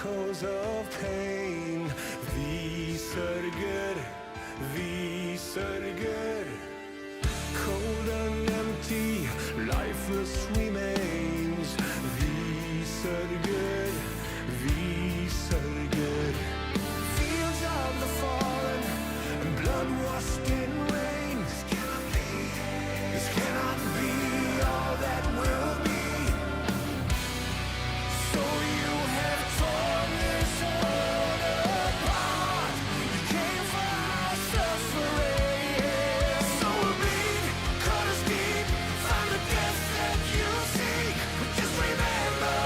echoes of pain. Vi sörger, vi sörger. Cold and empty, lifeless remains. Vi sörger, vi sörger. Fields of the fallen and blood washed in rain. This cannot be all that will be. So you have torn this world apart. You came for our suffering. So we'll bleed, cut us deep, find the death that you seek. But just remember,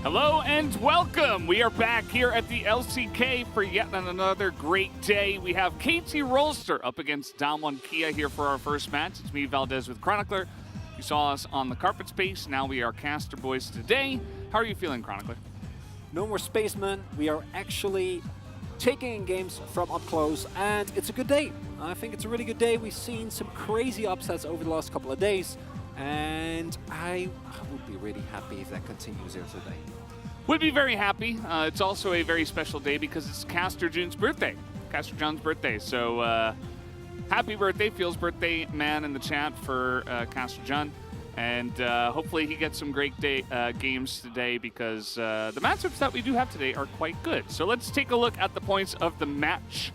Hello and welcome. We are back here at the LCK for yet another great day. We have KT Rolster up against Damwon Kia here for our first match. It's me, Valdez, with Chronicler. You saw us on the carpet space. Now we are caster boys today. How are you feeling, Chronicler? No more spacemen. We are actually taking in games from up close, and it's a good day. I think it's a really good day. We've seen some crazy upsets over the last couple of days, and I would be really happy if that continues here today. Would be very happy. It's also a very special day because it's Caster June's birthday. Caster John's birthday. So happy birthday, Feels birthday man in the chat for Caster John. And hopefully he gets some great games today because the matchups that we do have today are quite good. So let's take a look at the points of the match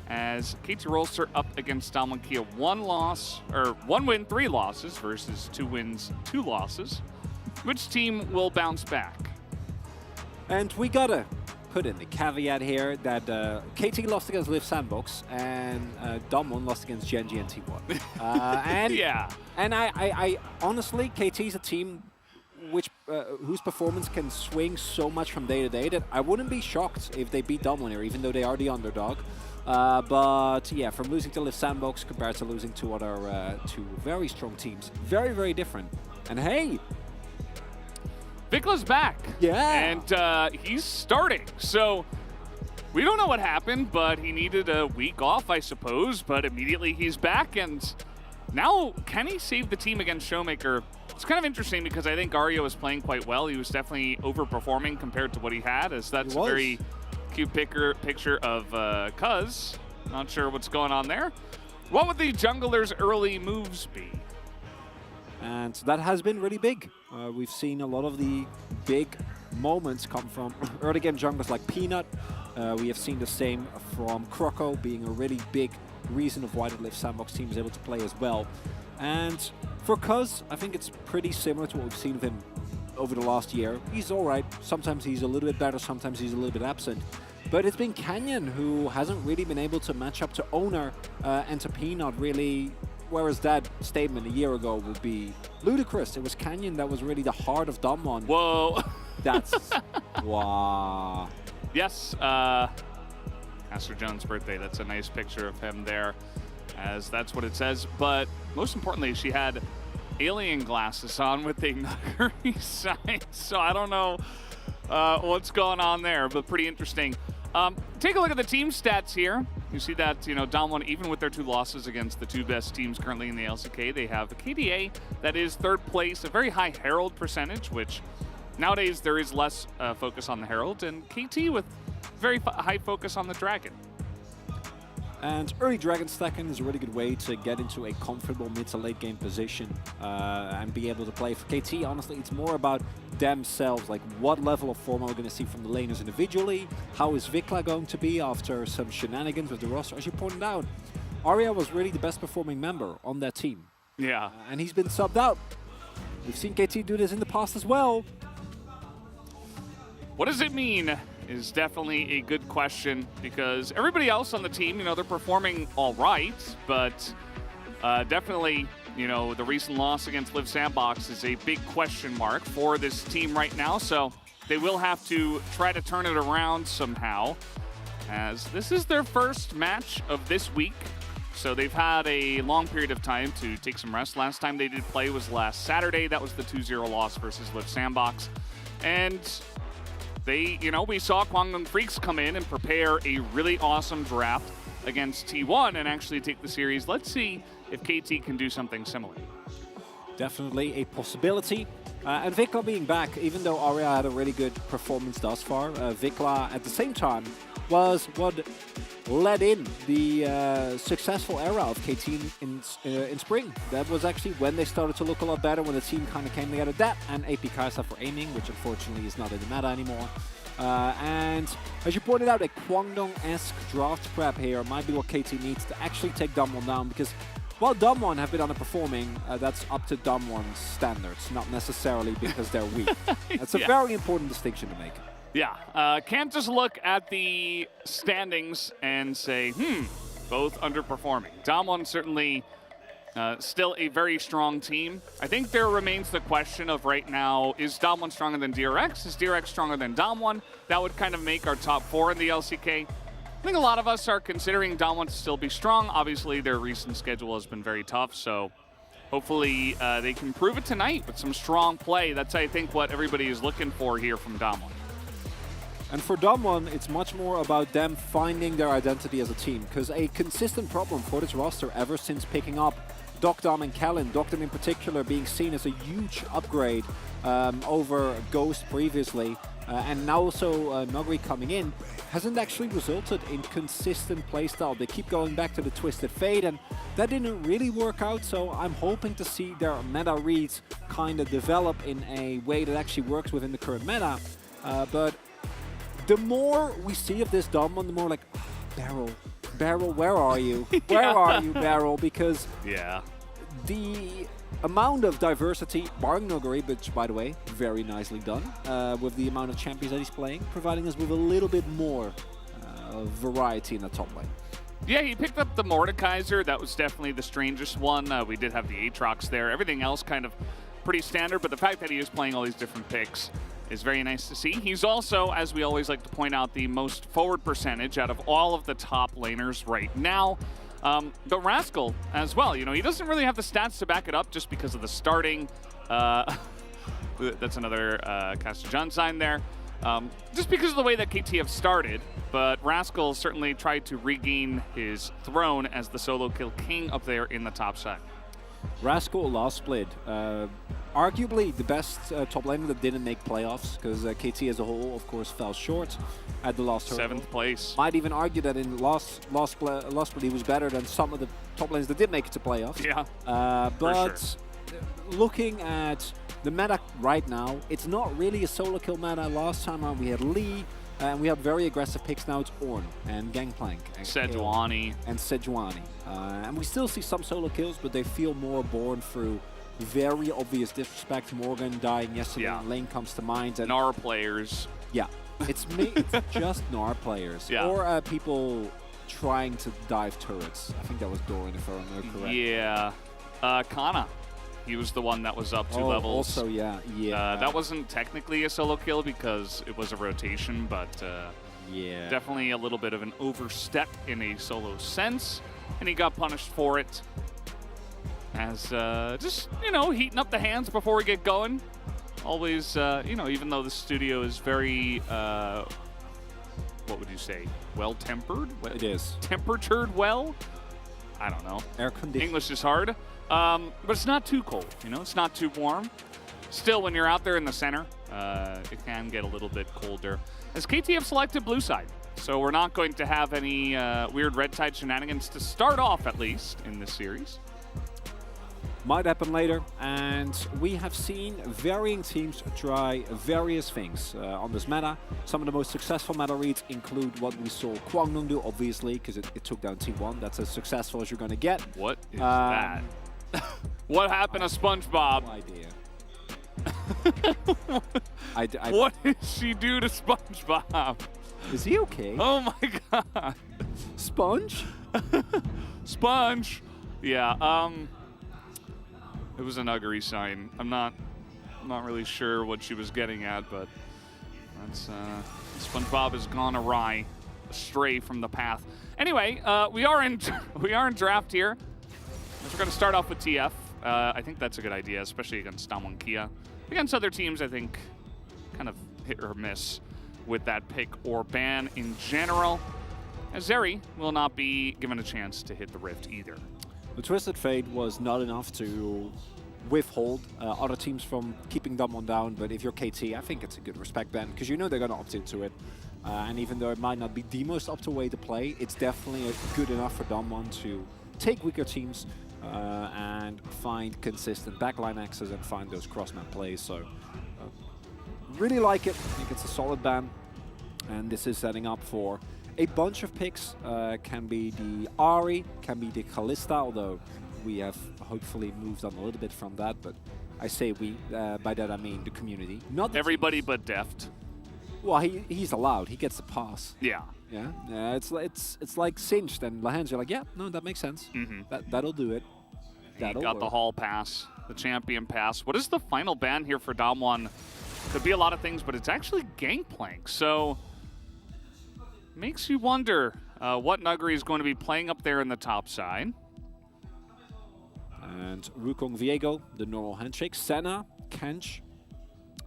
as KT Rolster up against Damwon Kia. 1 win, 3 losses versus 2 wins, 2 losses. Which team will bounce back? And we gotta put in the caveat here that KT lost against Live Sandbox and Damwon lost against Genji and T1. And yeah. And I honestly, KT is a team which whose performance can swing so much from day to day that I wouldn't be shocked if they beat Damwon here, even though they are the underdog. But yeah, from losing to Live Sandbox compared to losing to other two very strong teams, very, very different. And hey, Vicla's back. Yeah. And he's starting. So we don't know what happened, but he needed a week off, I suppose. But immediately he's back. And now, can he save the team against Showmaker? It's kind of interesting because I think Ario was playing quite well. He was definitely overperforming compared to what he had, as that's a very cute picture of Cuz. Not sure what's going on there. What would the jungler's early moves be? And that has been really big. We've seen a lot of the big moments come from early game junglers like Peanut. We have seen the same from Croco being a really big reason of why the Live Sandbox team is able to play as well. And for Cuz, I think it's pretty similar to what we've seen of him over the last year. He's alright. Sometimes he's a little bit better, sometimes he's a little bit absent. But it's been Canyon who hasn't really been able to match up to Owner and to Peanut really. Whereas that statement a year ago would be ludicrous. It was Canyon that was really the heart of Damwon. Whoa. That's wow. Yes, Caster John's birthday. That's a nice picture of him there, as that's what it says. But most importantly, she had alien glasses on with a Nuggery sign. So I don't know what's going on there, but pretty interesting. Take a look at the team stats here. You see that, Damwon, even with their 2 losses against the 2 best teams currently in the LCK, they have a KDA that is 3rd place, a very high Herald percentage, which nowadays there is less focus on the Herald, and KT with very high focus on the Dragon. And early Dragon stacking is a really good way to get into a comfortable mid to late game position and be able to play. For KT, honestly, it's more about themselves, like what level of form are we going to see from the laners individually? How is Vikla going to be after some shenanigans with the roster? As you pointed out, Arya was really the best performing member on that team. Yeah. And he's been subbed out. We've seen KT do this in the past as well. What does it mean is definitely a good question, because everybody else on the team, they're performing all right, but definitely, the recent loss against Live Sandbox is a big question mark for this team right now, so they will have to try to turn it around somehow, as this is their first match of this week, so they've had a long period of time to take some rest. Last time they did play was last Saturday. That was the 2-0 loss versus Live Sandbox, and we saw Kwangdong Freaks come in and prepare a really awesome draft against T1 and actually take the series. Let's see if KT can do something similar. Definitely a possibility. And Vikla being back, even though Arya had a really good performance thus far, Vikla at the same time was what led in the successful era of KT in spring. That was actually when they started to look a lot better, when the team kind of came together. That and AP Kai'Sa for aiming, which unfortunately is not in the meta anymore. And as you pointed out, a Kwangdong-esque draft prep here might be what KT needs to actually take Damwon down, because while Damwon have been underperforming, that's up to Damwon's standards, not necessarily because they're weak. That's a very important distinction to make. Yeah, can't just look at the standings and say, both underperforming. Damwon certainly Still a very strong team. I think there remains the question of right now, is Dom1 stronger than DRX? Is DRX stronger than Dom1? That would kind of make our top 4 in the LCK. I think a lot of us are considering Dom1 to still be strong. Obviously, their recent schedule has been very tough, so hopefully they can prove it tonight with some strong play. That's, I think, what everybody is looking for here from Dom1. And for Dom1, it's much more about them finding their identity as a team, because a consistent problem for this roster ever since picking up Dom and Kellen, Dom in particular being seen as a huge upgrade over Ghost previously, and now also Nogri coming in, hasn't actually resulted in consistent playstyle. They keep going back to the Twisted Fate, and that didn't really work out, so I'm hoping to see their meta reads kind of develop in a way that actually works within the current meta. But the more we see of this Dom1, the more like, Barrel, where are you? Where are you, Barrel? Because the amount of diversity, barring Nogari, which, by the way, very nicely done, with the amount of champions that he's playing, providing us with a little bit more variety in the top lane. Yeah, he picked up the Mordekaiser. That was definitely the strangest one. We did have the Aatrox there. Everything else kind of pretty standard, but the fact that he is playing all these different picks is very nice to see. He's also, as we always like to point out, the most forward percentage out of all of the top laners right now. But Rascal as well, you know, he doesn't really have the stats to back it up just because of the starting. That's another Caster John sign there. Just because of the way that KTF started, but Rascal certainly tried to regain his throne as the solo kill king up there in the top side. Rascal last split, arguably the best top laner that didn't make playoffs, because KT as a whole, of course, fell short at the last hurdle. 7th place. Might even argue that in last split he was better than some of the top laners that did make it to playoffs. Yeah, but sure. Looking at the meta right now, it's not really a solo kill meta. Last time around we had Lee, and we have very aggressive picks now. It's Ornn and Gangplank. And Sejuani. And Sejuani. And we still see some solo kills, but they feel more born through very obvious disrespect. Morgan dying yesterday, lane comes to mind. And Gnar players. Yeah, it's me. It's just Gnar players. Yeah. Or people trying to dive turrets. I think that was Doran, if I remember correctly. Yeah. Kana. He was the one that was up 2 levels. Also, yeah. That wasn't technically a solo kill because it was a rotation, but yeah, definitely a little bit of an overstep in a solo sense, and he got punished for it. As just, you know, heating up the hands before we get going. Always, you know, even though the studio is very, what would you say, well-tempered? It is. Temperatured well? I don't know. Air conditioning. English is hard. But it's not too cold, you know, it's not too warm. Still, when you're out there in the center, it can get a little bit colder. As KTF selected blue side, so we're not going to have any weird red tide shenanigans to start off, at least, in this series. Might happen later, and we have seen varying teams try various things on this meta. Some of the most successful meta reads include what we saw Kwangdong do, obviously, because it took down T1. That's as successful as you're going to get. What is that? What happened to SpongeBob? No idea. What did she do to SpongeBob? Is he okay? Oh my god. Sponge? Sponge. Yeah, it was an Uggery sign. I'm not really sure what she was getting at, but that's SpongeBob has gone astray from the path. Anyway, we are in draft here. We're going to start off with TF. I think that's a good idea, especially against Damwon Kia. Against other teams, I think, kind of hit or miss with that pick or ban in general. As Zeri will not be given a chance to hit the Rift either. The Twisted Fate was not enough to withhold other teams from keeping Damwon down, but if you're KT, I think it's a good respect ban, because you know they're going to opt into it. And even though it might not be the most up to way to play, it's definitely good enough for Damwon to take weaker teams and find consistent backline access and find those cross-map plays. So really like it. I think it's a solid ban, and this is setting up for a bunch of picks. Can be the Ahri, can be the Kalista, although we have hopefully moved on a little bit from that, but I say we, by that I mean the community. Not the everybody teams. but Deft. Well, he's allowed. He gets the pass. Yeah. Yeah. It's like Singed and Lahans. You're like, yeah, no, that makes sense. That'll do it. He got the hall pass, the champion pass. What is the final ban here for Damwon? Could be a lot of things, but it's actually Gangplank. So makes you wonder what Nuguri is going to be playing up there in the top side. And Wukong Viego, the normal handshake. Senna, Kench,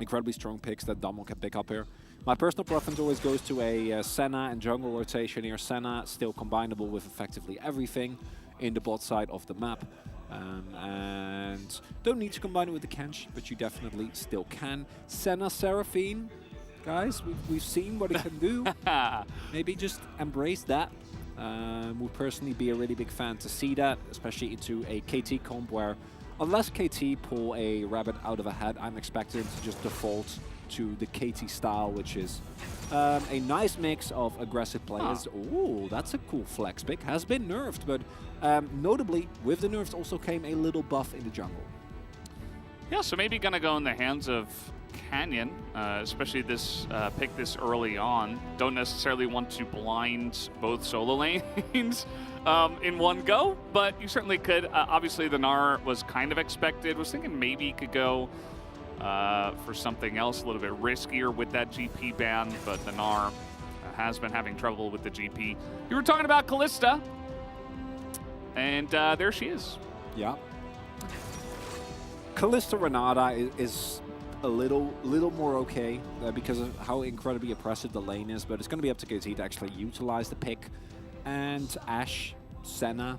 incredibly strong picks that Damwon can pick up here. My personal preference always goes to a Senna and jungle rotation here. Senna still combinable with effectively everything in the bot side of the map. And don't need to combine it with the Kench, but you definitely still can. Senna Seraphine, guys, we've seen what it can do. Maybe just embrace that. Would personally be a really big fan to see that, especially into a KT comp where, unless KT pull a rabbit out of a hat, I'm expecting to just default to the KT style, which is a nice mix of aggressive players. Oh, that's a cool flex pick. Has been nerfed, but notably, with the nerfs also came a little buff in the jungle. Yeah, so maybe going to go in the hands of Canyon, especially this pick this early on. Don't necessarily want to blind both solo lanes in one go, but you certainly could. Obviously, the Gnar was kind of expected. Was thinking maybe he could go for something else a little bit riskier with that GP ban, but the Gnar has been having trouble with the GP. You were talking about Kalista, and there she is. Yeah. Kalista Renata is a little more okay because of how incredibly oppressive the lane is, but it's going to be up to KT to actually utilize the pick. And Ashe, Senna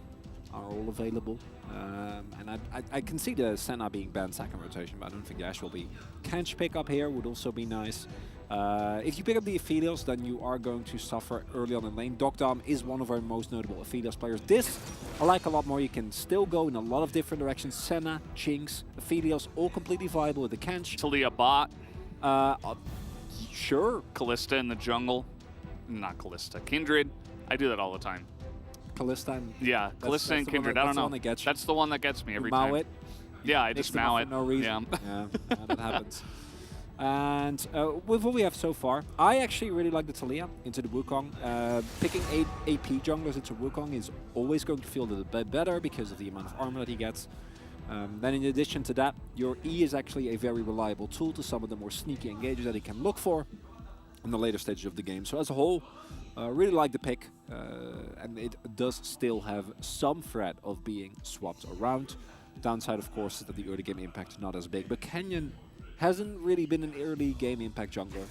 are all available. And I can see the Senna being banned second rotation, but I don't think the Ashe will be. Kench pick up here would also be nice. If you pick up the Aphelios, then you are going to suffer early on in lane. Dogdom is one of our most notable Aphelios players. This I like a lot more. You can still go in a lot of different directions. Senna, Jinx, Aphelios, all completely viable with the Kench. Talia bot. Sure. Kalista in the jungle. Not Kalista. Kindred. I do that all the time. Kalista and... Yeah, Kalista and Kindred. I don't know. That's the one that gets me every time. It. Yeah, I just mow it. For no reason. Yeah, that happens. And with what we have so far, I actually really like the Talia into the Wukong. Picking AP junglers into Wukong is always going to feel a little bit better because of the amount of armor that he gets. Then in addition to that, your E is actually a very reliable tool to some of the more sneaky engages that he can look for in the later stages of the game. So as a whole, really like the pick. And it does still have some threat of being swapped around. Downside, of course, is that the early game impact is not as big. But Canyon hasn't really been an early game impact jungler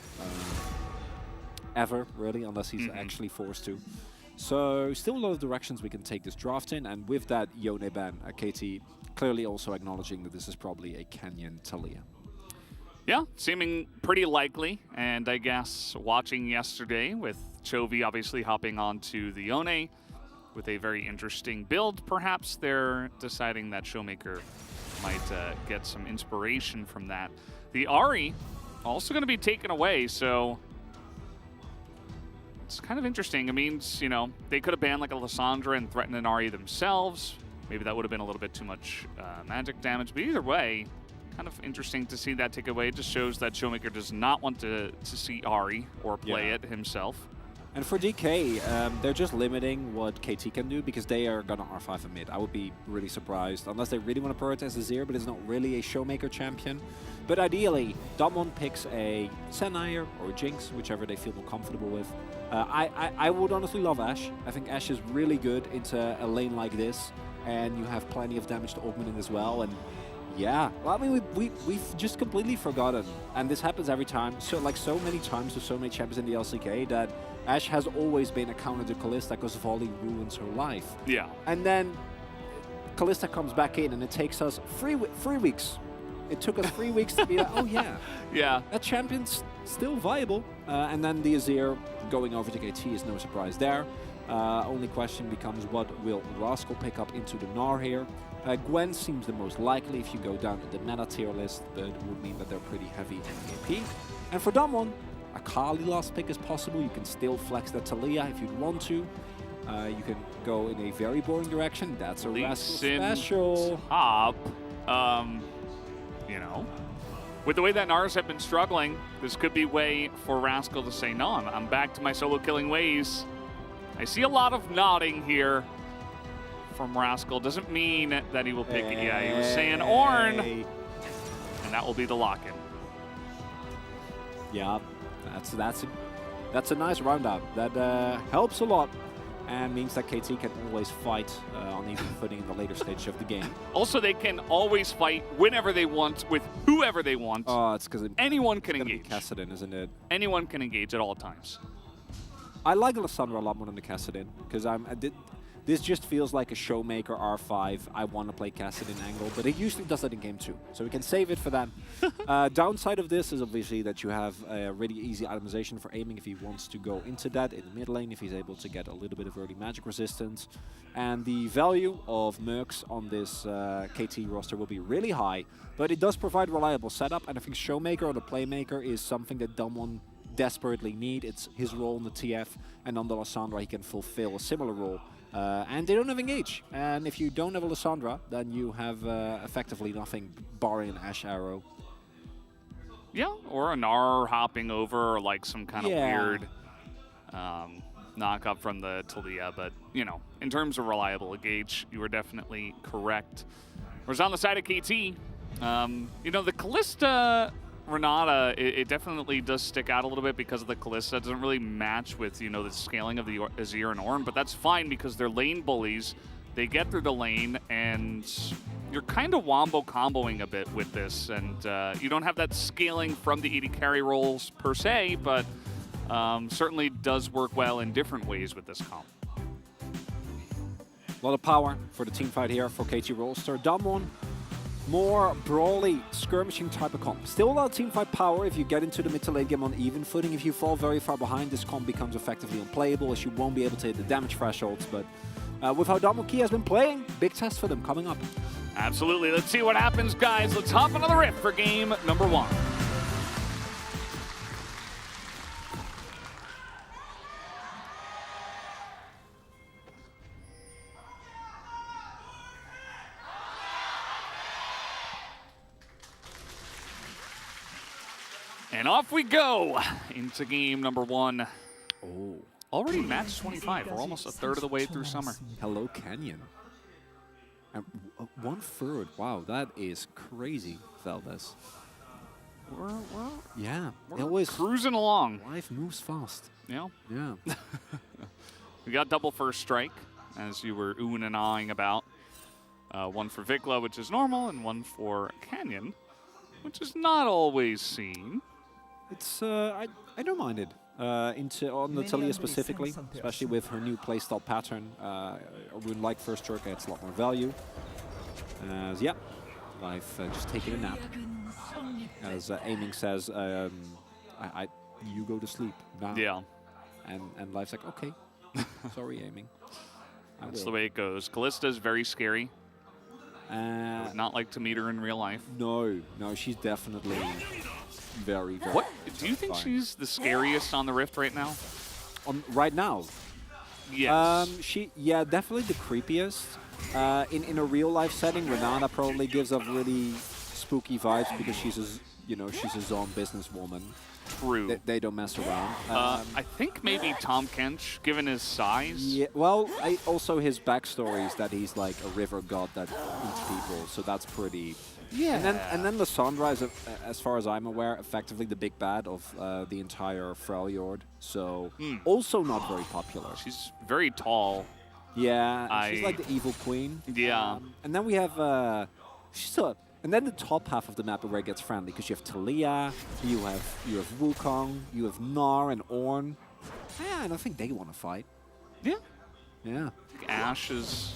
ever, really, unless he's actually forced to. So still a lot of directions we can take this draft in, and with that Yone ban, KT clearly also acknowledging that this is probably a Canyon Talia. Yeah, seeming pretty likely, and I guess watching yesterday with Chovy obviously hopping onto the Yone with a very interesting build, perhaps they're deciding that Showmaker might get some inspiration from that. The Ahri also going to be taken away, so it's kind of interesting. It means, you know, they could have banned like a Lissandra and threatened an Ahri themselves. Maybe that would have been a little bit too much magic damage, but either way, kind of interesting to see that take away. It just shows that Showmaker does not want to see Ahri or play it himself. And for DK, they're just limiting what KT can do because they are going to R5 and mid. I would be really surprised, unless they really want to prioritize the Azir, but it's not really a Showmaker champion. But ideally, Damwon picks a Senna or Jinx, whichever they feel more comfortable with. I would honestly love Ashe. I think Ashe is really good into a lane like this, and you have plenty of damage to augment it as well. And yeah, well, I mean, we've just completely forgotten, and this happens every time. So so many times with so many champions in the LCK that Ashe has always been a counter to Kalista because Volley ruins her life. Yeah. And then Kalista comes back in, and it takes us 3 weeks. It took us 3 weeks to be like, oh yeah, that champion's still viable. And then the Azir going over to KT is no surprise there. Only question becomes, what will Rascal pick up into the Gnar here? Gwen seems the most likely if you go down the meta tier list, but it would mean that they're pretty heavy in AP. And for Damwon, a Kali last pick is possible. You can still flex the Talia if you'd want to. You can go in a very boring direction. That's a Rascal special. Top, you know, with the way that Nars have been struggling, this could be a way for Rascal to say, no, I'm back to my solo killing ways. I see a lot of nodding here from Rascal doesn't mean that he will pick it. Yeah, he was saying Ornn, Hey. and that will be the lock-in. Yeah, that's a nice roundout. That helps a lot and means that KT can always fight on even footing in the later stage of the game. Also, they can always fight whenever they want with whoever they want. Oh, it's because Anyone can engage. Kassadin, isn't it? Anyone can engage at all times. I like Lissandra a lot more than the Kassadin because this just feels like a Showmaker R5. I want to play Kassadin angle, but it usually does that in game 2, so we can save it for that. Downside of this is obviously that you have a really easy itemization for aiming if he wants to go into that in the mid lane, if he's able to get a little bit of early magic resistance. And the value of Mercs on this KT roster will be really high, but it does provide reliable setup, and I think Showmaker or the Playmaker is something that Damwon desperately need. It's his role in the TF, and on the Lissandra he can fulfill a similar role. And they don't have engage. And if you don't have a Lissandra, then you have effectively nothing barring an Ash Arrow. Yeah, or an R hopping over, or like some kind of weird knock up from the Talia. But, you know, in terms of reliable engage, you were definitely correct. Whereas on the side of KT, you know, the Kalista Renata, it definitely does stick out a little bit because of the Kalista. It doesn't really match with, you know, the scaling of the Azir and Ornn, but that's fine because they're lane bullies. They get through the lane, and you're kind of wombo comboing a bit with this, and you don't have that scaling from the AD carry roles per se, but certainly does work well in different ways with this comp. A lot of power for the team fight here for KT Rollster. Damwon, more brawly, skirmishing type of comp. Still a lot of teamfight power if you get into the mid to late game on even footing. If you fall very far behind, this comp becomes effectively unplayable as you won't be able to hit the damage thresholds. But with how Damwon Key has been playing, big test for them coming up. Absolutely. Let's see what happens, guys. Let's hop into the rift for game number 1. And off we go into game number 1. Oh, Already match 25. We're almost a third of the way through summer. hello Canyon. And 1/3. Wow, that is crazy, Valdez. Yeah, it always Cruising along. life moves fast. Yeah. Yeah. We got double first strike, as you were oohing and ahhing about. One for Vikla, which is normal, and one for Canyon, which is not always seen. It's I don't mind it. On the Talia specifically, especially with her new playstyle pattern. I would like first stroke, adds a lot more value. As yeah, life just taking a nap. As aiming says, you go to sleep now. Yeah. And life's like, okay, sorry, aiming. That's the way it goes. Kallista's very scary. I would not like to meet her in real life. No, she's definitely very, very. What do you think she's the scariest on the Rift right now? Right now? Yes. Definitely the creepiest. In a real life setting, Renata probably gives off really spooky vibes because she's a zone businesswoman. True. They don't mess around. I think maybe Tom Kench, given his size. Yeah, well, also his backstory is that he's like a river god that eats people, so that's pretty. Yeah. And then Lissandra is, as far as I'm aware, effectively the big bad of the entire Freljord. So also not very popular. She's very tall. Yeah, she's like the evil queen. Yeah. And then we have and then the top half of the map where it gets friendly, because you have Talia, you have Wukong, you have Gnar and Ornn. Yeah, and I think they want to fight. Yeah. Yeah. Ashe is.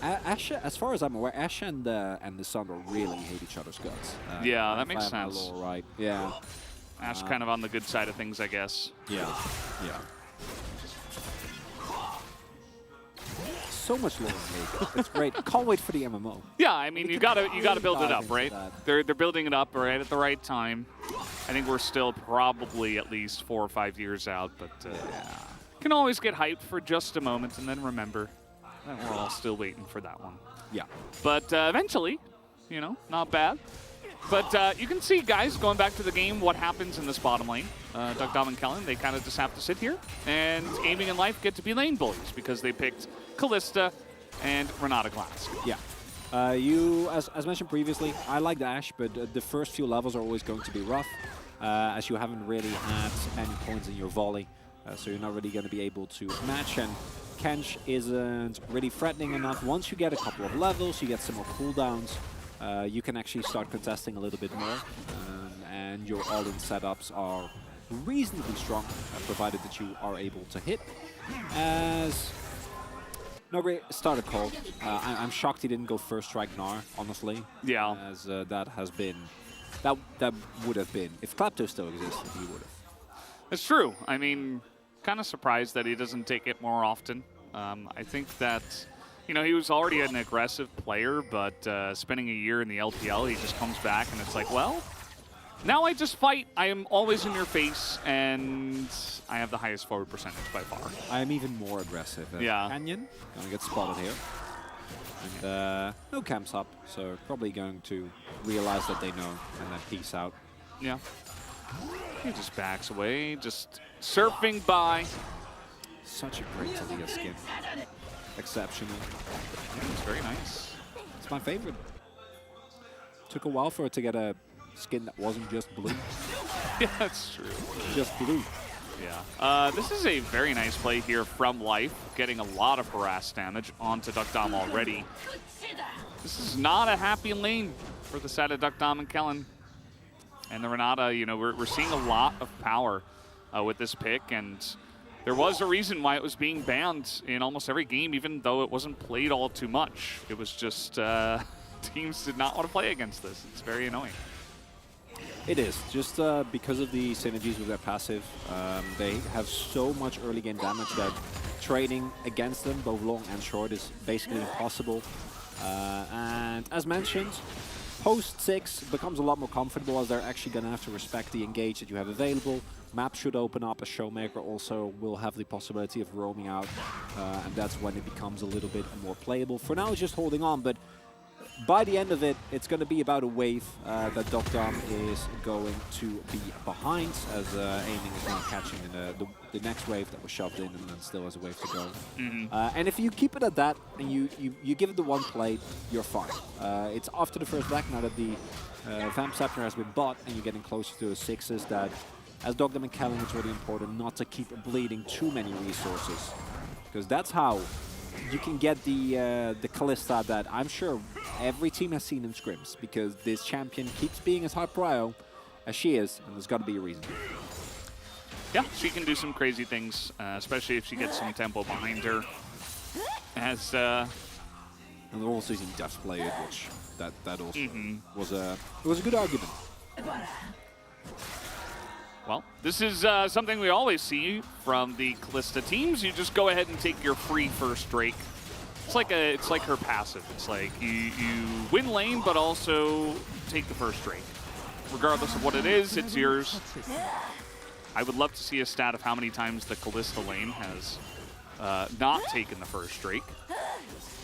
Ashe, as far as I'm aware, Ashe and Lissandra really hate each other's guts. Yeah, that makes sense. If I have my lore right. Yeah. Ashe kind of on the good side of things, I guess. Yeah. Yeah. So much lore in League. It's great. Can't wait for the MMO. Yeah, I mean you gotta build it up, right? They're building it up right at the right time. I think we're still probably at least 4 or 5 years out, but can always get hyped for just a moment and then remember that we're all still waiting for that one. Yeah. But eventually, you know, not bad. But you can see, guys, going back to the game, what happens in this bottom lane. Duck, Dom, and Kellen, they kind of just have to sit here, and Aiming and Life get to be lane bullies because they picked Kalista and Renata Glass. Yeah. As mentioned previously, I like Dash, but the first few levels are always going to be rough, as you haven't really had any points in your volley, so you're not really going to be able to match, and Kench isn't really threatening enough. Once you get a couple of levels, you get some more cooldowns, you can actually start contesting a little bit more, and your all-in setups are reasonably strong, provided that you are able to hit. As Nogri started cold. I'm shocked he didn't go first strike Gnar, honestly. Yeah. As that has been, that would have been, if Klepto still existed, he would have. It's true. I mean, kind of surprised that he doesn't take it more often. I think that, you know, he was already an aggressive player, but spending a year in the LPL, he just comes back and it's like, well, now I just fight. I am always in your face, and I have the highest forward percentage by far. I am even more aggressive. Yeah. Canyon, gonna get spotted here. And no camps up, so probably going to realize that they know, and then peace out. Yeah. He just backs away, just surfing by. Such a great Talia skin. Exceptional. Yeah, it's very nice. It's my favorite. Took a while for it to get a skin that wasn't just blue. Yeah, that's true. Just blue. Yeah. This is a very nice play here from Life, getting a lot of harass damage onto Duckdom already. This is not a happy lane for the side of Duckdom and Kellen. And the Renata, you know, we're seeing a lot of power with this pick, and there was a reason why it was being banned in almost every game, even though it wasn't played all too much. It was just teams did not want to play against this. It's very annoying. It is, just because of the synergies with their passive. They have so much early game damage that trading against them, both long and short, is basically impossible. And as mentioned, post 6 becomes a lot more comfortable, as they're actually going to have to respect the engage that you have available. Map should open up, as Showmaker also will have the possibility of roaming out, and that's when it becomes a little bit more playable. For now, it's just holding on, but by the end of it, it's going to be about a wave that Duckdom is going to be behind, as Aiming is now catching the next wave that was shoved in, and then still has a wave to go. And if you keep it at that, and you give it the one play, you're fine. It's after the first black, now that the Vamp Scepter has been bought, and you're getting closer to the 6s, that as Duckdom and Kellen, it's really important not to keep bleeding too many resources, because that's how you can get the Kalista that I'm sure every team has seen in scrims, because this champion keeps being as high prio as she is, and there's got to be a reason. Yeah, she can do some crazy things, especially if she gets some tempo behind her. As and they're also using Death Play, which that also was a good argument. Well, this is something we always see from the Kalista teams. You just go ahead and take your free first Drake. It's like her passive. It's like you win lane, but also take the first Drake. Regardless of what it is, it's yours. I would love to see a stat of how many times the Kalista lane has not taken the first Drake,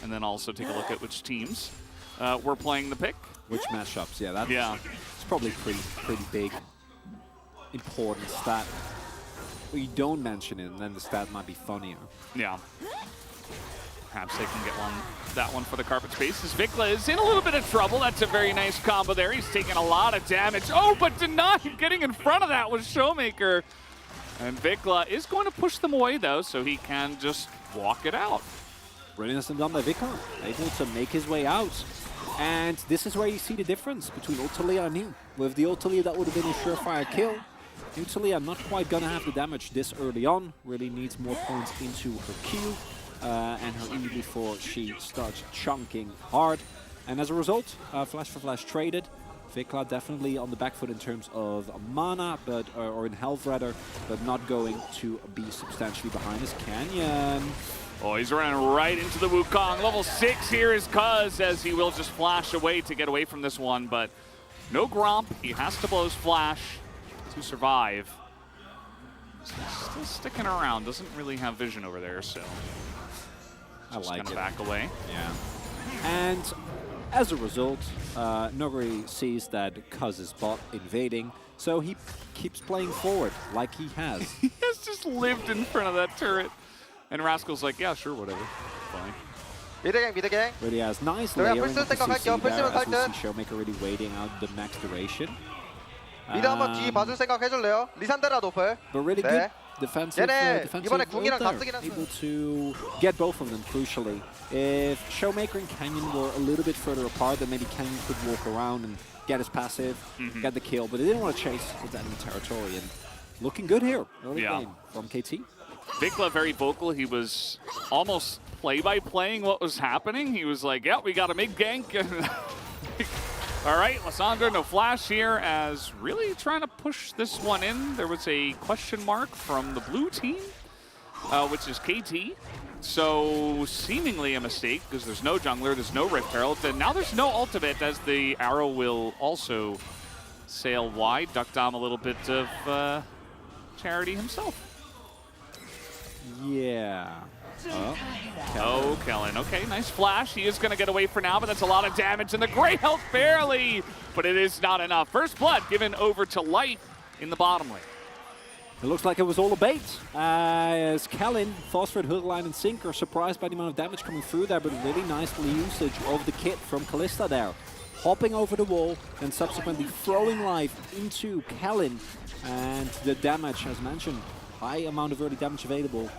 and then also take a look at which teams were playing the pick. Which matchups? Yeah, yeah. It's probably pretty big. Important stat. Well, you don't mention it, and then the stat might be funnier. Yeah. Perhaps they can get that one for the carpet space, as Vikla is in a little bit of trouble. That's a very nice combo there. He's taking a lot of damage. Oh, but denied. Getting in front of that was Showmaker. And Vikla is going to push them away, though, so he can just walk it out. Brilliant done by Vikla, able to make his way out. And this is where you see the difference between Ultalia and him. With the Ultalia, that would have been a surefire kill. Ultalia not quite gonna have the damage this early on. Really needs more points into her Q and her E before she starts chunking hard. And as a result, Flash for Flash traded. Vikla definitely on the back foot in terms of mana, but or in health rather, but not going to be substantially behind his Canyon. Oh, he's running right into the Wukong. Level 6 here is Cuz, as he will just flash away to get away from this one, but no Gromp. He has to blow his flash to survive. Still sticking around. Doesn't really have vision over there, so I like it. Just gonna back away. Yeah. And as a result, Noguri sees that Cuz is bot invading, so he keeps playing forward like he has. He has just lived in front of that turret. And Rascal's like, yeah, sure, whatever. Fine. 미드갱. Really has nice 내가 layering 풀 of the 생각할게요. CC 풀 there 쓰면 as we 살 see Showmaker really waiting out the max duration. 미드 한번 뒤 봐줄 생각 해줄래요? 리산드라 노플. But really 네. good defensive, 얘네 defensive 이번에 build 궁이랑 다 there. 쓰긴 했어요. Able to get both of them crucially. If Showmaker and Canyon were a little bit further apart, then maybe Canyon could walk around and get his passive, get the kill. But they didn't want to chase with the enemy territory. And looking good here early game from KT. Vikla very vocal. He was almost play-by-playing what was happening. He was like, "Yep, we got a mid gank." All right, Lysandra, no flash here, as really trying to push this one in. There was a question mark from the blue team, which is KT. So seemingly a mistake because there's no jungler, there's no Rift Herald, and now there's no ultimate as the arrow will also sail wide. Duck Dom a little bit of charity himself. Yeah. Oh, Kellen. Okay, nice flash. He is going to get away for now, but that's a lot of damage, and the great health barely, but it is not enough. First blood given over to Light in the bottom lane. It looks like it was all a bait, as Kellen, Phosphid, Hookline, and Sink are surprised by the amount of damage coming through there, but really nice usage of the kit from Kalista there. Hopping over the wall, and subsequently throwing life into Kellen, and the damage, as mentioned, high amount of early damage available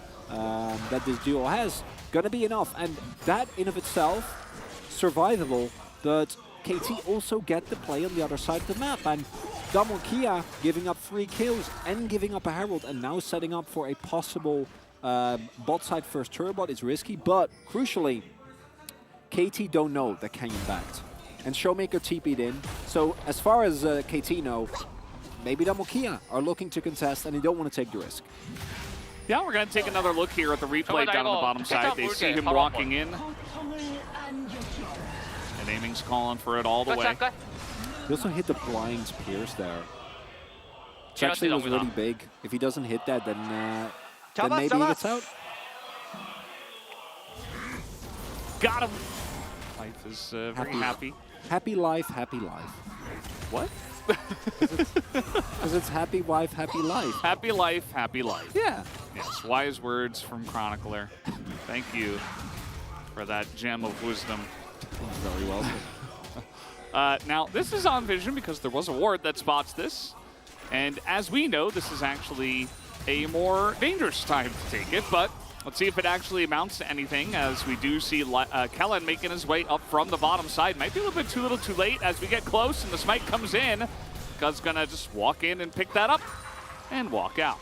that this duo has, gonna be enough, and that in of itself, survivable, but KT also get the play on the other side of the map, and Damwon Kia giving up 3 kills and giving up a Herald, and now setting up for a possible bot side first turbot is risky, but crucially, KT don't know that Canyon backed, and Showmaker TP'd in, so as far as KT know, maybe Damwon Kia are looking to contest and they don't want to take the risk. Yeah, we're going to take another look here at the replay down on the bottom side. They see him walking in. And aiming's calling for it all the way. He also hit the blind pierce there. Which actually was really big. If he doesn't hit that, then maybe he gets out. Got him. Life is very happy. Happy life, happy life. What? Because it's happy wife, happy life. Happy life, happy life. Yeah. Yes, wise words from Chronicler. Thank you for that gem of wisdom. Very well. Now, this is on Vision because there was a ward that spots this. And as we know, this is actually a more dangerous time to take it. But let's see if it actually amounts to anything, as we do see Kellen making his way up from the bottom side. Might be a little bit too little too late as we get close and the smite comes in. Guz gonna just walk in and pick that up and walk out.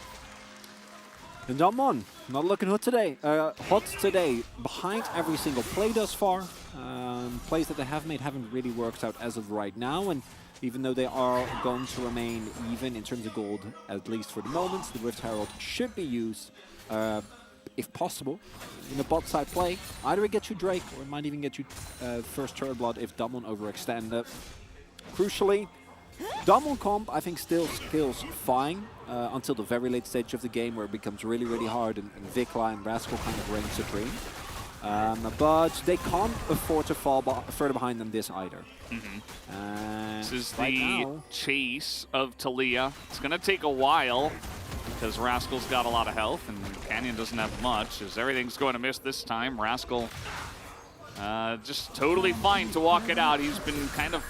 And Damwon, not looking hot today. Behind every single play thus far. Plays that they have made haven't really worked out as of right now. And even though they are going to remain even in terms of gold, at least for the moment, the Rift Herald should be used, if possible, in a bot side play. Either it gets you Drake, or it might even get you first turret blood if Damwon overextend. Crucially, Damwon comp, I think, still feels fine until the very late stage of the game, where it becomes really, really hard, and Vikla and Rascal kind of reign supreme. But they can't afford to fall further behind than this either. This is right the now, chase of Talia. It's going to take a while because Rascal's got a lot of health and Canyon doesn't have much, as everything's going to miss this time. Rascal just totally fine to walk it out. He's been kind of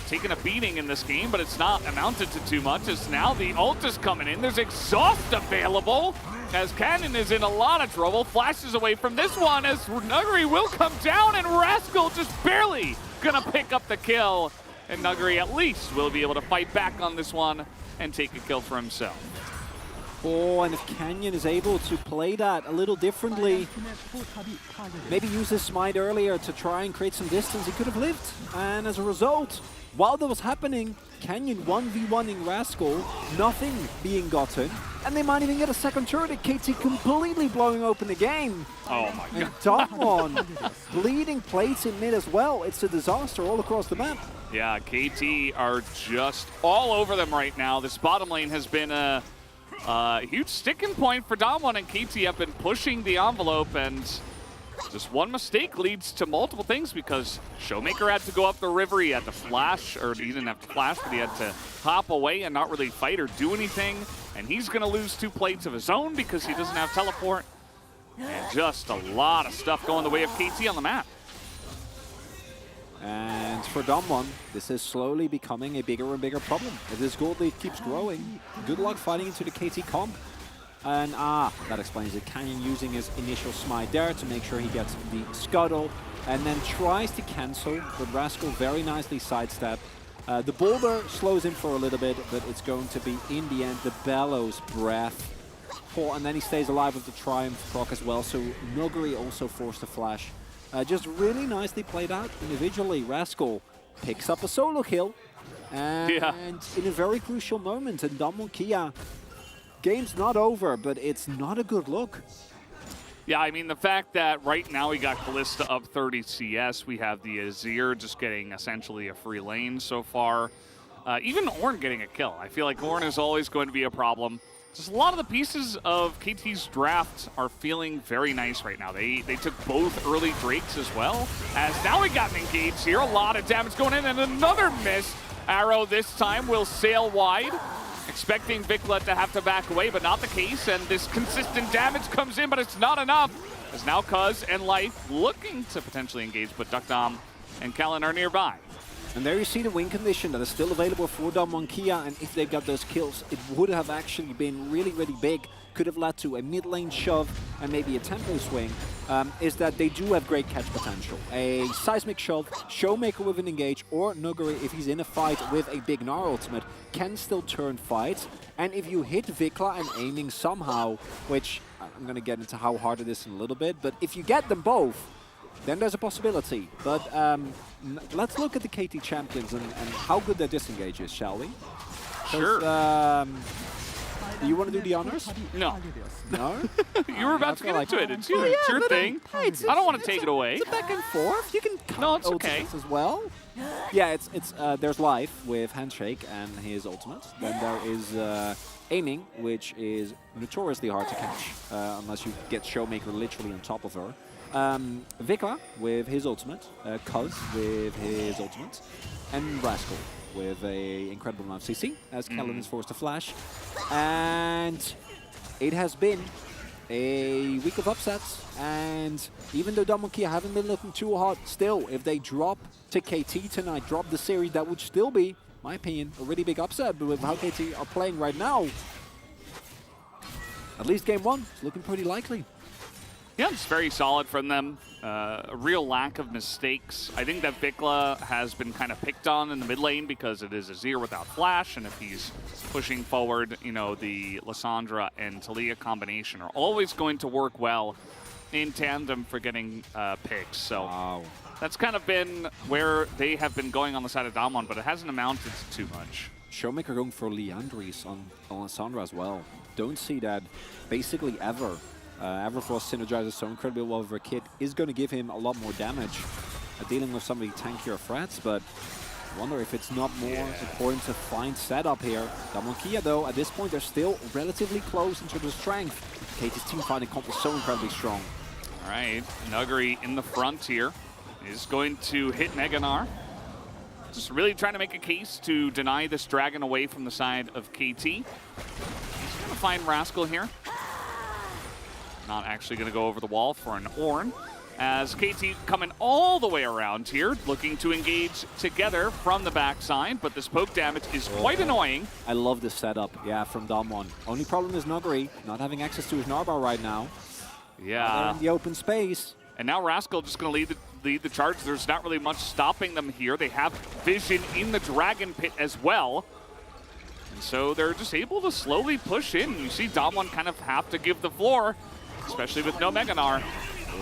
taking a beating in this game, but it's not amounted to too much, as now the ult is coming in. There's exhaust available, as Canyon is in a lot of trouble. Flashes away from this one, as Nuggery will come down, and Rascal just barely gonna pick up the kill. And Nuggery at least will be able to fight back on this one and take a kill for himself. Oh, and if Canyon is able to play that a little differently, maybe use his smite earlier to try and create some distance, he could have lived. And as a result, while that was happening, Canyon 1v1ing Rascal, nothing being gotten, and they might even get a second turret. KT completely blowing open the game. Oh my and god. Damwon bleeding plates in mid as well. It's a disaster all across the map. Yeah, KT are just all over them right now. This bottom lane has been a huge sticking point for Damwon, and KT have been pushing the envelope, and just one mistake leads to multiple things, because Showmaker had to go up the river, he had to flash, or he didn't have to flash, but he had to hop away and not really fight or do anything, and he's going to lose 2 plates of his own because he doesn't have teleport. And just a lot of stuff going the way of KT on the map. And for Damwon, this is slowly becoming a bigger and bigger problem. If this gold lead keeps growing, good luck fighting into the KT comp. And that explains it. Canyon using his initial smite there to make sure he gets the scuttle, and then tries to cancel, but Rascal very nicely sidestep. The boulder slows him for a little bit, but it's going to be, in the end, the Bellows Breath. And then he stays alive with the Triumph proc as well, so Nuguri also forced to flash. Just really nicely played out individually. Rascal picks up a solo kill, and in a very crucial moment, and Damwon Kia, game's not over, but it's not a good look. Yeah, I mean, the fact that right now we got Kalista up 30 CS, we have the Azir just getting essentially a free lane so far. Even Ornn getting a kill. I feel like Ornn is always going to be a problem. Just a lot of the pieces of KT's draft are feeling very nice right now. They took both early Drakes as well, as now we got engaged here. A lot of damage going in, and another miss. Arrow this time will sail wide. Expecting Vikla to have to back away, but not the case, and this consistent damage comes in, but it's not enough. As now Cuz and Life looking to potentially engage, but Duckdom and Kallen are nearby. And there you see the win condition that is still available for Damwon Kia, and if they got those kills, it would have actually been really, really big. Could have led to a mid lane shove and maybe a tempo swing, is that they do have great catch potential. A seismic shove, Showmaker with an engage, or Nuguri, if he's in a fight with a big Gnar ultimate, can still turn fights. And if you hit Vikla and aiming somehow, which I'm going to get into how hard it is in a little bit, but if you get them both, then there's a possibility. But let's look at the KT champions and how good their disengage is, shall we? Sure. Do you want to do the honors? No. No? You were about to get into it. It's your thing. I don't want to take it away. It's a back and forth. You can cut No, it's okay. ultimates as well. Yeah, it's there's Life with Handshake and his ultimate. Then there is aiming, which is notoriously hard to catch unless you get Showmaker literally on top of her. Vikla with his ultimate, Cuz with his ultimate, and Rascal with a incredible amount of CC as Kallen is forced to flash. And it has been a week of upsets, and even though Damwon Kia haven't been looking too hot, still, if they drop to KT tonight, drop the series, that would still be, in my opinion, a really big upset. But with how KT are playing right now, at least game one is looking pretty likely. Yeah, it's very solid from them. A real lack of mistakes. I think that Vikla has been kind of picked on in the mid lane because it is Azir without flash, and if he's pushing forward, you know, the Lissandra and Talia combination are always going to work well in tandem for getting picks. So that's kind of been where they have been going on the side of Damwon, but it hasn't amounted to too much. Showmaker going for Leandris on Lissandra as well. Don't see that basically ever. Everfrost synergizes so incredibly well with her kit, is going to give him a lot more damage dealing with some of the tankier threats, but I wonder if it's not more important to find setup here. Damwon Kia, though, at this point, they're still relatively close in terms of strength. KT's team fighting comp is so incredibly strong. All right, Nuguri in the front here is going to hit Mega Gnar. Just really trying to make a case to deny this dragon away from the side of KT. He's going to find Rascal here. Not actually going to go over the wall for an Ornn, as KT coming all the way around here, looking to engage together from the backside, but this poke damage is quite annoying. I love this setup, yeah, from Damwon. Only problem is Nuguri not having access to his Narbar right now. Yeah. They're in the open space. And now Rascal just going to lead the charge. There's not really much stopping them here. They have vision in the Dragon Pit as well. And so they're just able to slowly push in. You see Damwon kind of have to give the floor, especially with no Mega Gnar.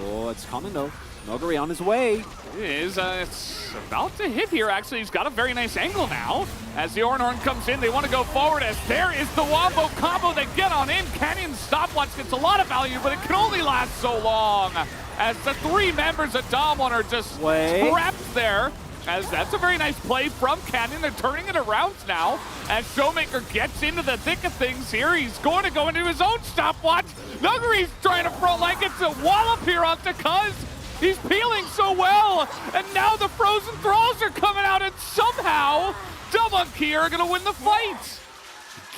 Oh, it's coming though. Nuguri on his way. It is. It's about to hit here, actually. He's got a very nice angle now. As the Ornn comes in, they want to go forward, as there is the Wombo combo. They get on in. Canyon's stopwatch gets a lot of value, but it can only last so long, as the three members of Damwon are just trapped there. As that's a very nice play from Canyon. They're turning it around now as Showmaker gets into the thick of things here. He's going to go into his own stopwatch. Nuguri's trying to front like it's a wallop here onto Cuz. He's peeling so well, and now the Frozen Thralls are coming out, and somehow Damwon Kia are going to win the fight.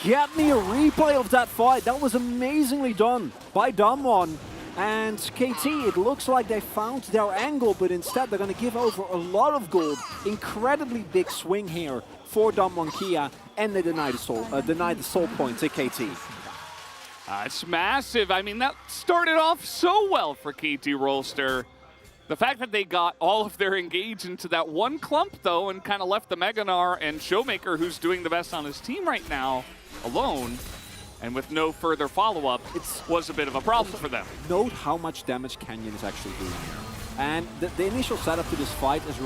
Get me a replay of that fight. That was amazingly done by Damwon. And KT, it looks like they found their angle, but instead they're going to give over a lot of gold. Incredibly big swing here for Damwon Kia, and they deny the soul point to KT. It's massive. I mean, that started off so well for KT Rolster. The fact that they got all of their engage into that one clump, though, and kind of left the Meganar and Showmaker, who's doing the best on his team right now, alone, and with no further follow-up, it was a bit of a problem for them. Note how much damage Canyon is actually doing here. And the initial setup to this fight is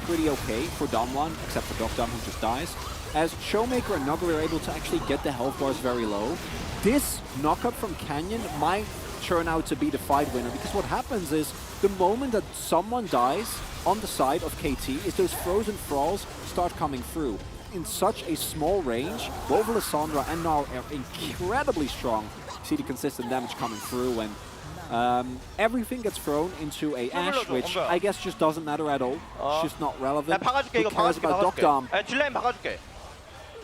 pretty okay for Damwon, except for Dogdom, who just dies. As Showmaker and Nuggery are able to actually get the health bars very low, this knockup from Canyon might turn out to be the fight winner, because what happens is the moment that someone dies on the side of KT is those frozen thralls start coming through. In such a small range, both Lissandra and Gnar are incredibly strong. See the consistent damage coming through, and everything gets thrown into a Ashe, which I guess just doesn't matter at all. It's just not relevant. Who cares about Dogdom? 딜라인 박아줄게.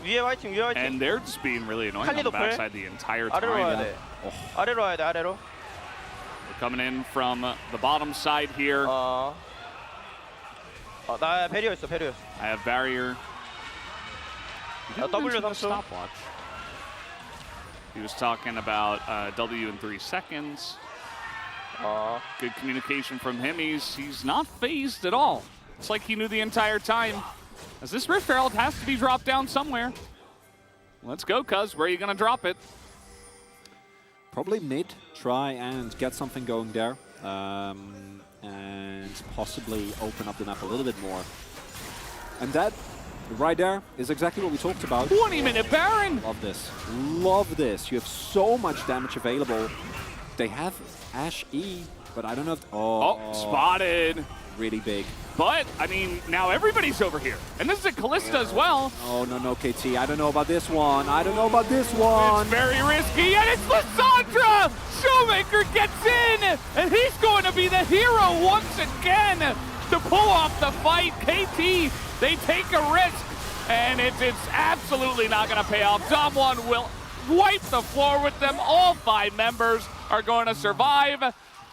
위에 화이팅, 위에 화이팅. And they're just being really annoying on the backside the entire time. 아래로 와야 돼. 아래로 와야 돼, 아래로. We're coming in from the bottom side here. 나 배리어 있어, 배리어. I have barrier. W Stopwatch. He was talking about W in 3 seconds. Good communication from him. He's not phased at all. It's like he knew the entire time. As this Rift Herald has to be dropped down somewhere. Let's go, cuz. Where are you going to drop it? Probably mid. Try and get something going there. And possibly open up the map a little bit more. And that, right there, is exactly what we talked about. 20-minute Baron! Love this. Love this. You have so much damage available. They have Ashe E, but I don't know if... Oh, spotted. Really big. But, I mean, now everybody's over here. And this is a Callista as well. Oh, no, KT. I don't know about this one. I don't know about this one. It's very risky, and it's Lissandra! Showmaker gets in, and he's going to be the hero once again to pull off the fight. KT, they take a risk, and it's absolutely not going to pay off. Damwon will wipe the floor with them. All 5 members are going to survive,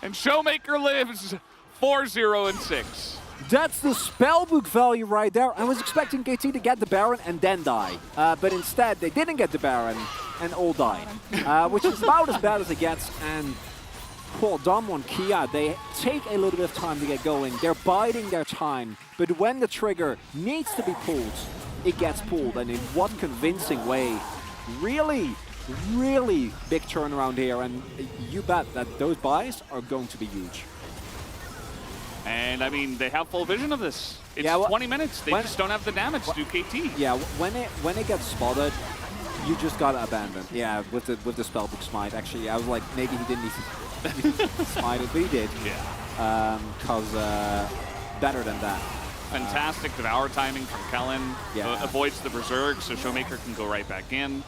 and Showmaker lives 4-0-6. That's the spellbook value right there. I was expecting KT to get the Baron and then die. But instead, they didn't get the Baron and all died. Which is about as bad as it gets. And poor Damwon Kia, they take a little bit of time to get going. They're biding their time. But when the trigger needs to be pulled, it gets pulled. And in what convincing way. Really, really big turnaround here. And you bet that those buys are going to be huge. And, I mean, they have full vision of this. It's 20 minutes. They just don't have the damage to do KT. Yeah, when it gets spotted, you just gotta abandon. Yeah, with the spellbook smite. Actually, I was like, maybe he didn't even smite it, but he did. Yeah. Because better than that. Fantastic devour timing from Kellen. Yeah. Avoids the Berserk, so Showmaker can go right back in.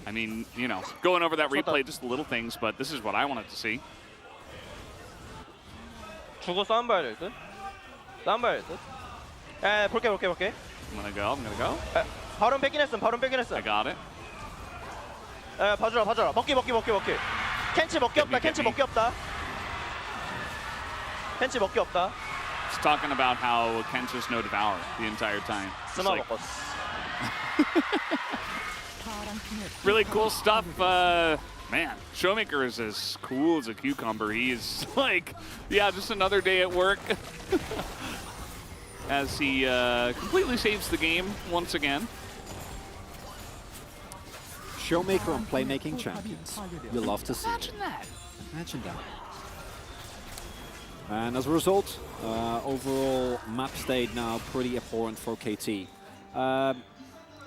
I mean, you know, going over that replay, just the little things, but this is what I wanted to see. 주고 싸움 봐야 될 듯? 싸움 봐야 될 듯? 에, 볼게. I'm gonna go. 에, 바론 뺏긴 했음. I got it. 에, 봐주라. 먹기. 켄치 먹기 없다. 켄치 먹기 없다. Just talking about how Kencha's no devour the entire time. 스마 Like, 먹었어. really cool stuff. Man, Showmaker is as cool as a cucumber. He is like, yeah, just another day at work. As he completely saves the game once again. Showmaker on playmaking champions. You love to see. Imagine that. Imagine that. And as a result, overall map state now pretty abhorrent for KT.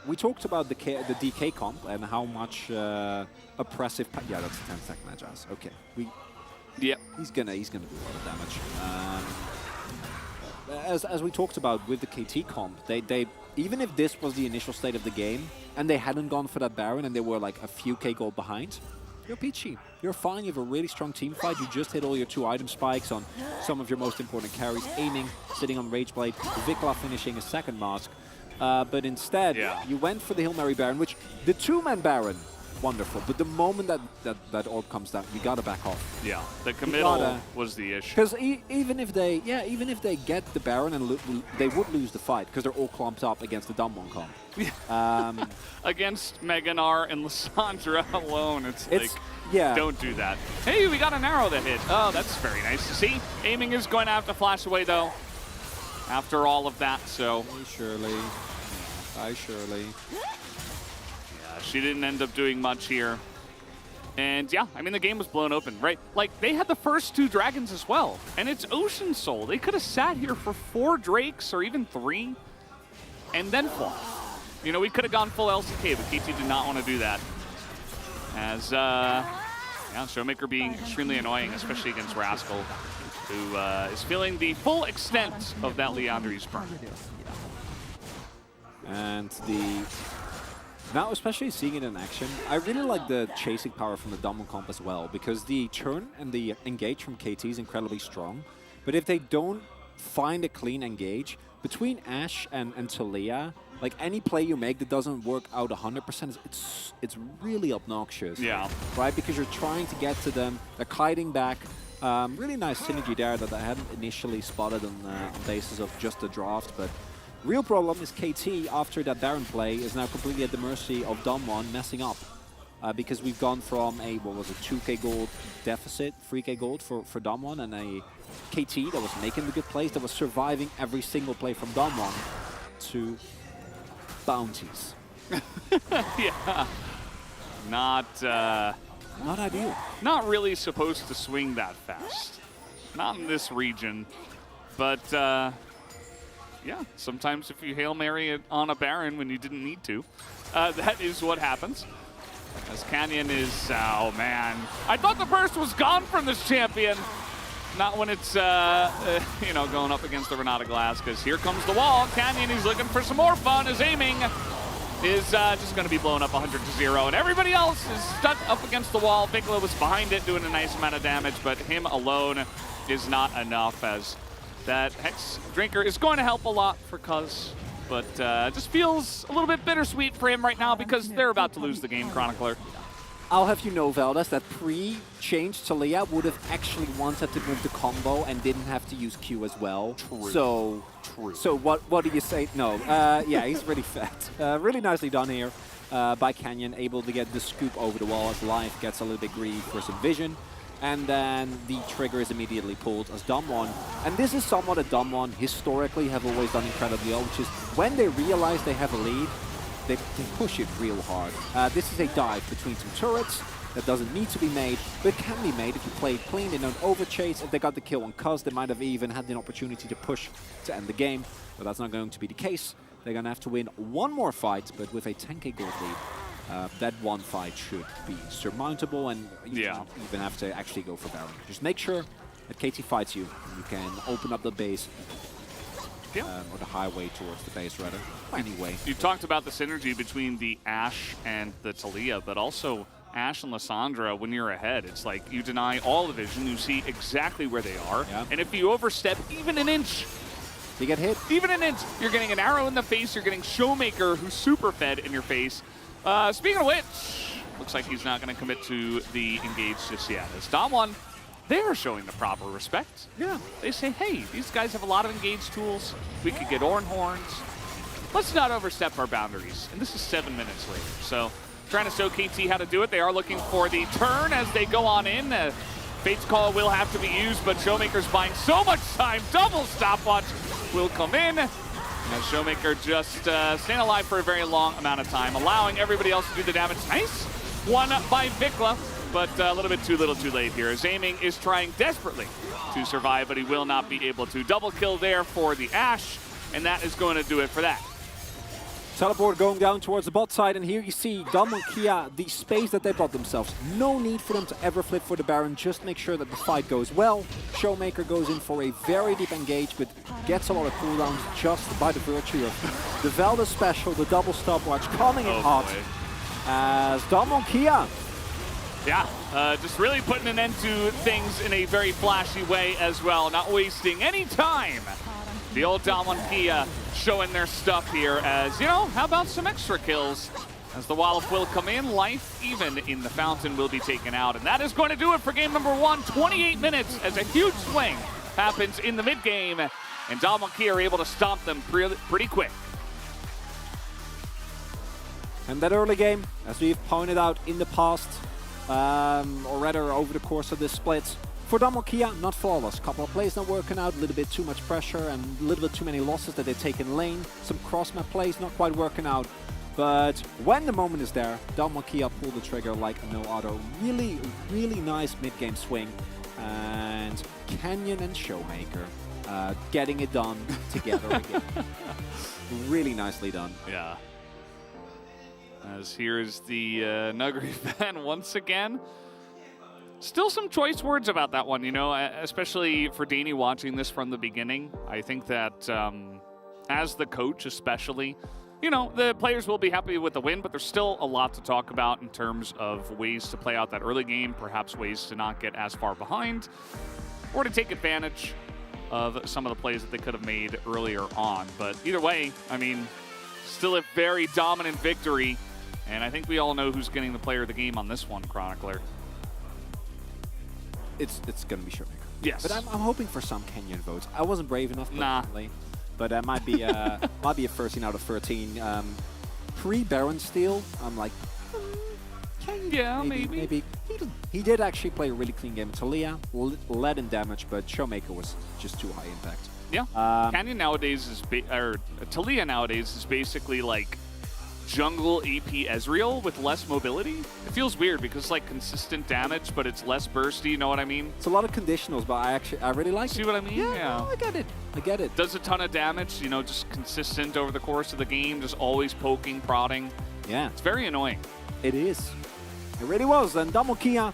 We talked about the DK comp and how much oppressive. Yeah, that's a 10-second edge as. Okay, he's gonna do a lot of damage. As we talked about with the KT comp, they even if this was the initial state of the game and they hadn't gone for that Baron and they were like a few K gold behind, you're peachy. You're fine. You have a really strong team fight. You just hit all your 2 item spikes on some of your most important carries, aiming, sitting on Rageblade, Vikla finishing a second mask. But instead, you went for the Hail Mary Baron, which the 2-man Baron wonderful. But the moment that orb comes down, you gotta back off. Yeah, the committal was the issue. Because even if they get the Baron, and they would lose the fight because they're all clumped up against the Damwon comp. Against Meganar and Lissandra alone, it's like, yeah. Don't do that. Hey, we got an arrow that hit. Oh, that's very nice to see. Aiming is going to have to flash away, though, after all of that, so. Hi, Shirley. Yeah, she didn't end up doing much here. And yeah, I mean, the game was blown open, right? Like, they had the first 2 dragons as well, and it's Ocean Soul. They could have sat here for 4 Drakes or even 3, and then fought. You know, we could have gone full LCK, but KT did not want to do that. As, yeah, Showmaker being extremely annoying, especially against Rascal, who is feeling the full extent of that Leandri's burn. And now, especially seeing it in action, I really like the chasing power from the Damwon comp as well, because the turn and the engage from KT is incredibly strong. But if they don't find a clean engage, between Ashe and Taliyah, like any play you make that doesn't work out 100%, it's really obnoxious. Yeah. Right? Because you're trying to get to them, they're kiting back. Really nice synergy there that I hadn't initially spotted on basis of just the draft, but real problem is KT, after that Baron play, is now completely at the mercy of Damwon messing up. Because we've gone from a, 2k gold deficit, 3k gold for Damwon, and a KT that was making the good plays, that was surviving every single play from Damwon, to bounties. Yeah. Not ideal. Not really supposed to swing that fast. Not in this region. But, yeah, sometimes if you Hail Mary it on a Baron when you didn't need to, that is what happens. As Canyon is, oh man. I thought the burst was gone from this champion. Not when it's, you know, going up against the Renata Glass, because here comes the wall. Canyon, he's looking for some more fun. His aiming is just going to be blown up 100-0, and everybody else is stuck up against the wall. Vikla was behind it, doing a nice amount of damage, but him alone is not enough, as that Hex Drinker is going to help a lot for Cuz, but just feels a little bit bittersweet for him right now because they're about to lose the game, Chronicler. I'll have you know, Veldas, that pre-change Taliyah would have actually wanted to move the combo and didn't have to use Q as well. True. So what do you say? No, yeah, he's really fat. Really nicely done here by Canyon, able to get the scoop over the wall as Life gets a little bit greedy for some vision. And then the trigger is immediately pulled as Damwon. And this is somewhat that Damwon historically have always done incredibly well, which is when they realize they have a lead, they push it real hard. This is a dive between some turrets that doesn't need to be made, but it can be made if you play it clean. They don't overchase. If they got the kill on Cuz, they might have even had the opportunity to push to end the game, but that's not going to be the case. They're going to have to win one more fight, but with a 10k gold lead. That one fight should be surmountable, and you don't even have to actually go for Baron. Just make sure that KT fights you, and you can open up the base. Or the highway towards the base, rather. Anyway. You talked about the synergy between the Ashe and the Taliyah, but also Ashe and Lissandra, when you're ahead, it's like you deny all the vision, you see exactly where they are, and if you overstep even an inch, you get hit. Even an inch, you're getting an arrow in the face, you're getting Showmaker, who's super fed in your face. Speaking of which, looks like he's not going to commit to the engage just yet. As Damwon, they're showing the proper respect. Yeah. They say, hey, these guys have a lot of engage tools. We could get Orn Horns. Let's not overstep our boundaries. And this is 7 minutes later. So trying to show KT how to do it. They are looking for the turn as they go on in. Fate's Call will have to be used, but Showmaker's buying so much time. Double stopwatch will come in. As Showmaker just staying alive for a very long amount of time, allowing everybody else to do the damage. Nice one by Vikla, but a little bit too little too late here. His aiming is trying desperately to survive, but he will not be able to. Double kill there for the Ashe, and that is going to do it for that. Teleport going down towards the bot side, and here you see Damwon Kia, the space that they bought themselves. No need for them to ever flip for the Baron, just make sure that the fight goes well. Showmaker goes in for a very deep engage, but gets a lot of cooldowns just by the virtue of the Velda special, the double stopwatch, coming in hot. As Damwon Kia. Yeah, just really putting an end to things in a very flashy way as well, not wasting any time. The old Damwon Kia showing their stuff here as, you know, how about some extra kills? As the Wallop will come in, life even in the fountain will be taken out. And that is going to do it for game number 1. 28 minutes as a huge swing happens in the mid-game. And DRX are able to stomp them pretty quick. And that early game, as we've pointed out in the past, or rather over the course of this split, for DRX, not flawless. Couple of plays not working out, a little bit too much pressure and a little bit too many losses that they take in lane. Some cross-map plays not quite working out. But when the moment is there, DRX pull the trigger like no other. Really, really nice mid-game swing. And Canyon and Showmaker getting it done together again. Really nicely done. Yeah. As here's the Nuggery fan once again. Still some choice words about that one, you know, especially for Danny watching this from the beginning. I think that as the coach especially, you know, the players will be happy with the win, but there's still a lot to talk about in terms of ways to play out that early game, perhaps ways to not get as far behind, or to take advantage of some of the plays that they could have made earlier on. But either way, I mean, still a very dominant victory, and I think we all know who's getting the player of the game on this one, Chronicler. It's going to be Showmaker. Yes. But I'm hoping for some Canyon votes. I wasn't brave enough, personally. But that might be might be a 13 out of 13. Pre-Baron steal, I'm like, Yeah, maybe. He did actually play a really clean game. Talia led in damage, but Showmaker was just too high impact. Yeah. Canyon nowadays is, Talia nowadays is basically like jungle AP Ezreal with less mobility. It feels weird because it's like consistent damage, but it's less bursty, you know what I mean? It's a lot of conditionals, but I really like it. See what I mean? Yeah. No, I get it. I get it. Does a ton of damage, you know, just consistent over the course of the game, just always poking, prodding. Yeah. It's very annoying. It is. It really was. And DRX,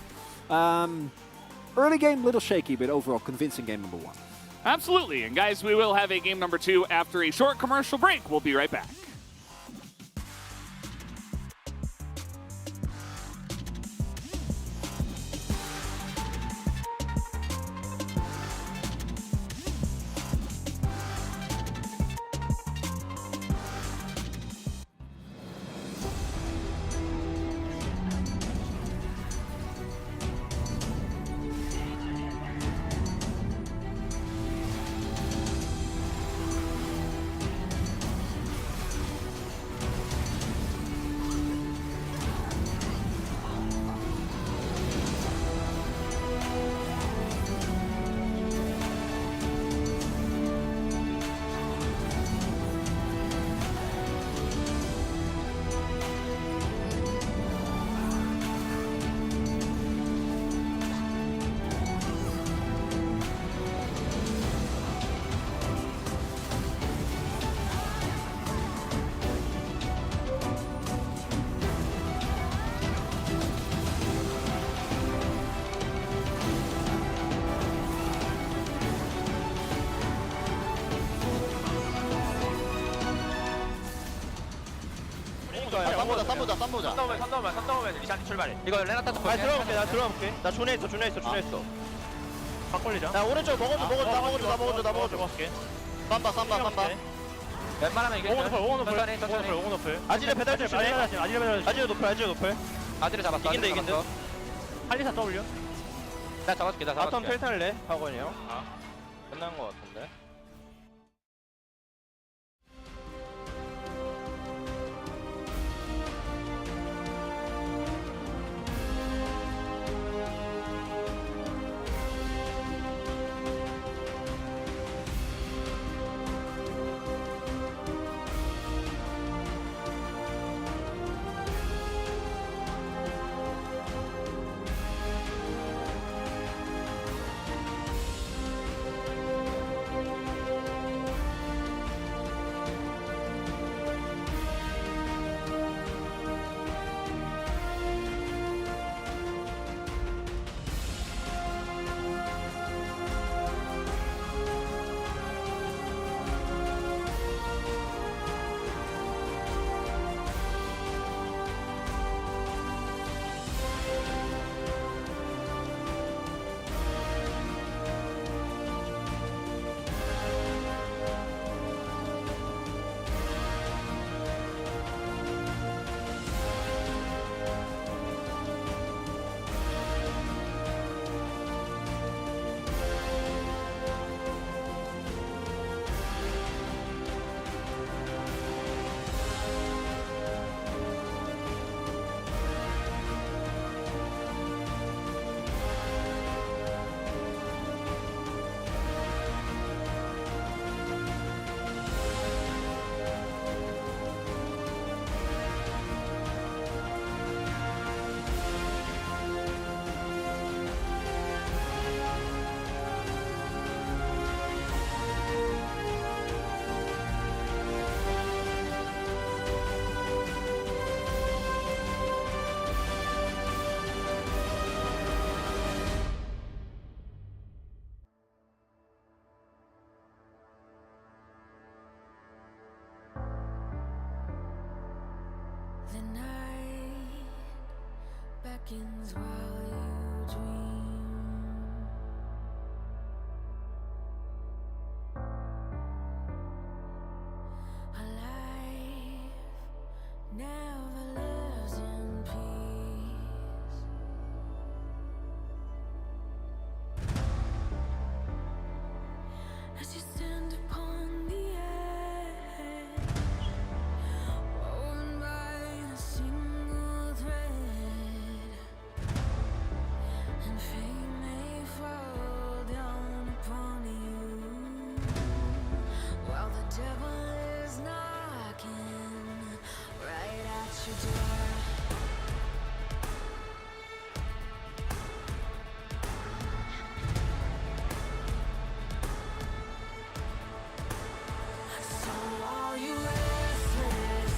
early game, little shaky, but overall convincing game number 1. Absolutely. And guys, we will have a game number 2 after a short commercial break. We'll be right back. 쌈 넣으면 리산이 출발해. 이거 레나타 쪽. 들어볼게. 나 들어볼게. 나 준해 있어. 박 걸리자. 야 오른쪽 먹어줘. 나 먹어줘. 쌈바. 웬만하면 이게. 오건 높을. 아지레 배달 조심해. 아지레 높을. 아지레 잡았어. 이긴다. 할리사 W. 나 잡아줄게. 바텀 펠탈래. 박원이 형. 끝난 거 같은데. seconds while you dream. A life never lives in peace. As you stand upon the edge, woven by a single thread, and fate may fall down upon you, while the devil is knocking right at your door. So are you restless?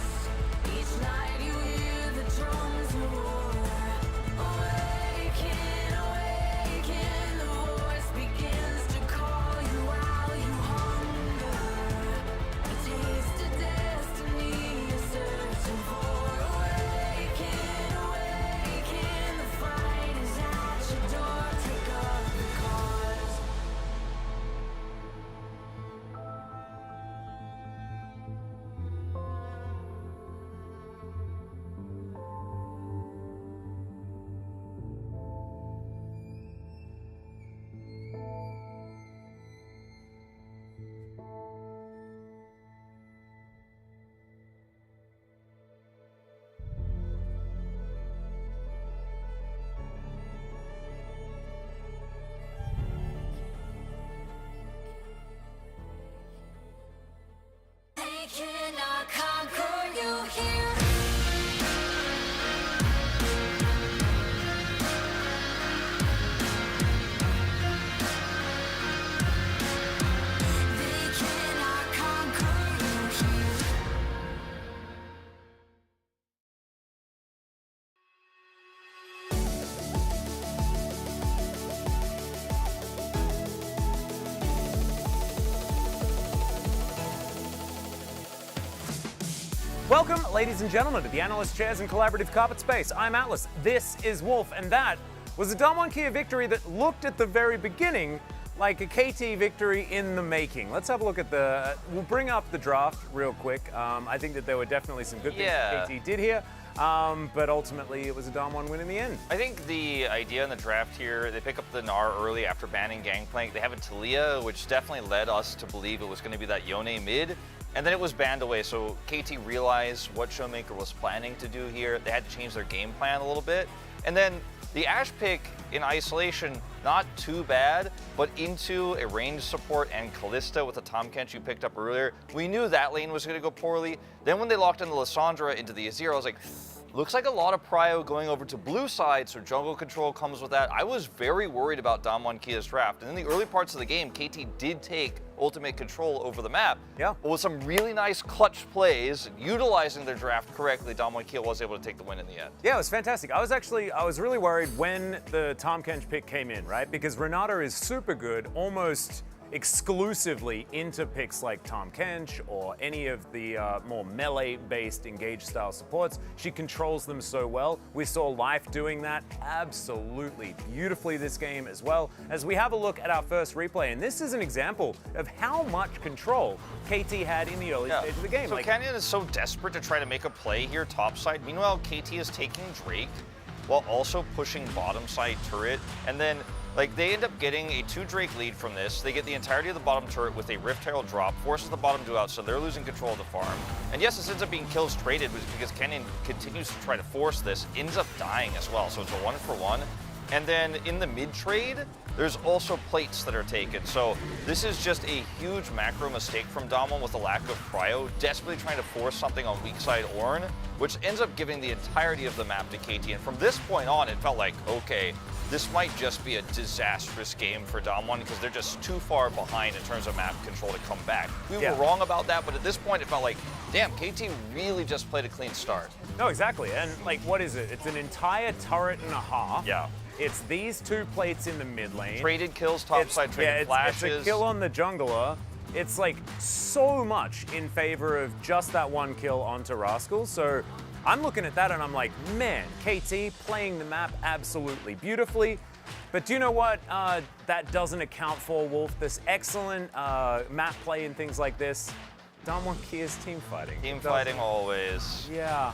Each night you hear the drums roar. Awaken, awaken, the voice begins to call you while you hunger. A taste of destiny you're searching for. Awaken, awaken, the fight is at your door. Take up the cause. They cannot conquer you here. They cannot conquer you here. Welcome, ladies and gentlemen, to the Analyst Chairs and Collaborative Carpet Space. I'm Atlas. This is Wolf, and that was a Damwon Kia victory that looked at the very beginning like a KT victory in the making. Let's have a look at the. We'll bring up the draft real quick. I think that there were definitely some good things that KT did here, but ultimately it was a Damwon win in the end. I think the idea in the draft here, they pick up the Gnar early after banning Gangplank. They have a Talia, which definitely led us to believe it was going to be that Yone mid. And then it was banned away, so KT realized what Showmaker was planning to do here. They had to change their game plan a little bit. And then the Ashe pick in isolation, not too bad, but into a range support and Kalista with the Tahm Kench you picked up earlier. We knew that lane was going to go poorly. Then when they locked in the Lissandra into the Azir, I was like, looks like a lot of prio going over to blue side, so jungle control comes with that. I was very worried about Damwon Kia's draft. And in the early parts of the game, KT did take ultimate control over the map. Yeah. But with some really nice clutch plays, utilizing their draft correctly, Damwon Kia was able to take the win in the end. Yeah, it was fantastic. I was really worried when the Tahm Kench pick came in, right? Because Renata is super good, almost exclusively into picks like Tahm Kench or any of the more melee-based engage style supports. She controls them so well. We saw Life doing that absolutely beautifully this game as well. As we have a look at our first replay, and this is an example of how much control KT had in the early stage of the game. So Canyon is so desperate to try to make a play here topside. Meanwhile, KT is taking Drake while also pushing bottom side turret, and then like they end up getting a 2 Drake lead from this. They get the entirety of the bottom turret with a Rift Herald drop, forces the bottom duo out, so they're losing control of the farm. And yes, this ends up being kills traded because Canyon continues to try to force this, ends up dying as well, so it's a 1-for-1. And then in the mid trade, there's also plates that are taken. So this is just a huge macro mistake from Damwon with the lack of prio, desperately trying to force something on weak side Ornn, which ends up giving the entirety of the map to KT. And from this point on, it felt like, okay, this might just be a disastrous game for Damwon because they're just too far behind in terms of map control to come back. We were wrong about that, but at this point it felt like, damn, KT really just played a clean start. No, exactly. And like, what is it? It's an entire turret and a half. Yeah. It's these 2 plates in the mid lane. Traded kills, topside traded flashes. It's a kill on the jungler. It's like so much in favor of just that 1 kill onto Rascal. So I'm looking at that and I'm like, man, KT playing the map absolutely beautifully. But do you know what that doesn't account for, Wolf? This excellent map play and things like this. Damwon Kia's team fighting. Team fighting always. Yeah.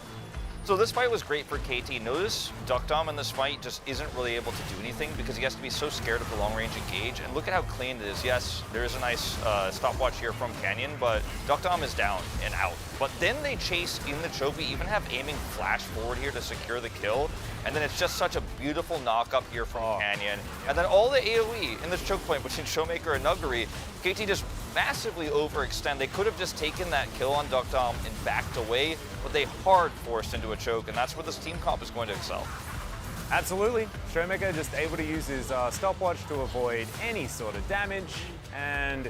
So this fight was great for KT. Notice DuckDom in this fight just isn't really able to do anything because he has to be so scared of the long-range engage. And look at how clean it is. Yes, there is a nice stopwatch here from Canyon, but DuckDom is down and out. But then they chase in the choke. We even have aiming flash forward here to secure the kill. And then it's just such a beautiful knock-up here from Canyon. And then all the AoE in this choke point between Showmaker and Nuguri, KT just massively overextend. They could have just taken that kill on DuckDom and backed away, but they hard forced into a choke, and that's where this team comp is going to excel. Absolutely. Showmaker just able to use his stopwatch to avoid any sort of damage, and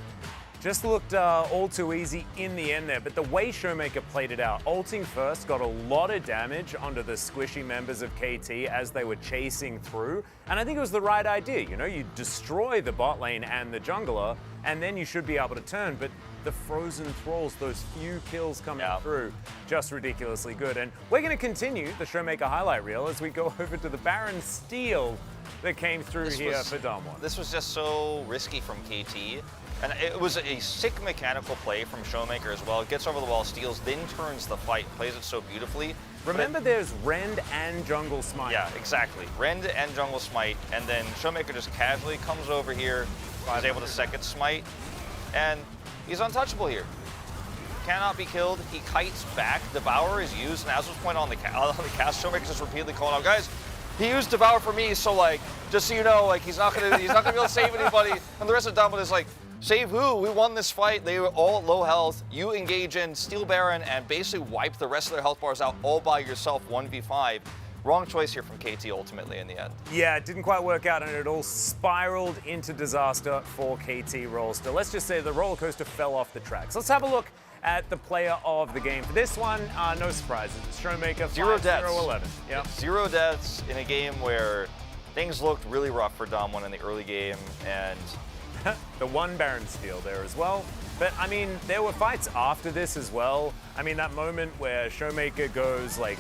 just looked all too easy in the end there. But the way Showmaker played it out, ulting first, got a lot of damage onto the squishy members of KT as they were chasing through. And I think it was the right idea. You know, you destroy the bot lane and the jungler, and then you should be able to turn. But the frozen thralls, those few kills coming through, just ridiculously good. And we're going to continue the Showmaker highlight reel as we go over to the Baron steal that came through for Damwon. This was just so risky from KT. And it was a sick mechanical play from Showmaker as well. It gets over the wall, steals, then turns the fight, plays it so beautifully. Remember, there's Rend and Jungle Smite. Yeah, exactly. Rend and Jungle Smite, and then Showmaker just casually comes over here, is able to second Smite, and he's untouchable here. Cannot be killed. He kites back. Devour is used, and as was pointed on the cast, Showmaker just repeatedly calling out, guys, he used Devour for me, so like, just so you know, like he's not gonna be able to save anybody. And the rest of Damwon is like, save who? We won this fight. They were all low health. You engage in, steal Baron, and basically wipe the rest of their health bars out all by yourself, 1v5. Wrong choice here from KT ultimately in the end. Yeah, it didn't quite work out, and it all spiraled into disaster for KT Rolster. Let's just say the roller coaster fell off the tracks. Let's have a look at the player of the game. For this one, no surprises. It's Showmaker, 0 deaths. 5-0-11. Yep. 0 deaths in a game where things looked really rough for Damwon in the early game, and the one Baron steal there as well. But I mean, there were fights after this as well. I mean, that moment where Showmaker goes like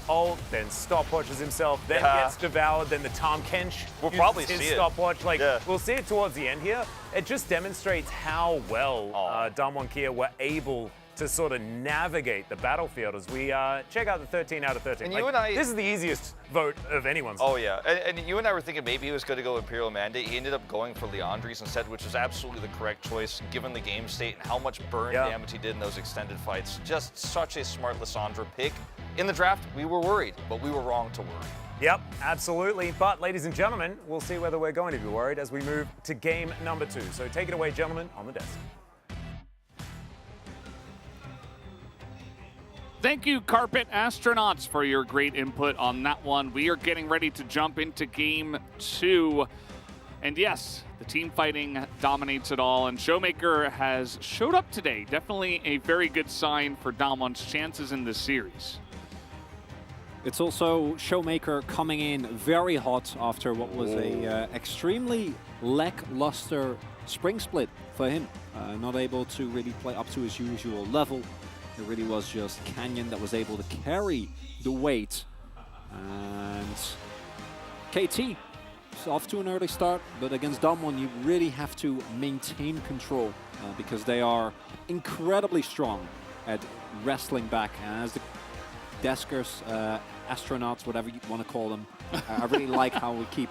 ult, then stopwatches himself, then gets devoured, then the Tahm Kench we'll probably his see it. stopwatch. Like, we'll see it towards the end here. It just demonstrates how well Damwon Kia were able to sort of navigate the battlefield as we check out the 13 out of 13. And like, you and I, this is the easiest vote of anyone's. Oh yeah, and you and I were thinking maybe he was going to go Imperial Mandate. He ended up going for Leandri's instead, which was absolutely the correct choice given the game state and how much burn damage he did in those extended fights. Just such a smart Lissandra pick. In the draft, we were worried, but we were wrong to worry. Yep, absolutely. But ladies and gentlemen, we'll see whether we're going to be worried as we move to game number 2. So take it away, gentlemen, on the desk. Thank you, Carpet Astronauts, for your great input on that one. We are getting ready to jump into game 2. And yes, the team fighting dominates it all, and Showmaker has showed up today. Definitely a very good sign for Damwon's chances in this series. It's also Showmaker coming in very hot after what was a extremely lackluster spring split for him. Not able to really play up to his usual level. It really was just Canyon that was able to carry the weight. And KT is off to an early start, but against Damwon you really have to maintain control because they are incredibly strong at wrestling back. And as the Deskers, astronauts, whatever you want to call them, I really like how we keep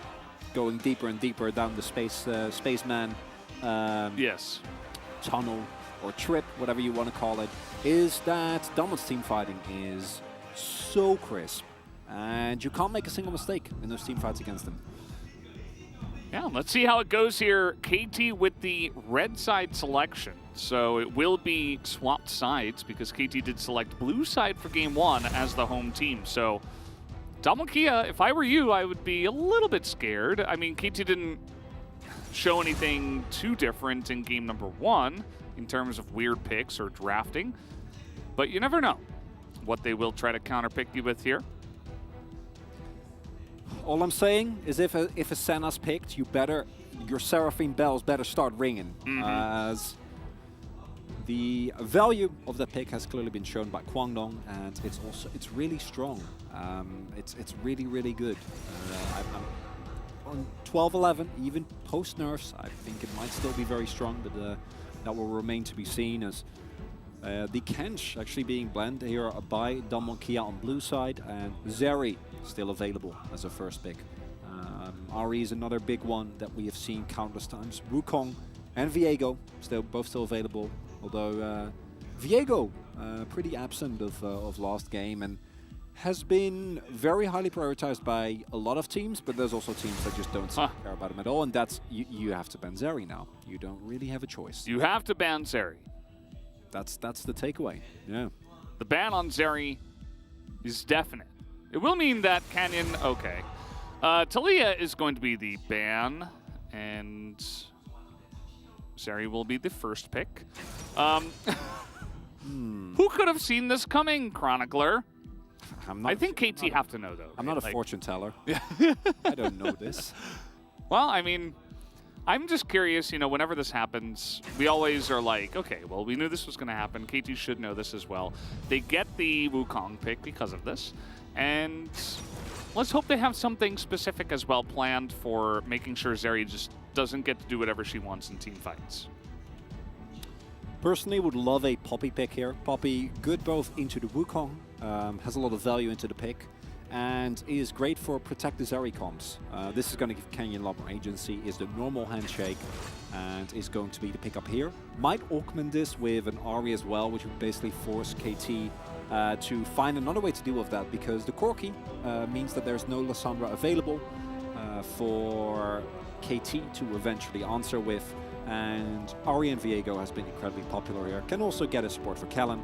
going deeper and deeper down the spaceman tunnel or trip, whatever you want to call it, is that Damwon's team fighting is so crisp, and you can't make a single mistake in those team fights against them. Yeah, let's see how it goes here. KT with the red side selection. So it will be swapped sides because KT did select blue side for game 1 as the home team. So Damwon Kia, if I were you, I would be a little bit scared. I mean, KT didn't show anything too different in game number 1 in terms of weird picks or drafting, but you never know what they will try to counterpick you with here. All I'm saying is if a Senna's picked, your Seraphine bells better start ringing, as The value of that pick has clearly been shown by Kwangdong, and it's really strong. It's really good. I'm on 12-11, even post nerfs, I think it might still be very strong, but that will remain to be seen as the Kench actually being blended here by Damwon Kia on blue side, and Zeri still available as a first pick. Ari is another big one that we have seen countless times. Wukong and Viego both still available, although Viego pretty absent of last game and has been very highly prioritized by a lot of teams, but there's also teams that just don't care about him at all, and that's you have to ban Zeri now. You don't really have a choice. You have to ban Zeri. That's the takeaway. Yeah. The ban on Zeri is definite. It will mean that Canyon, okay. Talia is going to be the ban, and Zeri will be the first pick. Who could have seen this coming, Chronicler? I think KT have to know, though. I'm not a fortune teller. I don't know this. Well, I mean, I'm just curious, you know, whenever this happens, we always are like, okay, well, we knew this was going to happen. KT should know this as well. They get the Wukong pick because of this, and let's hope they have something specific as well planned for making sure Zeri just doesn't get to do whatever she wants in team fights. Personally, would love a Poppy pick here. Poppy, good both into the Wukong, has a lot of value into the pick, and is great for protect the Zeri comps. This is going to give Canyon a lot more agency, is the normal handshake, and is going to be the pickup here. Might augment this with an Ahri as well, which would basically force KT to find another way to deal with that, because the Corki means that there's no Lissandra available for KT to eventually answer with. And Ahri and Viego has been incredibly popular here. Can also get a support for Kellen,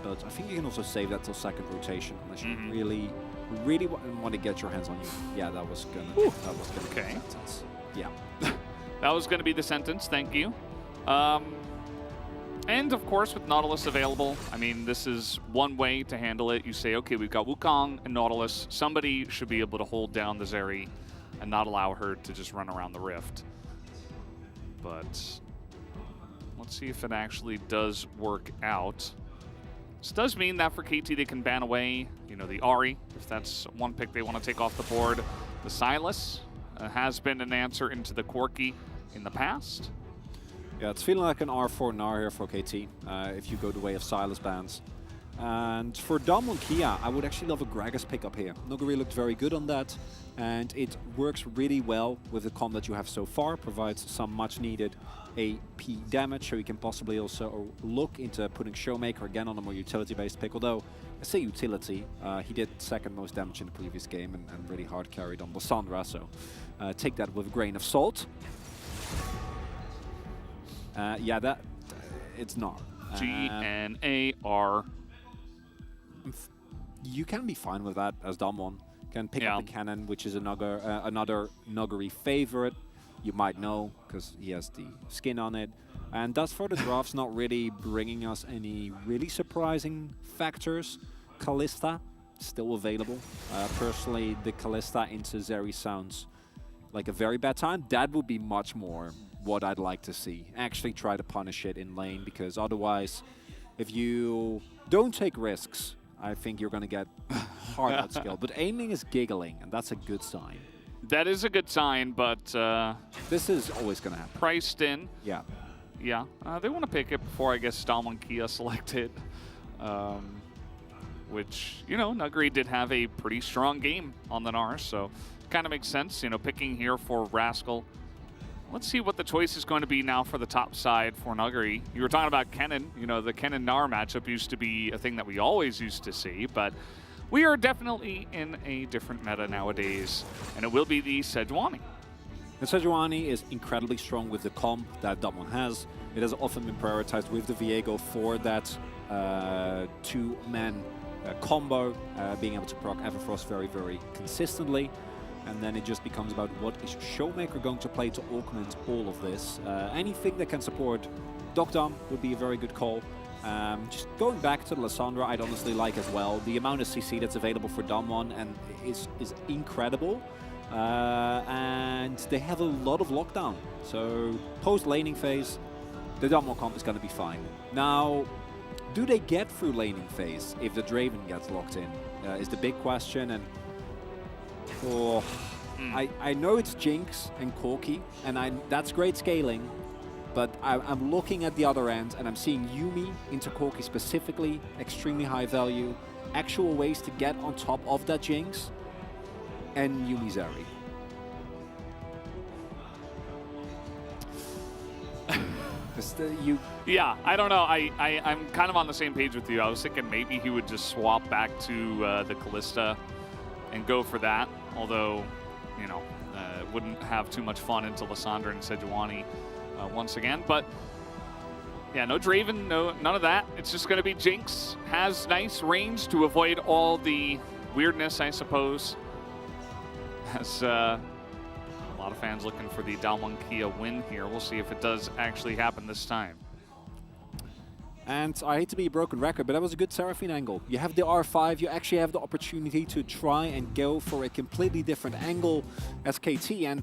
but I think you can also save that till second rotation unless you really want to get your hands on you. Yeah, that was gonna be the sentence. Yeah, that was gonna be the sentence. Thank you. And of course, with Nautilus available, I mean, this is one way to handle it. You say, okay, we've got Wukong and Nautilus. Somebody should be able to hold down the Zeri and not allow her to just run around the rift. But let's see if it actually does work out. This does mean that for KT they can ban away, you know, the Ahri, if that's one pick they want to take off the board. The Sylas has been an answer into the Corki in the past. Yeah, it's feeling like an R4 Gnar here for KT, if you go the way of Sylas bans. And for Damwon Kia, I would actually love a Gragas pickup here. Nuguri looked very good on that, and it works really well with the comp that you have so far, provides some much needed AP damage, so you can possibly also look into putting Showmaker again on a more utility-based pick, although I say utility, he did second most damage in the previous game and really hard carried on Lissandra, so take that with a grain of salt. Yeah, that it's not. GNAR. You can be fine with that as Damwon. Can pick up the cannon, which is another Nuguri favorite. You might know, because he has the skin on it. And thus far the draft's not really bringing us any really surprising factors. Kalista, still available. Personally, the Kalista into Zeri sounds like a very bad time. That would be much more what I'd like to see. Actually try to punish it in lane, because otherwise, if you don't take risks, I think you're going to get hard outskilled. But aiming is giggling, and that's a good sign. That is a good sign, but this is always going to happen. Priced in. Yeah. Yeah. They want to pick it before, I guess, Damwon Kia selected. Which, you know, Nuguri did have a pretty strong game on the Gnar, so kind of makes sense, you know, picking here for Rascal. Let's see what the choice is going to be now for the top side for Nuguri. You were talking about Kennen. You know, the Kennen-Gnar matchup used to be a thing that we always used to see, but we are definitely in a different meta nowadays, and it will be the Sejuani. The Sejuani is incredibly strong with the comp that Damwon has. It has often been prioritized with the Viego for that two-man combo, being able to proc Everfrost very, very consistently. And then it just becomes about what is Showmaker going to play to augment all of this. Anything that can support Dokdam would be a very good call. Just going back to the Lissandra, I'd honestly like as well. The amount of CC that's available for Damwon and is incredible. And they have a lot of lockdown. So post-laning phase, the Dumbo comp is going to be fine. Now, do they get through laning phase if the Draven gets locked in? Is the big question. And I know it's Jinx and Corki, and that's great scaling, but I'm looking at the other end, and I'm seeing Yuumi into Corki specifically, extremely high value, actual ways to get on top of that Jinx, and Yuumi Zeri. Yeah, I don't know. I'm kind of on the same page with you. I was thinking maybe he would just swap back to the Kalista and go for that, although, you know, wouldn't have too much fun into Lissandra and Sejuani once again. But yeah, no Draven, none of that. It's just going to be Jinx. Has nice range to avoid all the weirdness, I suppose. Has a lot of fans looking for the Dalmonkia win here. We'll see if it does actually happen this time. And I hate to be a broken record, but that was a good Seraphine angle. You have the R5, you actually have the opportunity to try and go for a completely different angle as KT, and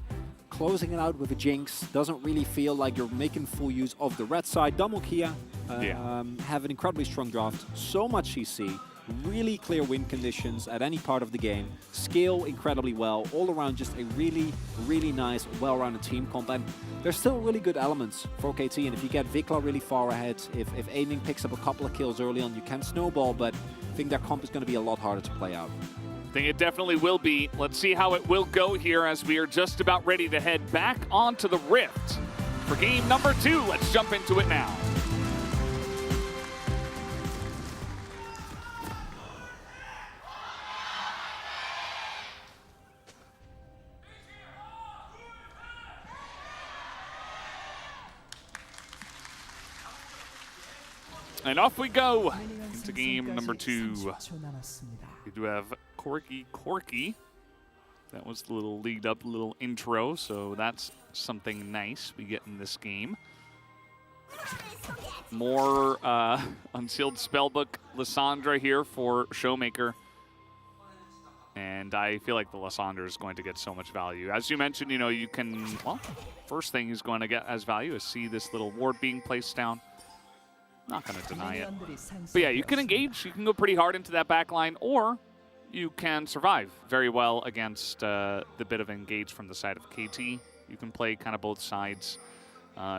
closing it out with a Jinx doesn't really feel like you're making full use of the red side. Dalmonkia have an incredibly strong draft, so much CC, really clear win conditions at any part of the game, scale incredibly well, all around just a really, really nice, well-rounded team comp. And there's still really good elements for KT, and if you get Vikla really far ahead, if aiming picks up a couple of kills early on, you can snowball, but I think their comp is going to be a lot harder to play out. I think it definitely will be. Let's see how it will go here as we are just about ready to head back onto the Rift for game number 2. Let's jump into it now. And off we go into game number 2. We do have Corki. That was the little lead up, little intro, so that's something nice we get in this game. More Unsealed Spellbook Lissandra here for Showmaker. And I feel like the Lissandra is going to get so much value. As you mentioned, you know, you can, well, first thing he's going to get as value is see this little ward being placed down. Not going to deny it. But yeah, you can engage. You can go pretty hard into that back line, or you can survive very well against the bit of engage from the side of KT. You can play kind of both sides.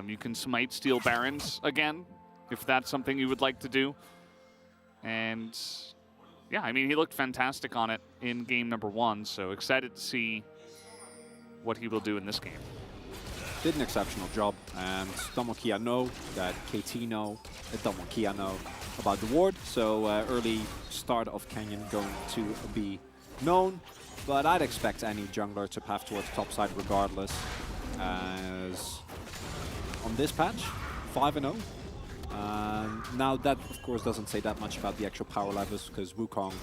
You can smite Steel Barons again, if that's something you would like to do. And yeah, I mean, he looked fantastic on it in game number 1, so excited to see what he will do in this game. Did an exceptional job, and Dalmonkia know that KT know that Dalmonkia know about the ward, so early start of Canyon going to be known, but I'd expect any jungler to path towards topside regardless, as on this patch, 5-0. Now that, of course, doesn't say that much about the actual power levels, because Wukong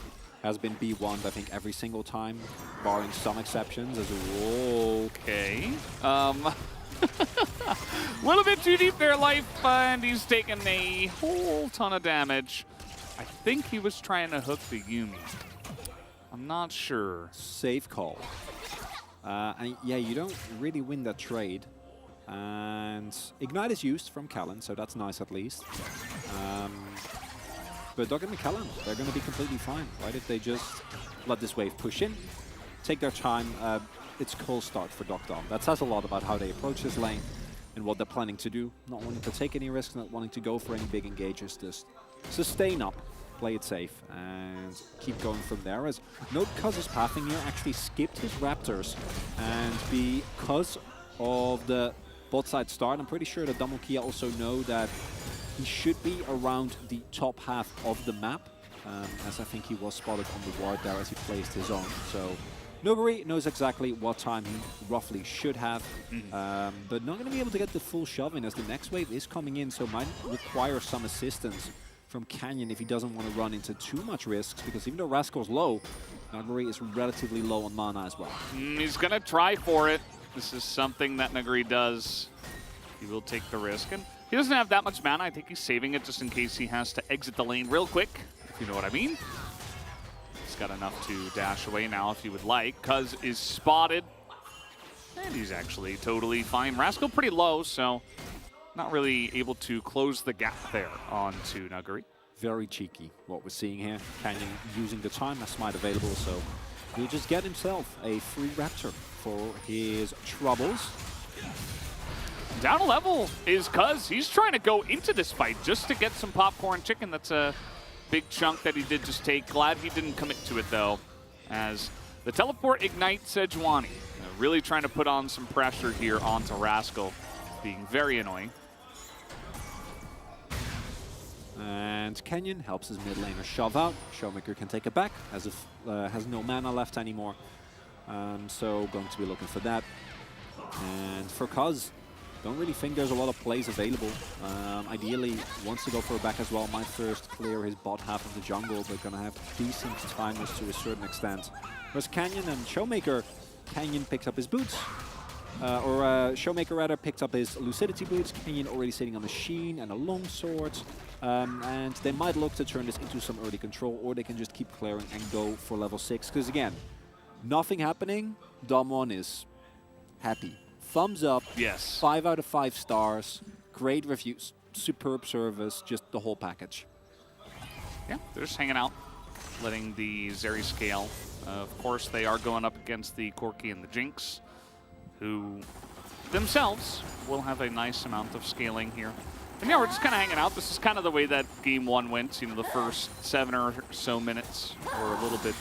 has been B1'd, I think, every single time, barring some exceptions. As okay. A little bit too deep there, Life, and he's taken a whole ton of damage. I think he was trying to hook the Yuumi. I'm not sure. Safe call. And yeah, you don't really win that trade. And Ignite is used from Callan, so that's nice at least. But Dog and McCallum, they're going to be completely fine, right? If they just let this wave push in, take their time. It's a cold start for Dog. That says a lot about how they approach this lane and what they're planning to do. Not wanting to take any risks, not wanting to go for any big engages, just sustain up, play it safe, and keep going from there. As note Cuz is pathing here, actually skipped his Raptors, and because of the bot side start, I'm pretty sure that Dalmonkia also know that he should be around the top half of the map, as I think he was spotted on the ward there as he placed his own. So Noguri knows exactly what time he roughly should have, but not going to be able to get the full shove in as the next wave is coming in, so might require some assistance from Canyon if he doesn't want to run into too much risks, because even though Rascal's low, Noguri is relatively low on mana as well. He's going to try for it. This is something that Noguri does. He will take the risk, and he doesn't have that much mana. I think he's saving it just in case he has to exit the lane real quick, if you know what I mean. He's got enough to dash away now if he would like. Cuz is spotted, and he's actually totally fine. Rascal pretty low, so not really able to close the gap there onto Nuguri. Very cheeky what we're seeing here. Canyon using the time that's smite available, so he'll just get himself a free Raptor for his troubles. Down a level is Cuz. He's trying to go into this fight just to get some popcorn chicken. That's a big chunk that he did just take. Glad he didn't commit to it, though, as the teleport ignites Sejuani. Really trying to put on some pressure here onto Rascal, being very annoying. And Kenyon helps his mid laner shove out. Showmaker can take it back, as if has no mana left anymore. So going to be looking for that. And for Cuz, don't really think there's a lot of plays available. Ideally, wants to go for a back as well. Might first clear his bot half of the jungle, but gonna have decent timers to a certain extent. Whereas Canyon and Showmaker, Canyon picks up his boots. Showmaker rather picked up his Lucidity boots. Canyon already sitting on a Sheen and a longsword. And they might look to turn this into some early control, or they can just keep clearing and go for level 6. Because again, nothing happening. Damwon is happy. Thumbs up. Yes. 5 out of 5 stars. Great reviews. Superb service. Just the whole package. Yeah, they're just hanging out, letting the Zeri scale. Of course, they are going up against the Corki and the Jinx, who themselves will have a nice amount of scaling here. And yeah, we're just kind of hanging out. This is kind of the way that Game 1 went. You know, the first 7 or so minutes were a little bit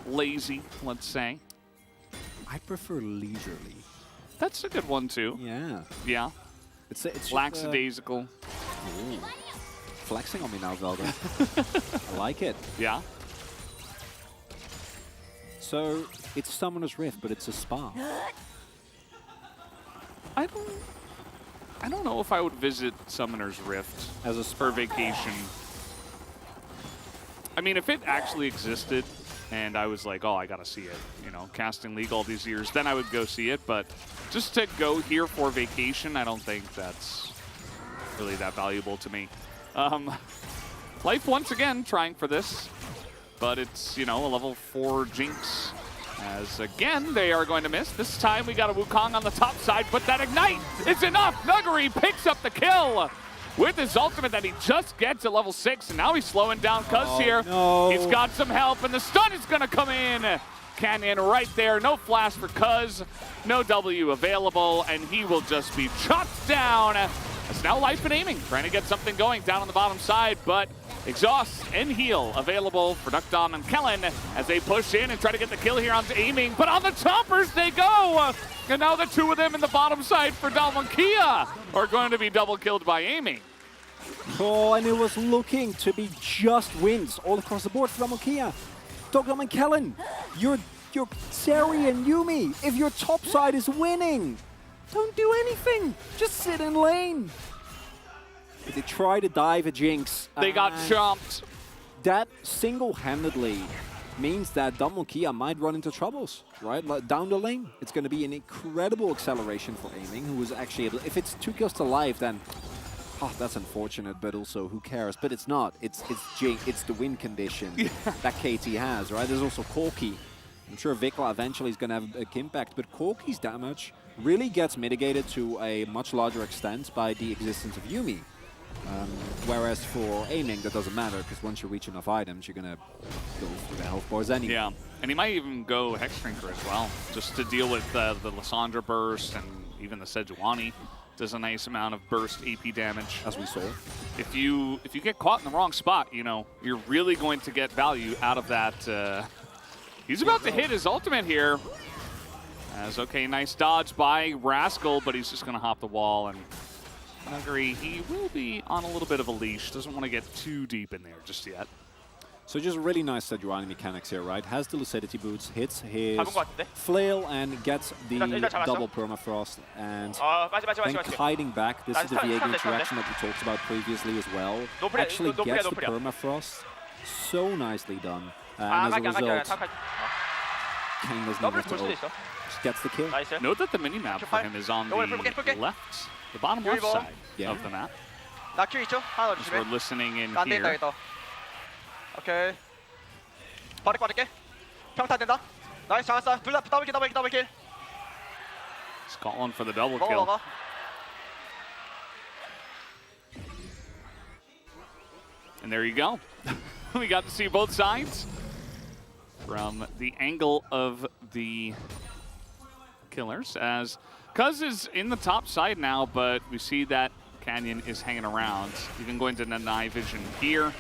lazy, let's say. I prefer leisurely. That's a good one, too. Yeah. Yeah. It's lackadaisical. Ooh. Flexing on me now, Velda. I like it. Yeah. So, it's Summoner's Rift, but it's a spa. I don't know if I would visit Summoner's Rift As a for vacation. I mean, if it actually existed and I was like, oh, I gotta see it, you know, casting League all these years, then I would go see it. But just to go here for vacation, I don't think that's really that valuable to me. Life once again trying for this, but it's, you know, a level 4 Jinx. As again, they are going to miss. This time we got a Wukong on the top side, but that Ignite is enough. Nuguri picks up the kill with his ultimate that he just gets at level 6, and now he's slowing down Cuz here. No. He's got some help, and the stun is going to come in. Canyon right there. No flash for Cuz. No W available, and he will just be chopped down. It's now Life and Aiming, trying to get something going down on the bottom side, but Exhaust and Heal available for Duckdom and Kellen as they push in and try to get the kill here onto Aiming, but on the choppers they go! And now the two of them in the bottom side for Dalmonkia are going to be double killed by Aiming. Oh, and it was looking to be just wins all across the board for Dalmonkia. Duckdom and Kellen, you're Seri and Yuumi. If your top side is winning, don't do anything. Just sit in lane. They try to dive a Jinx. They got chomped. That single-handedly means that Dalmonkia might run into troubles, right? Like down the lane. It's going to be an incredible acceleration for Aiming, who is actually able, if it's 2 kills to life, then that's unfortunate, but also who cares? But it's not. It's the win condition that KT has, right? There's also Corki. I'm sure Vikla eventually is going to have a big impact, but Corki's damage really gets mitigated to a much larger extent by the existence of Yuumi. Whereas for Aiming, that doesn't matter, because once you reach enough items, you're going to go for the health bars anyway. Yeah, and he might even go Hex Drinker as well, just to deal with the Lissandra burst, and even the Sejuani does a nice amount of burst AP damage. As we saw. If you get caught in the wrong spot, you know, you're really going to get value out of that. He's about to hit his ultimate here. As, okay, nice dodge by Rascal, but he's just going to hop the wall, and Nuguri, he will be on a little bit of a leash. Doesn't want to get too deep in there just yet. So just really nice Sejuani mechanics here, right? Has the Lucidity boots, hits his flail, and gets the double permafrost, and then kiting back. This is the Viego interaction that we talked about previously as well. Actually gets the permafrost. So nicely done. And as a result, Kane doesn't have to ult. Just gets the kill. Note that the minimap for him is on the left, the bottom left side of the map. As we're listening in here. 오케이. 빠르게. 평타 된다. 나이스 잡았어. 둘 다 더블킬. He's calling for the double 먹어 kill. 먹어. And there you go. We got to see both sides from the angle of the killers, as Cuz is in the top side now, but we see that Canyon is hanging around, even going to deny vision here.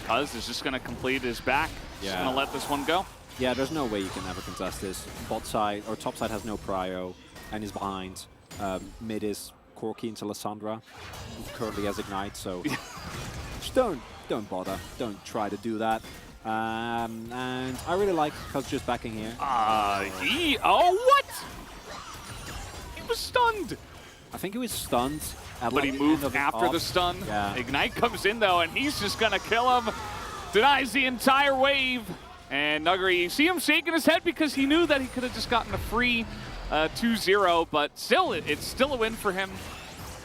Cuz is just going to complete his back, just going to let this one go. Yeah, there's no way you can ever contest this. Bot side, or top side has no prio, and is behind. Mid is Corki into Lissandra, who currently has Ignite, so just don't bother. Don't try to do that. And I really like Cuz just backing here. Oh, what? He was stunned. I think he was stunned. At But like he the moved end of the after off. the stun. Yeah. Ignite comes in though, and he's just gonna kill him. Denies the entire wave. And Nuggery, you see him shaking his head because he knew that he could have just gotten a free 2-0, but still, it's still a win for him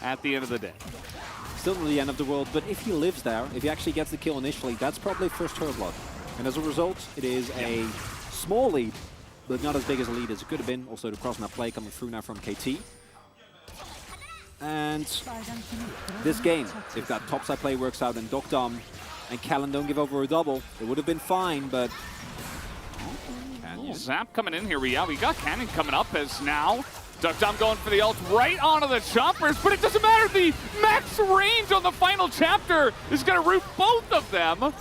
at the end of the day. Still not the end of the world, but if he lives there, if he actually gets the kill initially, that's probably first turret blood. And as a result, it is a small lead, but not as big as a lead as it could have been. Also, the cross-map play coming through now from KT. And this game, if that topside play works out and Dokdom and Callan don't give over a double, it would have been fine, but... Little zap coming in here. We got Cannon coming up as now Dokdom going for the ult right onto the choppers, but it doesn't matter. The max range on the final chapter is going to root both of them.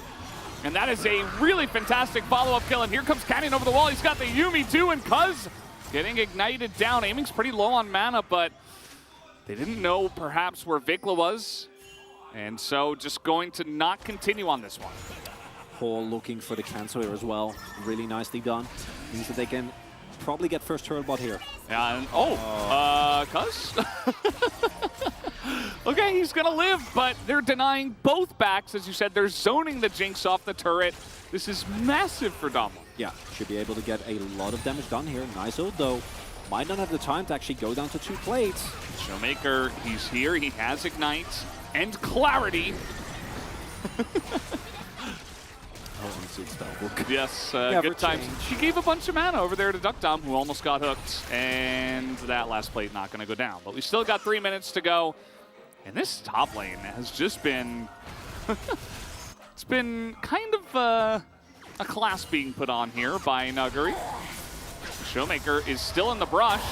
And that is a really fantastic follow-up kill. And here comes Canyon over the wall. He's got the Yumi too, and Cuz getting ignited down. Aiming's pretty low on mana, but they didn't know perhaps where Vikla was. And so just going to not continue on this one. Paul looking for the cancel here as well. Really nicely done. Means that they can probably get first turret bot here. Yeah, and Cuz? Okay, he's gonna live, but they're denying both backs. As you said, they're zoning the Jinx off the turret. This is massive for Dom. Yeah, should be able to get a lot of damage done here. Nice ult though. Might not have the time to actually go down to 2 plates. Showmaker, he's here. He has Ignite and Clarity. Yes, good times. She gave a bunch of mana over there to Dokdom, who almost got hooked, and that last plate not going to go down. But we still got 3 minutes to go, and this top lane has just been... it's been kind of a class being put on here by Nuggery. Showmaker is still in the brush,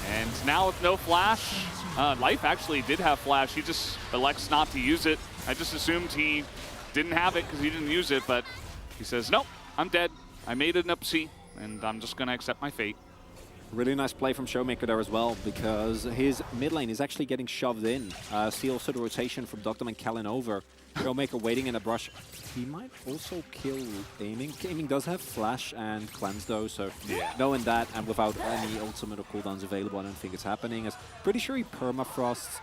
and now with no flash, Life actually did have flash. He just elects not to use it. I just assumed he didn't have it because he didn't use it, but he says, nope, I'm dead. I made an upsie, and I'm just going to accept my fate. Really nice play from Showmaker there as well, because his mid lane is actually getting shoved in. See also the rotation from Dokdom and Callan over. Showmaker waiting in a brush. He might also kill Aiming. Aiming does have flash and cleanse though, so knowing that and without any ultimate or cooldowns available, I don't think it's happening. I'm pretty sure he permafrosts.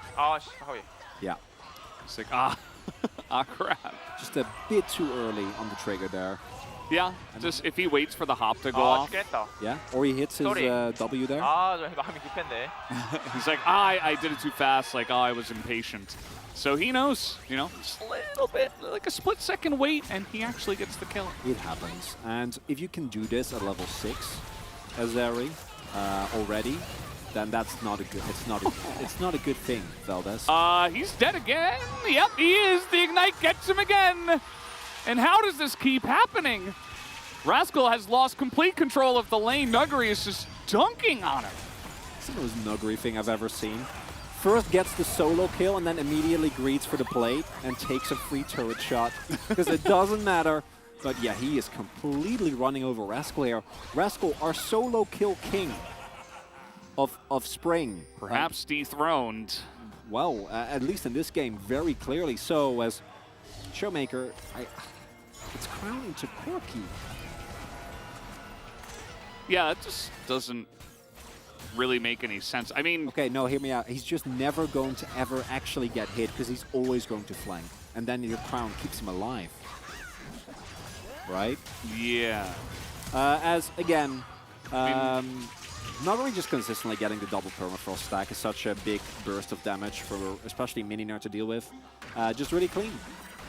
Yeah. It's like, crap. Just a bit too early on the trigger there. Yeah, just if he waits for the hop to go off. Yeah, or he hits his W there. He's like, I did it too fast. Like, I was impatient. So he knows, you know, just a little bit, like a split-second wait, and he actually gets the kill. It happens. And if you can do this at level 6, Azeri, already, then that's not a good. It's not a good thing, Valdez. He's dead again. Yep, he is. The Ignite gets him again. And how does this keep happening? Rascal has lost complete control of the lane. Nuggery is just dunking on him. It's the most Nuggery thing I've ever seen. First gets the solo kill and then immediately greets for the plate and takes a free turret shot because it doesn't matter. But yeah, he is completely running over Rascal here. Rascal, our solo kill king of spring. Perhaps dethroned. Well, at least in this game, very clearly so, as Showmaker, it's crowning to Corki. Yeah, it just doesn't really make any sense. I mean... Okay, no, hear me out. He's just never going to ever actually get hit because he's always going to flank. And then your crown keeps him alive. Right? Yeah. As, again, not really just consistently getting the double permafrost stack is such a big burst of damage for especially Mini-Nerd to deal with. Just really clean.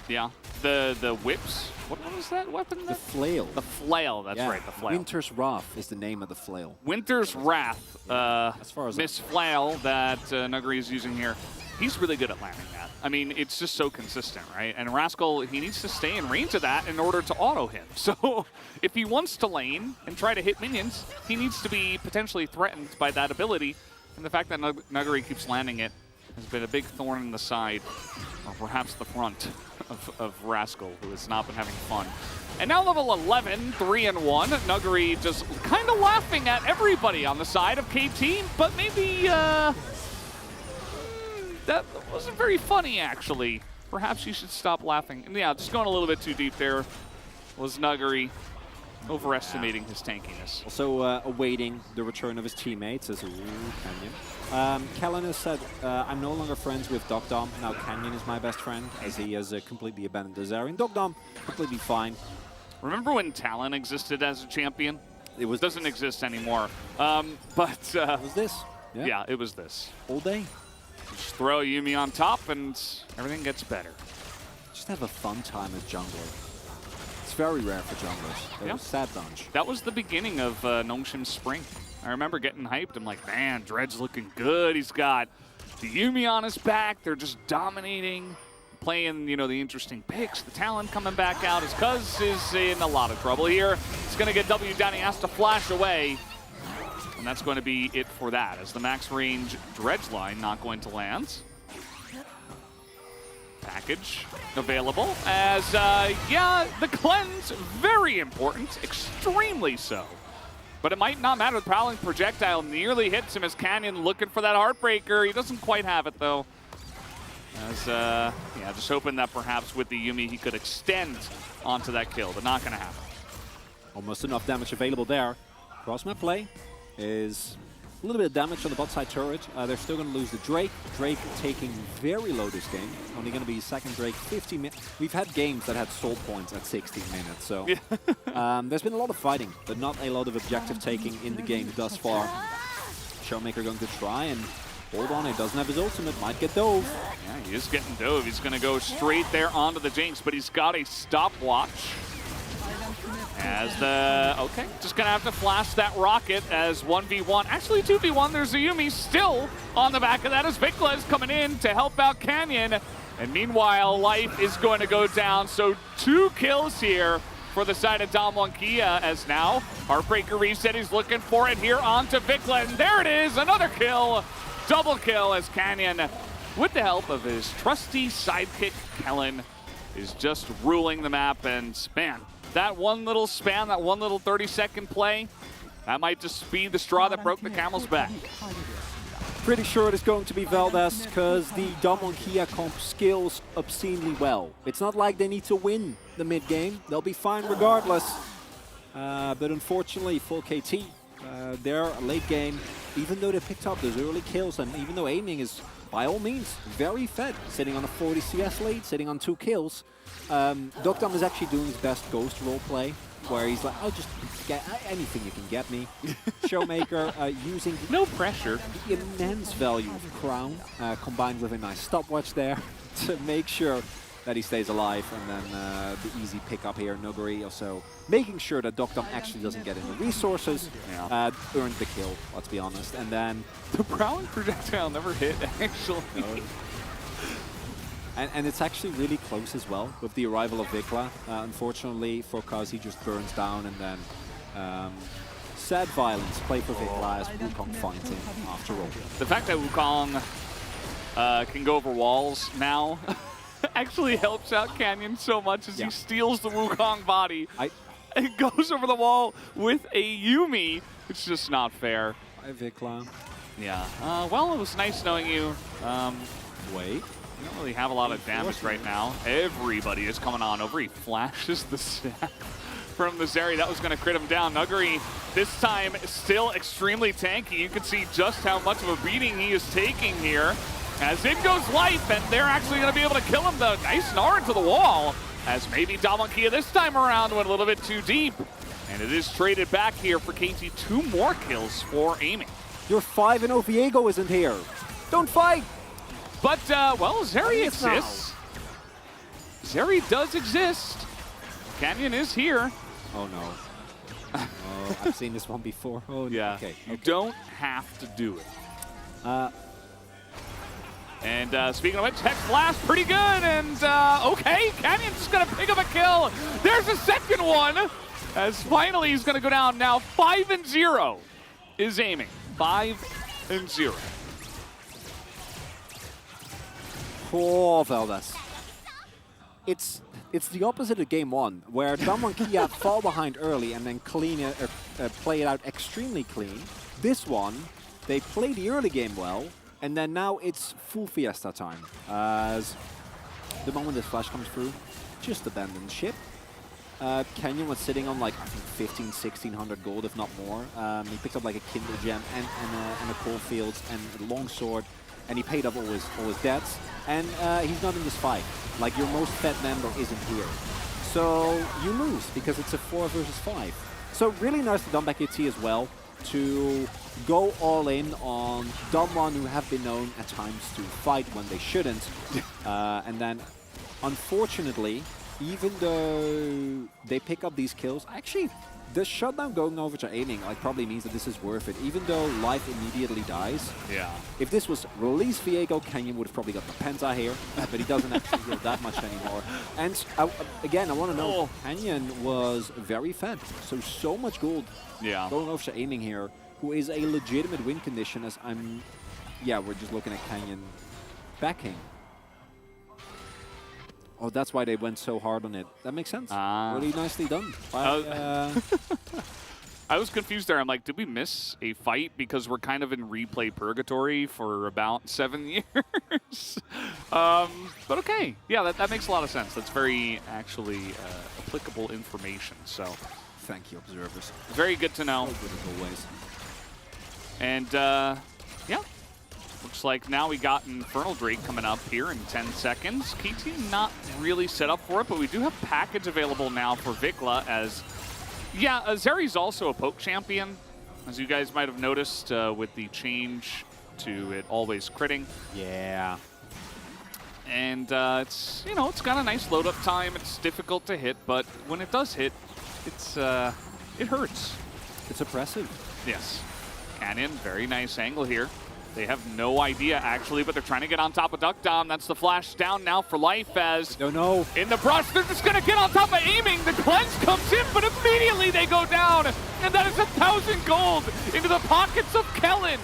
Yeah. The whips. What was that weapon? The flail. The flail, that's right, the flail. Winter's Wrath is the name of the flail. Winter's Wrath. As far as Miss Flail that Nuggery is using here. he's really good at landing that. I mean, it's just so consistent, right? And Rascal, he needs to stay in range of that in order to auto him. So if he wants to lane and try to hit minions, he needs to be potentially threatened by that ability. And the fact that Nuguri keeps landing it has been a big thorn in the side, or perhaps the front of Rascal, who has not been having fun. And now level 11, 3-1. Nuguri just kind of laughing at everybody on the side of KT, but maybe that wasn't very funny, actually. Perhaps you should stop laughing. And yeah, just going a little bit too deep there was Nuguri overestimating his tankiness. Also awaiting the return of his teammates as Canyon. Kellen has said, I'm no longer friends with Dogdom. Now Canyon is my best friend, as he has completely abandoned the Zarya. Dogdom, completely fine. Remember when Talon existed as a champion? It doesn't exist anymore. But was this? Yeah, it was this. All day. Just throw Yuumi on top and everything gets better. Just have a fun time as jungler. It's very rare for junglers. They're a sad bunch. That was the beginning of Nongshim's spring. I remember getting hyped. I'm like, man, Dred's looking good. He's got the Yuumi on his back. They're just dominating, playing, you know, the interesting picks. The Talon coming back out. His Cuz is in a lot of trouble here. He's going to get W down. He has to flash away. And that's going to be it for that, as the max range dredge line not going to land. Package available as, yeah, the cleanse, very important, extremely so. But it might not matter. The Prowling Projectile nearly hits him as Canyon looking for that Heartbreaker. He doesn't quite have it, though. As, yeah, just hoping that perhaps with the Yuumi he could extend onto that kill, but not going to happen. Almost enough damage available there. Cross-map play is a little bit of damage on the bot side turret. They're still going to lose the Drake. Drake taking very low this game. Only going to be second Drake, 50 minutes. We've had games that had soul points at 16 minutes, so there's been a lot of fighting, but not a lot of objective taking in the game thus far. Showmaker going to try and hold on. He doesn't have his ultimate. Might get dove. Yeah, he is getting dove. He's going to go straight there onto the Jinx, but he's got a stopwatch. As the, okay, just gonna have to flash that rocket as 1v1, actually 2v1, there's a Yuumi still on the back of that as Vikla is coming in to help out Canyon. And meanwhile, life is going to go down, so 2 kills here for the side of Dalmonkia as now Heartbreaker reset, he's looking for it here onto Vikla, and there it is, another kill, double kill as Canyon, with the help of his trusty sidekick, Kellen, is just ruling the map, and man, that one little span, that one little 30-second play, that might just be the straw that broke the camel's back. Pretty sure it is going to be Valdez because the Dalmonkia comp scales obscenely well. It's not like they need to win the mid-game. They'll be fine regardless. But unfortunately for KT, their late game, even though they picked up those early kills and even though aiming is by all means very fed, sitting on a 40 CS lead, sitting on 2 kills, Dogdom is actually doing his best ghost role play, where he's like, I'll just get anything you can get me. Showmaker using no pressure, the immense value of Crown, combined with a nice stopwatch there to make sure that he stays alive, and then the easy pickup here, Nuguri also making sure that Dogdom actually doesn't get any resources, earned the kill, let's be honest, and then the Prowling Projectile never hit, actually. No. And it's actually really close as well with the arrival of Vikla. Unfortunately for Kaz, he just burns down, and then sad violence play for Vikla as Wukong finds him after all. The fact that Wukong can go over walls now actually helps out Canyon so much as he steals the Wukong body and goes over the wall with a Yuumi. It's just not fair. Hi, Vikla. Yeah. Well, it was nice knowing you. Wait. You don't really have a lot of damage right now. Everybody is coming on over. He flashes the stack from the Zarya. That was going to crit him down. Nuguri, this time, still extremely tanky. You can see just how much of a beating he is taking here. As in goes life, and they're actually going to be able to kill him, though. Nice gnar into the wall, as maybe Dalmonkia this time around went a little bit too deep. And it is traded back here for KT. 2 more kills for aiming. Your 5-0 Viego isn't here. Don't fight! But, well, Zarya exists. Zarya does exist. Canyon is here. Oh, no. Oh, I've seen this one before. Oh, yeah. Okay. You don't have to do it. And speaking of which, Hex Blast, pretty good. And okay, Canyon's just gonna pick up a kill. There's a second one. As finally he's gonna go down now. 5-0 is aiming. 5-0. Poor Valdez. It's the opposite of game one, where Damwon Kia fall behind early and then play it out extremely clean. This one, they play the early game well, and then now it's full Fiesta time. As the moment this flash comes through, just abandon ship. Kenyon was sitting on like, I think 1600 gold, if not more. He picked up like a Kindle Gem and a Cold Fields and a long sword, and he paid up all his debts. And he's not in this fight. Like, your most fed member isn't here. So you lose because it's a 4 versus 5. So really nicely done by KT as well to go all in on Damwon, who have been known at times to fight when they shouldn't. And then, unfortunately, even though they pick up these kills, actually, the shutdown going over to aiming like probably means that this is worth it, even though life immediately dies. Yeah. If this was release Viego, Kenyon would have probably got the Penta here, but he doesn't actually heal that much anymore. And again, I want to know, Kenyon was very fed, so much gold going over to aiming here, who is a legitimate win condition as we're just looking at Kenyon backing. Oh, that's why they went so hard on it. That makes sense. Really nicely done. I was confused there. I'm like, did we miss a fight? Because we're kind of in replay purgatory for about 7 years. But okay. Yeah, that makes a lot of sense. That's very, actually, applicable information. So, thank you, observers. Very good to know. So good as always. And, yeah. Looks like now we got Infernal Drake coming up here in 10 seconds. KT not really set up for it, but we do have package available now for Vikla as, Zeri's also a poke champion, as you guys might have noticed with the change to it always critting. Yeah. And it's, it's got a nice load up time. It's difficult to hit, but when it does hit, it hurts. It's oppressive. Yes. Canyon, very nice angle here. They have no idea, actually, but they're trying to get on top of Duck Dom. That's the flash down now for life as... No. In the brush, they're just going to get on top of aiming. The cleanse comes in, but immediately they go down. And that is 1,000 gold into the pockets of Kellen.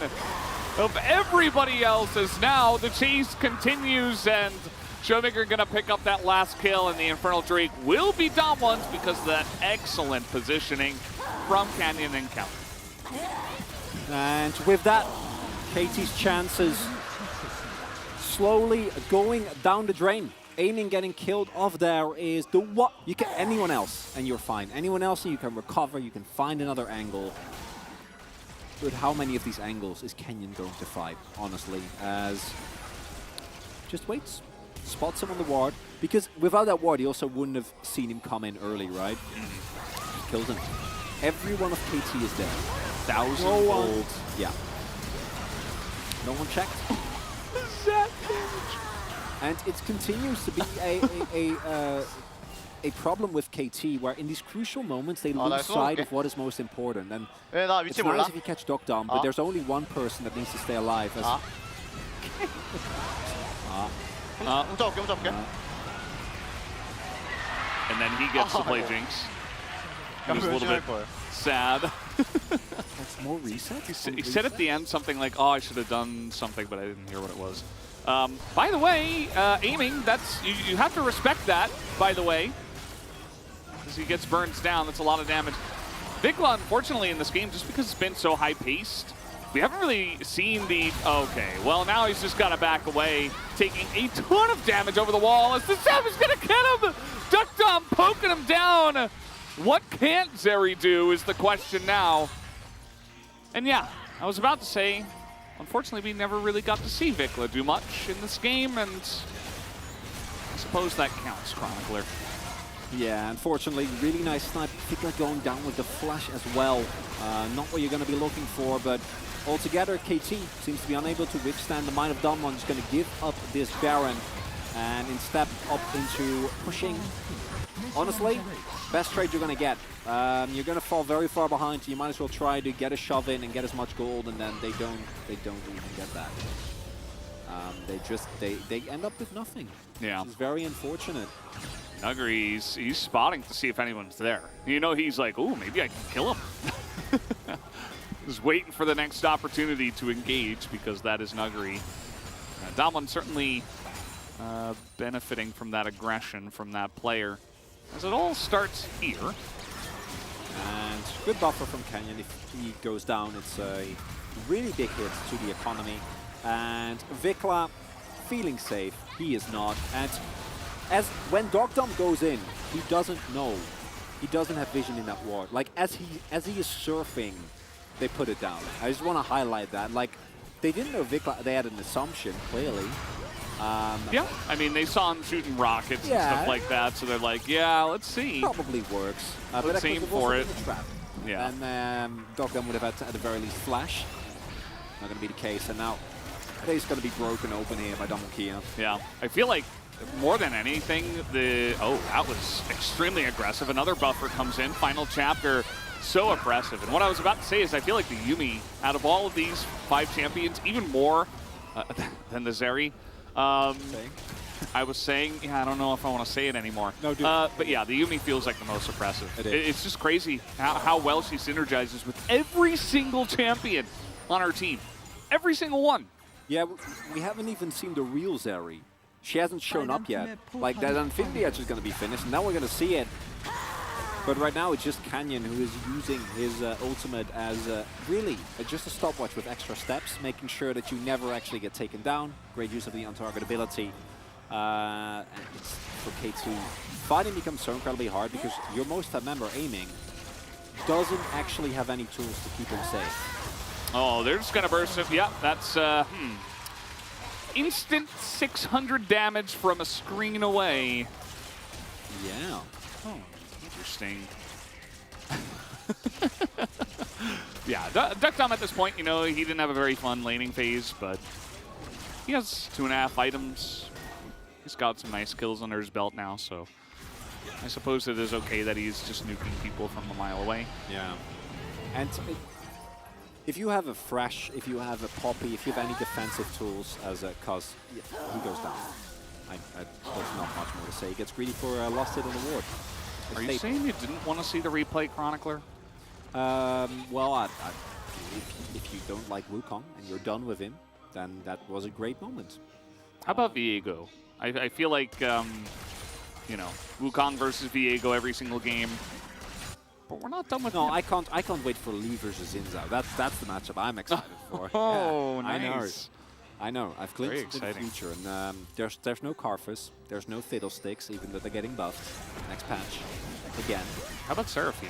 Of everybody else, as now the chase continues, and Showmaker going to pick up that last kill, and the Infernal Drake will be Damwon's because of that excellent positioning from Canyon and Kellen. And with that, KT's chances slowly going down the drain. Aiming getting killed off there is the what? You can anyone else and you're fine. Anyone else and you can recover, you can find another angle. But how many of these angles is Kenyon going to fight, honestly? As just waits, spots him on the ward. Because without that ward, he also wouldn't have seen him come in early, right? Kills him. Every one of KT is dead. 1,000 gold. Yeah. No one checked. And it continues to be a problem with KT, where in these crucial moments they lose sight of what is most important. And it's nice if you catch Duck Dom, but there's only one person that needs to stay alive. As And then he gets to play Jinx. He was a little bit sad. That's more reset? He said at the end something like, oh, I should have done something, but I didn't hear what it was. By the way, aiming, that's you have to respect that, by the way. As he gets burns down, that's a lot of damage. Vikla, unfortunately, in this game, just because it's been so high-paced, we haven't really seen the... Okay, well, now he's just got to back away, taking a ton of damage over the wall as the Zeb is going to get him! Duck Dom poking him down! What can't Zeri do is the question now. And yeah, I was about to say, unfortunately, we never really got to see Vikla do much in this game, and I suppose that counts, Chronicler. Yeah, unfortunately, really nice snipe. Vikla going down with the flash as well. Not what you're going to be looking for, but altogether, KT seems to be unable to withstand the Mind of Damwon. Just going to give up this Baron and instead up into pushing. Honestly, best trade you're going to get. You're going to fall very far behind, so you might as well try to get a shove in and get as much gold, and then they don't even get that. They end up with nothing. Yeah. It's very unfortunate. Nuggery, he's spotting to see if anyone's there. You know, he's like, ooh, maybe I can kill him. Just waiting for the next opportunity to engage because that is Nuggery. Damwon certainly benefiting from that aggression from that player. As it all starts here. And good buffer from Canyon. If he goes down, it's a really big hit to the economy. And Vikla feeling safe. He is not. And as when Dogdom goes in, he doesn't know. He doesn't have vision in that ward. Like as he is surfing, they put it down. I just want to highlight that. Like they didn't know Vikla. They had an assumption clearly. Yeah, I mean they saw him shooting rockets and stuff like that, so they're like, yeah, let's see. Probably works. Let's aim for it. Yeah. And Dogdom would have had to, at the very least, flash. Not going to be the case. And now he's going to be broken open here by Damokia. Yeah, I feel like more than anything, that was extremely aggressive. Another buffer comes in. Final chapter, so aggressive. And what I was about to say is I feel like the Yuumi, out of all of these 5 champions, even more than the Zeri. I was saying, yeah, I don't know if I want to say it anymore. No, dude. But yeah, the Yuumi feels like the most aggressive. It is. It's just crazy how well she synergizes with every single champion on her team. Every single one. Yeah, we haven't even seen the real Zeri. She hasn't shown up yet. Like that Infinity Edge is going to be finished, and now we're going to see it. But right now it's just Canyon who is using his ultimate as really just a stopwatch with extra steps, making sure that you never actually get taken down. Great use of the on-target ability. And it's for K2. Fighting becomes so incredibly hard because your most member aiming doesn't actually have any tools to keep him safe. Oh, they're just going to burst him. Yeah, that's instant 600 damage from a screen away. Yeah. Oh, interesting. Yeah, Duckdom at this point, you know, he didn't have a very fun laning phase, but he has 2.5 items. He's got some nice kills under his belt now, so I suppose it is okay that he's just nuking people from a mile away. Yeah. And if you have a Thresh, if you have a Poppy, if you have any defensive tools as a Cuz, he goes down. There's not much more to say. He gets greedy for Lost Hit in the ward. Are you saying you didn't want to see the replay, Chronicler? Well, if you don't like Wukong and you're done with him, then that was a great moment. How about Viego? I feel like, you know, Wukong versus Viego every single game. But we're not done with No, him. I can't wait for Lee versus Inzao. That's the matchup I'm excited for. Oh, yeah, nice. I know. I've Very glimpsed into the exciting. future, and there's no Carthus, there's no Fiddlesticks, even though they're getting buffed next patch. Again. How about Seraphine?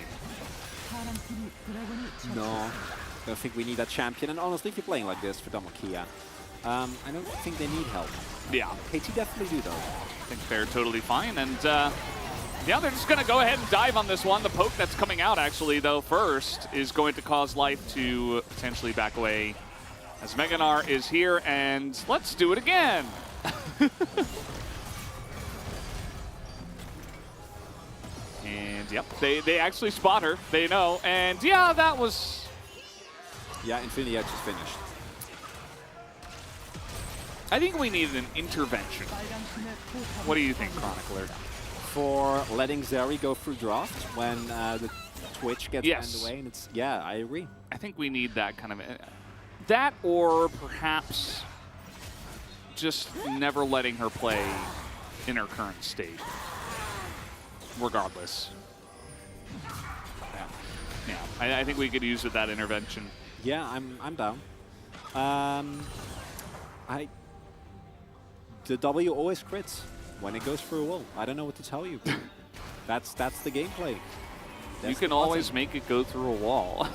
No, don't think we need that champion. And honestly, if you're playing like this for Damokia, I don't think they need help. Yeah, KT definitely do though. I think they're totally fine. And yeah, they're just going to go ahead and dive on this one. The poke that's coming out, actually, though, first is going to cause Life to potentially back away. As Meganar is here, and let's do it again. And yep, they actually spot her. They know. And yeah, that was... Yeah, Infinity Edge is finished. I think we needed an intervention. What do you think, Chronicler? For letting Zeri go through draft when the Twitch gets banned away, and it's I agree. I think we need that kind of... that or perhaps just never letting her play in her current state. Regardless. Yeah, I think we could use that intervention. Yeah, I'm down. The W always crits when it goes through a wall. I don't know what to tell you. That's the gameplay. You can always make it go through a wall.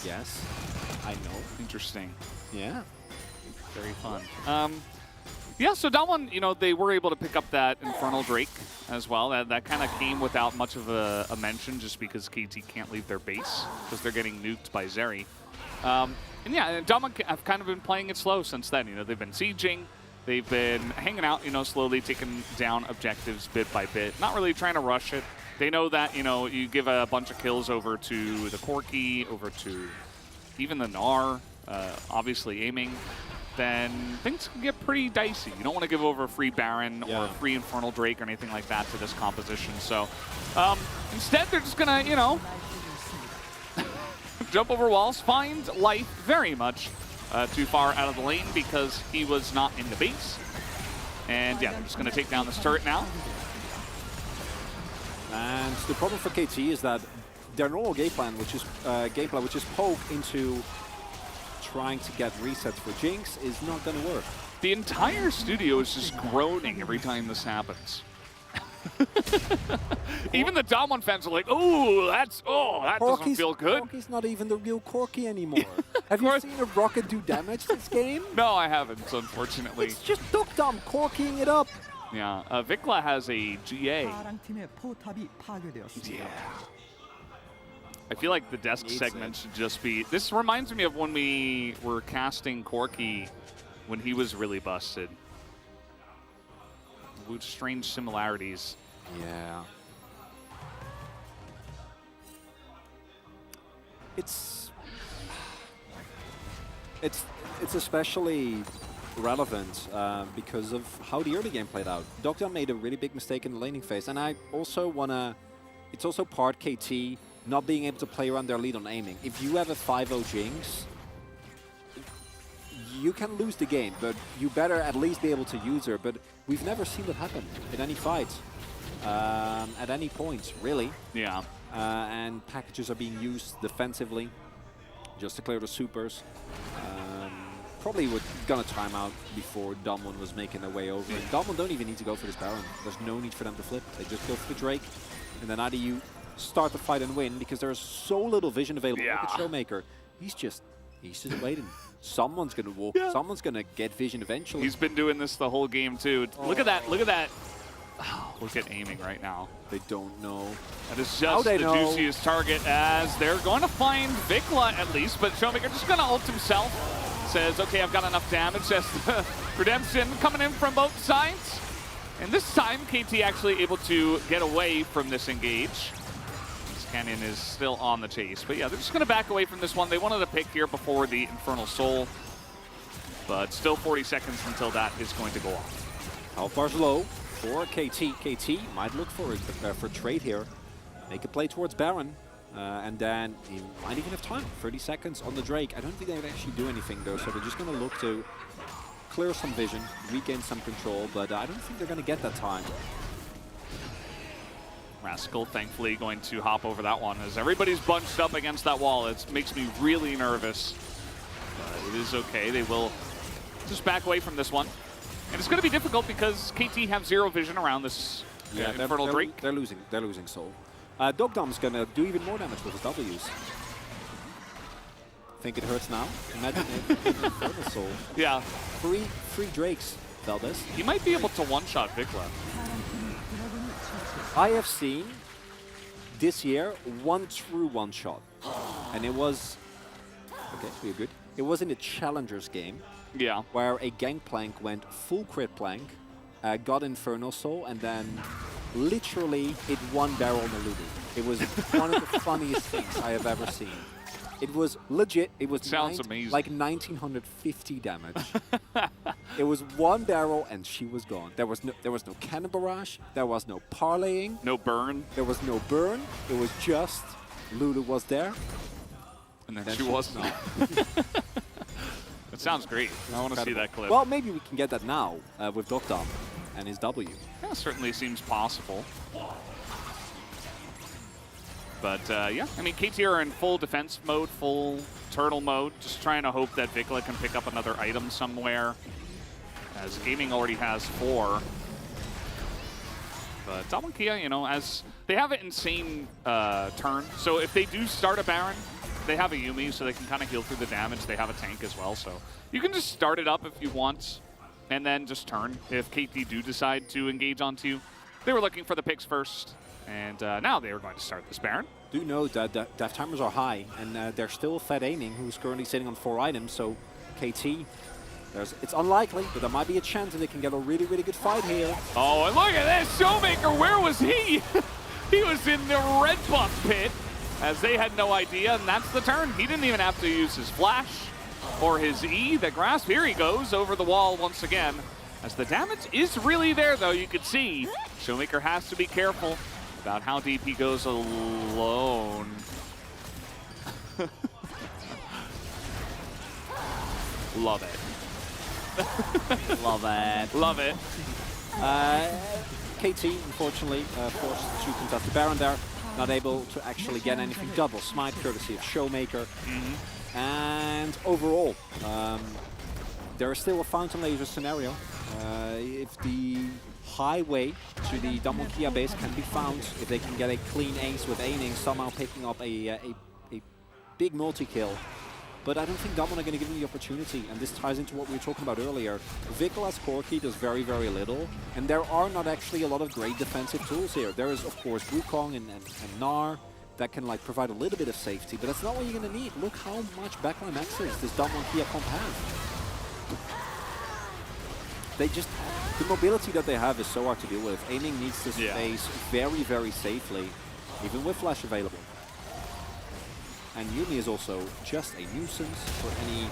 Yes, I know. Interesting. Yeah. Very fun. Yeah, so that one, you know, they were able to pick up that Infernal Drake as well. That kind of came without much of a mention just because KT can't leave their base because they're getting nuked by Zeri. And yeah, Damwon have kind of been playing it slow since then. You know, they've been sieging. They've been hanging out, you know, slowly taking down objectives bit by bit. Not really trying to rush it. They know that, you know, you give a bunch of kills over to the Corki, over to even the Gnar, obviously aiming, then things can get pretty dicey. You don't want to give over a free Baron or a free Infernal Drake or anything like that to this composition. So instead, they're just going to, you know, jump over walls, find life very much too far out of the lane because he was not in the base. And yeah, they're just going to take down this turret now. And the problem for KT is that their normal game plan, which is poke into trying to get resets for Jinx, is not going to work. The entire studio is just groaning every time this happens. Even the Damwon fans are like, "Oh, that doesn't feel good." Corki's not even the real Corki anymore. Have you seen a rocket do damage this game? No, I haven't, unfortunately. It's just Dogdom Corkiing it up. Yeah, Vikla has a GA. 파랑팀의 포탑이 파괴되었습니다. Yeah. I feel like the desk segment should just be... This reminds me of when we were casting Corki when he was really busted. With strange similarities. Yeah. It's especially relevant because of how the early game played out. Dogdom made a really big mistake in the laning phase, and I also wanna... It's also part KT not being able to play around their lead on aiming. If you have a 5-0 Jinx, you can lose the game, but you better at least be able to use her. But we've never seen that happen in any fight, at any point, really. Yeah. And packages are being used defensively just to clear the supers. Probably we're gonna time out before Damwon was making their way over. And Damwon don't even need to go for this Baron. There's no need for them to flip. They just go for the Drake, and then either you start the fight and win because there's so little vision available. Look at Showmaker. He's just waiting. Someone's gonna walk. Someone's gonna get vision eventually. He's been doing this the whole game too. Look at that! Look at that! Oh, look at aiming right now. They don't know. That is just the juiciest target as they're going to find Vikla at least, but Showmaker just going to ult himself. Says, okay, I've got enough damage. As the redemption coming in from both sides. And this time, KT actually able to get away from this engage. Canyon is still on the chase. But yeah, they're just going to back away from this one. They wanted to pick here before the Infernal Soul. But still 40 seconds until that is going to go off. Health bar's low for KT. KT might look for trade here. Make a play towards Baron. And then he might even have time. 30 seconds on the Drake. I don't think they would actually do anything though. So they're just going to look to clear some vision, regain some control. But I don't think they're going to get that time. Rascal thankfully going to hop over that one as everybody's bunched up against that wall. It makes me really nervous. But it is okay. They will just back away from this one. And it's going to be difficult because KT have zero vision around this Infernal Drake. They're losing soul. Dogdom's going to do even more damage with his W's. Think it hurts now? Imagine if Infernal Soul. Yeah. Free Drakes, Valdez. He might be able to one-shot Vikla. I have seen this year one true one-shot, and it was okay. We're good. It was in a Challengers game, where a Gangplank went full crit plank, got Infernal Soul, and then literally hit one barrel on the Lulu. It was one of the funniest things I have ever seen. It was legit. It was amazing. Like 1950 damage. It was one barrel and she was gone. There was no cannon barrage. There was no parlaying. No burn. There was no burn. It was just Lulu was there. And then she was not. That sounds great. I want to see that clip. Well, maybe we can get that now with Dogdom and his W. That certainly seems possible. But yeah, I mean, KT are in full defense mode, full turtle mode, just trying to hope that Vikla can pick up another item somewhere, as Gaming already has 4. But Damwon Kia, you know, as they have an insane turn, so if they do start a Baron, they have a Yuumi, so they can kind of heal through the damage. They have a tank as well, so you can just start it up if you want, and then just turn if KT do decide to engage onto you. They were looking for the picks first. And now they are going to start this Baron. Do note that death timers are high, and they're still Fed Aiming, who's currently sitting on 4 items. So KT, it's unlikely, but there might be a chance that they can get a really, really good fight here. Oh, and look at this! Showmaker, where was he? He was in the red buff pit, as they had no idea, and that's the turn. He didn't even have to use his flash. for his E. The grasp, here he goes over the wall once again. As the damage is really there, though, you can see Showmaker has to be careful about how deep he goes alone. Love it. Love it. Love it. KT, unfortunately, forced to contest the Baron there. Not able to actually get anything double smite, courtesy of Showmaker. And overall, there is still a Fountain Laser scenario. If the highway to the Damwon Kia base can be found, if they can get a clean ace with Aining, somehow picking up a big multi-kill. But I don't think Damwon are going to give them the opportunity, and this ties into what we were talking about earlier. Vikla's Corki does very, very little, and there are not actually a lot of great defensive tools here. There is, of course, Wukong and Gnar that can like provide a little bit of safety, but that's not what you're going to need. Look how much backline access this Damwon Kia comp has. They just, the mobility that they have is so hard to deal with. Aiming needs this space very, very safely, even with flash available. And Yuumi is also just a nuisance for any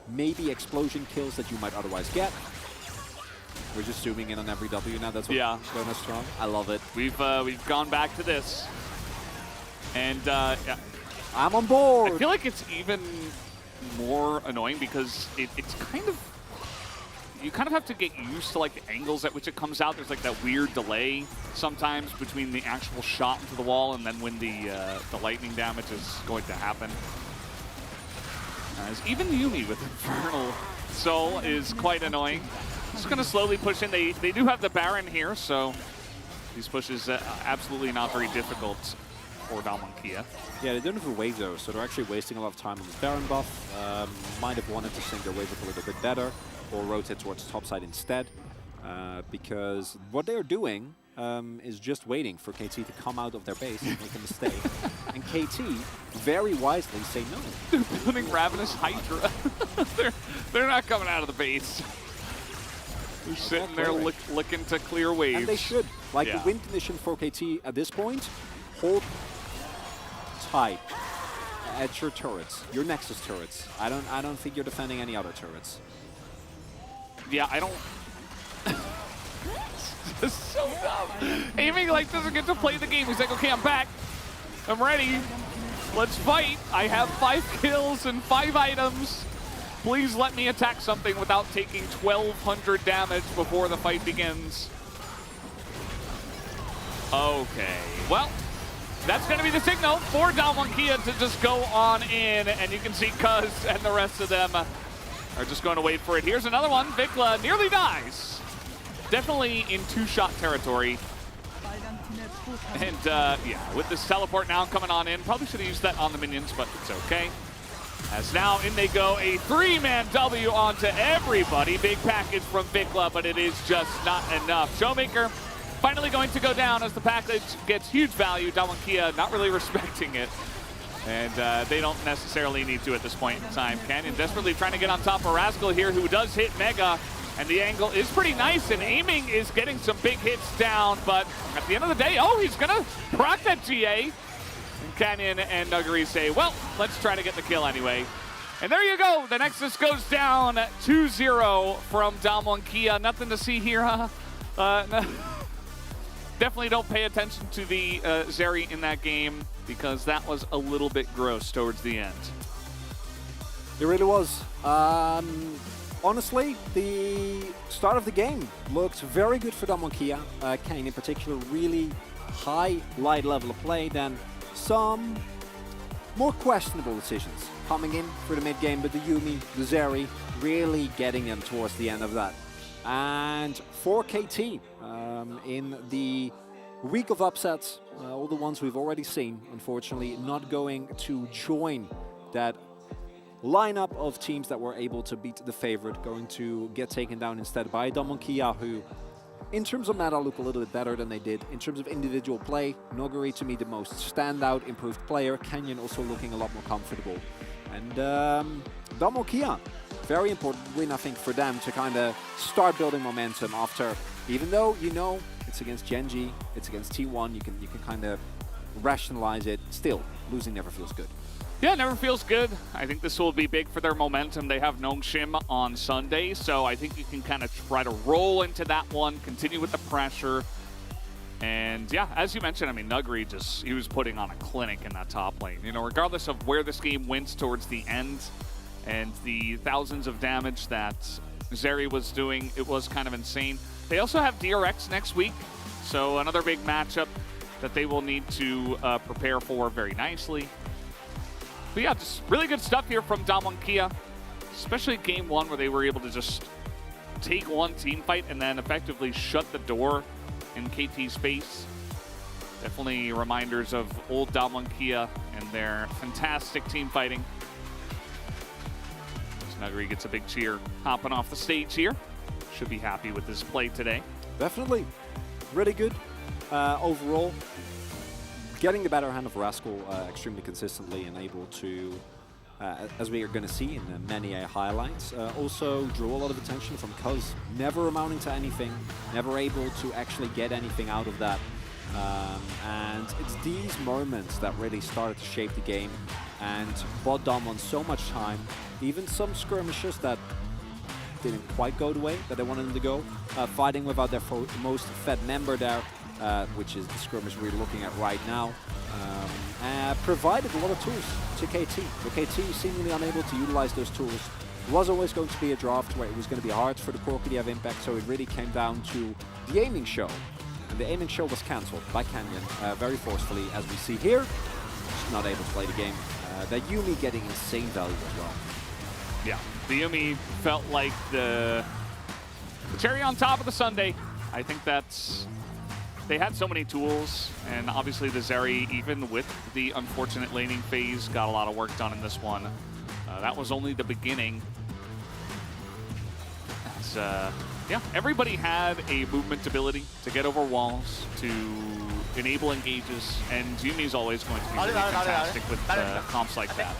maybe explosion kills that you might otherwise get. We're just zooming in on every W now. That's what going us strong. I love it. We've gone back to this, and I'm on board. I feel like it's even more annoying because it's kind of, you kind of have to get used to like the angles at which it comes out. There's like that weird delay sometimes between the actual shot into the wall and then when the lightning damage is going to happen. As even Yuumi with Infernal Soul is quite annoying. Just going to slowly push in. They do have the Baron here, so these pushes absolutely not very difficult for Damwon Kia. Yeah, they don't have a wave though, so they're actually wasting a lot of time on this Baron buff. Might have wanted to sync their wave up a little bit better, or rotate towards topside instead, because what they're doing is just waiting for KT to come out of their base and make a mistake. And KT very wisely say no. They're building Ravenous Hydra. they're not coming out of the base. They're sitting there looking to clear waves. And they should. Like the win condition for KT at this point, hold tight at your turrets, your Nexus turrets. I don't think you're defending any other turrets. Yeah, I don't. It's just so dumb. Aiming like doesn't get to play the game. He's like, okay, I'm back. I'm ready. Let's fight. I have 5 kills and 5 items. Please let me attack something without taking 1,200 damage before the fight begins. Okay. Well, that's going to be the signal for Damwon Kia to just go on in. And you can see Cuz and the rest of them are just going to wait for it. Here's another one. Vikla nearly dies. Definitely in 2-shot territory. And yeah, with this teleport now coming on in, probably should have used that on the minions, but it's okay. As now in they go, a 3-man W onto everybody. Big package from Vikla, but it is just not enough. Showmaker finally going to go down as the package gets huge value. Damwon Kia not really respecting it. And they don't necessarily need to at this point in time. Canyon desperately trying to get on top of Rascal here, who does hit Mega. And the angle is pretty nice, and Aiming is getting some big hits down. But at the end of the day, oh, he's going to proc that GA. And Canyon and Nuggery say, well, let's try to get the kill anyway. And there you go. The Nexus goes down 2-0 from Damwon Kia. Nothing to see here, huh? No. Definitely don't pay attention to the Zeri in that game, because that was a little bit gross towards the end. It really was. Honestly, the start of the game looked very good for Damwon Kia. Kane in particular, really high light level of play, then some more questionable decisions coming in for the mid game, but the Yuumi, the Zeri, really getting them towards the end of that. And for KT, in the week of upsets, all the ones we've already seen, unfortunately not going to join that lineup of teams that were able to beat the favorite, going to get taken down instead by Damwon Kia, who in terms of meta look a little bit better than they did. In terms of individual play, Noguri to me the most standout, improved player. Canyon also looking a lot more comfortable. And Damwon Kia, very important win I think for them to kind of start building momentum after, even though you know it's against Genji, it's against T1, you can kind of rationalize it. Still, losing never feels good. Yeah, it never feels good. I think this will be big for their momentum. They have Nongshim on Sunday, so I think you can kind of try to roll into that one, continue with the pressure. And yeah, as you mentioned, I mean, Nugri he was putting on a clinic in that top lane. You know, regardless of where this game went towards the end and the thousands of damage that Zeri was doing, it was kind of insane. They also have DRX next week, so another big matchup that they will need to prepare for very nicely. But yeah, just really good stuff here from Damwon Kia, especially game one where they were able to just take one team fight and then effectively shut the door in KT's face. Definitely reminders of old Damwon Kia and their fantastic team fighting. Nugri gets a big cheer hopping off the stage here. Should be happy with his play today. Definitely. Really good overall. Getting the better hand of Rascal extremely consistently and able to, as we are going to see in many highlights, also draw a lot of attention from Cuz. Never amounting to anything, never able to actually get anything out of that. And it's these moments that really started to shape the game and bought Damwon so much time. Even some skirmishes that didn't quite go the way that they wanted them to go. Fighting without their most fed member there, which is the skirmish we're looking at right now, provided a lot of tools to KT. But KT seemingly unable to utilize those tools. It was always going to be a draft where it was going to be hard for the Corki to have impact, so it really came down to the aiming show. And the aiming show was cancelled by Canyon very forcefully, as we see here. Just not able to play the game. The Yuumi getting insane value as well. Yeah, the Yuumi felt like the cherry on top of the sundae. I think they had so many tools, and obviously the Zeri, even with the unfortunate laning phase, got a lot of work done in this one. That was only the beginning. Yeah, everybody had a movement ability to get over walls, to enable engages, and Yuumi's always going to be really fantastic with comps like that.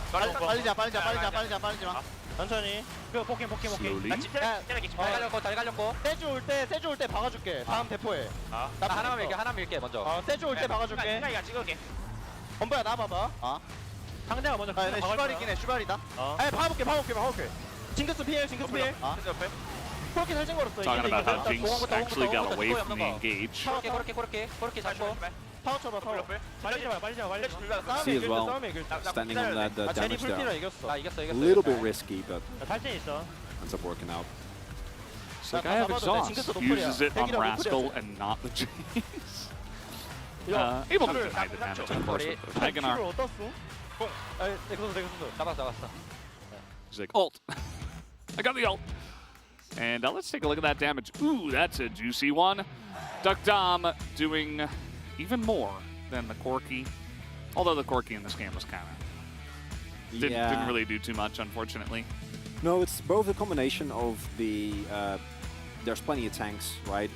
천천히. Slowly. 잘 갈렸고. 세주 올 때 박아줄게. 다음 대포에. 나 하나만 밀게 먼저. 세주 올 때 박아줄게. 나 찍을게. 범버야 나와봐봐. 상대가 먼저 가야 슈발이긴 해. 슈발이다. 아니 박아볼게. 징크스 피해. 그렇게 살찐 거렸어. Talking about how Jinx actually got away from the engage. 그렇게 잘 쳐. 파워 쳐봐. 빨리 잡아. See as well, standing on that damage there. 이겼어. A little bit risky, but 탈진 있어. ends up working out. It's like I have exhaust. Uses it on Rascal and not the Jinx. Able to deny the damage, of course, with the Hagenar. 잡았어. He's like, ult. I got the ult. And let's take a look at that damage. Ooh, that's a juicy one. Duck Dom doing even more than the Corki. Although the Corki in this game was kind of... Didn't really do too much, unfortunately. No, it's both a combination of the... there's plenty of tanks, right?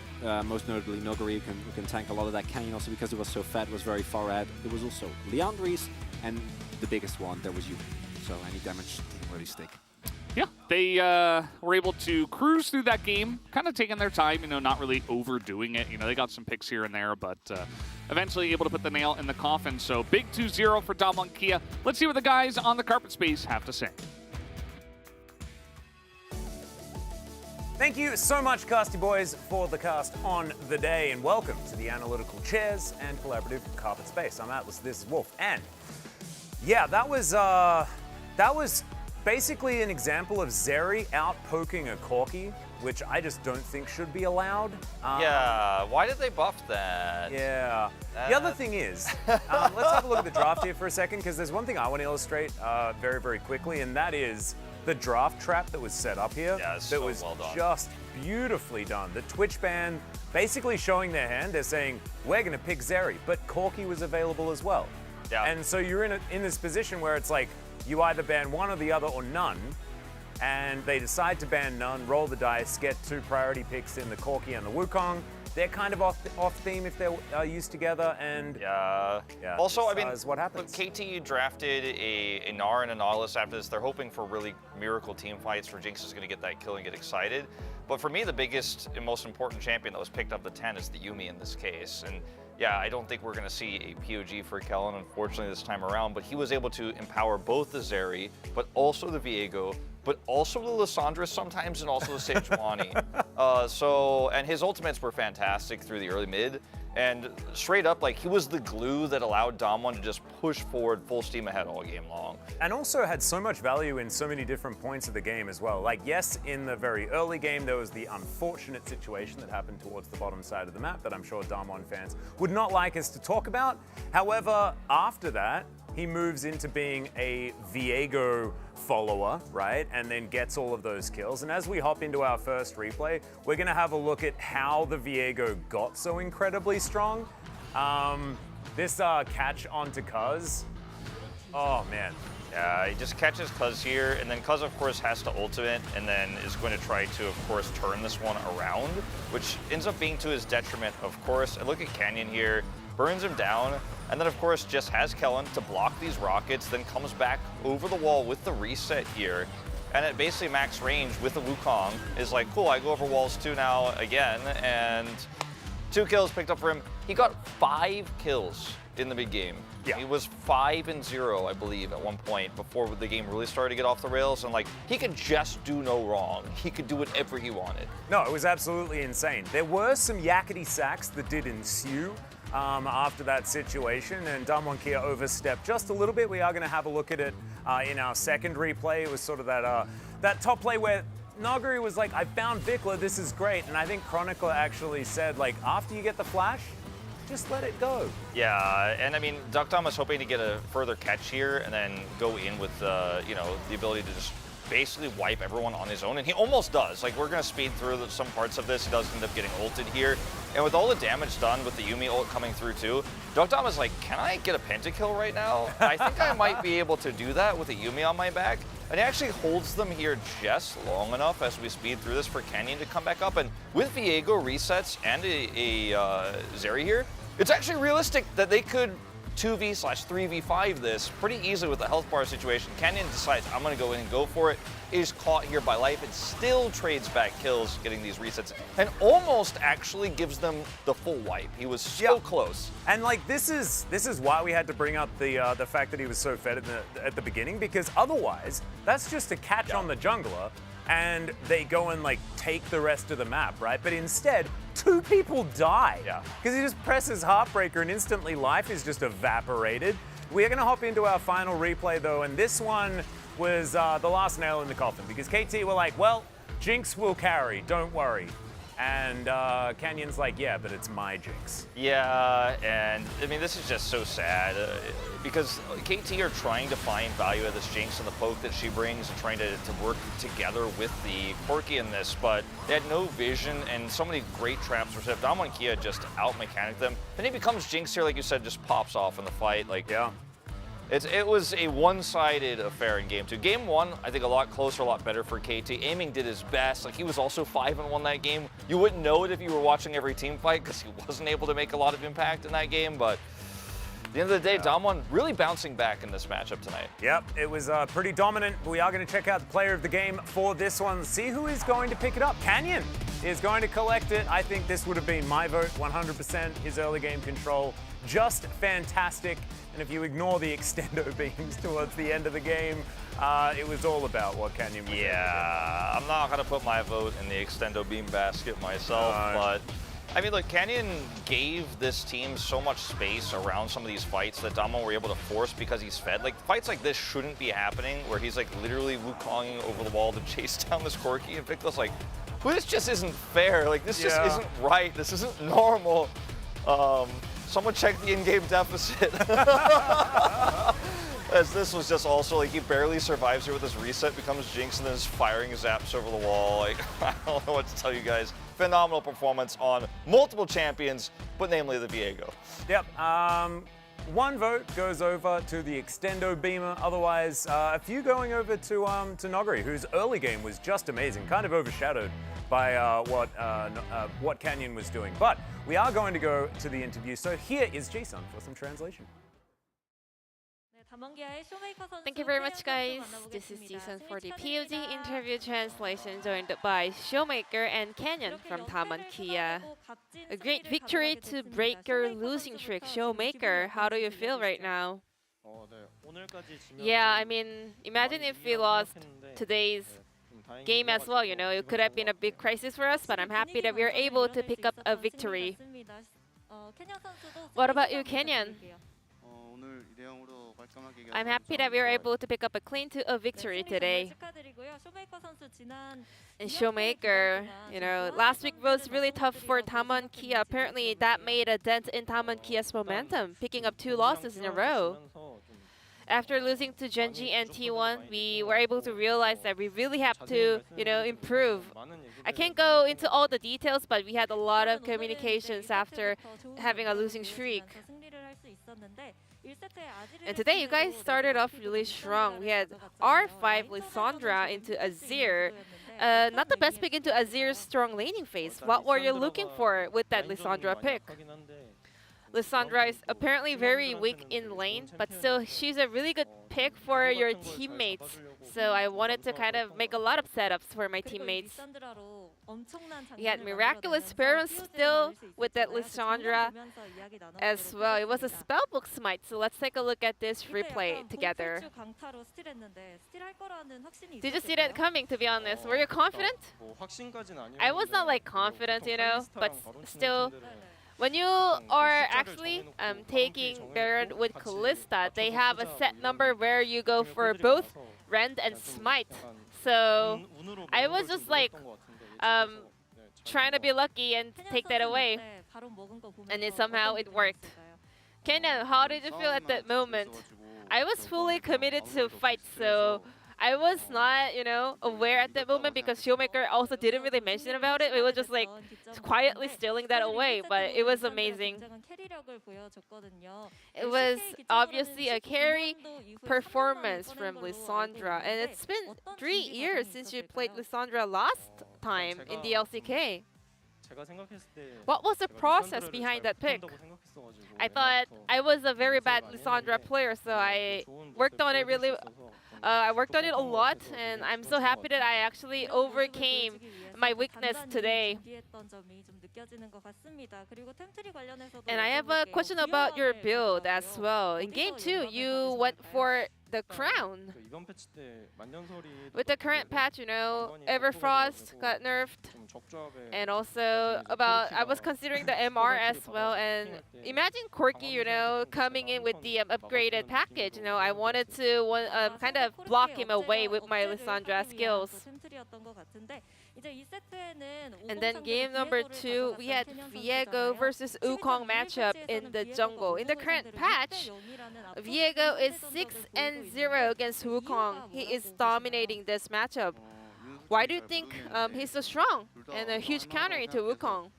Most notably Noguri, who can tank a lot of that. Canyon also, because it was so fat, was very far ahead. There was also Leandris, and the biggest one, there was Yuumi. So any damage didn't really stick. Yeah, they were able to cruise through that game, kind of taking their time, you know, not really overdoing it. You know, they got some picks here and there, but eventually able to put the nail in the coffin. So big 2-0 for Damwon Kia. Let's see what the guys on the carpet space have to say. Thank you so much, Casty Boys, for the cast on the day, and welcome to the Analytical Chairs and Collaborative Carpet Space. I'm Atlas, this is Wolf, and yeah, that was basically an example of Zeri out-poking a Corki, which I just don't think should be allowed. Yeah, why did they buff that? Yeah. The other thing is, let's have a look at the draft here for a second, because there's one thing I want to illustrate very, very quickly, and that is the draft trap that was set up here. Yeah, it's that so was well done. just beautifully done. The Twitch ban basically showing their hand. They're saying, we're going to pick Zeri, but Corki was available as well. Yeah. And so you're in this position where it's like, you either ban one or the other or none, and they decide to ban none, roll the dice, get 2 priority picks in the Corki and the Wukong. They're kind of off theme if they're used together, and yeah. Also, I mean, is what happens. Look, KT drafted a Gnar and a Nautilus after this. They're hoping for really miracle team fights where Jinx is going to get that kill and get excited. But for me, the biggest and most important champion that was picked up the 10 is the Yuumi in this case. And yeah, I don't think we're going to see a POG for Kellen, unfortunately, this time around, but he was able to empower both the Zeri, but also the Viego, but also the Lissandra sometimes, and also the Sejuani. And his ultimates were fantastic through the early mid, and straight up, like, he was the glue that allowed Damwon to just push forward full steam ahead all game long. And also had so much value in so many different points of the game as well. Like, yes, in the very early game, there was the unfortunate situation that happened towards the bottom side of the map that I'm sure Damwon fans would not like us to talk about. However, after that, he moves into being a Viego follower, right? And then gets all of those kills. And as we hop into our first replay, we're gonna have a look at how the Viego got so incredibly strong. This catch onto Cuz, oh man. Yeah, he just catches Cuz here, and then Cuz, of course, has to ultimate, and then is going to try to, of course, turn this one around, which ends up being to his detriment, of course. And look at Canyon here, burns him down, and then, of course, just has Kellen to block these rockets, then comes back over the wall with the reset here. And at basically max range with the Wukong is like, cool, I go over walls too now again, and 2 kills picked up for him. He got 5 kills in the big game. Yeah. He was 5-0, I believe, at one point before the game really started to get off the rails. And like, he could just do no wrong. He could do whatever he wanted. No, it was absolutely insane. There were some yakety sacks that did ensue after that situation, and Damwon Kia overstepped just a little bit. We are going to have a look at it in our second replay. It was sort of that top play where Naguri was like, I found Vikla, this is great. And I think Chronicler actually said, like, after you get the flash, just let it go. Yeah, and I mean, Duckdom was hoping to get a further catch here and then go in with, you know, the ability to just basically wipe everyone on his own, and he almost does. Like, we're gonna speed through some parts of this. He does end up getting ulted here, and with all the damage done with the Yuumi ult coming through too, Duckdom is like, can I get a pentakill right now? I think I might be able to do that with a Yuumi on my back. And he actually holds them here just long enough as we speed through this for Canyon to come back up. And with Viego resets and a Zeri here, it's actually realistic that they could 2v/3v5 this pretty easily with the health bar situation. Canyon decides, I'm gonna go in and go for it, is caught here by life and still trades back kills, getting these resets, and almost actually gives them the full wipe. He was so close. And like, this is why we had to bring up the fact that he was so fed at the beginning, because otherwise, that's just a catch on the jungler, and they go and like take the rest of the map, right? But instead, 2 people die. Yeah. Because he just presses Heartbreaker and instantly life is just evaporated. We're gonna hop into our final replay though, and this one was the last nail in the coffin, because KT were like, well, Jinx will carry, don't worry. And Canyon's like, yeah, but it's my Jinx. Yeah, and I mean, this is just so sad because KT are trying to find value of this Jinx and the poke that she brings and trying to work together with the Corki in this, but they had no vision and so many great traps were set. Damwon Kia just out-mechanicked them. And he becomes Jinx here, like you said, just pops off in the fight. Like, yeah. It was a one-sided affair in Game 2. Game 1, I think a lot closer, a lot better for KT. Aiming did his best. Like, he was also 5-1 that game. You wouldn't know it if you were watching every team fight because he wasn't able to make a lot of impact in that game, but at the end of the day, Damwon really bouncing back in this matchup tonight. Yep, it was pretty dominant. We are going to check out the player of the game for this one. See who is going to pick it up. Canyon is going to collect it. I think this would have been my vote, 100%. His early game control, just fantastic. And if you ignore the extendo beams towards the end of the game, it was all about what Canyon was able to do. Yeah, I'm not going to put my vote in the extendo beam basket myself, but I mean, look, Canyon gave this team so much space around some of these fights that Damwon were able to force because he's fed. Like, fights like this shouldn't be happening, where he's like literally Wukonging over the wall to chase down this Corki, and Victor's like, well, this just isn't fair. Like, this just isn't right. This isn't normal. Someone check the in-game deficit. As this was just also, like, he barely survives here with his reset, becomes Jinx, and then is firing zaps over the wall. Like, I don't know what to tell you guys. Phenomenal performance on multiple champions, but namely the Viego. Yep. 1 vote goes over to the extendo beamer. Otherwise, a few going over to Noguri, whose early game was just amazing, kind of overshadowed by what Canyon was doing. But we are going to go to the interview. So here is Jason for some translation. Thank you very much, guys. This is season 4 the POG interview translation, joined by Showmaker and Canyon from Taman Kia. A great victory to break your losing streak. Showmaker, how do you feel right now? Yeah, I mean, imagine if we lost today's game as well, you know, it could have been a big crisis for us, but I'm happy that we were able to pick up a victory. What about you, Canyon? I'm happy that we were able to pick up a clean to a victory today. And Showmaker, you know, last week was really tough for Taman Kia. Apparently that made a dent in Taman Kia's momentum, picking up 2 losses in a row. After losing to Genji and T1, we were able to realize that we really have to, you know, improve. I can't go into all the details, but we had a lot of communications after having a losing streak. And today you guys started off really strong. We had R5 Lissandra into Azir. Not the best pick into Azir's strong laning phase. What were you looking for with that Lissandra pick? Lissandra is apparently very weak in lane, but still she's a really good pick for your teammates. So I wanted to kind of make a lot of setups for my teammates. We had miraculous parents still with that Lissandra as well. It was a spellbook smite, so let's take a look at this replay together. Did you see that coming, to be honest? Were you confident? I was not like confident, you know, but still. When you are actually taking Baron with Kalista, they have a set number where you go for both Rend and Smite. So I was just like trying to be lucky and take that away. And somehow it worked. Kenan, how did you feel at that moment? I was fully committed to fight, so I was not, you know, aware at that moment because Showmaker also didn't really mention about it. We were just like quietly stealing that away, but it was amazing. It was obviously a carry performance from Lissandra, and it's been 3 years since you played Lissandra last time in the LCK. What was the process behind that pick? I thought I was a very bad Lissandra player, so I worked on it really. I worked on it a lot, and I'm so happy that I actually overcame my weakness today. And I have a question about your build as well. In game 2, you went for the crown. With the current patch, you know, Everfrost got nerfed. And also I was considering the MR as well. And imagine Corki, you know, coming in with the upgraded package. You know, I wanted to kind of block him away with my Lissandra skills. And then game number 2, we had Viego versus Wukong matchup in the jungle. In the current patch, Viego is 6-0 against Wukong. He is dominating this matchup. Why do you think he's so strong and a huge counter into Wukong?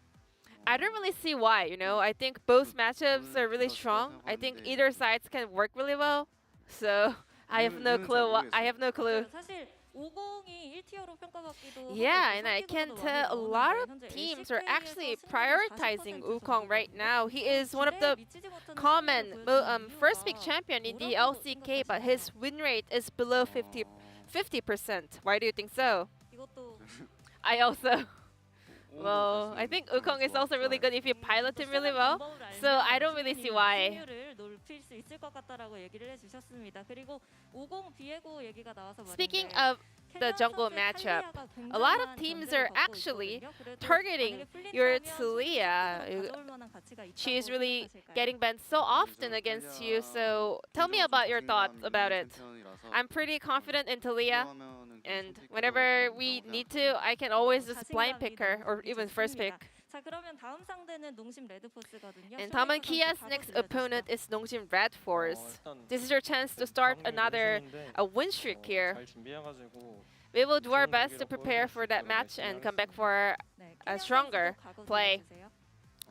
I don't really see why, you know. I think both matchups are really strong. I think either sides can work really well. So I have no clue. I have no clue. Yeah, and I can tell a lot of teams are actually prioritizing Wukong right now. He is one of the common first pick champion in the LCK, but his win rate is below 50%. Why do you think so? I also. Well, I think Wukong is also really good if you pilot him really well. So I don't really see why. Speaking of the jungle matchup, a lot of teams are actually targeting your Talia. She is really getting banned so often against you. So tell me about your thoughts about it. I'm pretty confident in Talia. And whenever we need to, I can always just blind pick her or even first pick. And Taman Kia's next opponent is Nongsim Red Force. This is your chance to start another win streak here. We will do our best to prepare for that match and come back for a stronger play.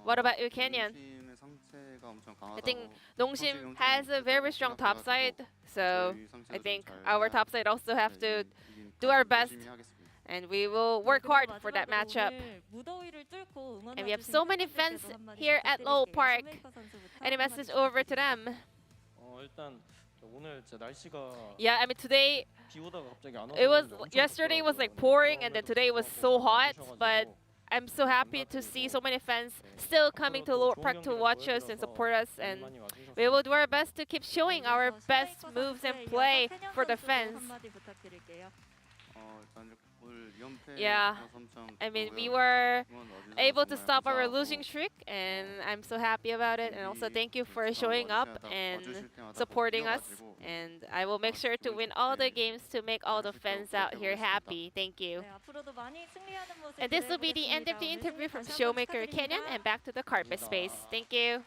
What about you, Canyon? I think Nongsim has a very strong top side, so I think our top side also have to do our best, and we will work hard for that matchup. And we have so many fans here at Lowell Park. Any message over to them? Yeah, I mean today it was yesterday was like pouring and then today was so hot, but I'm so happy to see so many fans still coming to Lower Park to watch us and support us, and we will do our best to keep showing our best moves and play for the fans. Yeah, I mean we were able to stop our losing streak and I'm so happy about it, and also thank you for showing up and supporting us, and I will make sure to win all the games to make all the fans out here happy. Thank you. And this will be the end of the interview from Showmaker Canyon, and back to the carpet space. Thank you.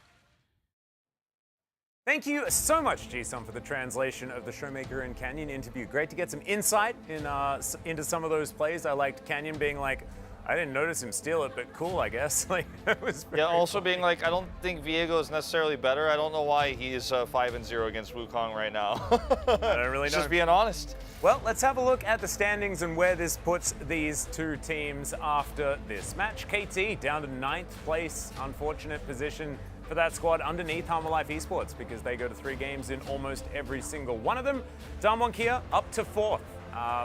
Thank you so much, Ji-Sung, for the translation of the Showmaker and Canyon interview. Great to get some insight into some of those plays. I liked Canyon being like, I didn't notice him steal it, but cool, I guess. Like, it was Yeah, also being like, I don't think Viego is necessarily better. I don't know why he is 5-0 against Wukong right now. I don't really know. Just being honest. Well, let's have a look at the standings and where this puts these two teams after this match. KT down to 9th place, unfortunate position for that squad underneath Harmon Life Esports because they go to 3 games in almost every single one of them. Damwon Kia up to 4th,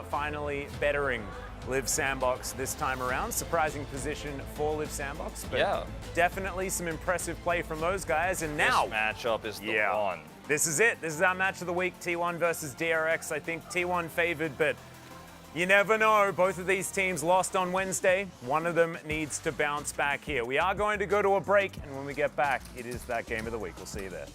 finally bettering Live Sandbox this time around. Surprising position for Live Sandbox, but yeah, definitely some impressive play from those guys. And now this matchup is the one. This is it. This is our match of the week, T1 versus DRX. I think T1 favored, but you never know. Both of these teams lost on Wednesday. One of them needs to bounce back here. We are going to go to a break, and when we get back, it is that game of the week. We'll see you there.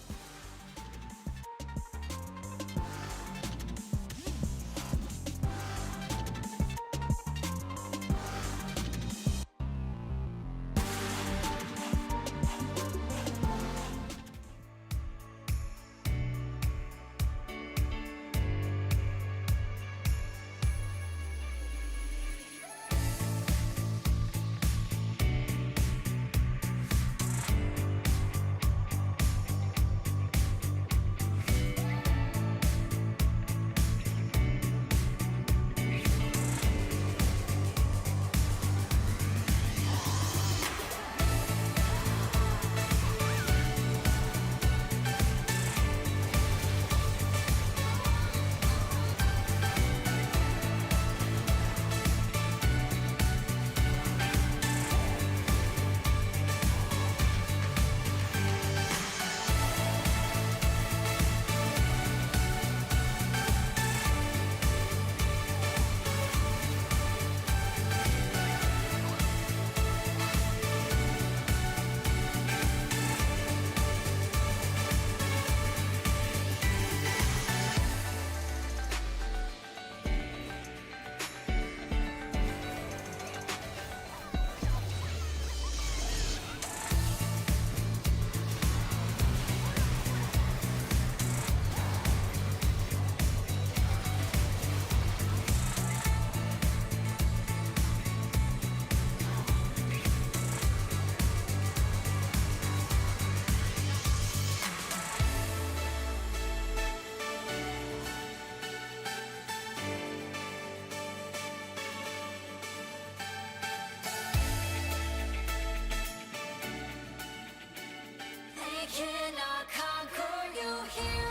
Cannot conquer you here.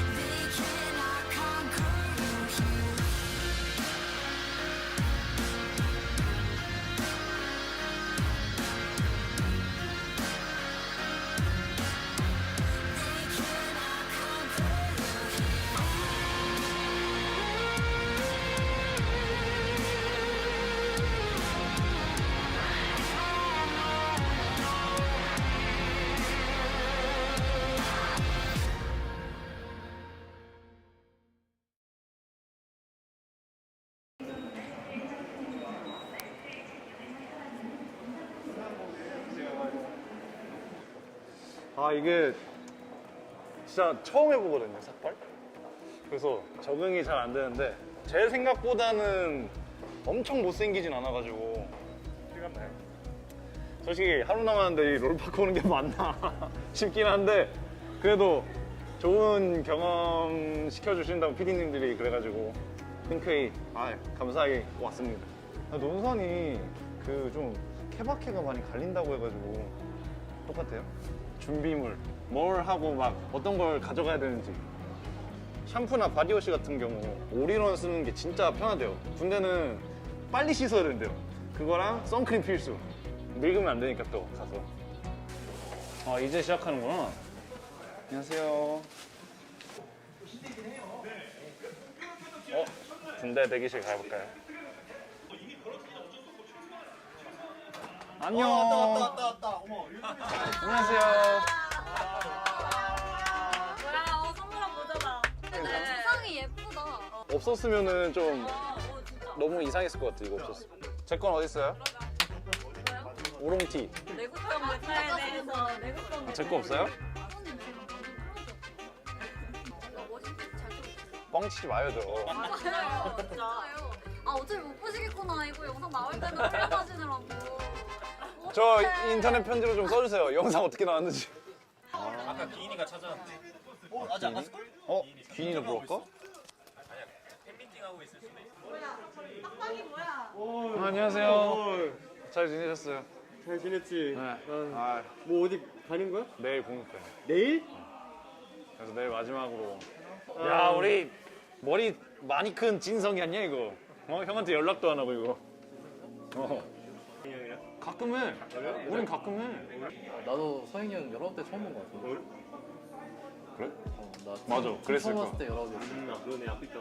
They cannot conquer you here. They cannot conquer you here. 아 이게 진짜 처음 해보거든요, 삭발. 그래서 적응이 잘 안 되는데 제 생각보다는 엄청 못생기진 않아가지고 실감나요. 솔직히 하루 남았는데 이 롤파크 오는 게 맞나 싶긴 한데 그래도 좋은 경험 시켜주신다고 PD님들이 그래가지고 흔쾌히 감사하게 왔습니다. 논선이 그 좀 케바케가 많이 갈린다고 해가지고 똑같아요? 준비물 뭘 하고 막 어떤 걸 가져가야 되는지 샴푸나 바디워시 같은 경우 올인원 쓰는 게 진짜 편하대요. 군대는 빨리 씻어야 된대요. 그거랑 선크림 필수. 늙으면 안 되니까 또 가서. 아 이제 시작하는구나. 안녕하세요. 군대 대기실 가볼까요? 안녕. 왔다. 어머. 안녕하세요. 뭐야, 선물 한번 보자봐. 세상이 예쁘다. 없었으면은 좀 너무 이상했을 것 같아. 이거 없었어. 제 건 어디 있어요? 오롱티. 내구성 메타에 대해서 내구성 제 거 없어요? 뻥치지 마요 저. 맞아요. 진짜요. 아, 어차피 못 보시겠구나. 이거 영상 나올 때는 올려가시느라고. 저 인터넷 편지로 좀 써주세요. 영상 어떻게 나왔는지. 아까 기인이가 찾아왔는데. 아직 안 갔을걸? 기인이를 물어볼까? 팬미팅하고 있을 수도 있어. 안녕하세요. 잘 지내셨어요? 잘 지냈지? 네. 난 뭐 어디 가는 거야? 내일 공국회. 내일? 그래서 내일 마지막으로. 야 우리 머리 많이 큰 진성이 아니야 이거? 형한테 연락도 안 하고 이거. 가끔 해. 우린 가끔 해. 나도 서인이 형 19대 처음 본 거 같아. 그래? 나 맞아, 그랬을 처음 거야. 봤을 때 19대. 그러네, 아프리카.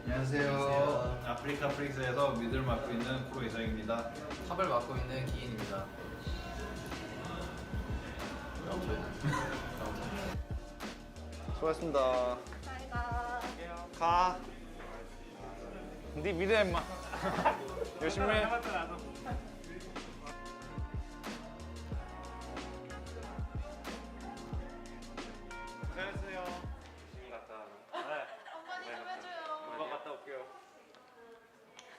안녕하세요. 아프리카 프릭스에서 미드를 맡고 있는 프로 이상입니다. 탑을 맡고 있는 기인입니다. 수고하셨습니다. 가. 네 미래 임마. 열심히 해. 안녕하세요. 조심히 갔다 와. 네. 한마디 좀 해줘요. 금방 갔다 올게요.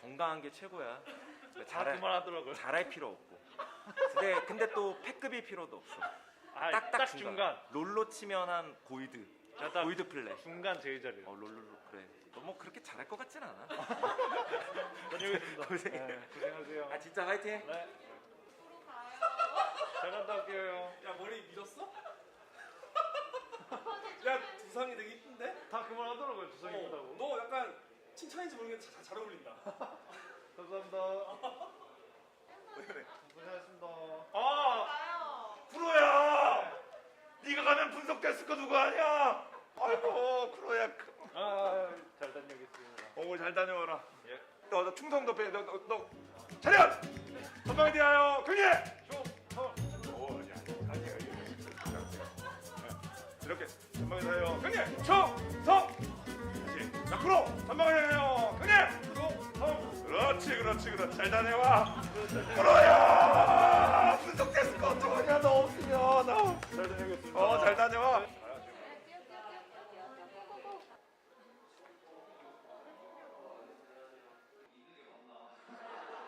건강한 게 최고야. 그만하더라고요. 잘할 필요 없고. 근데 또 패급일 필요도 없어. 딱 중간. 롤로 치면 한 골드. 골드 플레이. 중간 제일 잘해요. 롤로 그래. 너 뭐 그렇게 잘할 것 같진 않아. 다녀오겠습니다. 고생하세요. 고생하세요. 진짜 화이팅. 네. 잘 갔다 올게요. 야, 머리 밀었어? 야, 두상이 되게 이쁜데? 다 그만하더라고요. 주성이 이쁘다고. 너 약간 칭찬인지 모르겠는데 잘 어울린다. 감사합니다. 고생하셨습니다. 프로야! 네가 가면 분석됐을 거 누구 아냐? 아이고, 프로야. 잘 다녀오겠습니다. 오늘 잘 다녀와라. 예. 너 충성도 배. 너 차렷! 선방에 대하여 경례! 이렇게 선방에 대하여 경례! 충성! 다시. 자, 프로! 선방에 대하여 경례! 충성! 그렇지. 잘 다녀와. 프로야! 분석됐을 거 어떡하냐, 너 없으면. 잘 다녀오겠습니다. 잘 다녀와.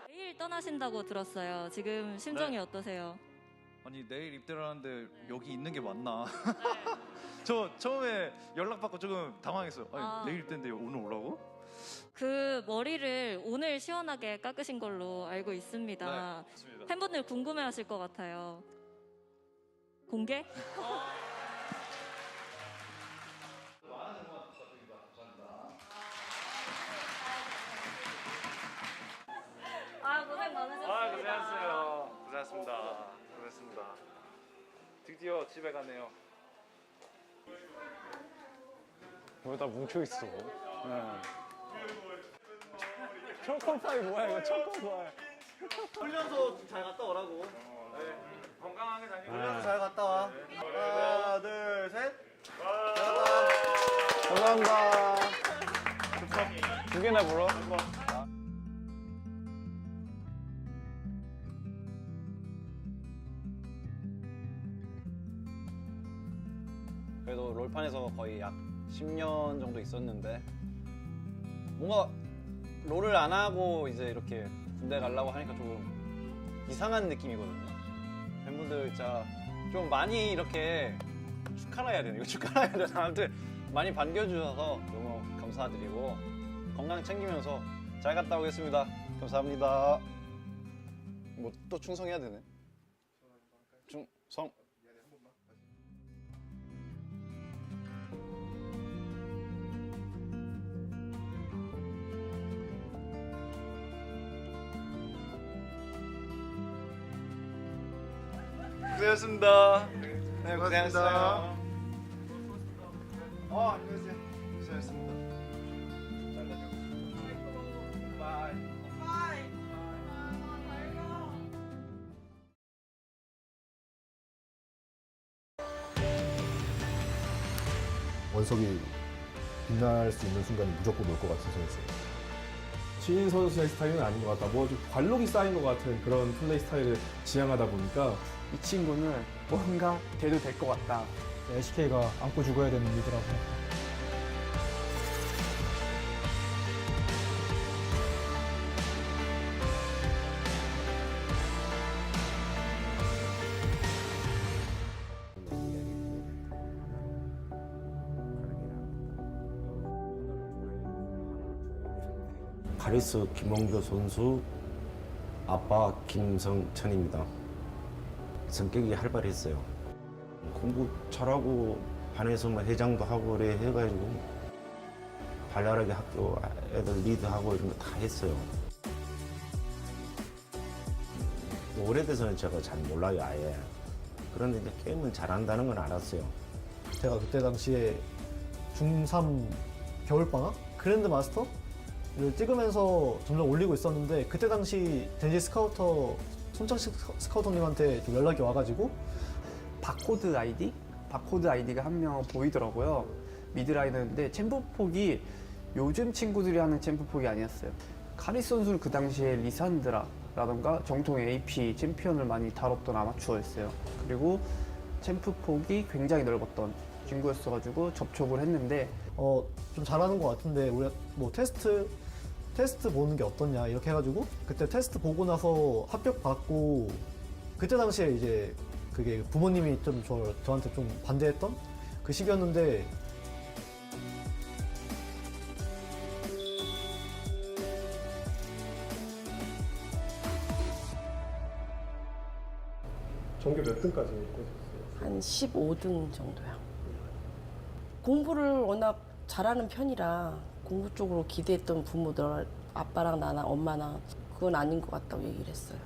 내일 떠나신다고 들었어요. 지금 심정이 어떠세요? 아니 내일 입대를 하는데 여기 있는 게 맞나? 저 처음에 연락받고 조금 당황했어요. 아니 내일 입대인데 오늘 오라고? 그 머리를 오늘 시원하게 깎으신 걸로 알고 있습니다. 네, 맞습니다. 팬분들 궁금해하실 것 같아요. 공개? 고생 많으셨어요. 고생하셨어요. 고생하셨습니다. 드디어 집에 가네요. 왜 다 뭉쳐있어? 초코파이 뭐야 이거 초코파이. 훈련소 잘 갔다 오라고. 건강하게 다니고. 훈련소 잘 갔다 와. 하나, 둘, 셋. 감사합니다. 두 개나 불어? 그래도 롤판에서 거의 약 10년 정도 있었는데 뭔가 롤을 안 하고 이제 이렇게 군대 가려고 하니까 조금 이상한 느낌이거든요. 팬분들 진짜 좀 많이 이렇게 축하라 해야 되나? 이거 축하라 해야 되나? 아무튼 많이 반겨주셔서 너무 감사드리고 건강 챙기면서 잘 갔다 오겠습니다. 감사합니다. 뭐 또 충성해야 되네. 충성. 고생하셨습니다. 네, 고생하셨어요. 안녕하세요. 고생하셨습니다. 잘 다녀오세요. 바이. 원석이 빛날 수 있는 순간이 무조건 올 것 같은 선수예요. 신인 선수의 스타일은 아닌 것 같다. 뭐 좀 관록이 쌓인 것 같은 그런 플레이 스타일을 지향하다 보니까 이 친구는 뭔가 돼도 될 것 같다. LCK가 안고 죽어야 되는 리더라고. 카리스 김홍규 선수 아빠 김성천입니다. 성격이 활발했어요. 공부 잘하고 반에서 뭐 회장도 하고 그래 해가지고 발랄하게 학교 애들 리드하고 이런 거 다 했어요. 오래돼서는 제가 잘 몰라요 아예. 그런데 이제 게임은 잘한다는 건 알았어요. 제가 그때 당시에 중3 겨울방학 그랜드 마스터 를 찍으면서 점점 올리고 있었는데 그때 당시 덴지 스카우터 손창식 스카우터님한테 좀 연락이 와가지고 바코드 아이디가 한 명 보이더라고요. 미드라이너인데 챔프 폭이 요즘 친구들이 하는 챔프 폭이 아니었어요. 카리스 선수는 그 당시에 리산드라라던가 정통 AP 챔피언을 많이 다뤘던 아마추어였어요. 그리고 챔프 폭이 굉장히 넓었던 친구였어가지고 접촉을 했는데 좀 잘하는 것 같은데 우리가 뭐 테스트 보는 게 어떻냐 이렇게 해가지고 그때 테스트 보고 나서 합격 받고 그때 당시에 이제 그게 부모님이 좀 저한테 좀 반대했던 그 시기였는데 전교 몇 등까지 꽂으셨어요? 한 15등 정도야. 공부를 워낙 잘하는 편이라 공부 쪽으로 기대했던 부모들, 아빠랑 나랑 엄마랑 그건 아닌 것 같다고 얘기를 했어요.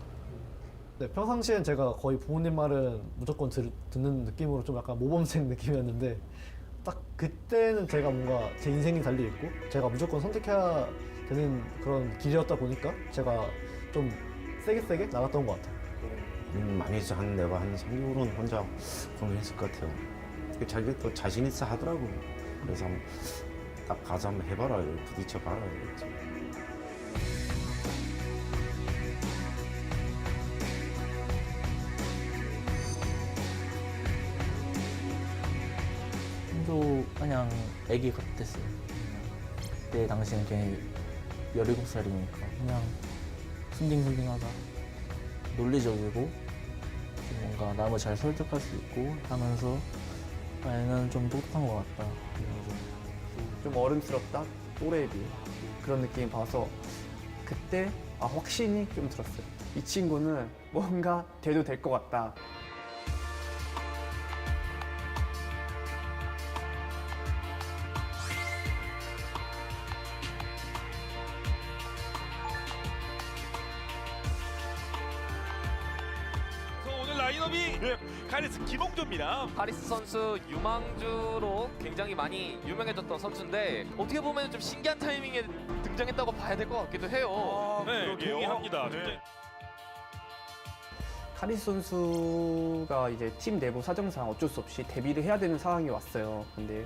네, 평상시엔 제가 거의 부모님 말은 무조건 듣는 느낌으로 좀 약간 모범생 느낌이었는데 딱 그때는 제가 뭔가 제 인생이 달려있고 제가 무조건 선택해야 되는 그런 길이었다 보니까 제가 좀 세게 나갔던 것 같아요. 많이 해서 내가 한 3개월은 혼자 고민했을 것 같아요. 자기 또 자신 있어 하더라고. 그래서 딱 가서 한번 해봐라, 부딪혀봐라 이랬지. 또 그냥 애기 같았어요. 그때 당시엔 그냥 17살이니까 그냥 순딩순딩하다 논리적이고 좀 뭔가 남을 잘 설득할 수 있고 하면서 얘는 좀 똑똑한 것 같다. 좀 어른스럽다? 또래에 비해 그런 느낌이 봐서 그때 확신이 좀 들었어요. 이 친구는 뭔가 돼도 될 것 같다. 오늘 라인업이 카리스 김홍조입니다. 카리스 선수 유망주로 굉장히 많이 유명해졌던 선수인데 어떻게 보면 좀 신기한 타이밍에 등장했다고 봐야 될 것 같기도 해요. 네, 동의합니다. 네. 카리스 선수가 이제 팀 내부 사정상 어쩔 수 없이 데뷔를 해야 되는 상황이 왔어요. 근데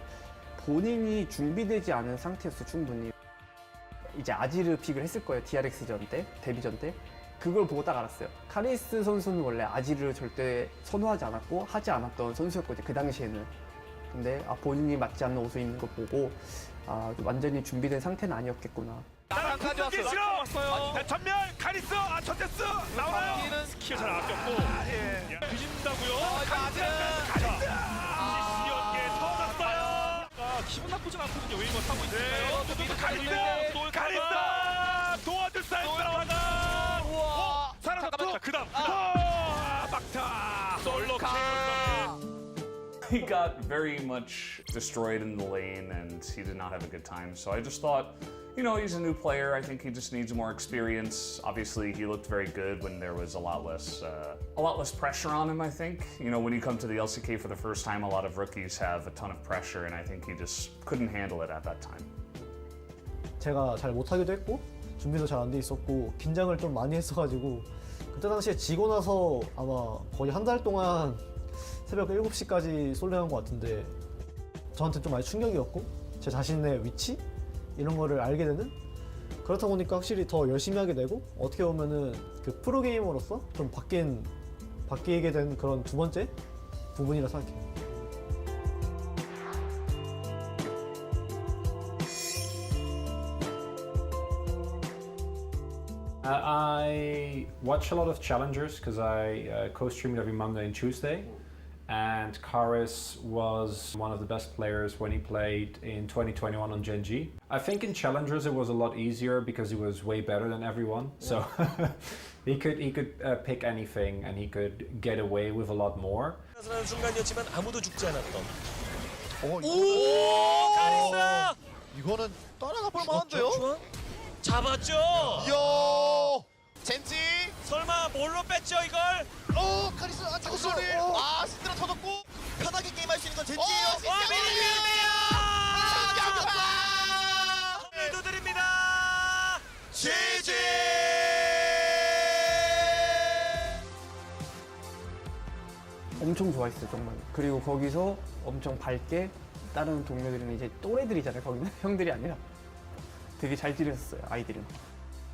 본인이 준비되지 않은 상태였어 충분히. 이제 아지르 픽을 했을 거예요. DRX 전 때, 데뷔전 때. 그걸 보고 딱 알았어요. 카리스 선수는 원래 아지르를 절대 선호하지 않았고 하지 않았던 선수였거든요. 그 당시에는. 근데 본인이 맞지 않는 옷을 입는 거 보고 완전히 준비된 상태는 아니었겠구나. 나랑까지 왔어요. 전멸 카리스 첫테스 나오나요? 스킬 잘 아꼈고 뒤진다고요? 카리스 시연계 터졌어요. 기분 나쁘진 않거든요. 웨이버 타고 있어요. 카리스 도와줄 사람 들어가다. He got very much destroyed in the lane and he did not have a good time. So I just thought, you know, he's a new player. I think he just needs more experience. Obviously, he looked very good when there was a lot less pressure on him, I think. You know, when you come to the LCK for the first time, a lot of rookies have a ton of pressure and I think he just couldn't handle it at that time. 제가 잘 못하기도 했고 준비도 잘 안 돼 있었고 긴장을 좀 많이 했어가지고 그때 당시에 지고 나서 아마 거의 한 달 동안 새벽 7시까지 솔랭한 것 같은데 저한테 좀 많이 충격이었고 제 자신의 위치? 이런 거를 알게 되는 그렇다 보니까 확실히 더 열심히 하게 되고 어떻게 보면은 그 프로게이머로서 좀 바뀌게 된 그런 두 번째 부분이라 생각해요. I watch a lot of challengers because I co-stream it every Monday and Tuesday. And Karis was one of the best players when he played in 2021 on Gen G. I think in challengers it was a lot easier because he was way better than everyone. So he could pick anything and he could get away with a lot more. 순간이었지만 아무도 죽지 않았던. 오! 카리스! 이거는 따라가 볼 만한데요? 잡았죠? 이야! 젠지! 설마 뭘로 뺐죠 이걸? 오! 카리스! 아, 소리! 아, 신드라 터졌고 편하게 게임할 수 있는 건 젠지예요! 와, 미리미리미리야! 충격파! 드립니다! GG! 엄청 좋아했어요 정말. 그리고 거기서 엄청 밝게 다른 동료들은 이제 또래들이잖아요. 거기는 형들이 아니라 되게 잘 지냈었어요 아이들은.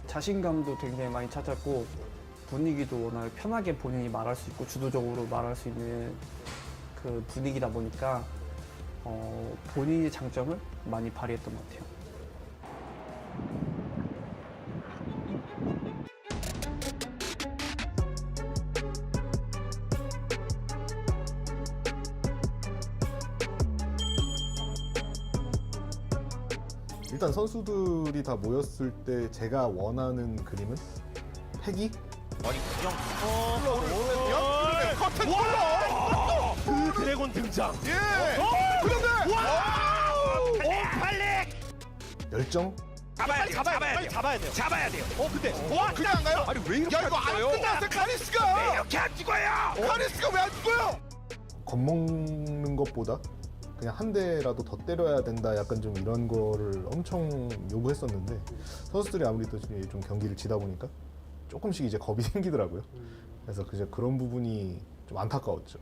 자신감도 굉장히 많이 찾았고 분위기도 워낙 편하게 본인이 말할 수 있고 주도적으로 말할 수 있는 그 분위기다 보니까 본인의 장점을 많이 발휘했던 것 같아요. 일단 선수들이 다 모였을 때 제가 원하는 그림은 패기? 아니 그냥 커튼 콜러! 그 드래곤 등장! 예! 그런데! 와우! 오팔릭! 열정? 잡아야 돼요! 잡아야 돼요! 근데 와 그냥 안 가요? 아니 왜 이렇게 야 이거 안 끝났어 카리스가! 왜 이렇게 안 죽어요? 카리스가 왜 안 죽어요? 겁먹는 것보다 그냥 한 대라도 더 때려야 된다 약간 좀 이런 거를 엄청 요구했었는데 선수들이 아무래도 좀 경기를 치다 보니까 조금씩 이제 겁이 생기더라고요. 그래서 그런 부분이 좀 안타까웠죠.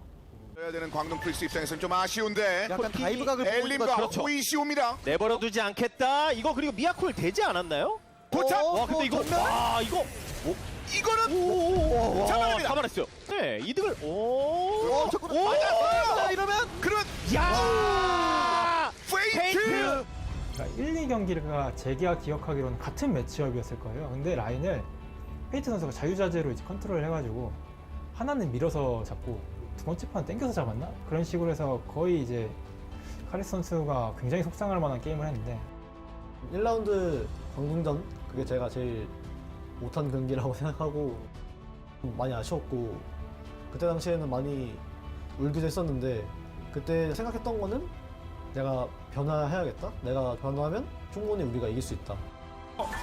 해야 되는 광동 프리스 입장에서는 좀 아쉬운데 약간 다이브 각을 엘림과 그렇죠. 호이시 옵니다. 내버려두지 않겠다. 이거 그리고 미아콜 되지 않았나요? 도착! 와 근데 이거 와 이거 이거는 잡아냅니다. 잡아냈어요. 네 이득을 맞았어요. 이러면 그런 야 페이트! 그러니까 1, 2경기가 제가 기억하기로는 같은 매치업이었을 거예요. 근데 라인을 페이트 선수가 자유자재로 이제 컨트롤을 해가지고 하나는 밀어서 잡고 두 번째 판 땡겨서 잡았나? 그런 식으로 해서 거의 이제 카리스 선수가 굉장히 속상할 만한 게임을 했는데 1라운드 광동전 그게 제가 제일 못한 경기라고 생각하고 많이 아쉬웠고 그때 당시에는 많이 울기도 했었는데 그때 생각했던 거는 내가 변화해야겠다. 내가 변화하면 충분히 우리가 이길 수 있다.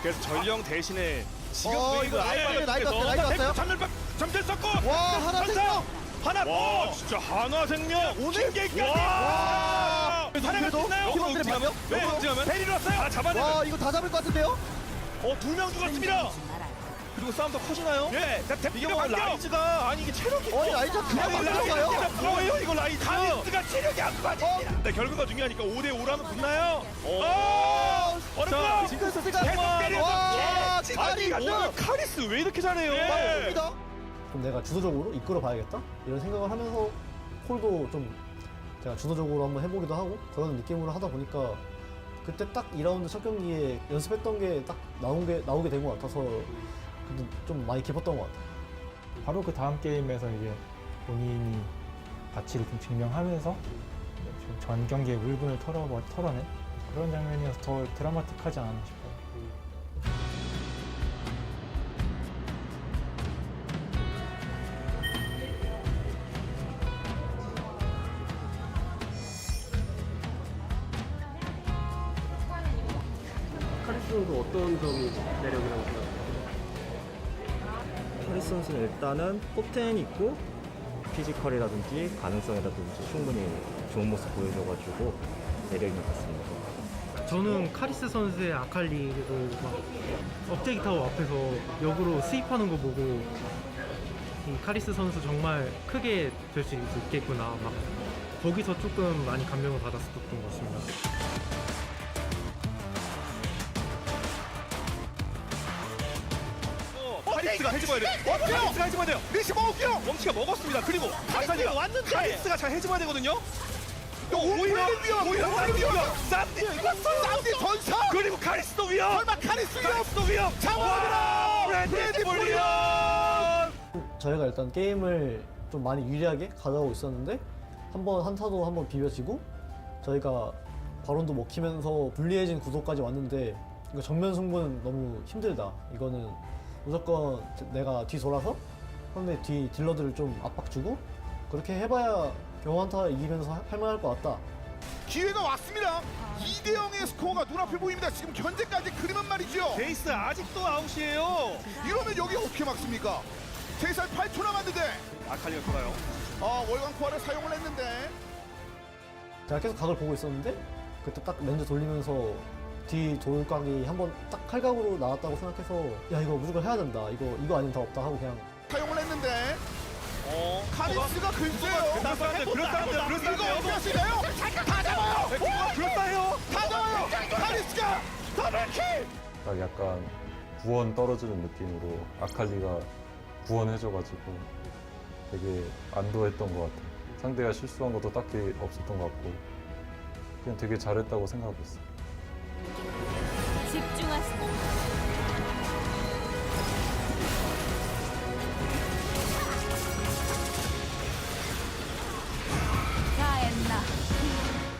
그래서 전령 대신에 지금 이거 나이트 왔어요? 잠들 썼고 와 하나생명 와 진짜 한화생명 오늘 킹게임까지 와 하나가 끝나요? 팀원들의 반명? 네 베리로 왔어요 다 잡아내면 와 이거 다 잡을 것 같은데요? 2명 죽었습니다 그리고 싸움 더 커지나요? 예 이게 뭐 라이즈가 아니 이게 체력이 라이즈가 그냥 만들어가요? 뭐예요 이거 라이즈 카리스가 체력이 안 빠집니다 네, 결과가 중요하니까 5대5라면 붙나요? 어렵다 지금 계속 때려서 아니 오늘 카리스 왜 이렇게 잘해요? 좀 내가 주도적으로 이끌어 봐야겠다 이런 생각을 하면서 콜도 좀 제가 주도적으로 한번 해보기도 하고 그런 느낌으로 하다 보니까 그때 딱 2라운드 첫 경기에 연습했던 게 딱 나오게 된 것 같아서 좀 많이 기뻤던 것 같아요. 바로 그 다음 게임에서 이제 본인이 가치를 좀 증명하면서 전 경기의 울분을 털어낸 그런 장면이어서 더 드라마틱하지 않았나 싶어요. 선수 어떤 점이 매력이라고 생각해요? 카리스 선수는 일단은 톱10 있고 피지컬이라든지 가능성이라든지 충분히 좋은 모습 보여줘가지고 매력인 것 같습니다. 저는 카리스 선수의 아칼리를 막 억제기 타워 앞에서 역으로 스윕하는 거 보고 이 카리스 선수 정말 크게 될 수 있겠구나 막 거기서 조금 많이 감명을 받았었던 것 같습니다. 카리스가 해줘야 돼요. 카리스가 해줘야 돼요. 리시 먹을게요. 멈치가 먹었습니다. 그리고 아칼리가 왔는데 카리스가 잘 해줘야 되거든요. 오히려 쌈디 전사 그리고 카리스도 위험. 설마 카리스도 위험. 잡아라. 레드불리언. 저희가 일단 게임을 좀 많이 유리하게 가져가고 있었는데 한타도 한번 비벼지고 저희가 바론도 먹히면서 불리해진 구도까지 왔는데 이거 정면 승부는 너무 힘들다. 이거는 무조건 내가 뒤 돌아서 상대 뒤 딜러들을 좀 압박 주고 그렇게 해봐야 겨우 한타 이기면서 할만할 것 같다. 기회가 왔습니다. 2대0의 스코어가 눈앞에 보입니다. 지금 현재까지 그림은 말이죠. 베이스 아직도 아웃이에요. 이러면 여기 어떻게 막습니까? 제살 8초 남았는데 아칼리가 돌아요. 월광 포화를 사용을 했는데 제가 계속 각을 보고 있었는데 그때 딱 렌즈 돌리면서 뒤 돌각이 한번 딱 칼각으로 나왔다고 생각해서 야 이거 무조건 해야 된다. 이거 아니면 다 없다 하고 그냥 사용을 했는데 카리스가 글쎄요. 그럴싸한데요. 이거 어떻게 하실까요? 다 잡아요. 그럴싸해요. 다 잡아요. 카리스가 더블킬. 딱 약간 구원 떨어지는 느낌으로 아칼리가 구원해줘가지고 되게 안도했던 것 같아요. 상대가 실수한 것도 딱히 없었던 것 같고 그냥 되게 잘했다고 생각하고 있어요. 집중하시고 다했나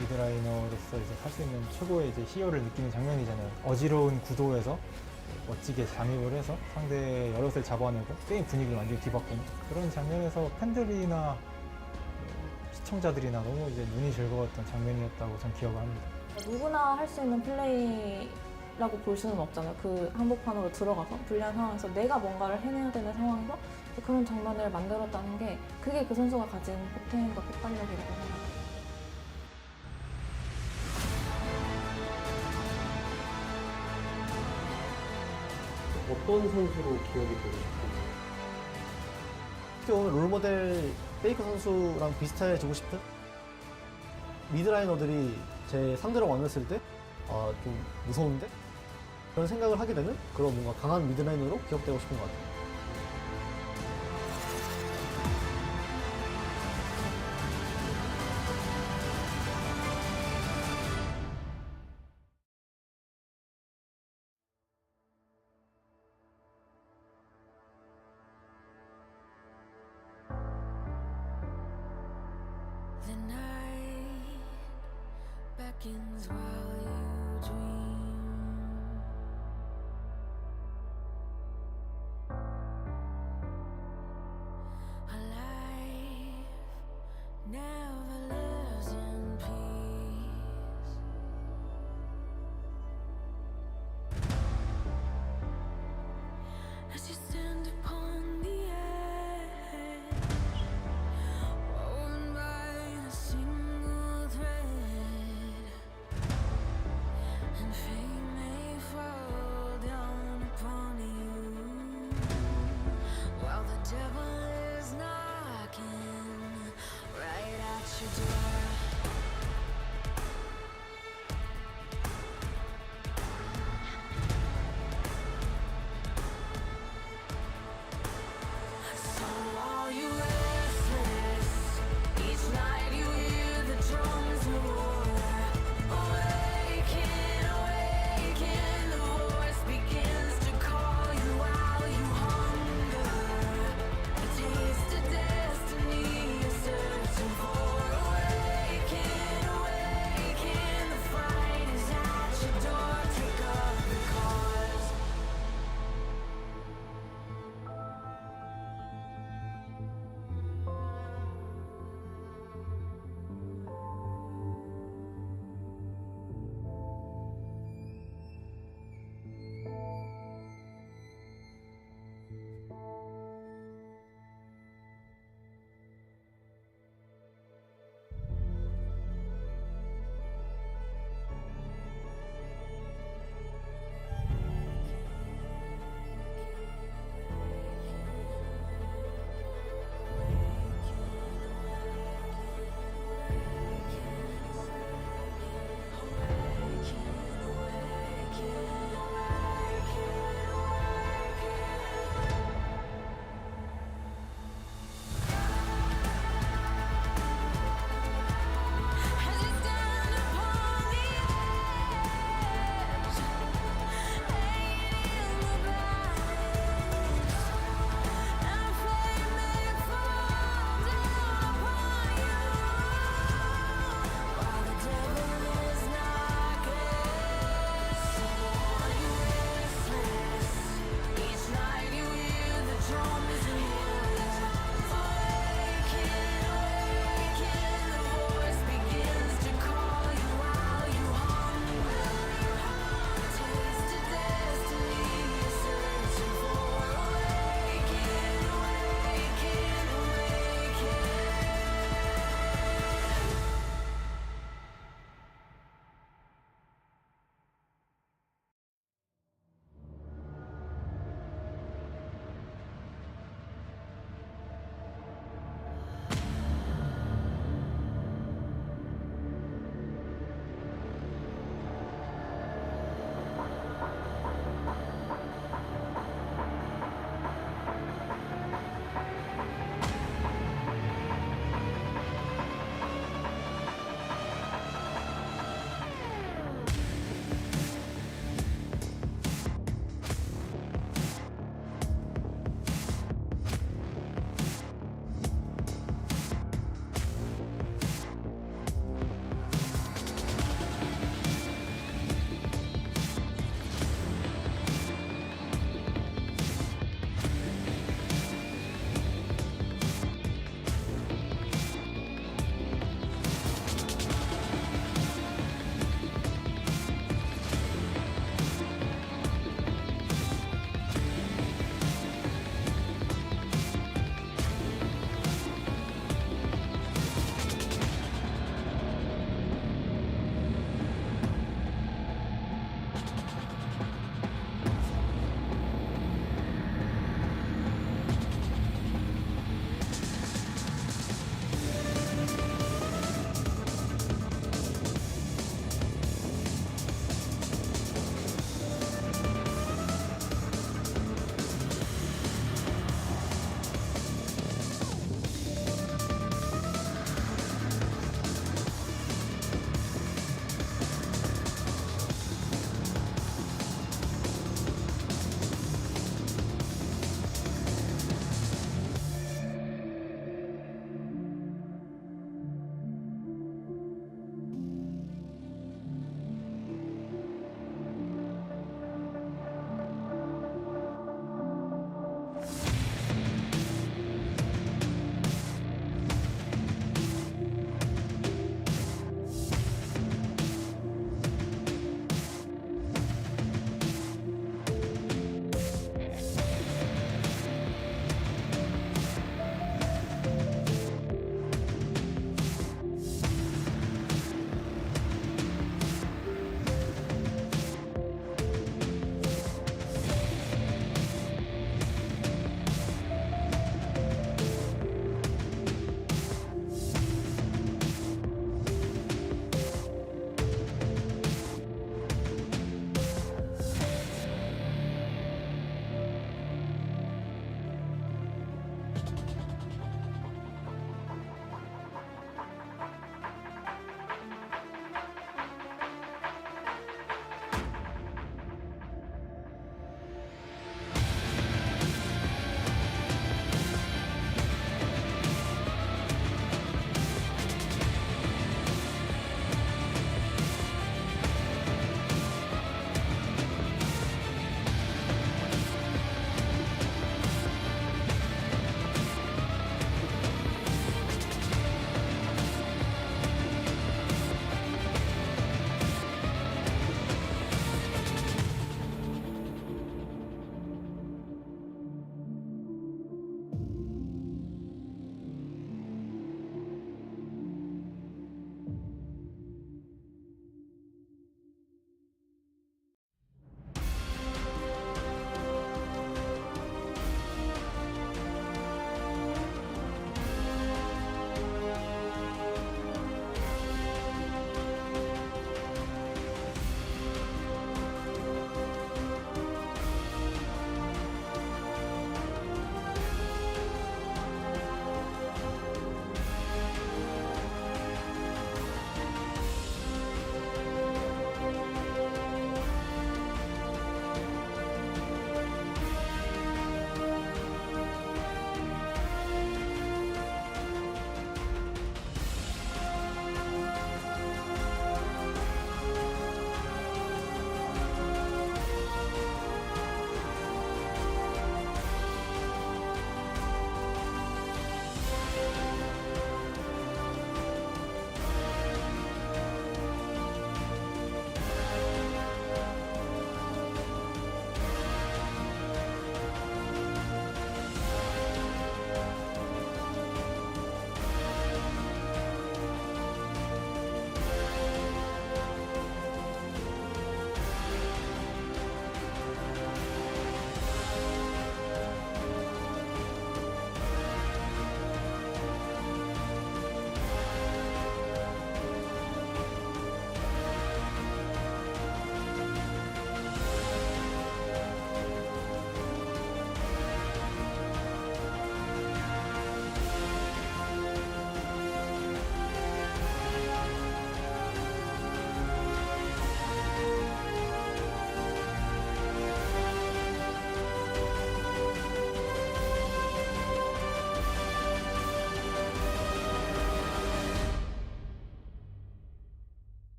미드라이너로서 이제 할 수 있는 최고의 이제 희열을 느끼는 장면이잖아요. 어지러운 구도에서 멋지게 잠입을 해서 상대의 여럿을 잡아내고 게임 분위기를 완전히 뒤바꾸는 그런 장면에서 팬들이나 시청자들이나 너무 이제 눈이 즐거웠던 장면이었다고 전 기억을 합니다. 누구나 할 수 있는 플레이라고 볼 수는 없잖아요. 그 한복판으로 들어가서 불리한 상황에서 내가 뭔가를 해내야 되는 상황에서 그런 장면을 만들었다는 게 그게 그 선수가 가진 포텐과 폭발력이라고 생각해요. 어떤 선수로 기억이 되고 싶어요? 특히 오늘 롤모델 페이커 선수랑 비슷해지고 싶은 미드라이너들이 제 상대로 만났을 때 좀 무서운데? 그런 생각을 하게 되는 그런 뭔가 강한 미드라이너로 기억되고 싶은 것 같아요. The night beckons while you dream. A life never lives in peace. As you stand upon the edge, woven by a single thread.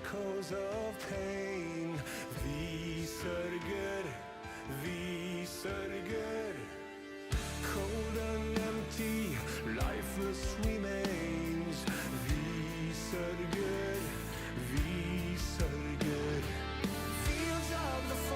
echoes of pain. Vi sörger, vi sörger. Cold and empty, lifeless remains. Vi sörger, vi sörger. Fields of the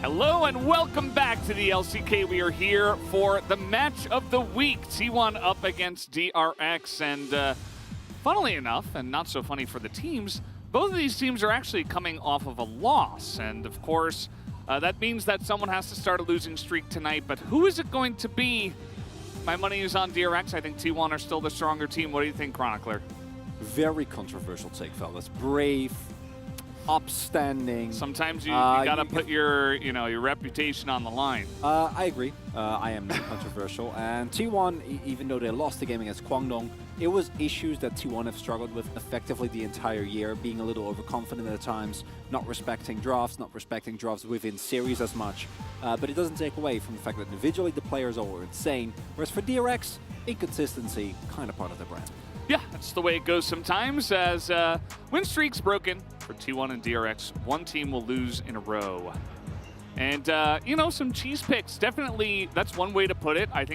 Hello and welcome back to the LCK. We are here for the match of the week. T1 up against DRX. And funnily enough, and not so funny for the teams, both of these teams are actually coming off of a loss. And of course, that means that someone has to start a losing streak tonight. But who is it going to be? My money is on DRX. I think T1 are still the stronger team. What do you think, Chronicler? Very controversial take, fellas. Brave, upstanding. Sometimes you gotta put your reputation on the line. I agree. I am not controversial. And T1, even though they lost the game against Kwangdong, it was issues that T1 have struggled with effectively the entire year, being a little overconfident at times, not respecting drafts within series as much. But it doesn't take away from the fact that individually the players are insane, whereas for DRX, inconsistency, kind of part of the brand. Yeah, that's the way it goes sometimes, as win streak's broken for T1 and DRX. One team will lose in a row. And, some cheese picks. Definitely, that's one way to put it. I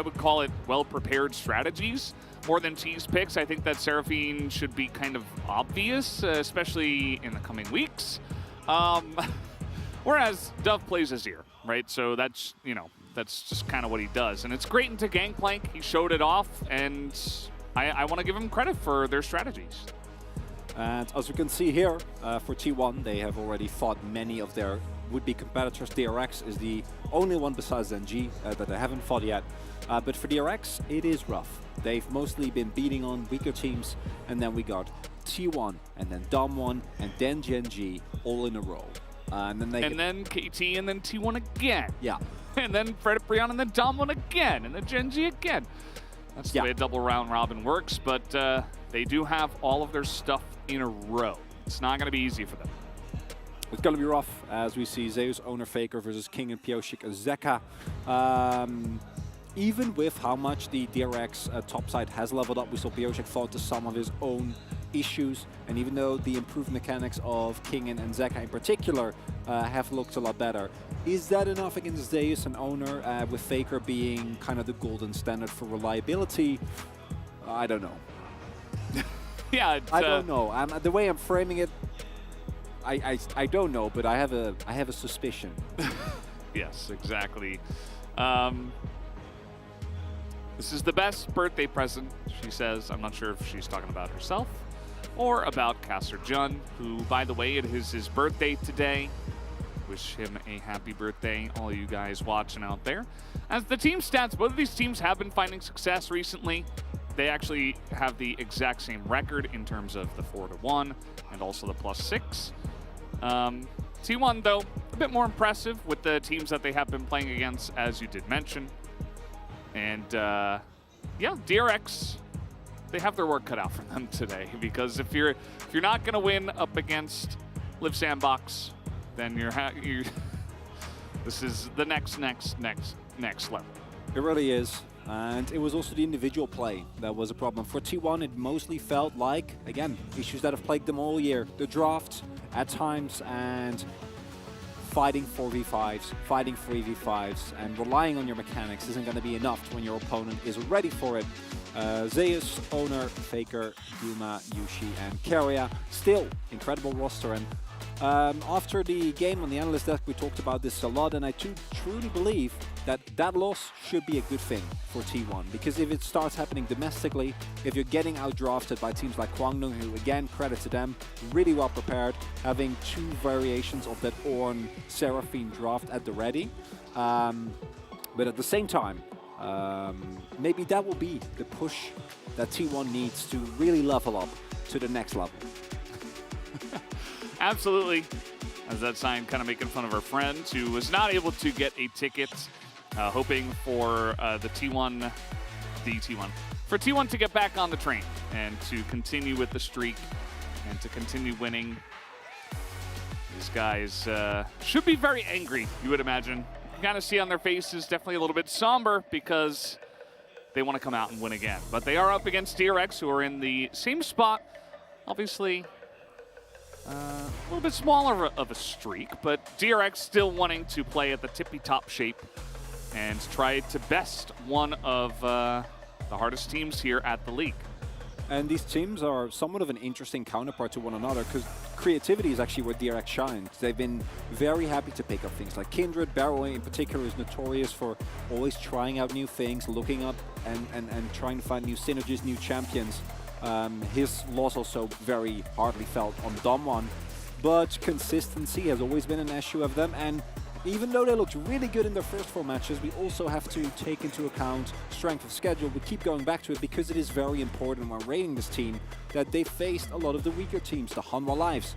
would call it well-prepared strategies more than cheese picks. I think that Seraphine should be kind of obvious, especially in the coming weeks. Whereas Dove plays Azir, right? So that's just kind of what he does. And it's great into Gangplank. He showed it off, and I want to give them credit for their strategies. And as we can see here, for T1, they have already fought many of their would-be competitors. DRX is the only one besides NG that they haven't fought yet. But for DRX, it is rough. They've mostly been beating on weaker teams, and then we got T1, and then Dom1, and then GNG all in a row. And then KT, and then T1 again. Yeah. And then Fred Brion, and then Dom1 again, and then GNG again. That's the way a double round robin works, but they do have all of their stuff in a row. It's not going to be easy for them. It's going to be rough, as we see Zeus, Owner, Faker versus King and Pioshik and Zeka. Even with how much the DRX top side has leveled up, we saw Pioshik fall into some of his own issues, and even though the improved mechanics of King and Zeka in particular have looked a lot better, is that enough against Zeus and Owner, with Faker being kind of the golden standard for reliability? I don't know. Yeah, I don't know. The way I'm framing it, I don't know, but I have a suspicion. Yes, exactly. This is the best birthday present, she says. I'm not sure if she's talking about herself or about Caster Jun, who, by the way, it is his birthday today. Wish him a happy birthday, all you guys watching out there. As the team stats, both of these teams have been finding success recently. They actually have the exact same record in terms of the 4-1 and also the +6. T1, though, a bit more impressive with the teams that they have been playing against, as you did mention. And yeah, DRX, they have their work cut out for them today, because if you're not going to win up against Live Sandbox, then this is the next level. It really is. And it was also the individual play that was a problem. For T1, it mostly felt like, again, issues that have plagued them all year. The draft at times, and fighting 4v5s, fighting 3v5s, and relying on your mechanics isn't going to be enough when your opponent is ready for it. Zeus, Owner, Faker, Yuma, Yushi, and Keria. Still, incredible roster. And after the game on the analyst desk, we talked about this a lot, and I truly believe that that loss should be a good thing for T1, because if it starts happening domestically, if you're getting outdrafted by teams like Kwangdong, who again, credit to them, really well prepared, having two variations of that Ornn Seraphine draft at the ready, but at the same time, maybe that will be the push that T1 needs to really level up to the next level. Absolutely. As that sign kind of making fun of our friend who was not able to get a ticket, hoping for for T1 to get back on the train and to continue with the streak and to continue winning. These guys should be very angry, you would imagine. You kind of see on their faces definitely a little bit somber, because they want to come out and win again. But they are up against DRX, who are in the same spot. Obviously, a little bit smaller of a streak, but DRX still wanting to play at the tippy-top shape and try to best one of the hardest teams here at the league. And these teams are somewhat of an interesting counterpart to one another because creativity is actually where DRX shines. They've been very happy to pick up things like Kindred. Barrow in particular is notorious for always trying out new things, looking up and trying to find new synergies, new champions. His loss also very hardly felt on Dom1, but consistency has always been an issue of them. And even though they looked really good in their first 4 matches, we also have to take into account strength of schedule. We keep going back to it because it is very important when rating this team that they faced a lot of the weaker teams, the Hanwha Lives,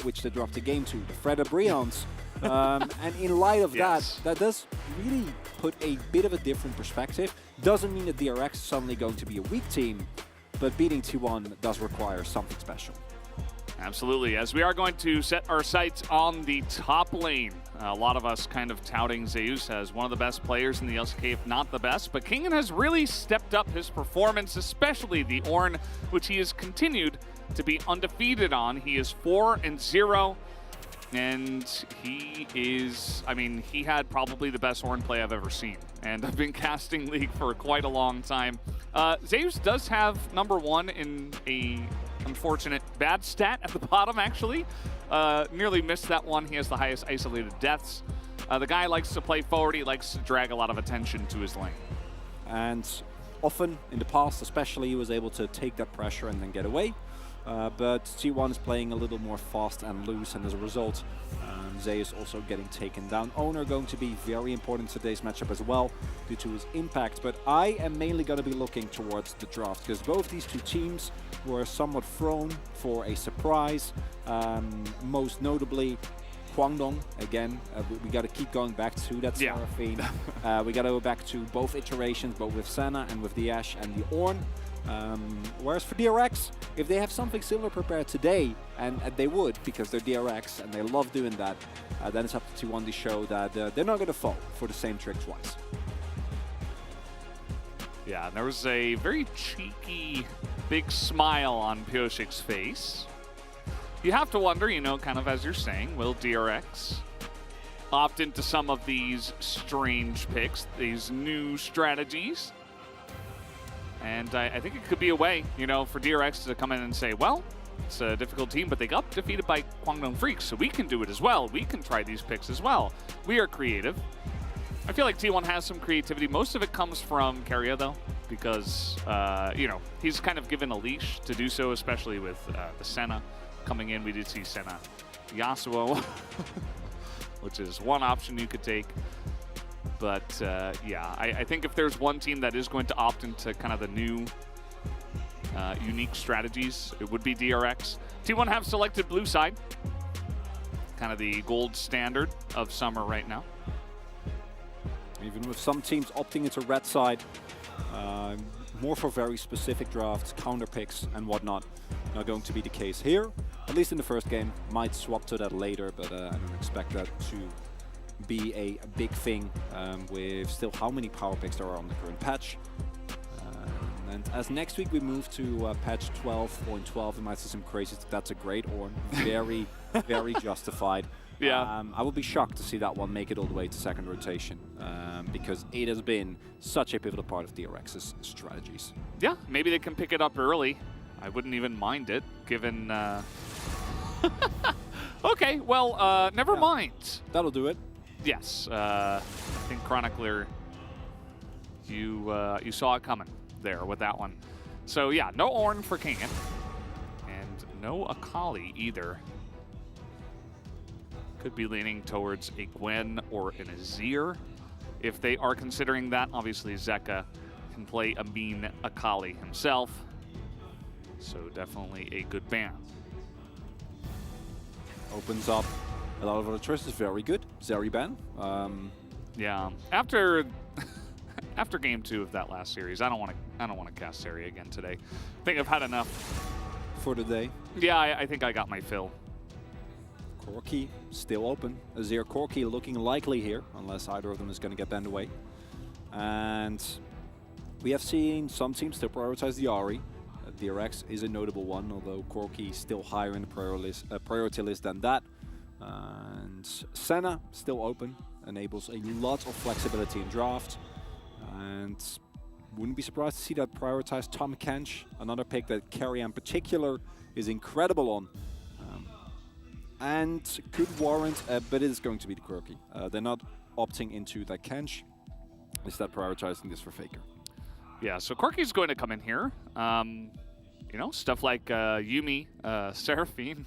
which they dropped the game to, the Freda Brions. And in light of that does really put a bit of a different perspective. Doesn't mean that DRX is suddenly going to be a weak team, but beating T1 does require something special. Absolutely, as we are going to set our sights on the top lane. A lot of us kind of touting Zeus as one of the best players in the LCK, if not the best, but Kingen has really stepped up his performance, especially the Ornn, which he has continued to be undefeated on. He is 4-0, and he is, I mean, he had probably the best Ornn play I've ever seen, and I've been casting League for quite a long time. Zeus does have #1 in a unfortunate bad stat at the bottom, actually. Nearly missed that one. He has the highest isolated deaths. The guy likes to play forward. He likes to drag a lot of attention to his lane. And often, in the past especially, he was able to take that pressure and then get away. But T1 is playing a little more fast and loose, and as a result, Zeus also getting taken down. Owner going to be very important in today's matchup as well, due to his impact. But I am mainly going to be looking towards the draft, because both these two teams were somewhat thrown for a surprise. Most notably, Kwangdong, again, we got to keep going back to that Seraphine. We got to go back to both iterations, both with Senna and with the Ashe and the Ornn. Whereas for DRX, if they have something similar prepared today, and they would, because they're DRX and they love doing that, then it's up to T1 to show that they're not going to fall for the same trick twice. Yeah, and there was a very cheeky, big smile on Pioshik's face. You have to wonder, you know, kind of as you're saying, will DRX opt into some of these strange picks, these new strategies? And I think it could be a way, you know, for DRX to come in and say, well, it's a difficult team, but they got defeated by Kwangdong Freaks, so we can do it as well. We can try these picks as well. We are creative. I feel like T1 has some creativity. Most of it comes from Keria, though, because, you know, he's kind of given a leash to do so, especially with the Senna coming in. We did see Senna Yasuo, which is one option you could take. But yeah, I think if there's one team that is going to opt into kind of the new unique strategies, it would be DRX. T1 have selected blue side, kind of the gold standard of summer right now. Even with some teams opting into red side, more for very specific drafts, counter picks and whatnot, not going to be the case here, at least in the first game. Might swap to that later, but I don't expect that to be a big thing with still how many power picks there are on the current patch. And as next week we move to patch 12.12, we might see some crazy. That's a great Ornn, very, very justified. Yeah. I would be shocked to see that one make it all the way to second rotation, because it has been such a pivotal part of DRX's strategies. Yeah, maybe they can pick it up early. I wouldn't even mind it, given... Okay, well, never mind. That'll do it. Yes, I think Chronicler, you saw it coming there with that one. So yeah, no Ornn for Kingen, and no Akali either. Could be leaning towards a Gwen or an Azir. If they are considering that, obviously Zeka can play a mean Akali himself. So definitely a good ban. Opens up a lot of other choices. Very good. Zeriban. Yeah. After after game 2 of that last series, I don't want to cast Zeri again today. I think I've had enough for the day. Yeah, I think I got my fill. Corki still open. Azir Corki looking likely here, unless either of them is going to get banned away. And we have seen some teams still prioritize the Ahri. DRX is a notable one, although Corki still higher in the priority list than that. And Senna still open, enables a lot of flexibility in draft. And Wouldn't be surprised to see that prioritize Tom Kench, another pick that Carry in particular is incredible on. And could warrant, but it is going to be the Quirky. They're not opting into that Kench. Instead prioritizing this for Faker. Yeah, so Quirky's going to come in here. You know, stuff like Yuumi, Seraphine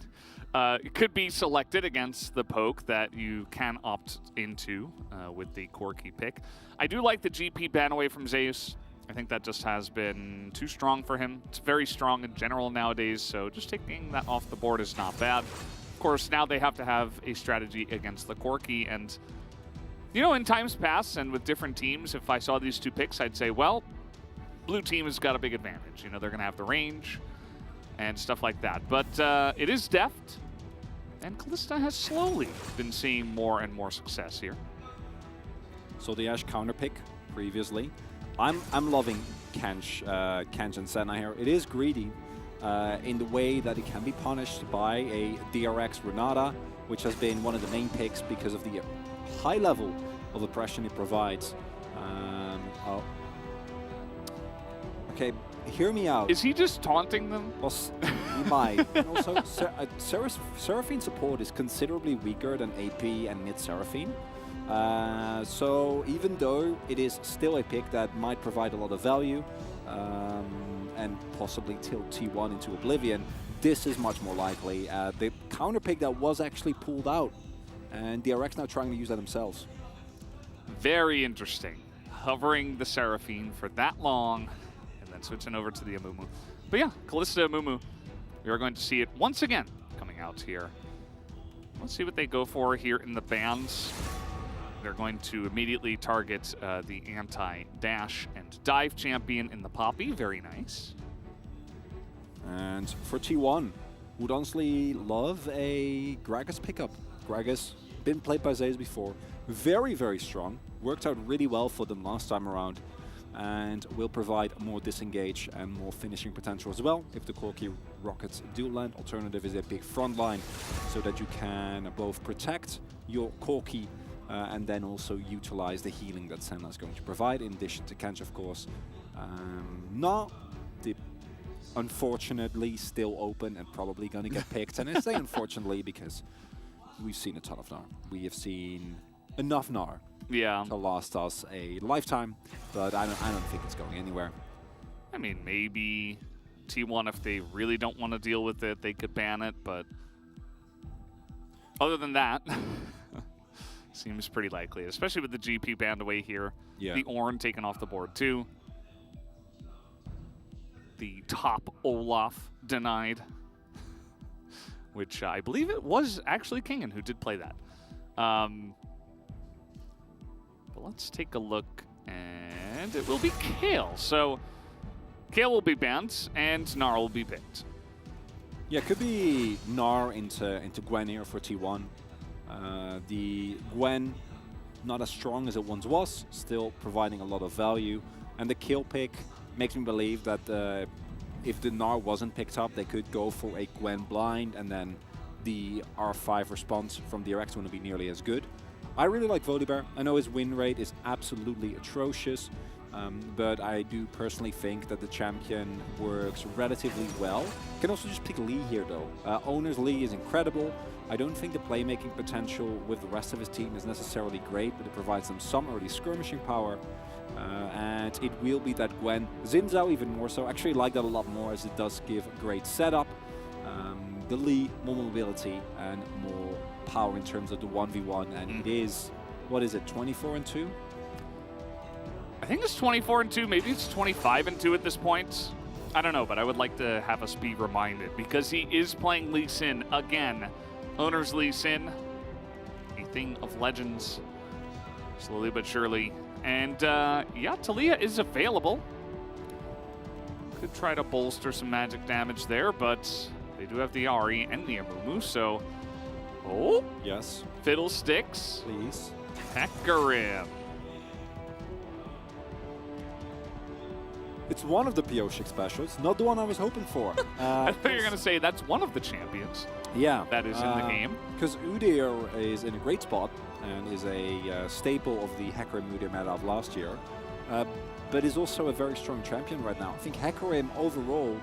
could be selected against the poke that you can opt into with the Quirky pick. I do like the GP ban away from Zeus. I think that just has been too strong for him. It's very strong in general nowadays, so just taking that off the board is not bad. Of course, now they have to have a strategy against the Quirky, and you know, in times past and with different teams, if I saw these two picks, I'd say, well, blue team has got a big advantage. You know, they're going to have the range and stuff like that. But it is deft, and Kalista has slowly been seeing more and more success here. So the Ashe counter pick previously. I'm loving Kench and Senna here. It is greedy in the way that it can be punished by a DRX Renata, which has been one of the main picks because of the high level of oppression it provides. Okay, hear me out. Is he just taunting them? Well, he might. And also, Seraphine support is considerably weaker than AP and mid Seraphine. So even though it is still a pick that might provide a lot of value and possibly tilt T1 into oblivion, this is much more likely. The counter pick that was actually pulled out, and DRX now trying to use that themselves. Very interesting. Hovering the Seraphine for that long, and then switching over to the Amumu. But yeah, Kalista Amumu, we are going to see it once again coming out here. Let's see what they go for here in the bans. They're going to immediately target the anti-dash and dive champion in the Poppy. Very nice. And for T1, would honestly love a Gragas pickup. Gragas, been played by Zeus before. Very, very strong. Worked out really well for them last time around. And will provide more disengage and more finishing potential as well if the Corki rockets do land. Alternative is a big front line so that you can both protect your Corki and then also utilize the healing that Senna is going to provide, in addition to Kench, of course. Not the unfortunately still open and probably going to get picked. And I say unfortunately because we've seen a ton of Gnar. We have seen enough Gnar to last us a lifetime, but I don't think it's going anywhere. I mean, maybe T1, if they really don't want to deal with it, they could ban it, but other than that, seems pretty likely, especially with the GP banned away here. Yeah. The Ornn taken off the board too. The top Olaf denied, which I believe it was actually Kingen who did play that. But let's take a look, and it will be Kale. So Kale will be banned, and Gnar will be picked. Yeah, could be Gnar into Gwen here for T1. The Gwen, not as strong as it once was, still providing a lot of value. And the kill pick makes me believe that if the Gnar wasn't picked up, they could go for a Gwen blind, and then the R5 response from DRX wouldn't be nearly as good. I really like Volibear. I know his win rate is absolutely atrocious, but I do personally think that the champion works relatively well. You can also just pick Lee here though. Owner's Lee is incredible. I don't think the playmaking potential with the rest of his team is necessarily great, but it provides them some early skirmishing power. And it will be that Gwen. Xin Zhao even more so. Actually like that a lot more, as it does give great setup. The Lee, more mobility and more power in terms of the 1v1, and it is, what is it, 24-2? I think it's 24-2, maybe it's 25-2 at this point. I don't know, but I would like to have us be reminded, because he is playing Lee Sin again. Owner's Lee Sin, a thing of legends, slowly but surely. And yeah, Taliyah is available. Could try to bolster some magic damage there, but they do have the Ahri and the Amumu, so... Oh! Yes. Fiddlesticks. Please. Hecarim. It's one of the PO6 specials, not the one I was hoping for. I thought you were going to say that's one of the champions. Yeah. That is in the game. Because Udyr is in a great spot and is a staple of the Hecarim Udyr meta of last year. but is also a very strong champion right now. I think Hecarim overall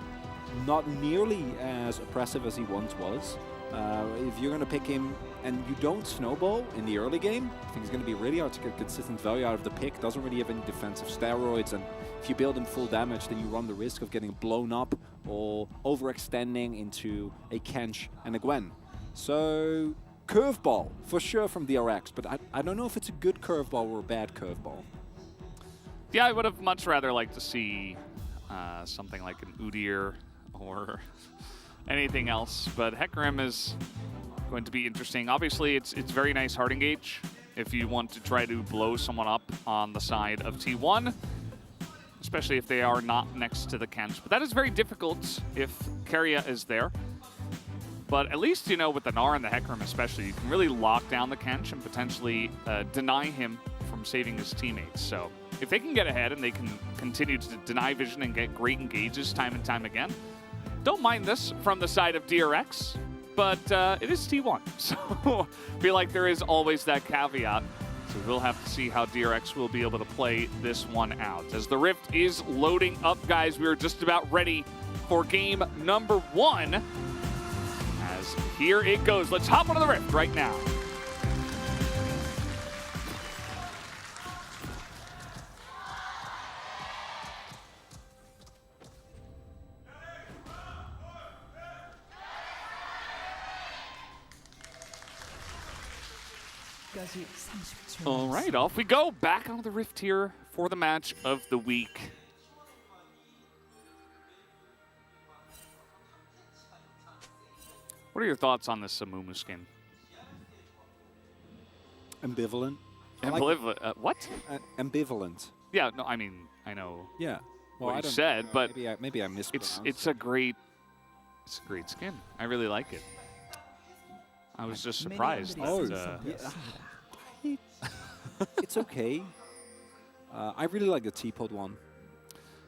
not nearly as oppressive as he once was. If you're going to pick him and you don't snowball in the early game, I think it's going to be really hard to get consistent value out of the pick. Doesn't really have any defensive steroids, and if you build him full damage, then you run the risk of getting blown up or overextending into a Kench and a Gwen. So curveball for sure from DRX, but I don't know if it's a good curveball or a bad curveball. Yeah, I would have much rather liked to see something like an Udyr or anything else, but Hecarim is going to be interesting. Obviously, it's very nice hard engage if you want to try to blow someone up on the side of T1, especially if they are not next to the Kench. But that is very difficult if Keria is there. But at least, you know, with the Gnar and the Hecarim especially, you can really lock down the Kench and potentially deny him from saving his teammates. So if they can get ahead and they can continue to deny vision and get great engages time and time again, don't mind this from the side of DRX, but it is T1. So I feel like there is always that caveat. So we'll have to see how DRX will be able to play this one out. As the Rift is loading up, guys, we are just about ready for game number 1. As here it goes. Let's hop onto the Rift right now. All right, off we go. Back onto the Rift here for the match of the week. What are your thoughts on this Amumu skin? Ambivalent. Ambivalent. What? Ambivalent. Yeah, no, I mean, I know Yeah. what I you don't- said, but maybe I mispronounced. it's a great skin. I really like it. I was just surprised. It's okay. I really like the Teapot one.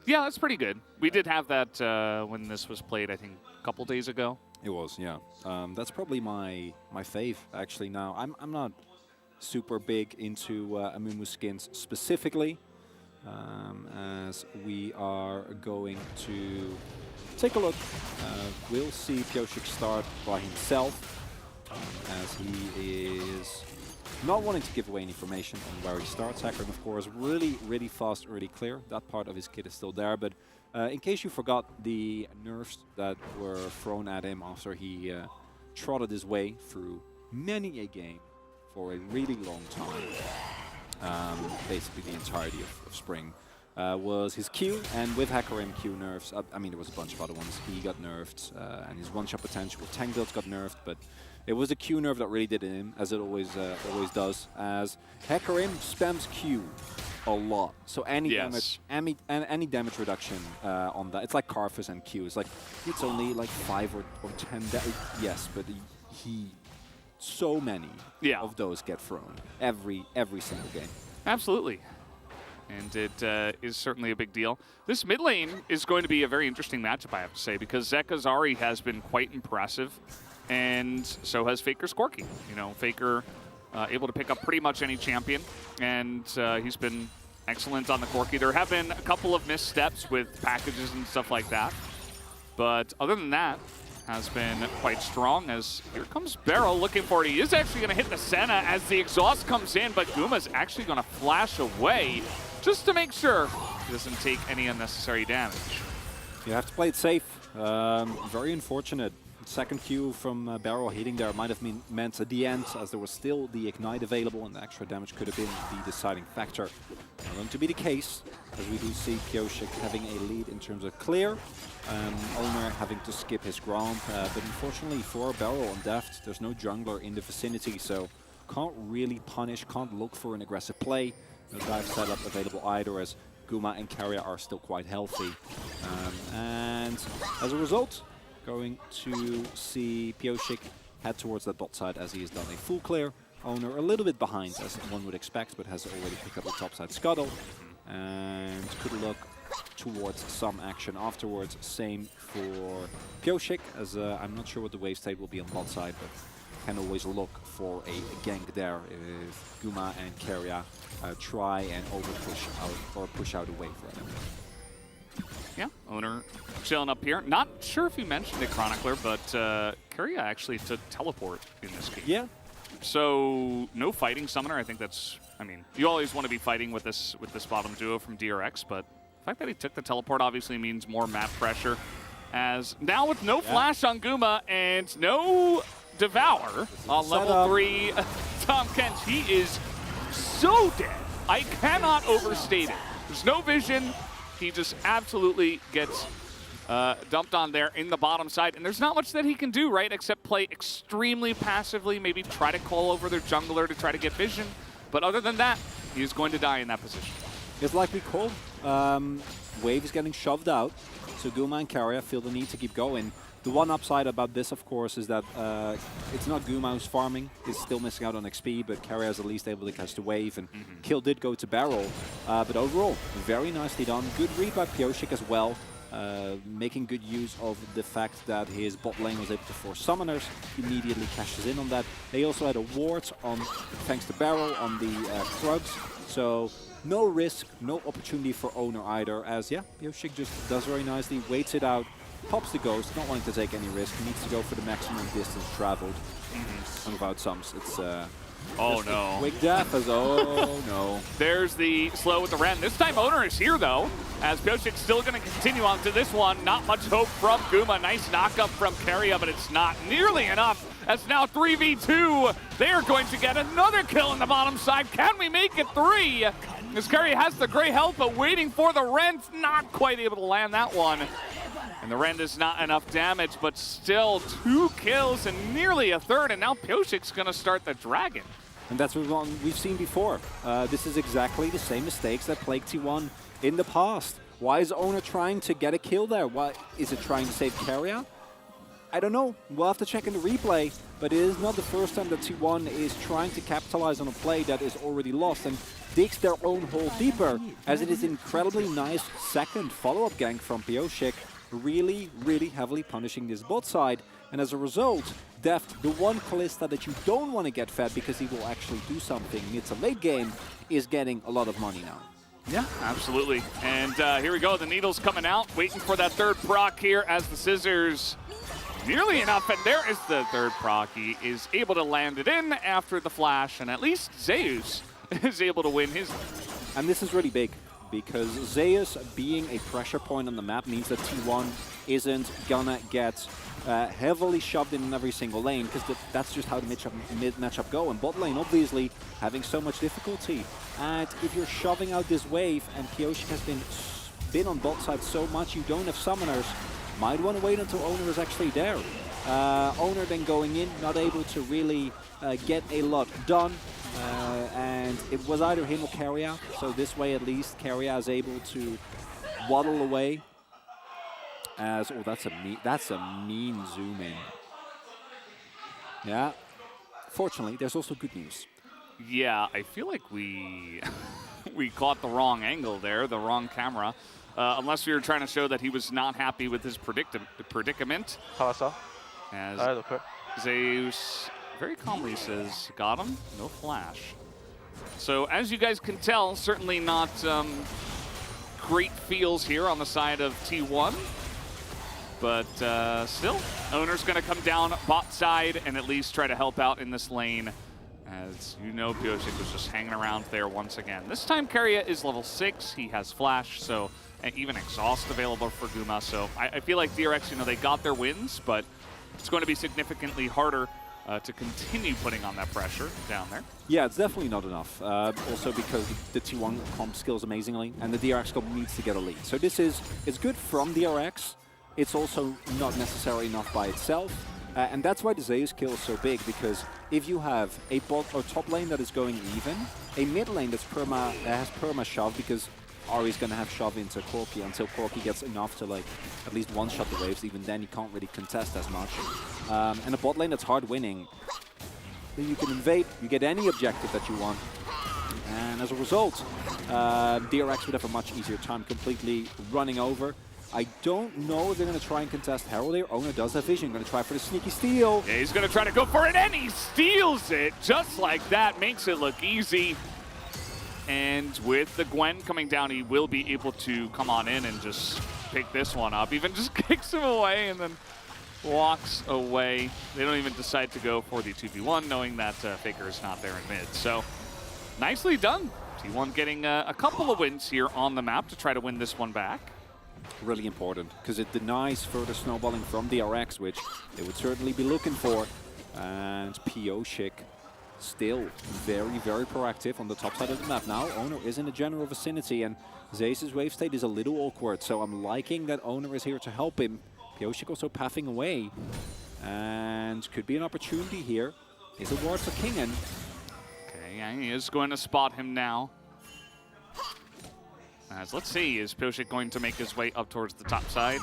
Yeah, that's pretty good. We did have that when this was played, I think, a couple days ago. It was, yeah. That's probably my fave, actually, now. I'm not super big into Amumu skins specifically, as we are going to take a look. We'll see Pyosik start by himself, as he is not wanting to give away any information on where he starts. Hecarim, of course, really fast, really clear. That part of his kit is still there, but in case you forgot the nerfs that were thrown at him after he trotted his way through many a game for a really long time, basically the entirety of Spring, was his Q, and with Hecarim Q nerfs, I mean there was a bunch of other ones, he got nerfed, and his one-shot potential with tank builds got nerfed, but it was a Q nerf that really did it in, as it always does, as Hecarim spams Q a lot. So any damage, any damage reduction on that, it's like Karthus and Q. It's like it's only like 5 or 10. Yes, but he so many of those get thrown every single game. Absolutely. And it is certainly a big deal. This mid lane is going to be a very interesting matchup, I have to say, because Zeka Zari has been quite impressive, and so has Faker Scorky. You know, Faker able to pick up pretty much any champion, and he's been excellent on the Corki. There have been a couple of missteps with packages and stuff like that, but other than that, has been quite strong. As here comes Barrow looking for it. He is actually going to hit the Senna as the exhaust comes in, but Guma's actually going to flash away just to make sure he doesn't take any unnecessary damage. You have to play it safe. Very unfortunate. Second Q from Barrow hitting there might have meant at the end, as there was still the Ignite available and the extra damage could have been the deciding factor. Not going to be the case, as we do see Pyosik having a lead in terms of clear. Owner having to skip his Gromp, but unfortunately for Barrow on Deft, there's no jungler in the vicinity, so can't really punish, can't look for an aggressive play. No dive setup available either, as Guma and Keria are still quite healthy. And as a result, going to see Pyosik head towards that bot side, as he has done a full clear. Owner a little bit behind, as one would expect, but has already picked up the top side scuttle and could look towards some action afterwards. Same for Pyosik, as I'm not sure what the wave state will be on bot side, but can always look for a gank there if Guma and Keria try and over-push out or push out a wave right now. Yeah, Owner chilling up here. Not sure if you mentioned it, Chronicler, but Keria actually took teleport in this game. Yeah. So no fighting summoner. I think that's. I mean, you always want to be fighting with this bottom duo from DRX, but the fact that he took the teleport obviously means more map pressure. As now with no flash on Guma and no Devour on level 3, Tom Kent, he is so dead. I cannot overstate it. There's no vision. He just absolutely gets dumped on there in the bottom side. And there's not much that he can do, right, except play extremely passively, maybe try to call over their jungler to try to get vision. But other than that, he is going to die in that position. It's like we called. Wave is getting shoved out, so Guma and Keria feel the need to keep going. The one upside about this, of course, is that it's not Guma who's farming. He's still missing out on XP, but Keria is at least able to catch the wave, and kill did go to Barrel. But overall, very nicely done. Good read by Pioshik as well, making good use of the fact that his bot lane was able to force summoners. Immediately cashes in on that. They also had a ward on, thanks to Barrel, on the Krugs. So no risk, no opportunity for Owner either, as Pioshik just does very nicely, waits it out, pops the ghost, not wanting to take any risk, needs to go for the maximum distance traveled. And without sums, it's oh no. Wake death as oh no. There's the slow with the Ren. This time Owner is here though, as Pioshik's still going to continue on to this one. Not much hope from Guma. Nice knock-up from Keria, but it's not nearly enough. That's now 3v2. They're going to get another kill on the bottom side. Can we make it 3? As Keria has the great health, but waiting for the Rend. Not quite able to land that one. And the Rend is not enough damage, but still 2 kills and nearly a third. And now Pioshik's going to start the Dragon. And that's what we've seen before. This is exactly the same mistakes that plagued T1 in the past. Why is Owner trying to get a kill there? Why is it trying to save Keria? I don't know. We'll have to check in the replay, but it is not the first time that T1 is trying to capitalize on a play that is already lost and digs their own hole deeper, as it is incredibly nice second follow-up gank from Pioshik, really, really heavily punishing this bot side. And as a result, Deft, the one Kalista that you don't want to get fed because he will actually do something mid to late game, is getting a lot of money now. Yeah, absolutely. And here we go. The Needle's coming out, waiting for that third proc here as the Scissors. Nearly enough, and there is the third proc. He is able to land it in after the flash, and at least Zeus is able to win his. And this is really big, because Zeus being a pressure point on the map means that T1 isn't gonna get heavily shoved in every single lane, because that's just how the mid-matchup go. And bot lane, obviously, having so much difficulty. And if you're shoving out this wave, and Pioshik has been on bot side so much, you don't have summoners, might want to wait until Owner is actually there. Owner then going in, not able to really get a lot done. And it was either him or Keria, so this way at least Keria is able to waddle away. As that's a mean zoom in. Yeah. Fortunately, there's also good news. Yeah, I feel like we caught the wrong angle there, the wrong camera. Unless we were trying to show that he was not happy with his predicament. As Zeus very calmly says, got him, no flash. So as you guys can tell, certainly not great feels here on the side of T1. But still, Owner's going to come down bot side and at least try to help out in this lane. As you know, Pioshik was just hanging around there once again. This time, Keria is level 6. He has flash, so and even exhaust available for Guma. So I feel like DRX, they got their wins, but it's going to be significantly harder to continue putting on that pressure down there. Yeah, it's definitely not enough. Also because the T1 comp skills amazingly, and the DRX comp needs to get a lead. So it's good from DRX. It's also not necessarily enough by itself. And that's why the Zeus kill is so big, because if you have a bot or top lane that is going even, a mid lane that's has perma shove, because Ari's going to have shove into Corki until Corki gets enough to at least one-shot the waves. Even then you can't really contest as much. And a bot lane that's hard winning, you can invade, you get any objective that you want. And as a result, DRX would have a much easier time completely running over. I don't know if they're going to try and contest Herald here. Owner does have vision. Going to try for the sneaky steal. Yeah, he's going to try to go for it, and he steals it just like that. Makes it look easy. And with the Gwen coming down, he will be able to come on in and just pick this one up. Even just kicks him away and then walks away. They don't even decide to go for the 2v1, knowing that Faker is not there in mid. So nicely done. T1 getting a couple of wins here on the map to try to win this one back. Really important, because it denies further snowballing from DRX, which they would certainly be looking for. And Pioshik still very, very proactive on the top side of the map. Now, Owner is in the general vicinity, and Zeus' wave state is a little awkward, so I'm liking that Owner is here to help him. Pioshik also pathing away, and could be an opportunity here. Is a ward for Kingen. Okay, yeah, he is going to spot him now. As let's see, is Pioshik going to make his way up towards the top side?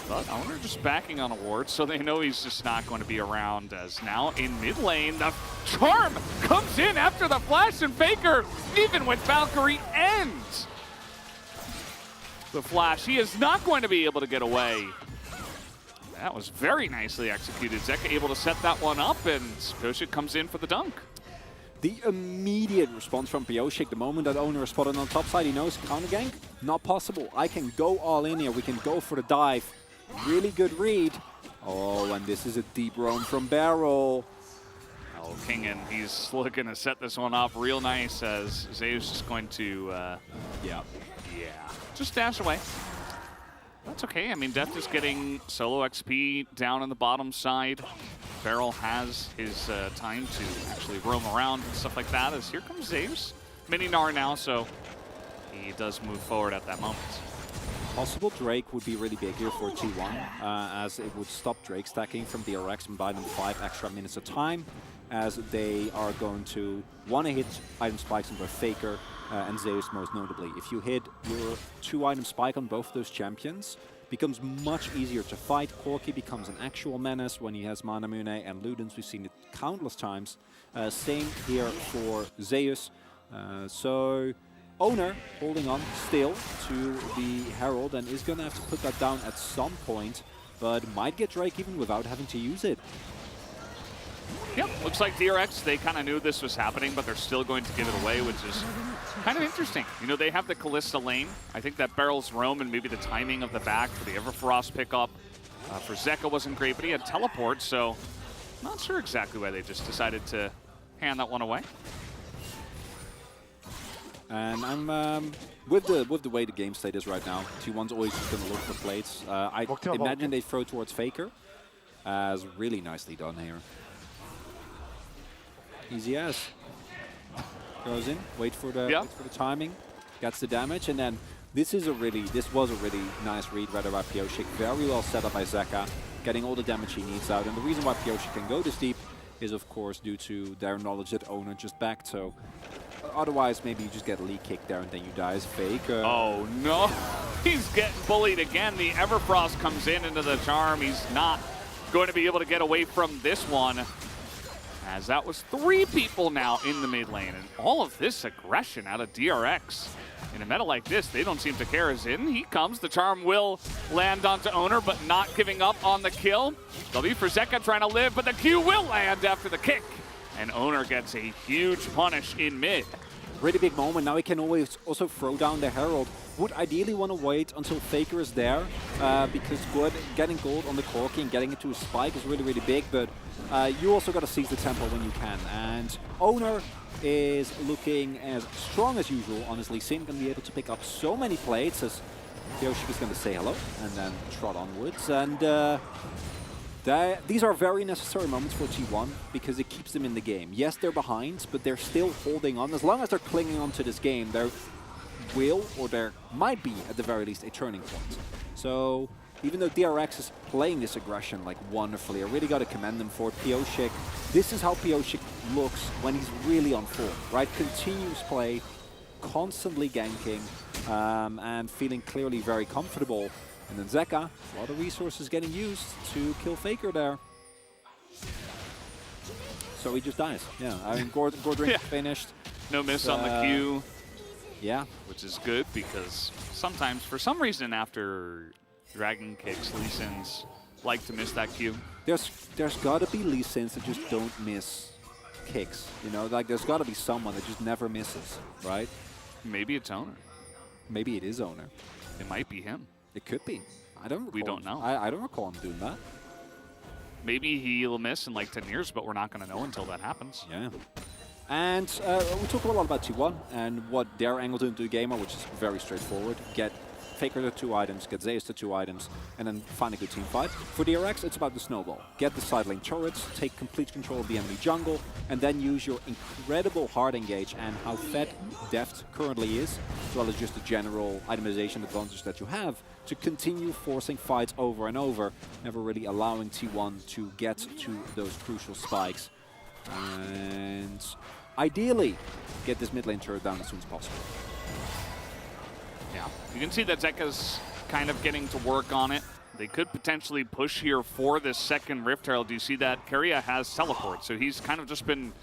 But Owner just backing on a ward, so they know he's just not going to be around. As now in mid lane, the charm comes in after the flash, and Faker, even with Valkyrie ends the flash. He is not going to be able to get away. That was very nicely executed. Zeka able to set that one up, and Pioshik comes in for the dunk. The immediate response from Pioshik, the moment that Owner is spotted on the top side, he knows counter gank, not possible. I can go all in here, we can go for the dive. Really good read. Oh, and this is a deep roam from Barrel. Oh, Kingen, he's looking to set this one up real nice, as Zeus is going to, just dash away. That's okay. I mean, Death is getting solo XP down on the bottom side. Barrel has his time to actually roam around and stuff like that, as here comes Zeus. Mini Gnar now, so he does move forward at that moment. Possible Drake would be really big here for T1, as it would stop Drake stacking from DRX and buy them 5 extra minutes of time, as they are going to want to hit item spikes on both Faker and Zeus most notably. If you hit your 2-item spike on both those champions, becomes much easier to fight. Corki becomes an actual menace when he has Manamune and Ludens. We've seen it countless times. Same here for Zeus. So Owner holding on still to the Herald and is going to have to put that down at some point, but might get Drake even without having to use it. Yep, looks like DRX, they kind of knew this was happening, but they're still going to give it away, which is kind of interesting. You know, they have the Kalista lane. I think that Barrel's roam and maybe the timing of the back for the Everfrost pickup for Zeka wasn't great, but he had teleport, so not sure exactly why they just decided to hand that one away. And I'm with the way the game state is right now, T1's always just going to look for plates. I imagine they throw towards Faker, as really nicely done here. Easy as. Goes in, wait for the timing, gets the damage, and then this was a really nice read right by Pioshik. Very well set up by Zeka, getting all the damage he needs out. And the reason why Pioshik can go this deep is of course due to their knowledge that Owner just backed. So otherwise maybe you just get a lead kick there and then you die as Faker. Oh no, he's getting bullied again. The Everfrost comes in into the charm. He's not going to be able to get away from this one, as that was 3 people now in the mid lane. And all of this aggression out of DRX. In a meta like this, they don't seem to care. As in, he comes. The charm will land onto Owner, but not giving up on the kill. W for Zeka trying to live, but the Q will land after the kick. And Owner gets a huge punish in mid. Really big moment. Now he can always also throw down the Herald. Would ideally want to wait until Faker is there, because getting gold on the Corki and getting it to a spike is really, really big, but you also got to seize the tempo when you can. And Owner is looking as strong as usual, honestly. Sin going to be able to pick up so many plates, as Pioshik is going to say hello and then trot onwards. And these are very necessary moments for T1 because it keeps them in the game. Yes, they're behind, but they're still holding on. As long as they're clinging on to this game, there will, or there might be, at the very least, a turning point. So even though DRX is playing this aggression like wonderfully, I really got to commend them for it. Pioshik, this is how Pioshik looks when he's really on form, right? Continuous play, constantly ganking, and feeling clearly very comfortable. And then Zeka, a lot of resources getting used to kill Faker there. So he just dies. Yeah, I mean, Gordon finished. No miss on the Q. Yeah. Which is good because sometimes, for some reason, after Dragon kicks, Lee Sins like to miss that cue. There's got to be Lee Sins that just don't miss kicks. You know, like there's got to be someone that just never misses, right? Maybe it's Owner. Maybe it is Owner. It might be him. It could be. I don't recall. We don't know. I don't recall him doing that. Maybe he'll miss in like 10 years, but we're not going to know until that happens. Yeah. And we talk a lot about T1 and what their angle to the gamer, which is very straightforward. Get Faker to 2 items, get Zeus to 2 items, and then find a good team fight. For DRX, it's about the snowball. Get the side lane turrets, take complete control of the enemy jungle, and then use your incredible hard engage and how fed Deft currently is, as well as just the general itemization advantage that you have, to continue forcing fights over and over, never really allowing T1 to get to those crucial spikes. And ideally, get this mid lane turret down as soon as possible. Yeah, you can see that Zeka's kind of getting to work on it. They could potentially push here for this second Rift Herald. Do you see that? Keria has teleport, so he's kind of just been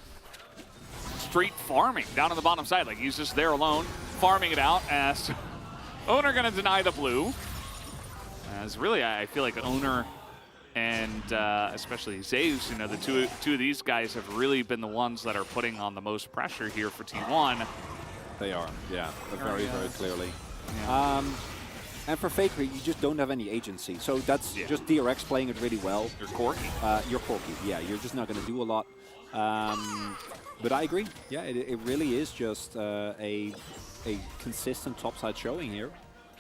straight farming down on the bottom side. Like, he's just there alone, farming it out as Owner gonna deny the blue. As really, I feel like Owner and especially Zeus, you know, the two of these guys have really been the ones that are putting on the most pressure here for T1. They are, yeah, very, very clearly. Yeah. And for Faker, you just don't have any agency. So that's just DRX playing it really well. You're Corky. You're Corky, yeah. You're just not going to do a lot. But I agree. Yeah, it really is just a consistent topside showing here.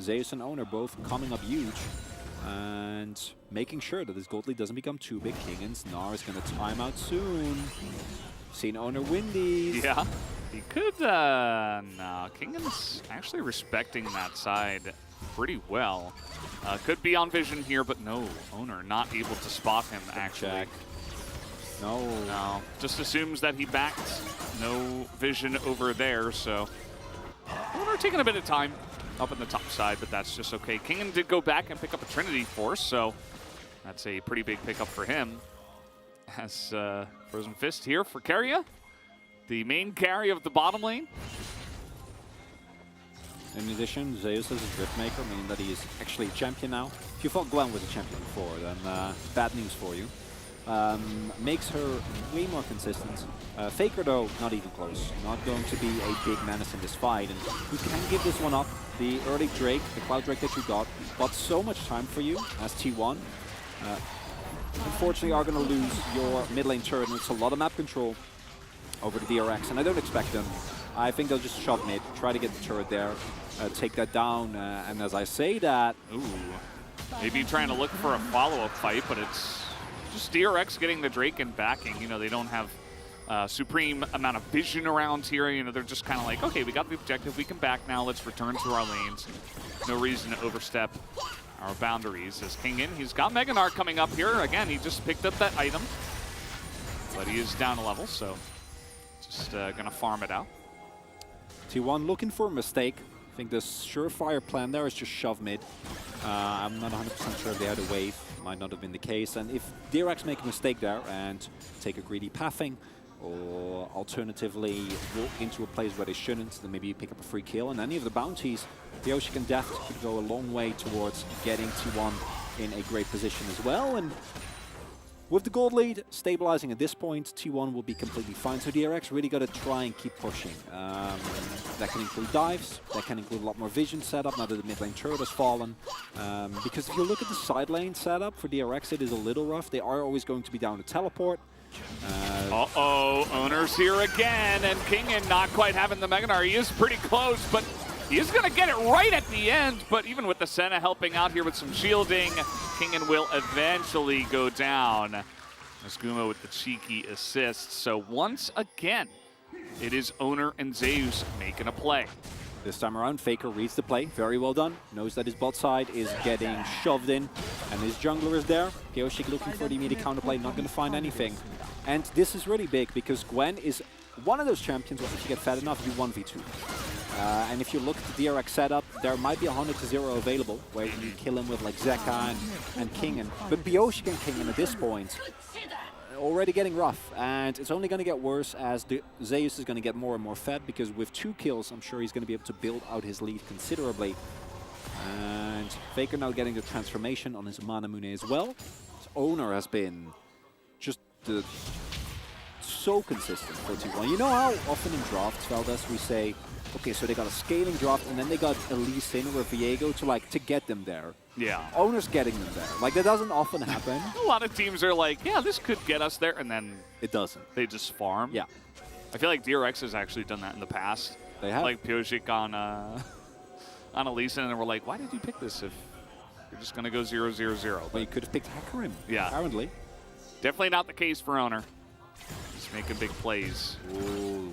Zeus and Owner both coming up huge. And making sure that this gold lead doesn't become too big. Kingan's Gnar is going to time out soon. Seen Owner win these. Yeah. He could, no, Kingan's actually respecting that side pretty well. Could be on vision here, but no, Owner not able to spot him, actually. Check. No. No, just assumes that he backed. No vision over there, so Owner taking a bit of time up in the top side, but that's just okay. Kingan did go back and pick up a Trinity Force, so that's a pretty big pickup for him. Has Frozen Fist here for Keria, the main carry of the bottom lane. In addition, Zeus is a Drift Maker, meaning that he is actually a champion now. If you thought Gwen was a champion before, then bad news for you. Makes her way more consistent. Faker, though, not even close. Not going to be a big menace in this fight. And you can give this one up. The early Drake, the Cloud Drake that you got so much time for you as T1. Unfortunately, are going to lose your mid lane turret, and it's a lot of map control over the DRX, and I don't expect them. I think they'll just shove mid, try to get the turret there, take that down, and as I say that... Ooh, maybe trying to look for a follow-up fight, but it's just DRX getting the Drake and backing. You know, they don't have supreme amount of vision around here. You know, they're just kind of like, okay, we got the objective, we can back now, let's return to our lanes. No reason to overstep our boundaries. As Kingan, he's got Mega Gnar coming up here. Again, he just picked up that item, but he is down a level, so just gonna farm it out. T1 looking for a mistake. I think the surefire plan there is just shove mid. I'm not 100% sure if they had a wave. Might not have been the case. And if DRX make a mistake there and take a greedy pathing, or alternatively walk into a place where they shouldn't, then maybe you pick up a free kill. And any of the bounties, the Yoshi and Deft could go a long way towards getting T1 in a great position as well. And with the gold lead stabilizing at this point, T1 will be completely fine. So DRX really got to try and keep pushing. That can include dives, that can include a lot more vision setup now that the mid lane turret has fallen. Because if you look at the side lane setup for DRX, it is a little rough. They are always going to be down to teleport. Uh-oh, Owner's here again, and Kingan not quite having the Mega Gnar. He is pretty close, but he is going to get it right at the end. But even with the Senna helping out here with some shielding, Kingan will eventually go down. As Guma with the cheeky assist. So once again, it is Owner and Zeus making a play. This time around, Faker reads the play. Very well done. Knows that his bot side is getting shoved in, and his jungler is there. Kyoshik looking for the immediate counterplay, not going to find anything. And this is really big because Gwen is one of those champions where if you get fed enough, you 1v2. And if you look at the DRX setup, there might be 100-0 available, where you kill him with like Zeka and Kingan. But Kyoshik and Kingan at this point, already getting rough, and it's only going to get worse as the Zeus is going to get more and more fed, because with 2 kills, I'm sure he's going to be able to build out his lead considerably. And Faker now getting the transformation on his Manamune as well. His owner has been just so consistent for T1. You know how often in drafts, Valdez, we say, okay, so they got a scaling draft and then they got a Lee Sin or a Viego to get them there. Yeah. Owner's getting them there. Like, that doesn't often happen. A lot of teams are like, yeah, this could get us there, and then it doesn't. They just farm. Yeah. I feel like DRX has actually done that in the past. They have. Like Piojic on Elisa, and we're like, why did you pick this if you're just going to go 0-0-0? Well, you could have picked Hecarim, yeah. apparently. Definitely not the case for Owner. He's making big plays. Ooh.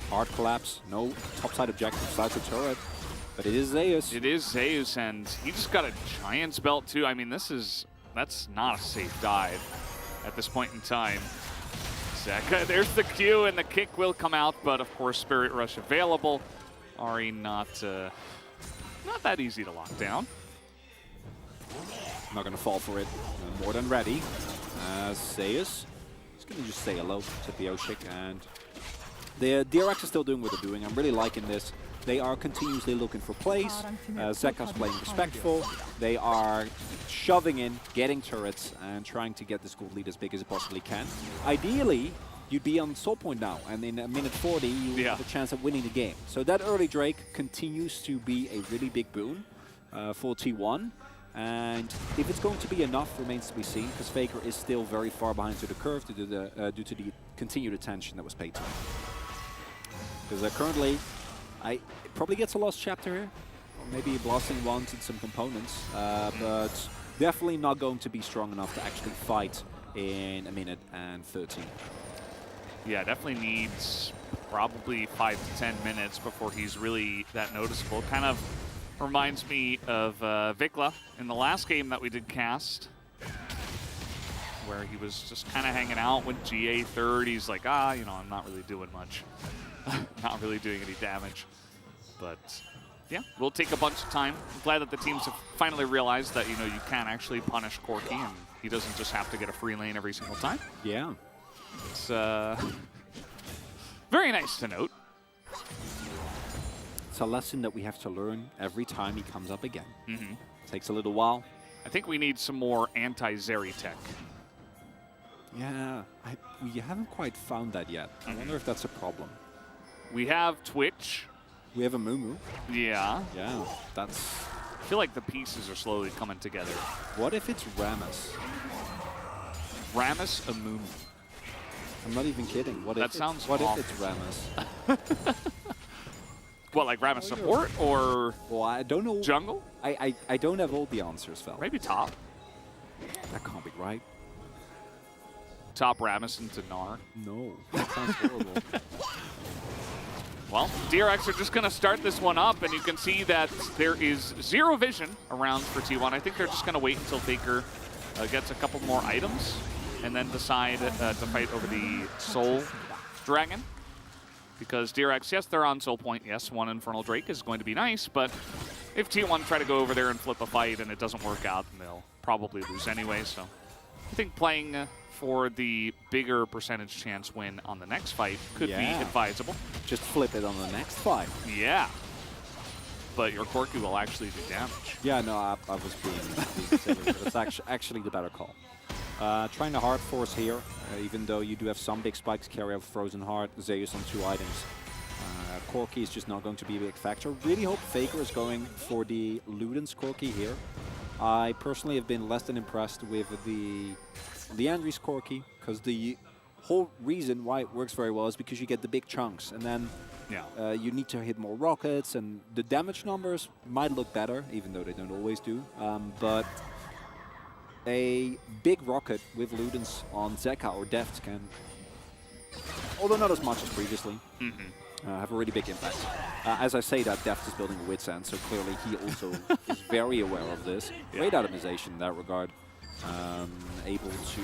Hard collapse. No topside objective besides the turret. But it is Zeus. It is Zeus, and he just got a Giant's Belt, too. I mean, that's not a safe dive at this point in time. Zeka, there's the Q, and the kick will come out, but of course, Spirit Rush available. Ari not that easy to lock down. Not going to fall for it. More than ready. Zeus is going to just say hello to Piojic, and the DRX is still doing what they're doing. I'm really liking this. They are continuously looking for plays. Zeka's playing respectful. They are shoving in, getting turrets, and trying to get this gold lead as big as it possibly can. Ideally, you'd be on soul point now, and in a minute 40, you have a chance of winning the game. So that early Drake continues to be a really big boon for T1. And if it's going to be enough remains to be seen, because Faker is still very far behind to the curve due to the continued attention that was paid to him. Because currently, it probably gets a lost chapter here, or maybe blasting wands and some components, but definitely not going to be strong enough to actually fight in a minute and 13. Yeah, definitely needs probably 5 to 10 minutes before he's really that noticeable. Kind of reminds me of Vikla in the last game that we did cast, where he was just kind of hanging out with GA third. He's like, I'm not really doing much. Not really doing any damage. But yeah, we'll take a bunch of time. I'm glad that the teams have finally realized that, you can actually punish Corki and he doesn't just have to get a free lane every single time. Yeah. It's very nice to note. It's a lesson that we have to learn every time he comes up again. Mm-hmm. Takes a little while. I think we need some more anti-Zeri tech. Yeah, we haven't quite found that yet. I wonder if that's a problem. We have Twitch. We have a Mumu. Yeah. Yeah, that's... I feel like the pieces are slowly coming together. What if it's Rammus? Rammus, a Mumu. I'm not even kidding. What if sounds What awful. if it's Rammus? What, like Rammus support or well, I don't know. Jungle? I don't have all the answers, Val. Maybe top. That can't be right. Top Rammus into Gnar. No, that sounds horrible. Well, DRX are just going to start this one up, and you can see that there is zero vision around for T1. I think they're just going to wait until Faker gets a couple more items and then decide to fight over the Soul Dragon. Because DRX, yes, they're on Soul Point. Yes, one Infernal Drake is going to be nice, but if T1 try to go over there and flip a fight and it doesn't work out, then they'll probably lose anyway. So I think playing for the bigger percentage chance win on the next fight could be advisable. Just flip it on the next fight. Yeah. But your Corki will actually do damage. Yeah, no, I was being silly, but it's actually the better call. Trying to hard force here, even though you do have some big spikes carry out Frozen Heart, Zeus on 2 items. Corki is just not going to be a big factor. Really hope Faker is going for the Luden's Corki here. I personally have been less than impressed with the Andries Corki, because the whole reason why it works very well is because you get the big chunks, and then you need to hit more rockets, and the damage numbers might look better, even though they don't always do. But a big rocket with Ludens on Zeka or Deft can, although not as much as previously, have a really big impact. As I say that, Deft is building a Wit's End, so clearly he also is very aware of this. Great optimization in that regard. Able to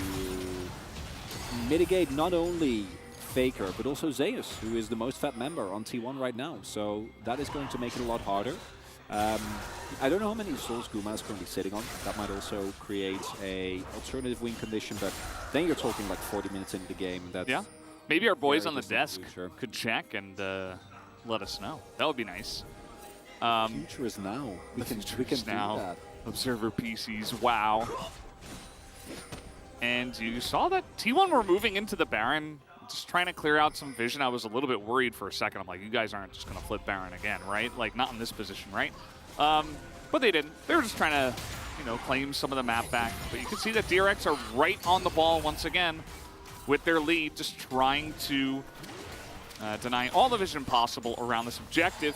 mitigate not only Faker, but also Zeus, who is the most fat member on T1 right now. So that is going to make it a lot harder. I don't know how many souls Guma is currently sitting on. That might also create a alternative win condition, but then you're talking like 40 minutes into the game. That's yeah. Maybe our boys very on the desk difficult, sure. could check and let us know. That would be nice. Future is now. We can do now. That. Observer PCs, wow. And you saw that T1 were moving into the Baron, just trying to clear out some vision. I was a little bit worried for a second. I'm like, you guys aren't just going to flip Baron again, right? Like, not in this position, right? But they didn't. They were just trying to, you know, claim some of the map back. But you can see that DRX are right on the ball once again with their lead, just trying to deny all the vision possible around this objective.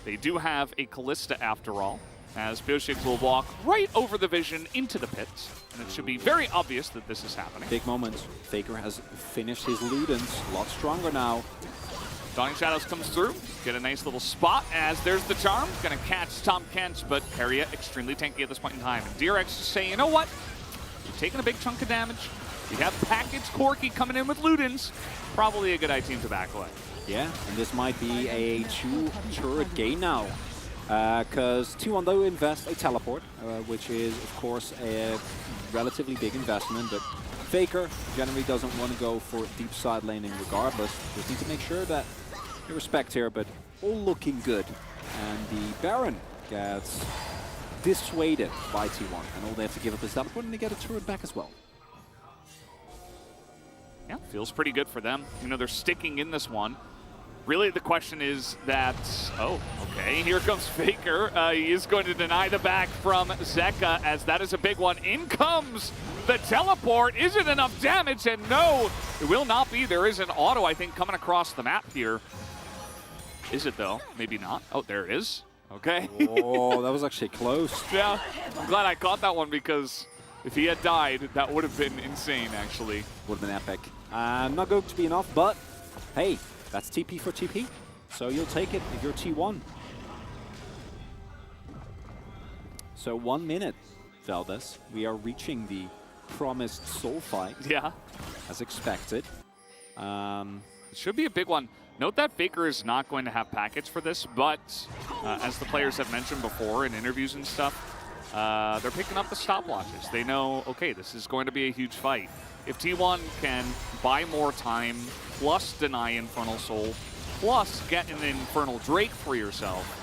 They do have a Callista after all, as Pioshik will walk right over the vision into the pits. And it should be very obvious that this is happening. Big moment. Faker has finished his Ludens. A lot stronger now. Dawning Shadows comes through. Get a nice little spot as there's the charm. Gonna catch Tom Kent, but Keria extremely tanky at this point in time. And DRX just saying, you know what? You're taking a big chunk of damage. We have Package Corky coming in with Ludens. Probably a good team to back away. Yeah, and this might be a 2-turret game now. Because T1 though invest a teleport, which is of course a relatively big investment, but Faker generally doesn't want to go for deep side laning regardless. Just need to make sure that you respect here, but all looking good. And the Baron gets dissuaded by T1, and all they have to give up is teleport, and they get a turret back as well. Yeah, feels pretty good for them. You know, they're sticking in this one. Really, the question is that, oh, okay, here comes Faker. He is going to deny the back from Zeka, as that is a big one. In comes the teleport. Is it enough damage? And no, it will not be. There is an auto, I think, coming across the map here. Is it, though? Maybe not. Oh, there it is. Okay. Oh, that was actually close. Yeah, I'm glad I caught that one, because if he had died, that would have been insane, actually. Would have been epic. Not going to be enough, but hey, that's TP for TP, so you'll take it if you're T1. So 1 minute, Valdez. We are reaching the promised soul fight. Yeah. As expected. It should be a big one. Note that Faker is not going to have package for this, but as the players have mentioned before in interviews and stuff, they're picking up the stopwatches. They know, okay, this is going to be a huge fight. If T1 can buy more time, plus deny Infernal Soul, plus get an Infernal Drake for yourself,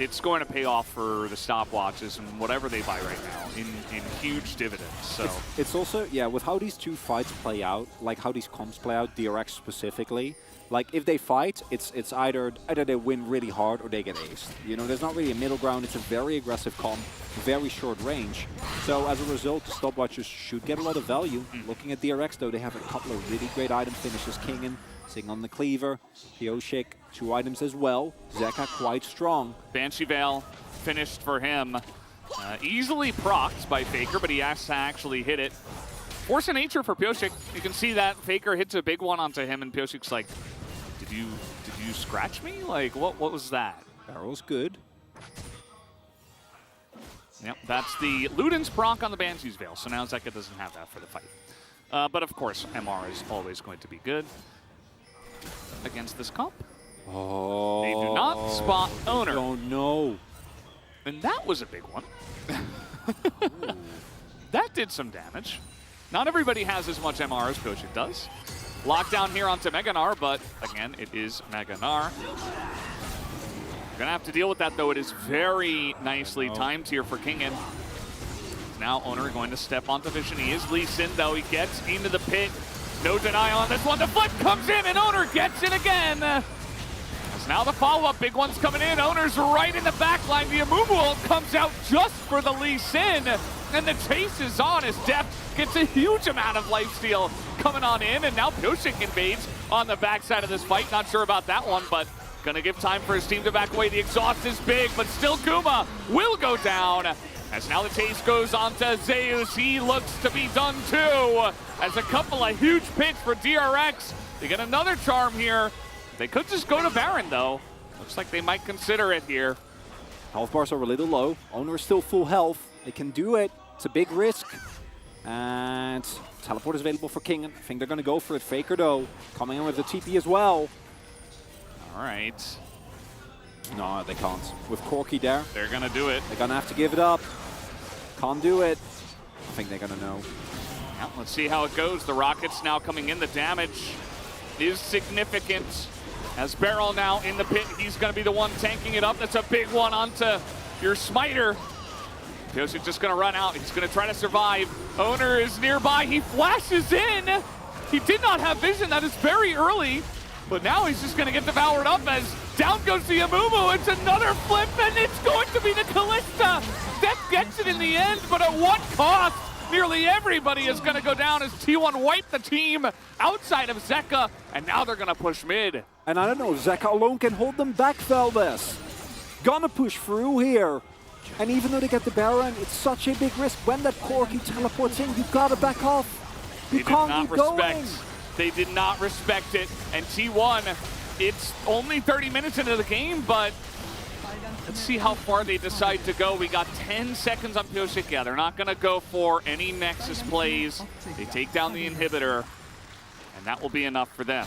it's going to pay off for the stopwatches and whatever they buy right now in huge dividends. So it's also, yeah, with how these two fights play out, like how these comps play out, DRX specifically, like if they fight, it's either they win really hard or they get aced. You know, there's not really a middle ground. It's a very aggressive comp, very short range. So as a result, the stopwatches should get a lot of value. Looking at DRX though, they have a couple of really great item finishes. Kingen sitting on the cleaver, Pioshik 2 items as well. Zeka quite strong. Banshee Veil finished for him. Easily procced by Faker, but he has to actually hit it. Force of nature for Pioshik. You can see that Faker hits a big one onto him, and Pioshik's like, did you scratch me? Like, what was that? Barrel's good. Yep, that's the Luden's proc on the Banshee's Veil, so now Zeka doesn't have that for the fight. But of course, MR is always going to be good against this comp. Oh. They do not spot Owner. Oh no. And that was a big one. That did some damage. Not everybody has as much MR as Pioshik does. Lockdown here onto Meganar, but again, it is Meganar. Gonna have to deal with that though. It is very nicely timed here for Kingen. Now Owner going to step onto Vision. He is Lee Sin though. He gets into the pit. No denial on this one. The flip comes in and Owner gets it again. As now the follow-up, big one's coming in. Owner's right in the back line. The Amumu comes out just for the Lee Sin. And the chase is on as Deft gets a huge amount of lifesteal coming on in. And now Pioshik invades on the backside of this fight. Not sure about that one, but gonna give time for his team to back away. The exhaust is big, but still Guma will go down. As now the chase goes on to Zeus. He looks to be done too. As a couple of huge picks for DRX. They get another charm here. They could just go to Baron though. Looks like they might consider it here. Health bars are a little low. Owner is still full health. They can do it. It's a big risk. And teleport is available for King. I think they're going to go for it. Faker, though, coming in with the TP as well. All right. No, they can't. With Corki there, they're gonna do it. They're gonna have to give it up. Can't do it. I think they're gonna know. Yeah, let's see how it goes. The Rockets now coming in. The damage is significant. As Barrel now in the pit, he's gonna be the one tanking it up. That's a big one onto your smiter. Pyosik just gonna run out. He's gonna try to survive. Owner is nearby. He flashes in. He did not have vision. That is very early. But now he's just gonna get devoured up as down goes the Amumu. It's another flip, and it's going to be the Kalista. Death gets it in the end, but at what cost? Nearly everybody is gonna go down as T1 wiped the team outside of Zeka, and now they're gonna push mid. And I don't know if Zeka alone can hold them back, Valdez. Gonna push through here. And even though they get the Baron, it's such a big risk. When that Corki teleports in, you gotta back off. You can't keep going. They did not respect it. And T1, it's only 30 minutes into the game, but let's see how far they decide to go. We got 10 seconds on Pyosik. Yeah, they're not gonna go for any Nexus plays. They take down the inhibitor, and that will be enough for them.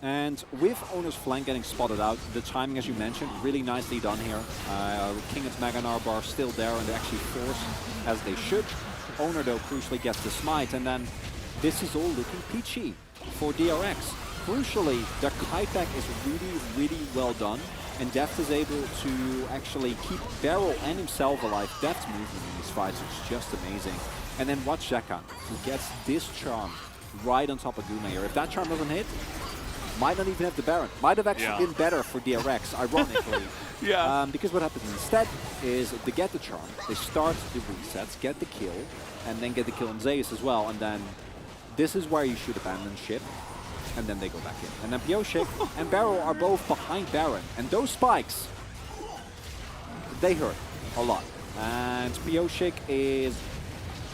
And with Owner's flank getting spotted out, the timing, as you mentioned, really nicely done here. King and Maganar bar still there, and they actually force as they should. Owner, though, crucially gets the smite, and then this is all looking peachy for DRX. Crucially, their kiteback is really, really well done, and Deft is able to actually keep Barrel and himself alive. Deft's movement in these fights is just amazing. And then watch Zeka, who gets this charm right on top of Gumayer. If that charm doesn't hit, might not even have the Baron. Might have actually been better for DRX, ironically. Because what happens instead is they get the charm, they start the resets, get the kill, and then get the kill on Zeus as well. And then this is where you should abandon ship, and then they go back in. And then Pyosik and Barrel are both behind Baron. And those spikes, they hurt a lot. And Pyosik is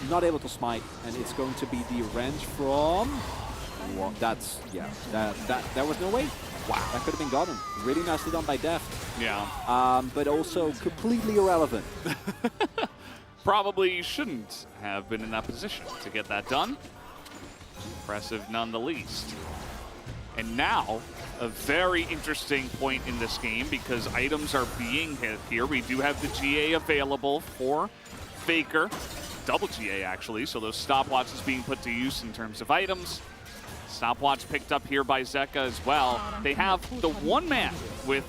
not able to smite, and it's going to be the range from... Well, that's, there was no way. Wow, that could have been gotten. Really nicely done by Deft. Yeah. But also completely irrelevant. Probably shouldn't have been in that position to get that done. Impressive none the least. And now, a very interesting point in this game because items are being hit here. We do have the GA available for Faker. Double GA, actually, so those stopwatches being put to use in terms of items. Stopwatch picked up here by Zeka as well. They have the one man with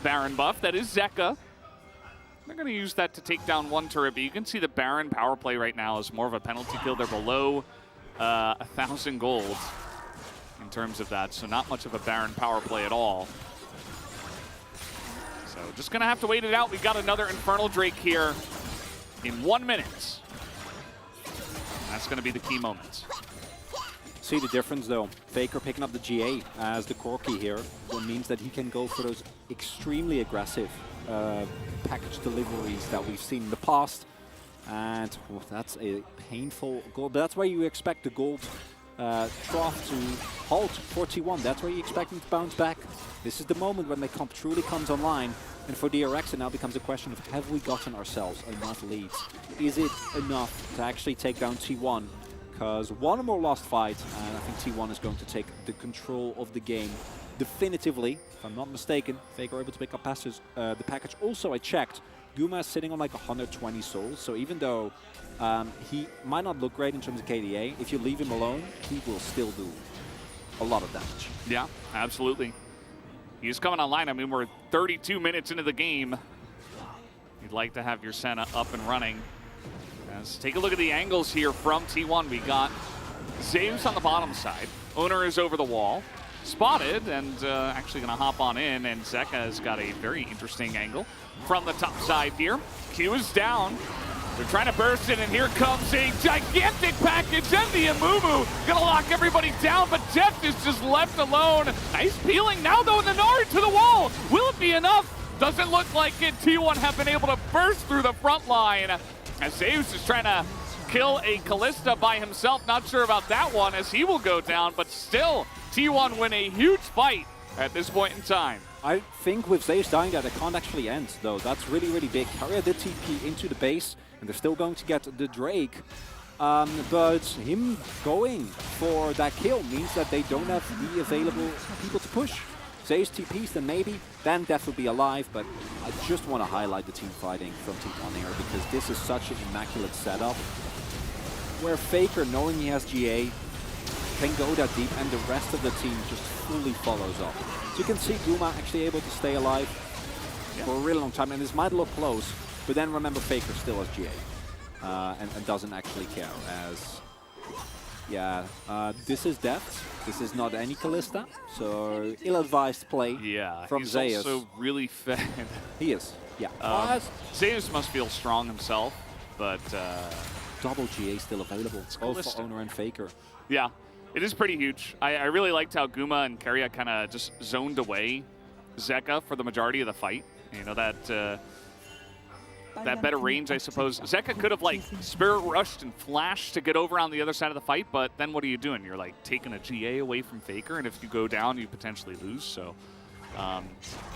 Baron buff. That is Zeka. They're going to use that to take down one turret, but you can see the Baron power play right now is more of a penalty kill. They're below 1,000 gold in terms of that, so not much of a Baron power play at all. So just going to have to wait it out. We got another Infernal Drake here in 1 minute. That's going to be the key moment. See the difference though. Faker picking up the GA as the Corki here, what means that he can go for those extremely aggressive package deliveries that we've seen in the past. And that's a painful goal. But that's where you expect the gold trough to halt for T1. That's where you expect them to bounce back. This is the moment when they truly comes online. And for DRX, it now becomes a question of have we gotten ourselves enough leads? Is it enough to actually take down T1? Because one more lost fight, and I think T1 is going to take the control of the game definitively. If I'm not mistaken, Faker able to pick up passes, the package. Also, I checked, Guma is sitting on like 120 souls, so even though he might not look great in terms of KDA, if you leave him alone, he will still do a lot of damage. Yeah, absolutely. He's coming online. I mean, we're 32 minutes into the game. You'd like to have your Senna up and running. Let's take a look at the angles here from T1. We got Zeus on the bottom side. Owner is over the wall. Spotted and actually going to hop on in. And Zeka has got a very interesting angle from the top side here. Q is down. They're trying to burst in, and here comes a gigantic package, and the Amumu gonna lock everybody down, but Deft is just left alone. Nice peeling now, though, in the Nard to the wall. Will it be enough? Doesn't look like it. T1 have been able to burst through the front line. As Zeus is trying to kill a Kalista by himself. Not sure about that one, as he will go down, but still, T1 win a huge fight at this point in time. I think with Zeus dying that, it can't actually end, though. That's really, really big. Carrier did TP into the base, and they're still going to get the Drake. But him going for that kill means that they don't have the available people to push. Zeus TPs, then Death will be alive, but I just want to highlight the team fighting from T1 here because this is such an immaculate setup where Faker, knowing he has GA, can go that deep and the rest of the team just fully follows up. So you can see Guma actually able to stay alive for a really long time, and this might look close, but then remember Faker still has GA and doesn't actually care as... Yeah, this is Death. This is not any Kalista, so ill-advised play from he's Zeus. Also really fed. He is, yeah. Zeus must feel strong himself, but... double GA still available, both for Owner and Faker. Yeah, it is pretty huge. I really liked how Guma and Keria kind of just zoned away Zeka for the majority of the fight. You know, that better range, I suppose. Zeka could have, like, Spirit Rushed and Flashed to get over on the other side of the fight, but then what are you doing? You're, like, taking a GA away from Faker, and if you go down, you potentially lose. So I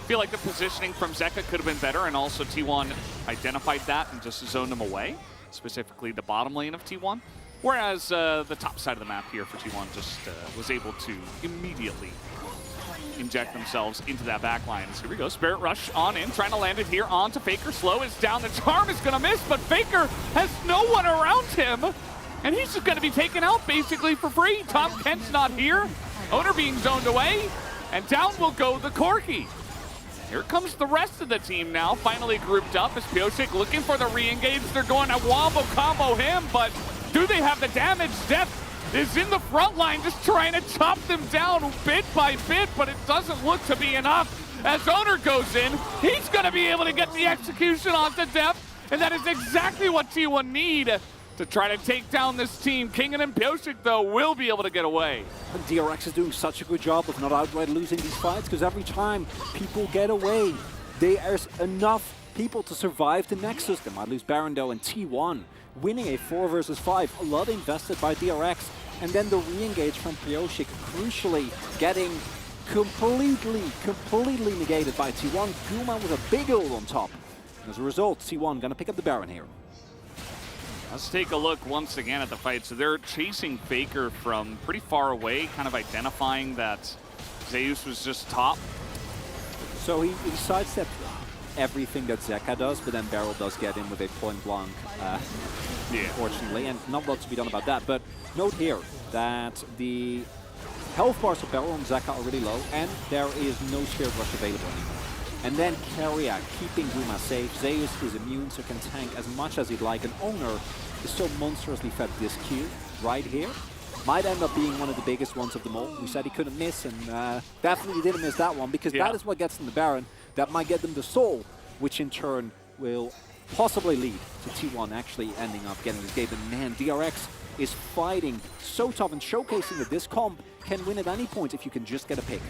feel like the positioning from Zeka could have been better, and also T1 identified that and just zoned him away, specifically the bottom lane of T1. Whereas the top side of the map here for T1 just was able to immediately inject themselves into that back line. So here we go, Spirit Rush on in, trying to land it here onto Faker. Slow is down, the charm is gonna miss, but Faker has no one around him, and he's just gonna be taken out basically for free. Tom Kent's not here, Owner being zoned away, and down will go the Corki. Here comes the rest of the team now, finally grouped up as Pyosik looking for the re-engage. They're going to wombo combo him, but do they have the damage? Death is in the front line, just trying to chop them down bit by bit, but it doesn't look to be enough. As Owner goes in, he's going to be able to get the execution onto Death, and that is exactly what T1 need to try to take down this team. Kingen and Pyosik, though, will be able to get away. And DRX is doing such a good job of not outright losing these fights, because every time people get away, there's enough people to survive the Nexus. They might lose Baron, though, and T1 winning a 4 versus 5. A lot invested by DRX. And then the re-engage from Pyosik, crucially getting completely negated by T1. Guma with a big ult on top. And as a result, T1 gonna pick up the Baron here. Let's take a look once again at the fight. So they're chasing Faker from pretty far away, kind of identifying that Zeus was just top. So he sidestepped everything that Zeka does, but then Beryl does get in with a point blank, unfortunately, and not a lot to be done about that. But note here that the health bars of Beryl and Zeka are really low, and there is no Spirit Rush available anymore. And then Keria keeping Guma safe. Zeus is immune, so can tank as much as he'd like. And Owner is so monstrously fed this Q right here. Might end up being one of the biggest ones of them all. We said he couldn't miss, and definitely didn't miss that one, because that is what gets them the Baron. That might get them the Soul, which in turn will possibly lead to T1 actually ending up getting this game. And man, DRX is fighting so tough and showcasing that this comp can win at any point if you can just get a pick.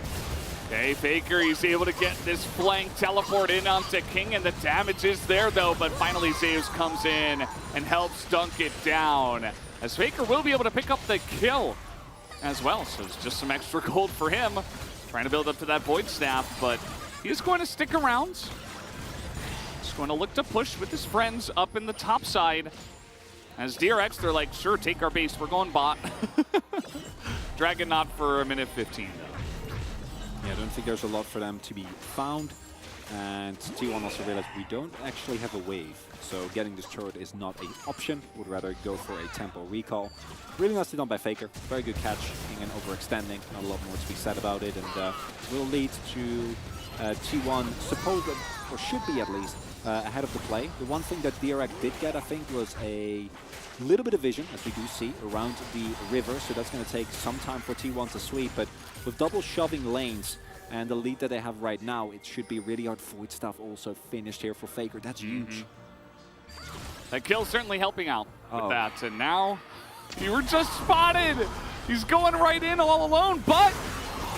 Okay, Faker, he's able to get this flank teleport in onto King, and the damage is there though, but finally Zeus comes in and helps dunk it down, as Faker will be able to pick up the kill as well. So it's just some extra gold for him, trying to build up to that Void Staff, but he is going to stick around. He's going to look to push with his friends up in the top side. As DRX, they're like, sure, take our base, we're going bot. Dragon not for a minute 15 though. Yeah, I don't think there's a lot for them to be found. And T1 also realized we don't actually have a wave, so getting this turret is not an option. Would rather go for a tempo recall. Really nicely done by Faker. Very good catch, and overextending. Not a lot more to be said about it, and will lead to T1 supposed, or should be at least, ahead of the play. The one thing that DRX did get, I think, was a little bit of vision, as we do see, around the river, so that's going to take some time for T1 to sweep, but with double shoving lanes and the lead that they have right now, it should be really hard. Void Stuff also finished here for Faker. That's huge. That kill certainly helping out with that, and now you were just spotted. He's going right in all alone, but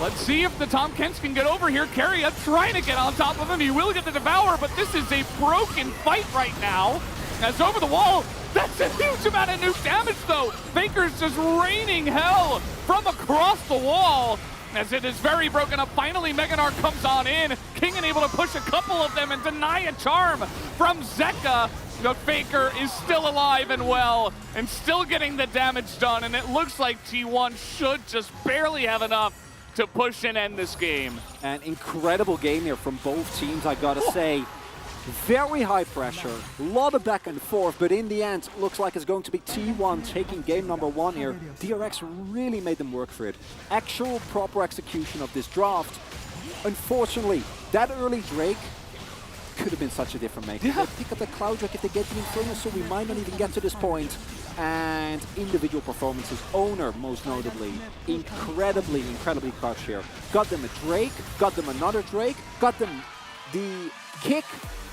let's see if the Tom Kents can get over here. Keria trying to get on top of him. He will get the Devour, but this is a broken fight right now. As over the wall, that's a huge amount of nuke damage though. Faker's just raining hell from across the wall, as it is very broken up. Finally, Meganar comes on in. King unable to push a couple of them and deny a charm from Zeka. But Faker is still alive and well and still getting the damage done, and it looks like T1 should just barely have enough to push and end this game. An incredible game here from both teams, I gotta say. Very high pressure, a lot of back and forth, but in the end, looks like it's going to be T1 taking game number 1 here. DRX really made them work for it. Actual proper execution of this draft. Unfortunately, that early Drake could have been such a different make. If they pick up the Cloud Drake, if they get the Inferno, so we might not even get to this point. And individual performances, Owner most notably, incredibly clutch here. Got them a Drake, got them another Drake, got them the kick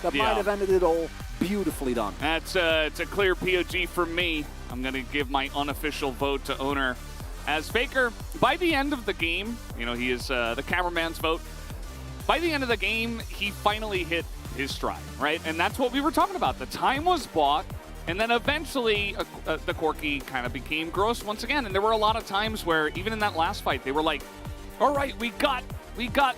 that might have ended it all. Beautifully done. It's a clear POG for me. I'm going to give my unofficial vote to Owner. As Faker, by the end of the game, you know, he is the cameraman's vote. By the end of the game, he finally hit his stride, right? And that's what we were talking about. The time was bought, and then eventually the Corki kind of became gross once again. And there were a lot of times where, even in that last fight, they were like, all right, we got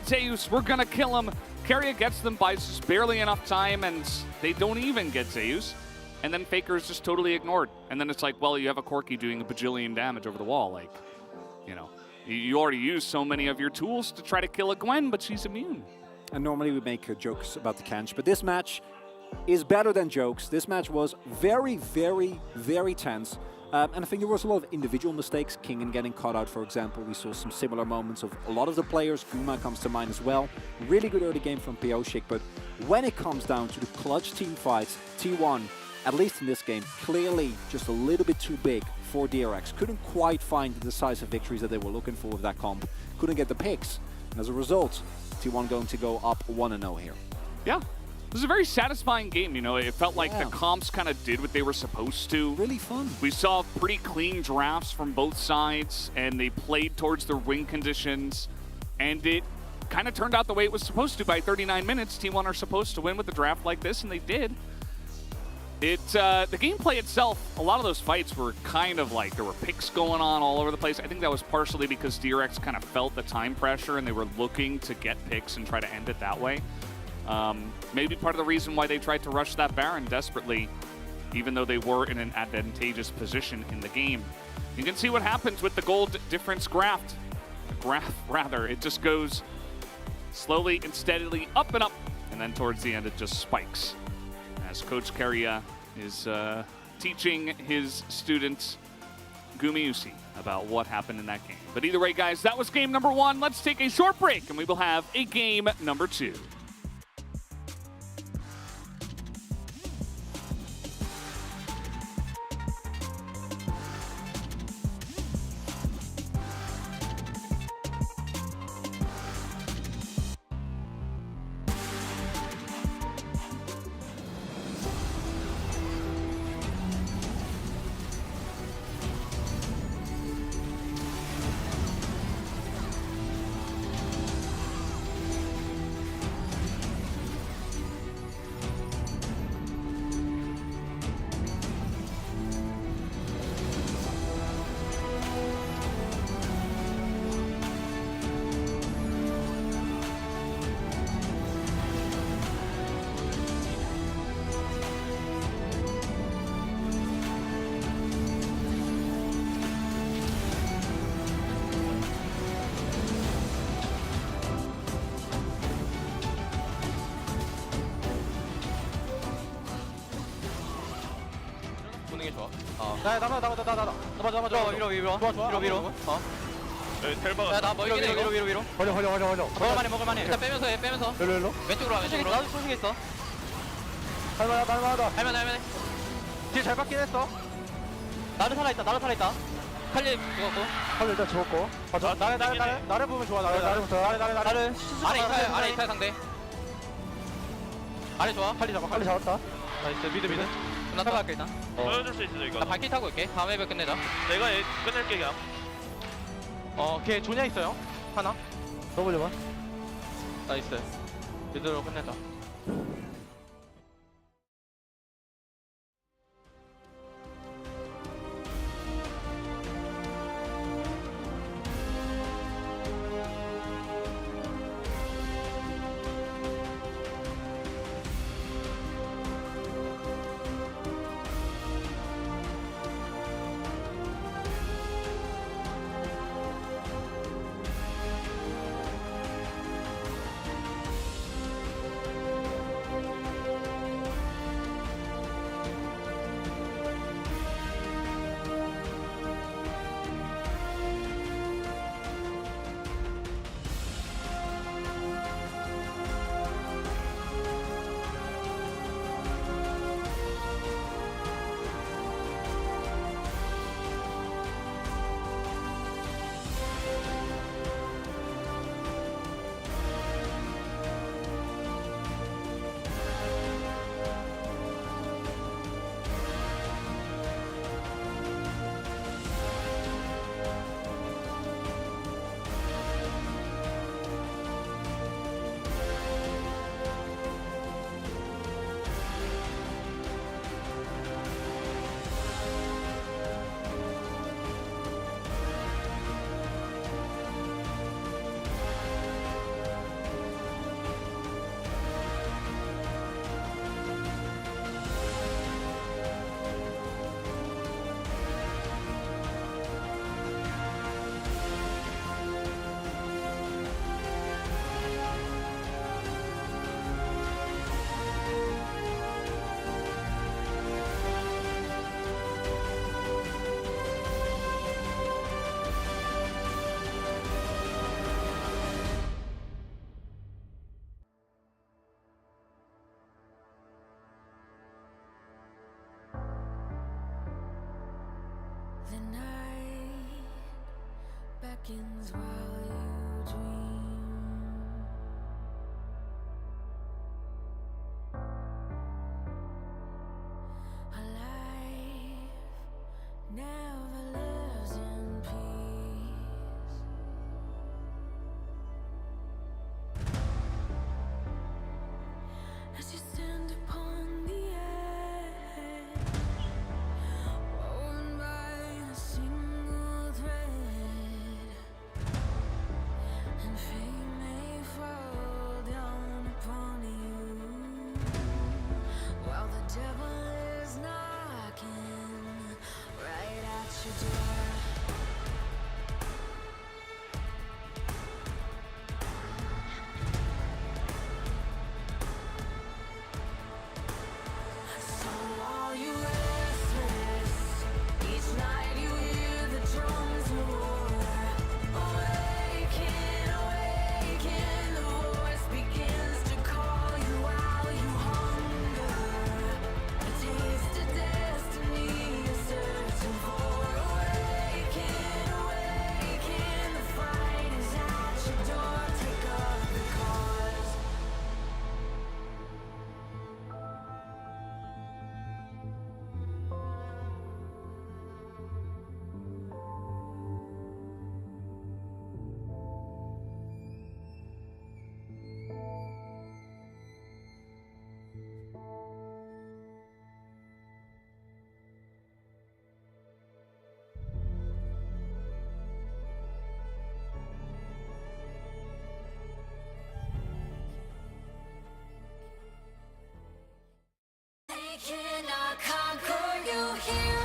Zeus, we're going to kill him. Keria gets them by just barely enough time, and they don't even get Zeus. And then Faker is just totally ignored. And then it's like, well, you have a Corki doing a bajillion damage over the wall. Like, you know, you already used so many of your tools to try to kill a Gwen, but she's immune. And normally we make jokes about the Kench, but this match is better than jokes. This match was very, very, very tense. And I think there was a lot of individual mistakes. Kingen getting caught out, for example. We saw some similar moments of a lot of the players. Guma comes to mind as well. Really good early game from Pioshik, but when it comes down to the clutch team fights, T1, at least in this game, clearly just a little bit too big for DRX. Couldn't quite find the decisive victories that they were looking for with that comp. Couldn't get the picks. And as a result, T1 going to go up 1-0 here. Yeah. It was a very satisfying game, you know. It felt like the comps kind of did what they were supposed to. Really fun. We saw pretty clean drafts from both sides, and they played towards their win conditions, and it kind of turned out the way it was supposed to. By 39 minutes, T1 are supposed to win with a draft like this, and they did. The gameplay itself, a lot of those fights were kind of like there were picks going on all over the place. I think that was partially because DRX kind of felt the time pressure, and they were looking to get picks and try to end it that way. Maybe part of the reason why they tried to rush that Baron desperately, even though they were in an advantageous position in the game. You can see what happens with the gold difference graph. It just goes slowly and steadily up and up, and then towards the end it just spikes. As Coach Keria is teaching his students Gumiusi about what happened in that game. But either way, guys, that was game number 1. Let's take a short break, and we will have a game number 2. 위로. 먹을만해. 일단 빼면서. 일로. 왼쪽으로 와. 나도 소식했어. 할만해. 딜 잘 받긴 했어. 나를 살아있다. 칼리 죽었고. 칼리 일단 죽었고. 나를 보면 좋아. 나를부터. 나를. 아래 이탈 상대. 아래 좋아. 칼리 잡았다. 나이스. 미드. 나 따라갈게 일단. 보여줄 수 있어 이거. 나 발길 타고 올게. 다음 앱에 끝내자. 내가 얘 끝낼게 그냥. 걔 조냐 있어요. 하나. 넣어보려봐. 나이스. 미드로 끝내자. seconds while you dream. A life never lives in peace. As you stand upon the edge, woven by a single thread, and fate may fall down upon you, while the devil is knocking right at your door. So are you restless? Each night you hear the drums roar. Awaken, awaken, the voice begins to call you while you hunger. A taste of destiny you're searching for. Awaken, awaken, the fight is at your door. Take up the cause. They cannot conquer you here.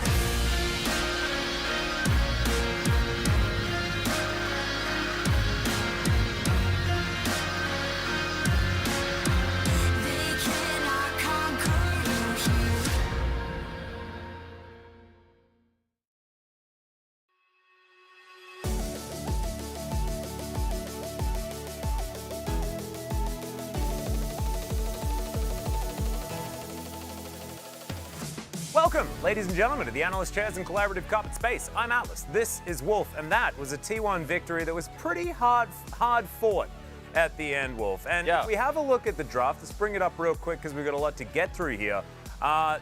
They cannot conquer you here. Welcome, ladies and gentlemen, to the Analyst Chairs and Collaborative Carpet Space. I'm Atlas, this is Wolf, and that was a T1 victory that was pretty hard fought at the end, Wolf. And if we have a look at the draft, let's bring it up real quick because we've got a lot to get through here.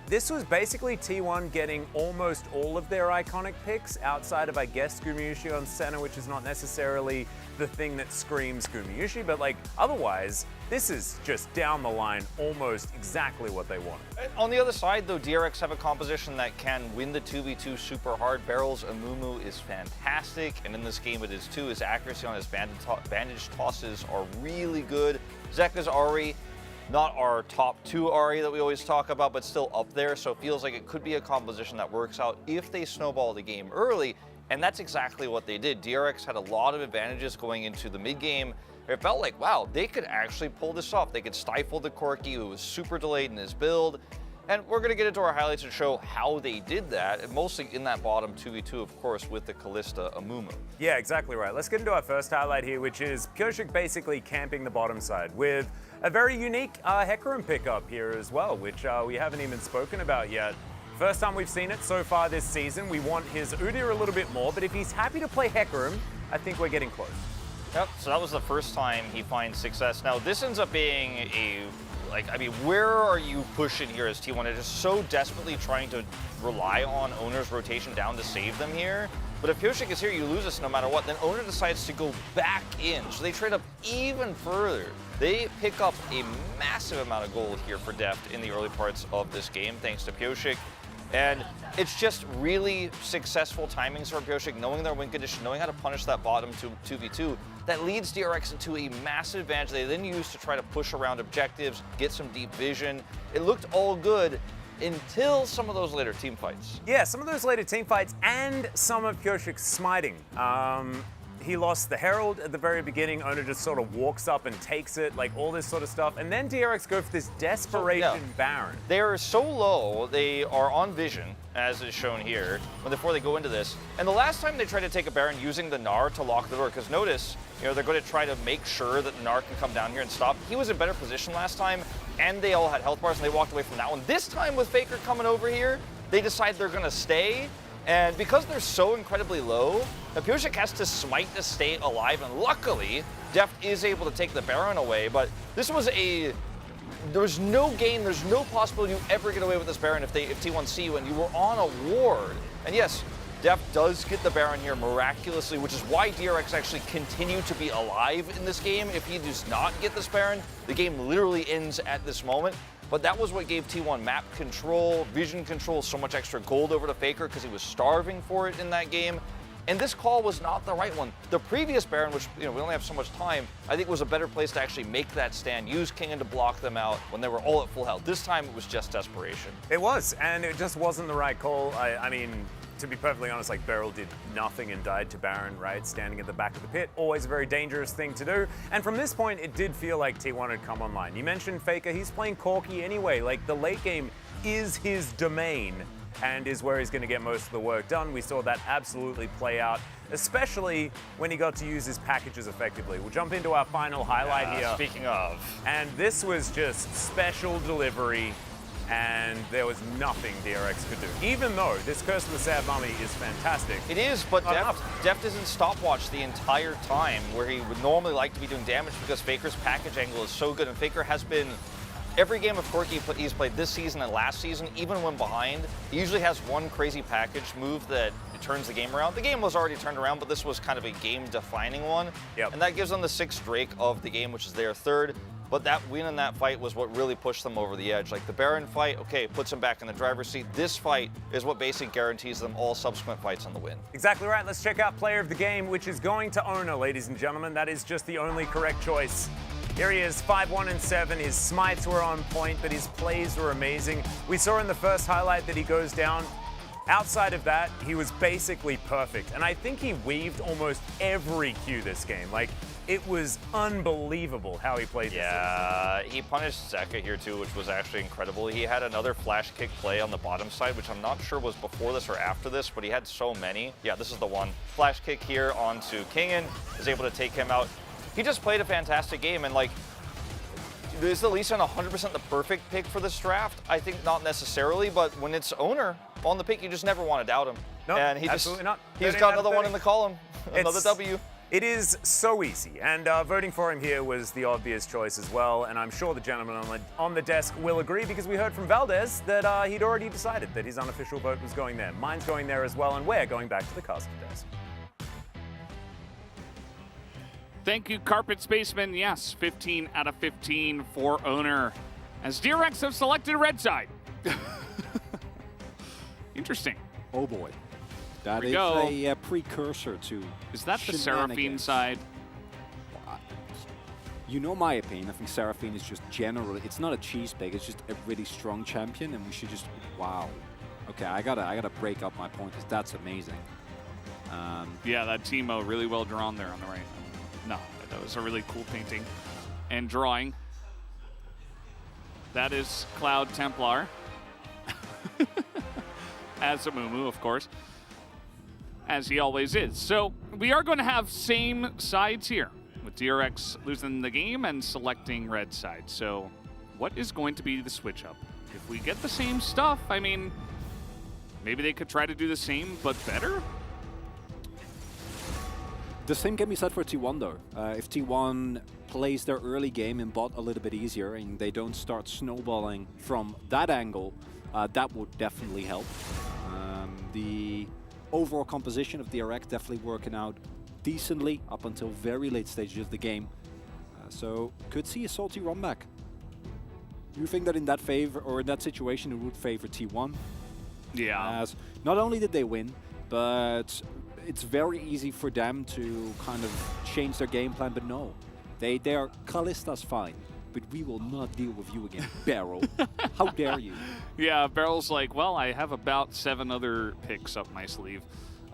This was basically T1 getting almost all of their iconic picks outside of, I guess, Gumayusi on center, which is not necessarily the thing that screams Gumayusi, but like otherwise, this is just down the line almost exactly what they wanted. On the other side, though, DRX have a composition that can win the 2v2 super hard. Barrel's Amumu is fantastic, and in this game it is too. His accuracy on his bandage tosses are really good. Zeka's Ahri, not our top 2 Ahri that we always talk about, but still up there, so it feels like it could be a composition that works out if they snowball the game early, and that's exactly what they did. DRX had a lot of advantages going into the mid game. It felt like, wow, they could actually pull this off. They could stifle the Corki, who was super delayed in his build. And we're going to get into our highlights and show how they did that, and mostly in that bottom 2v2, of course, with the Kalista Amumu. Yeah, exactly right. Let's get into our first highlight here, which is Pyosik basically camping the bottom side with a very unique Hecarim pickup here as well, which we haven't even spoken about yet. First time we've seen it so far this season. We want his Udyr a little bit more, but if he's happy to play Hecarim, I think we're getting close. Yep, so that was the first time he finds success. Now, this ends up being where are you pushing here as T1? They're just so desperately trying to rely on Owner's rotation down to save them here. But if Pyosik is here, you lose this no matter what. Then Owner decides to go back in, so they trade up even further. They pick up a massive amount of gold here for Deft in the early parts of this game, thanks to Pyosik. And it's just really successful timings for Pyosik, knowing their win condition, knowing how to punish that bottom 2v2. That leads DRX into a massive advantage they then use to try to push around objectives, get some deep vision. It looked all good until some of those later team fights. Yeah, some of those later team fights and some of Pyosik's smiting. He lost the Herald at the very beginning. Owner just sort of walks up and takes it, like all this sort of stuff. And then DRX go for this desperation Baron. They are so low, they are on vision, as is shown here, before they go into this. And the last time they tried to take a Baron using the Gnar to lock the door, because notice, they're going to try to make sure that the Gnar can come down here and stop. He was in better position last time, and they all had health bars, and they walked away from that one. This time with Faker coming over here, they decide they're going to stay. And because they're so incredibly low, Pioshik has to smite to stay alive, and luckily, Deft is able to take the Baron away, but this was there's no game, there's no possibility you ever get away with this Baron if T1 see you, and you were on a ward. And yes, Deft does get the Baron here miraculously, which is why DRX actually continue to be alive in this game. If he does not get this Baron, the game literally ends at this moment. But that was what gave T1 map control, vision control, so much extra gold over to Faker because he was starving for it in that game. And this call was not the right one. The previous Baron, which we only have so much time, I think was a better place to actually make that stand, use Kingen to block them out when they were all at full health. This time it was just desperation. It was, and it just wasn't the right call. I mean, to be perfectly honest, like Beryl did nothing and died to Baron, right? Standing at the back of the pit, always a very dangerous thing to do. And from this point, it did feel like T1 had come online. You mentioned Faker, he's playing Corki anyway. Like, the late game is his domain and is where he's going to get most of the work done. We saw that absolutely play out, especially when he got to use his packages effectively. We'll jump into our final highlight here. Speaking of. And this was just special delivery, and there was nothing DRX could do. Even though this Curse of the Sad Mummy is fantastic. It is, but Deft is in stopwatch the entire time, where he would normally like to be doing damage because Faker's package angle is so good, and Faker has been every game of Corki he's played this season and last season, even when behind, he usually has one crazy package move that turns the game around. The game was already turned around, but this was kind of a game-defining one. Yep. And that gives them the 6th Drake of the game, which is their 3rd. But that win in that fight was what really pushed them over the edge. Like the Baron fight, okay, puts them back in the driver's seat. This fight is what basically guarantees them all subsequent fights on the win. Exactly right. Let's check out player of the game, which is going to Owner, ladies and gentlemen. That is just the only correct choice. Here he is, 5-1-7. His smites were on point, but his plays were amazing. We saw in the first highlight that he goes down. Outside of that, he was basically perfect. And I think he weaved almost every Q this game. Like, it was unbelievable how he played this. Yeah, he punished Zeka here too, which was actually incredible. He had another flash kick play on the bottom side, which I'm not sure was before this or after this, but he had so many. Yeah, this is the one. Flash kick here onto Kingen, is able to take him out. He just played a fantastic game, and like, is the Lee Sin 100% the perfect pick for this draft? I think not necessarily, but when it's Owner on the pick, you just never want to doubt him. No, and he absolutely not. He's got another one in the column, another W. It is so easy, and voting for him here was the obvious choice as well, and I'm sure the gentleman on the desk will agree, because we heard from Valdez that he'd already decided that his unofficial vote was going there. Mine's going there as well, and we're going back to the caster desk. Thank you, Carpet Spaceman. Yes, 15 out of 15 for Owner, as DRX have selected red side. Interesting. Oh boy. That is a precursor to Is that the Seraphine side? You know my opinion. I think Seraphine is just generally, it's not a cheese bag, it's just a really strong champion, and we should just, wow. Okay, I gotta break up my point, because that's amazing. Yeah, that Teemo really well drawn there on the right. No, that was a really cool painting and drawing. That is Cloud Templar. As a Mumu, of course, as he always is. So we are going to have same sides here, with DRX losing the game and selecting red side. So what is going to be the switch up? If we get the same stuff, I mean, maybe they could try to do the same, but better? The same can be said for T1 though. If T1 plays their early game in bot a little bit easier and they don't start snowballing from that angle, that would definitely help. The overall composition of DRX definitely working out decently up until very late stages of the game. So could see a salty run back. You think that in that favor, or in that situation, it would favor T1? Yeah. As not only did they win, but it's very easy for them to kind of change their game plan, but no. They are, Kallista's fine, but we will not deal with you again, Beryl. How dare you? Yeah, Beryl's like, well, I have about 7 other picks up my sleeve.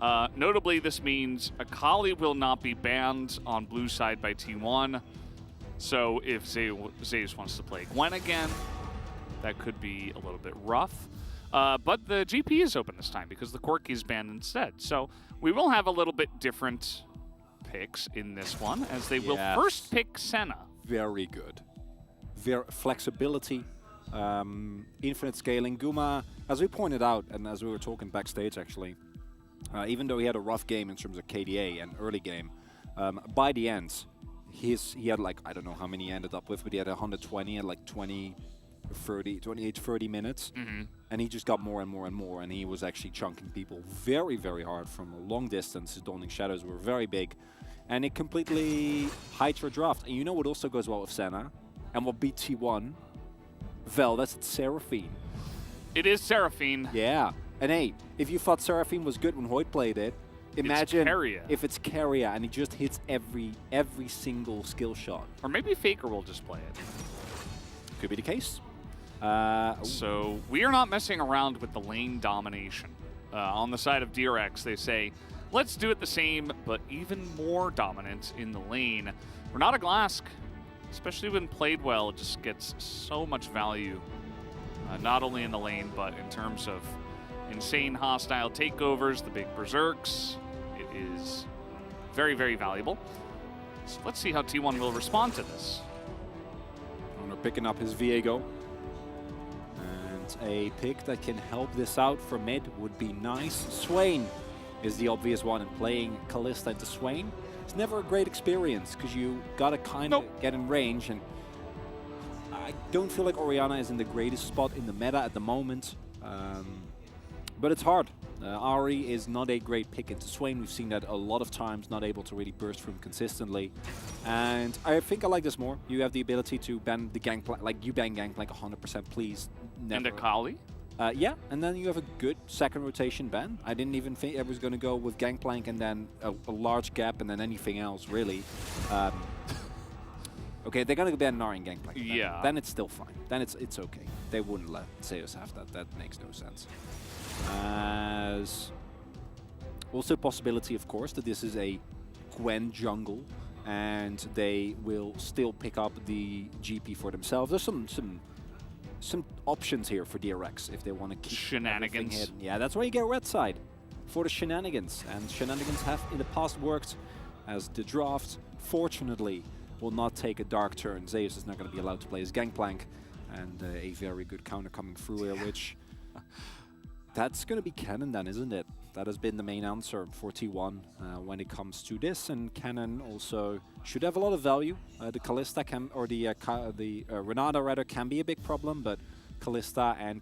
Notably, this means Akali will not be banned on blue side by T1. So if Zeus wants to play Gwen again, that could be a little bit rough. But the GP is open this time because the Corki is banned instead. So we will have a little bit different picks in this one, as they will first pick Senna. Very good. Flexibility, infinite scaling. Guma, as we pointed out, and as we were talking backstage actually, even though he had a rough game in terms of KDA and early game, by the end, he had like, I don't know how many he ended up with, but he had 120 at like 28, 30 minutes. And he just got more and more and more, and he was actually chunking people very, very hard from a long distance. His Dawning Shadows were very big, and it completely hides your draft. And you know what also goes well with Senna, and what beat T1? Vel, that's Seraphine. It is Seraphine. Yeah. And hey, if you thought Seraphine was good when Hoyt played it, imagine if it's Keria and he just hits every single skill shot. Or maybe Faker will just play it. Could be the case. So we are not messing around with the lane domination. On the side of DRX, they say, let's do it the same, but even more dominant in the lane. Renata Glask, especially when played well, just gets so much value, not only in the lane, but in terms of insane hostile takeovers, the big berserks. It is very, very valuable. So let's see how T1 will respond to this. Owner picking up his Viego. And a pick that can help this out for mid would be nice. Swain is the obvious one, and playing Kalista into Swain, it's never a great experience because you gotta kind of get in range, and I don't feel like Orianna is in the greatest spot in the meta at the moment, but it's hard. Ahri is not a great pick into Swain. We've seen that a lot of times, not able to really burst through him consistently. And I think I like this more. You have the ability to ban the Gangplank, like you ban Gangplank 100%, please. Never. And Akali? Yeah, and then you have a good second rotation ban. I didn't even think I was going to go with Gangplank and then a large gap and then anything else, really. Okay, they're going to ban Nari and Gangplank. Yeah. Then it's still fine. Then it's okay. They wouldn't let Zeus have that. That makes no sense. As also possibility, of course, that this is a Gwen jungle and they will still pick up the GP for themselves. There's some options here for DRX if they want to keep shenanigans hidden. Yeah, that's why you get red side for the shenanigans, and shenanigans have in the past worked, as the draft fortunately will not take a dark turn. Zeus is not going to be allowed to play his Gangplank, and a very good counter coming through here, which that's going to be Cannon then, isn't it? That has been the main answer for T1 when it comes to this, and Cannon also should have a lot of value. The Kalista can, or the Renata rather, can be a big problem, but Kalista and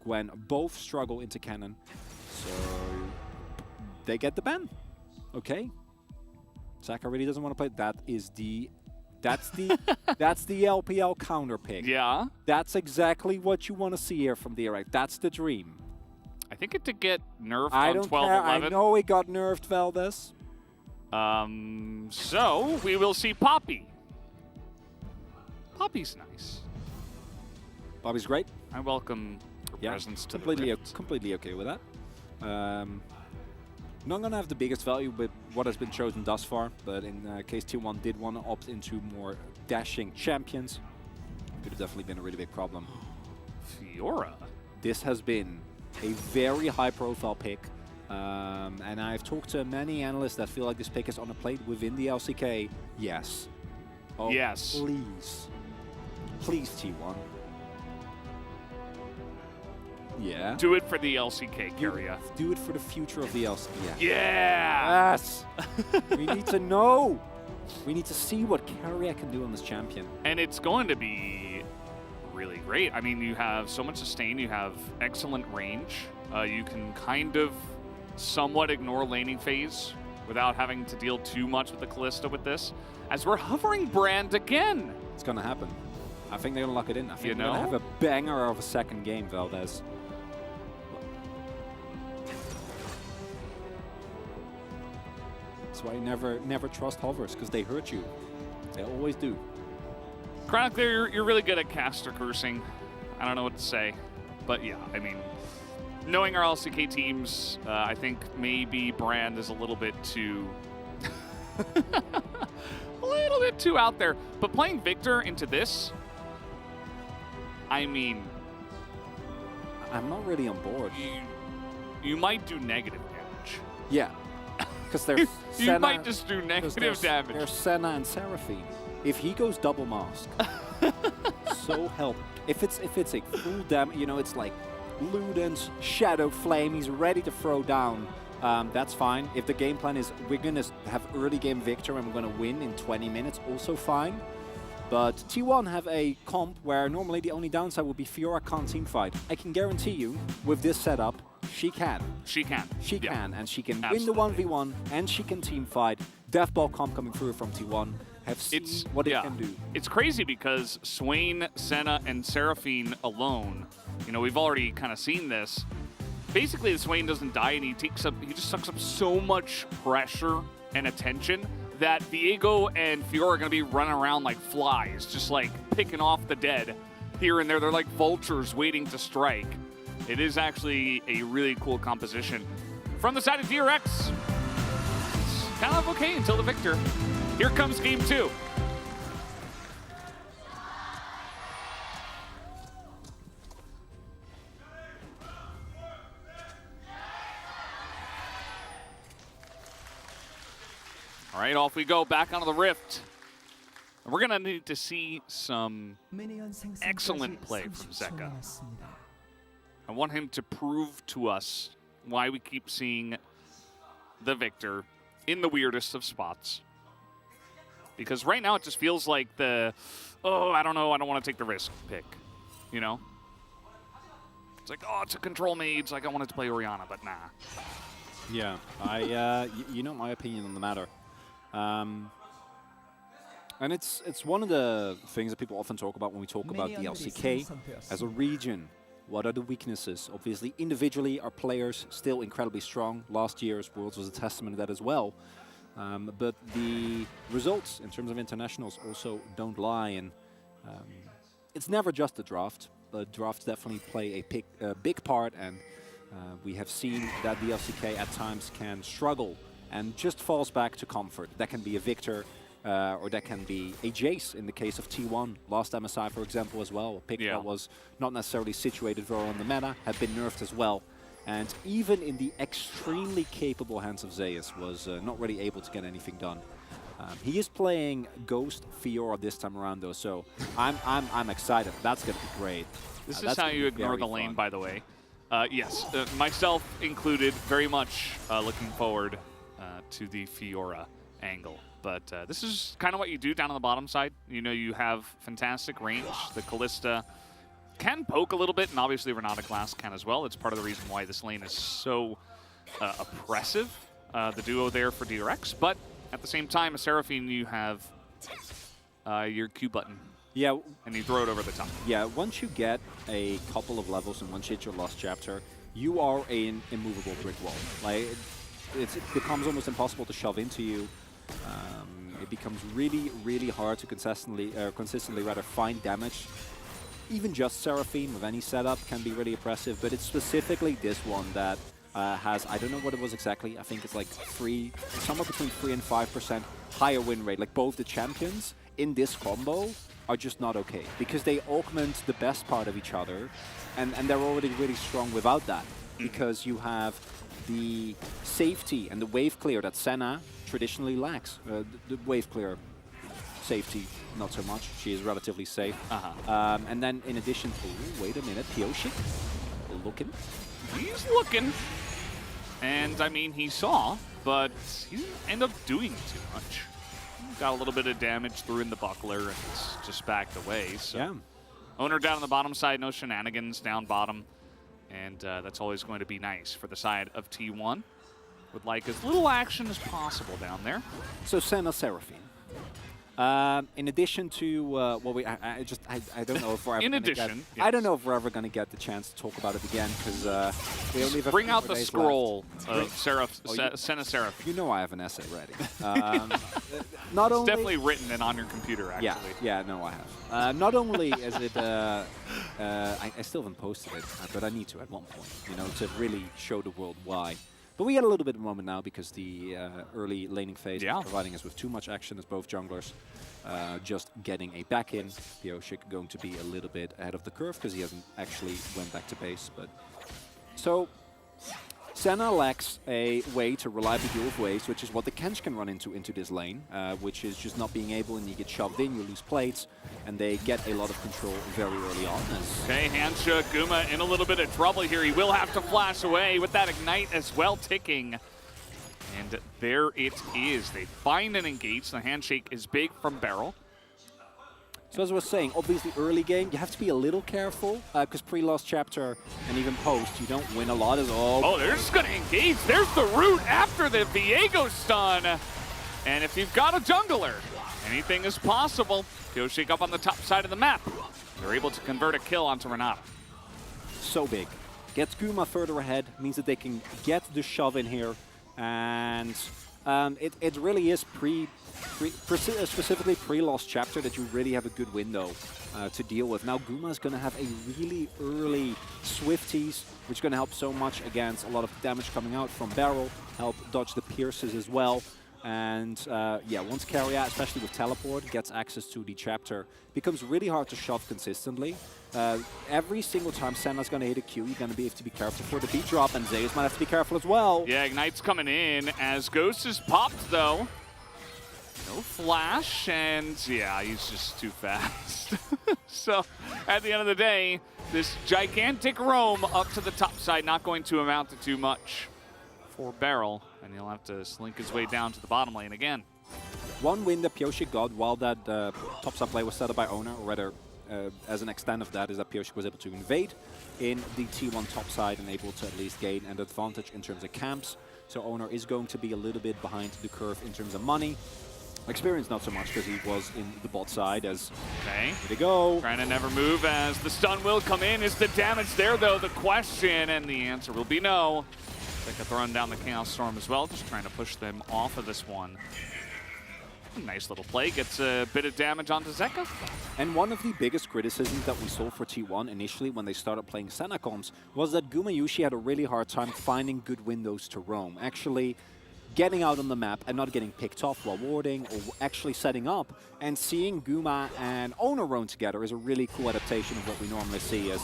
Gwen both struggle into Cannon, so they get the ban. Okay, Saka really doesn't want to play. That's the LPL counter pick. Yeah, that's exactly what you want to see here from DRX. That's the dream. I think it did get nerfed I on don't 12-11. care. I know it got nerfed, Valdez. So we will see Poppy. Poppy's nice. Poppy's great. I welcome her presence to completely okay with that. Not gonna have the biggest value with what has been chosen thus far, but in case T1 did want to opt into more dashing champions, could have definitely been a really big problem. Fiora. This has been a very high-profile pick, and I've talked to many analysts that feel like this pick is on a plate within the LCK. Yes. Oh, yes. Please. Please, T1. Yeah. Do it for the LCK, Keria. Do it for the future of the LCK. Yeah. Yes. We need to know. We need to see what Keria can do on this champion. And it's going to be really great. I mean, you have so much sustain, you have excellent range. You can kind of somewhat ignore laning phase without having to deal too much with the Kalista with this. As we're hovering Brand again. It's going to happen. I think they're going to lock it in. I think they're going to have a banger of a second game, Valdez. That's why you never trust hovers, because they hurt you. They always do. Chronicler, you're really good at caster cursing. I don't know what to say. But yeah, I mean, knowing our LCK teams, I think maybe Brand is a little bit too... a little bit too out there. But playing Victor into this, I mean... I'm not really on board. You might do negative damage. Yeah. Because they're you might just do negative damage. They're Senna and Seraphine. If he goes double mask, so help. If it's a full damage, you know, it's like Ludens, Shadow Flame, he's ready to throw down. that's fine. If the game plan is we're going to have early game victor and we're going to win in 20 minutes, also fine. But T1 have a comp where normally the only downside would be Fiora can't teamfight. I can guarantee you, with this setup, she can. She can. She can, and she can Absolutely. win the 1v1, and she can teamfight. Deathball comp coming through from T1. Have seen what it can do. It's crazy because Swain, Senna, and Seraphine alone, you know, we've already kind of seen this. Basically, the Swain doesn't die, and he just sucks up so much pressure and attention that Viego and Fiora are going to be running around like flies, just like picking off the dead here and there. They're like vultures waiting to strike. It is actually a really cool composition. From the side of DRX, it's kind of okay until the victor. Here comes game 2. All right, off we go, back onto the Rift. And we're going to need to see some excellent play from Zeka. I want him to prove to us why we keep seeing the victor in the weirdest of spots. Because right now it just feels like I don't know, I don't want to take the risk pick, you know? It's like, oh, it's a control mage, it's like I wanted to play Orianna, but nah. Yeah, you know my opinion on the matter. And it's one of the things that people often talk about when we talk about the LCK as a region. What are the weaknesses? Obviously, individually, our players still incredibly strong. Last year's Worlds was a testament to that as well. But the results in terms of internationals also don't lie. And it's never just the draft, but drafts definitely play a big part. And we have seen that the LCK at times can struggle and just falls back to comfort. That can be a Victor, or that can be a Jace in the case of T1. Last MSI, for example, as well. A pick that was not necessarily situated very on the meta, had been nerfed as well. And even in the extremely capable hands of Zeus, was not really able to get anything done. He is playing Ghost Fiora this time around, though, so I'm excited. That's going to be great. This is how you ignore the lane, by the way. Yes, myself included, very much looking forward to the Fiora angle. But this is kind of what you do down on the bottom side. You know, you have fantastic range. The Kalista can poke a little bit, and obviously Renata Glass can as well. It's part of the reason why this lane is so oppressive, the duo there for DRX. But at the same time, as Seraphine, you have your Q button. Yeah. And you throw it over the top. Yeah, once you get a couple of levels and once you hit your last chapter, you are an immovable brick wall. Like, it becomes almost impossible to shove into you. It becomes really, really hard to consistently find damage. Even just Seraphine with any setup can be really oppressive, but it's specifically this one that has, I don't know what it was exactly, I think it's like somewhere between 3 and 5% higher win rate. Like both the champions in this combo are just not okay because they augment the best part of each other, and they're already really strong without that because you have the safety and the wave clear that Senna traditionally lacks. The wave clear safety, not so much. She is relatively safe. And then in addition to, wait a minute, Pioshik looking. He's looking. And I mean, he saw, but he didn't end up doing too much. Got a little bit of damage, threw in the buckler, and it's just backed away. So yeah. Owner down on the bottom side, no shenanigans down bottom. And that's always going to be nice for the side of T1. Would like as little action as possible down there. So Senna Seraphine. In addition to what we, I don't know if we're ever in gonna addition, get, I don't know if we're ever going to get the chance to talk about it again because we only have bring out the days scroll left. of Senna Seraph. You know I have an essay ready. Not only, it's definitely written and on your computer, actually. Yeah, no, I have. Not only is it, I still haven't posted it, but I need to at one point, you know, to really show the world why. But we get a little bit of a moment now because the early laning phase is providing us with too much action as both junglers just getting a back in. Pioshik going to be a little bit ahead of the curve because he hasn't actually went back to base. But so Senna lacks a way to reliably deal with waves, which is what the Kench can run into this lane, which is just not being able, and you get shoved in, you lose plates, and they get a lot of control very early on. Okay, Handshook, Guma in a little bit of trouble here. He will have to flash away with that Ignite as well ticking. And there it is. They find and engage. The handshake is big from Beryl. So as I was saying, obviously early game, you have to be a little careful, because pre-lost chapter and even post, you don't win a lot as all. Oh, they're just going to engage. There's the root after the Viego stun. And if you've got a jungler, anything is possible. Pioshik up on the top side of the map. They're able to convert a kill onto Renata. So big. Gets Guma further ahead, means that they can get the shove in here. And it really is specifically pre-lost chapter that you really have a good window to deal with. Now Guma is going to have a really early Swifties, which is going to help so much against a lot of damage coming out from Beryl, help dodge the pierces as well. And yeah, once Carrier, especially with teleport, gets access to the chapter, becomes really hard to shove consistently. Every single time Senna's going to hit a Q, you're going to have to be careful for the beat drop, and Zeus might have to be careful as well. Yeah, Ignite's coming in as Ghost is popped though. No flash, and yeah, he's just too fast. So at the end of the day, this gigantic roam up to the top side not going to amount to too much for Beryl, and he'll have to slink his way down to the bottom lane again. One win that Pioshik got while that top side play was set up by Owner, or rather, as an extent of that, is that Pioshik was able to invade in the T1 top side and able to at least gain an advantage in terms of camps. So Owner is going to be a little bit behind the curve in terms of money. Experience not so much because he was in the bot side as... Okay. Here they go. Trying to never move as the stun will come in. Is the damage there though? The question, and the answer will be no. They could throw down the Chaos Storm as well, just trying to push them off of this one. Nice little play, gets a bit of damage onto Zeka. And one of the biggest criticisms that we saw for T1 initially when they started playing Senna comps was that Gumayushi had a really hard time finding good windows to roam. Actually getting out on the map and not getting picked off while warding or actually setting up, and seeing Guma and Owner roam together is a really cool adaptation of what we normally see as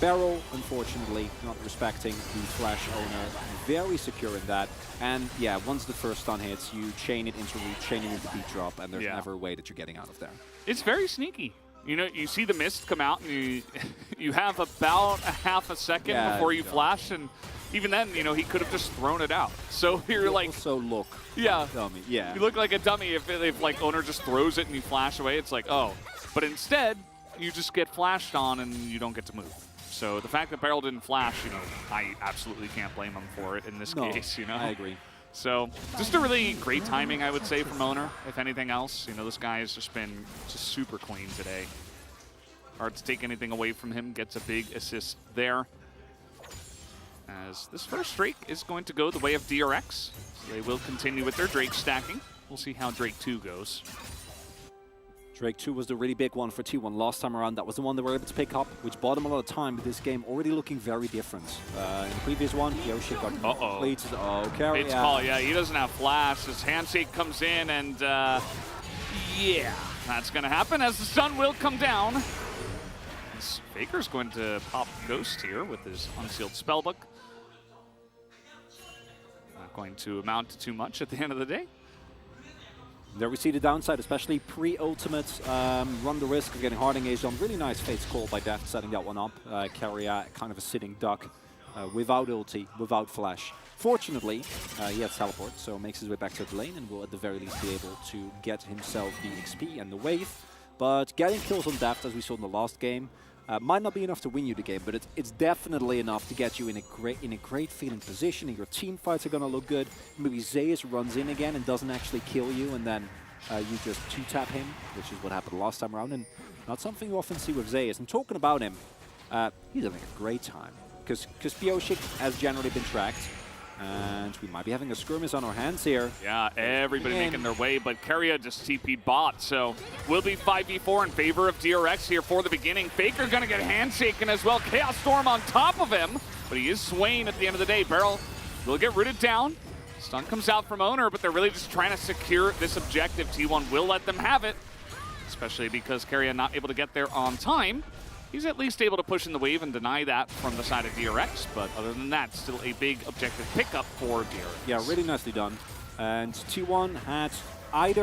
Beryl, unfortunately, not respecting the flash Owner, very secure in that. And yeah, once the first stun hits, you chain it into root, chain it into beat drop, and there's never a way that you're getting out of there. It's very sneaky. You know, you see the mist come out, and you have about a half a second before you flash, and even then, you know, he could have just thrown it out. So you're like... also look dummy, yeah. You look like a dummy if like, Owner just throws it and you flash away. It's like, oh. But instead, you just get flashed on and you don't get to move. So the fact that Beryl didn't flash, you know, I absolutely can't blame him for it in this case, you know? I agree. So just a really great timing, I would say, from Owner, if anything else. You know, this guy has just been just super clean today. Hard to take anything away from him, gets a big assist there. As this first Drake is going to go the way of DRX. So they will continue with their Drake stacking. We'll see how Drake 2 goes. Drake 2 was the really big one for T1 last time around. That was the one they were able to pick up, which bought them a lot of time, but this game already looking very different. In the previous one, Yoshi got completed. Oh, carry. It's call, yeah, he doesn't have flash. His handshake comes in, and yeah, that's going to happen as the sun will come down. Faker's going to pop Ghost here with his unsealed spellbook. Not going to amount to too much at the end of the day. There we see the downside, especially pre-ultimate. Run the risk of getting hard engaged on. Really nice Fate's call by Deft, setting that one up. Carrier, kind of a sitting duck, without ulti, without flash. Fortunately, he has teleport, so makes his way back to the lane and will at the very least be able to get himself the XP and the wave. But getting kills on Deft, as we saw in the last game, might not be enough to win you the game, but it's definitely enough to get you in a great feeling position, and your team fights are going to look good. Maybe Zeus runs in again and doesn't actually kill you, and then you just 2-tap him, which is what happened last time around, and not something you often see with Zeus. And talking about him, he's having a great time, because Pioshik has generally been tracked, and we might be having a skirmish on our hands here. Yeah, everybody making their way, but Carrier just TP'd bot, so will be 5v4 in favor of DRX here for the beginning. Faker gonna get handshaken as well. Chaos Storm on top of him, but he is swaying at the end of the day. Beryl will get rooted down. Stun comes out from Owner, but they're really just trying to secure this objective. T1 will let them have it, especially because Carrier not able to get there on time. he's at least able to push in the wave and deny that from the side of DRX, but other than that, still a big objective pickup for DRX. Yeah, really nicely done. And T1 had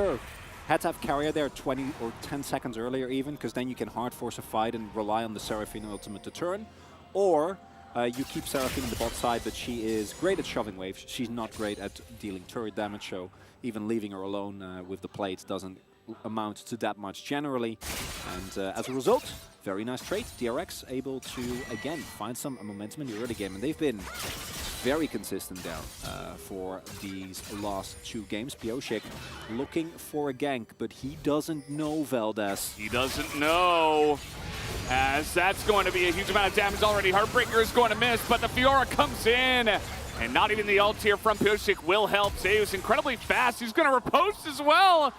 to have carrier there 20 or 10 seconds earlier even, because then you can hard force a fight and rely on the Seraphine ultimate to turn. Or you keep Seraphine in the bot side, but she is great at shoving waves. She's not great at dealing turret damage, so even leaving her alone with the plates doesn't amount to that much generally. And as a result, very nice trade. DRX able to, again, find some momentum in the early game, and they've been very consistent there for these last 2 games. Pioshik looking for a gank, but he doesn't know Valdez. He doesn't know, as that's going to be a huge amount of damage already. Heartbreaker is going to miss, but the Fiora comes in, and not even the ult here from Pioshik will help. Zeus incredibly fast. He's going to riposte as well.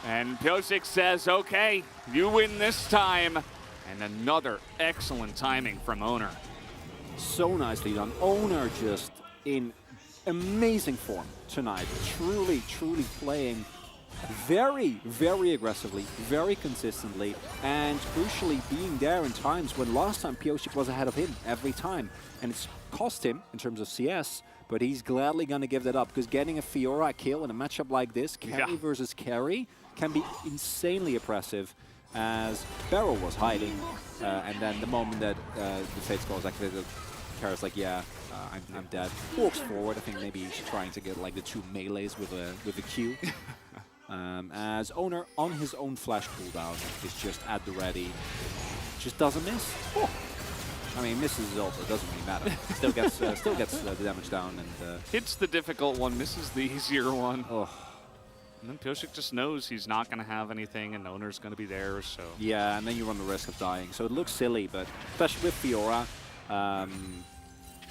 And Pioshik says, okay, you win this time. And another excellent timing from Owner. So nicely done. Owner just in amazing form tonight. Truly, truly playing very, very aggressively, very consistently, and crucially being there in times when last time Pioshik was ahead of him every time. And it's cost him in terms of CS, but he's gladly going to give that up, because getting a Fiora kill in a matchup like this, carry versus carry, can be insanely oppressive, as Barrow was hiding. And then the moment that the Fate Skull is activated, Kara's like, yeah, I'm dead. Walks forward. I think maybe he's trying to get like the 2 melees with a Q. As Owner on his own flash cooldown is just at the ready. Just doesn't miss. Oh. I mean, misses his ult, but it doesn't really matter. Still gets the damage down and hits the difficult one, misses the easier one. Oh. And then Pioshik just knows he's not going to have anything, and Owner's going to be there. So yeah, and then you run the risk of dying. So it looks silly, but especially with Fiora,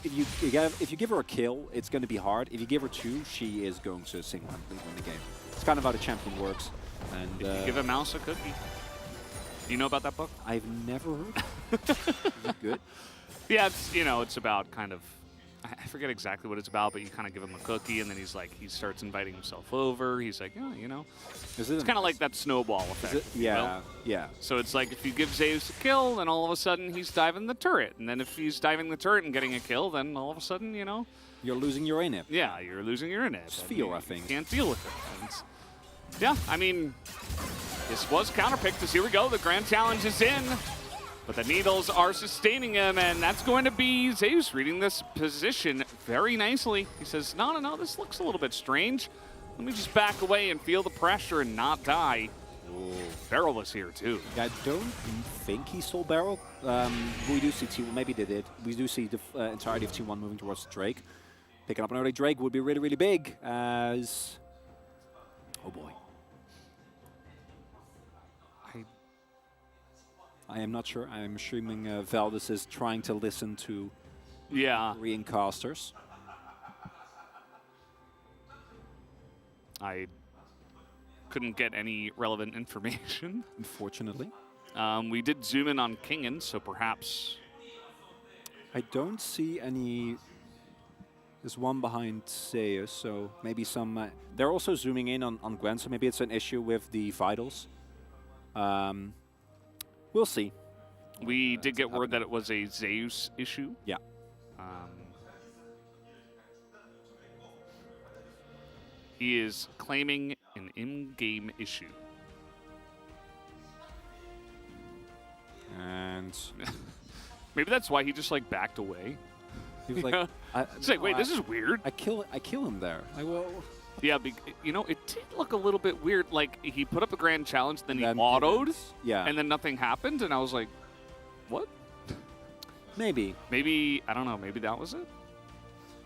if you give her a kill, it's going to be hard. If you give her 2, she is going to single-handedly win the game. It's kind of how the champion works. And if you give a mouse a cookie. You know about that book? I've never heard. Is it good? Yeah, it's, you know, it's about kind of, I forget exactly what it's about, but you kind of give him a cookie, and then he's like, he starts inviting himself over. He's like, oh, you know. It's kind of like that snowball effect. Yeah, yeah. So it's like if you give Zeus a kill, then all of a sudden he's diving the turret. And then if he's diving the turret and getting a kill, then all of a sudden, you know. You're losing your inhib. Yeah, you're losing your inhib. It's Fiora thing. You can't deal with it. And yeah, I mean, this was counterpicked, because here we go. The grand challenge is in. But the needles are sustaining him, and that's going to be Zeus reading this position very nicely. He says, no, this looks a little bit strange. Let me just back away and feel the pressure and not die. Ooh, Barrel was here too. Yeah, I don't think he saw Barrel. We do see T1, maybe they did. We do see the entirety of T1 moving towards Drake. Picking up an early Drake would be really, really big, as... Oh boy. I am not sure. I am assuming Valdez is trying to listen to Korean casters. I couldn't get any relevant information. Unfortunately. We did zoom in on Kingen, so perhaps... I don't see any... There's one behind Zeus, so maybe some... they're also zooming in on Gwen, so maybe it's an issue with the vitals. We'll see. We did get word that it was a Zeus issue. Yeah. He is claiming an in-game issue. And maybe that's why he just like backed away. He was like, he's like, wait, this is weird. I kill him there. Well, yeah, you know, it did look a little bit weird. Like, he put up a grand challenge, then he autoed, and then nothing happened, and I was like, what? Maybe, I don't know, maybe that was it?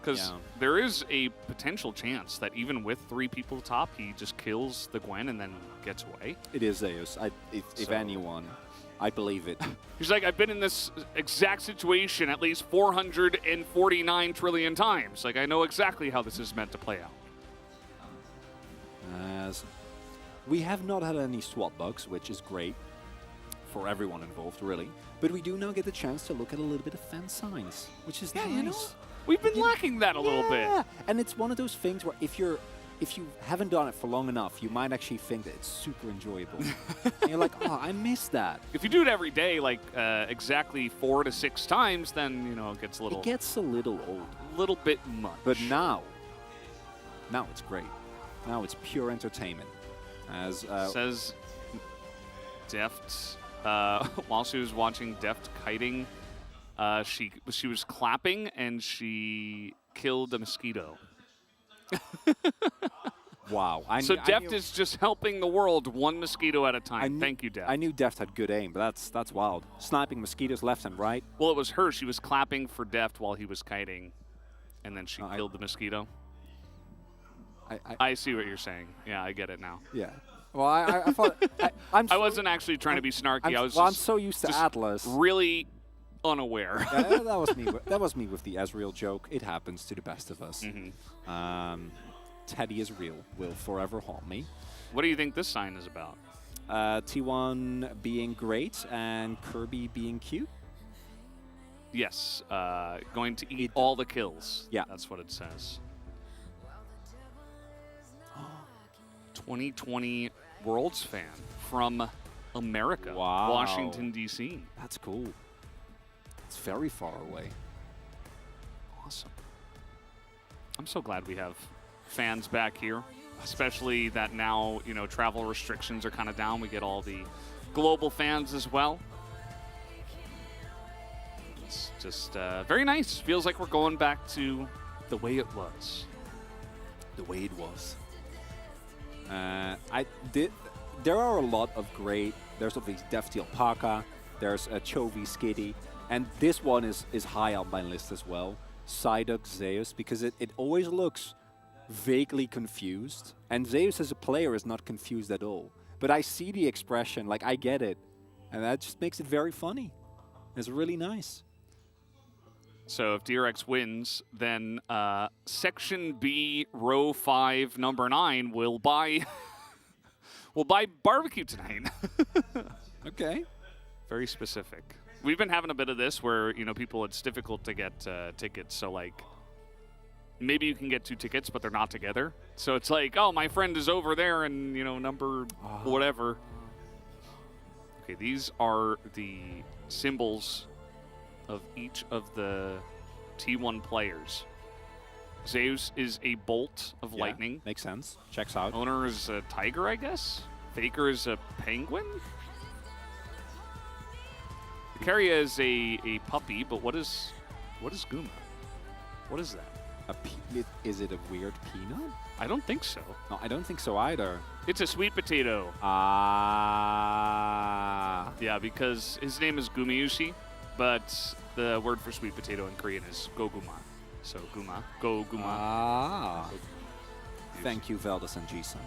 Because there is a potential chance that even with 3 people top, he just kills the Gwen and then gets away. It is Zeus. If anyone, I believe it. He's like, I've been in this exact situation at least 449 trillion times. Like, I know exactly how this is meant to play out. As we have not had any swap bugs, which is great for everyone involved, really. But we do now get the chance to look at a little bit of fan signs, which is nice. You know, we've been lacking that a little bit. And it's one of those things where if if you haven't done it for long enough, you might actually think that it's super enjoyable. And you're like, oh, I missed that. If you do it every day, like exactly 4 to 6 times, then it gets a little. It gets a little old. A little bit much. But now it's great. Now it's pure entertainment. As says Deft, while she was watching Deft kiting, she was clapping and she killed a mosquito. Wow. So Deft is just helping the world one mosquito at a time. Thank you, Deft. I knew Deft had good aim, but that's wild. Sniping mosquitoes left and right. Well, it was her. She was clapping for Deft while he was kiting, and then she killed the mosquito. I see what you're saying. Yeah, I get it now. Yeah. Well, I thought I wasn't actually trying to be snarky. I'm so used to Atlas. Really unaware. Yeah, that was me. That was me with the Ezreal joke. It happens to the best of us. Teddy is real. Will forever haunt me. What do you think this sign is about? T1 being great and Kirby being cute. Yes. Going to eat all the kills. Yeah. That's what it says. 2020 Worlds fan from America. Wow. Washington, D.C. That's cool. It's very far away. Awesome. I'm so glad we have fans back here, especially that now, travel restrictions are kind of down. We get all the global fans as well. It's just very nice. Feels like we're going back to the way it was. The way it was. There are a lot of great. There's obviously Defty Alpaca. There's Chovy Skitty, and this one is high on my list as well. Psyduck Zeus, because it always looks vaguely confused, and Zeus as a player is not confused at all. But I see the expression, like I get it, and that just makes it very funny. It's really nice. So if DRX wins, then Section B, Row 5, Number 9 will buy barbecue tonight. Okay. Very specific. We've been having a bit of this where, people, it's difficult to get tickets. So, like, maybe you can get 2 tickets, but they're not together. So it's like, oh, my friend is over there and, number whatever. Okay, these are the symbols of each of the T1 players. Zeus is a bolt of lightning. Makes sense. Checks out. Owner is a tiger, I guess. Faker is a penguin. Lucaria is a puppy, but what is Guma? What is that? Is it a weird peanut? I don't think so. No, I don't think so either. It's a sweet potato. Ah. Yeah, because his name is Gumayushi, but the word for sweet potato in Korean is Goguma. So Guma. Go Guma. Ah. Thank you, Veldas and G-Sun.